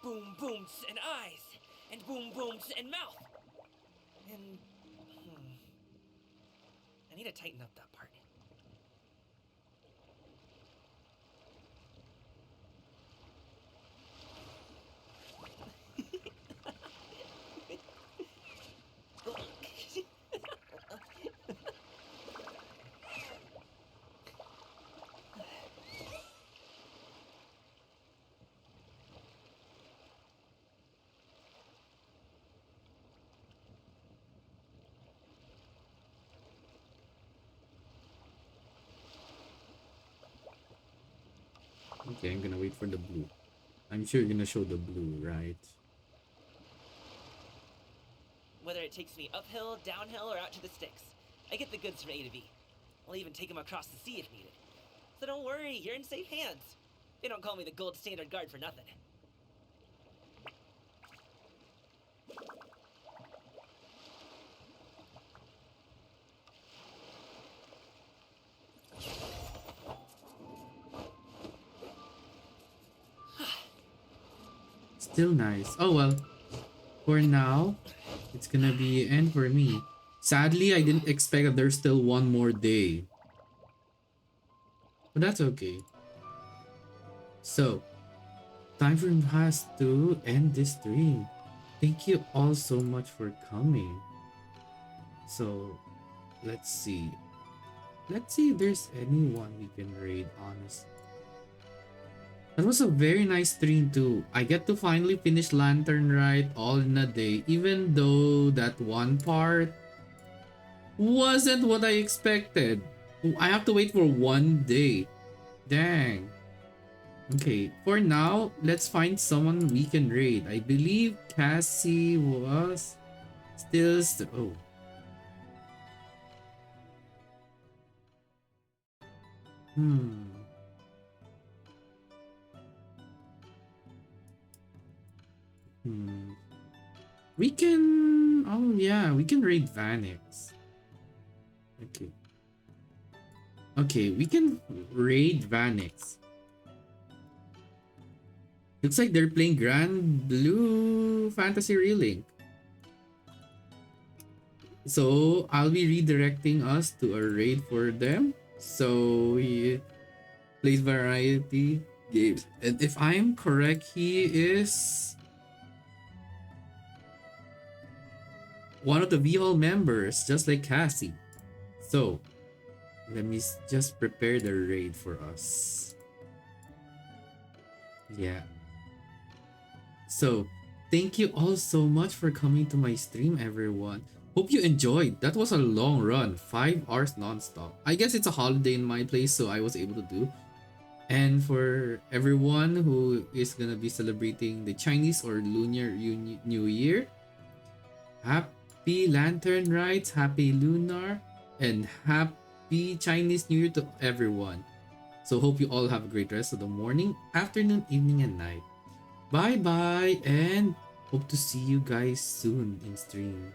Boom booms and eyes, and boom booms and mouth. And I need to tighten up that part. Okay, I'm gonna wait for the blue. I'm sure you're gonna show the blue, right? Whether it takes me uphill, downhill, or out to the sticks, I get the goods from A to B. I'll even take them across the sea if needed. So don't worry, you're in safe hands. They don't call me the gold standard guard for nothing. Still nice. Oh well. For now, it's gonna be end for me. Sadly, I didn't expect that there's still one more day. But that's okay. So, time for us to end this stream. Thank you all so much for coming. So, let's see. Let's see if there's anyone we can raid, honestly. That was a very nice stream too. I get to finally finish Lantern Rite all in a day, even though that one part wasn't what I expected. I have to wait for one day. Dang. Okay, for now, let's find someone we can raid. I believe Cassie was still oh. We can... Oh yeah, we can raid Vanix. Okay. Okay, we can raid Vanix. Looks like they're playing Grand Blue Fantasy Relink. So I'll be redirecting us to a raid for them. So he plays variety games. And if I'm correct, he is one of the VHall members, just like Cassie. So let me just prepare the raid for us. Yeah. So thank you all so much for coming to my stream, everyone. Hope you enjoyed. That was a long run, 5 hours non-stop. I guess it's a holiday in my place, so I was able to do. And for everyone who is gonna be celebrating the Chinese or Lunar New Year, happy Lantern Rites, happy Lunar, and happy Chinese New Year to everyone. So hope you all have a great rest of the morning, afternoon, evening, and night. Bye bye, and hope to see you guys soon in stream.